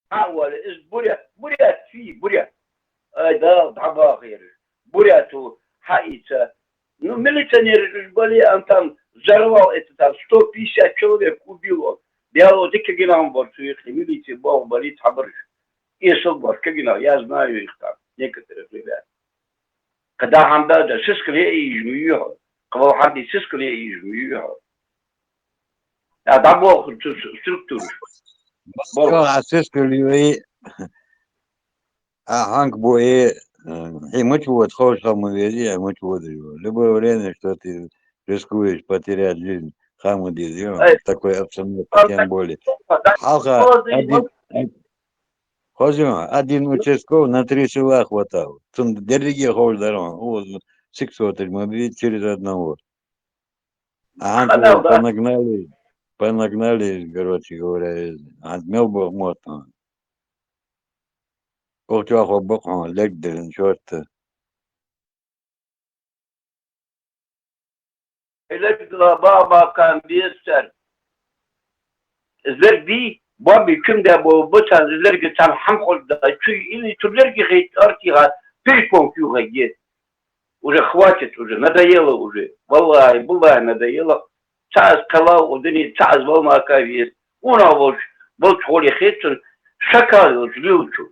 А вот, бурят. Да, табахир. Буряту, хаица. Ну, милиционеры были, он там взорвал это там, 150 человек убил он. Я вот дикий генам был, что их милиция был, болит, хабарыш. И собор, я знаю их там, некоторых ребят. Когда хандада, сыскали и жмию, кого ханди сыскали и жмию. А там был структура. А сыскали, а ханг бои, и мыть вот, хочешь хаму вези, а мыть вот его. Любое время, что ты рискуешь потерять жизнь, хаму дизьем, такой обстановке, тем более. Халка, один участковый на 3 села хватал. Дороги ходят дорогу. Вот, 600 мы через одного. А понагнали, короче говоря, отмел бы мотно. Колчахо боком, легделен, черт-то. Elektra baba kan bieser. Zerbi babi kimde bu zergi tam hamkol da чуй или зерги гейт артига перепонку гейт. Уже хватит, уже надоело уже. Валлай, бывай надоело. Час калау, удини час волма кавис. Уна волч, волч холи хитсон, шакал волч лючу.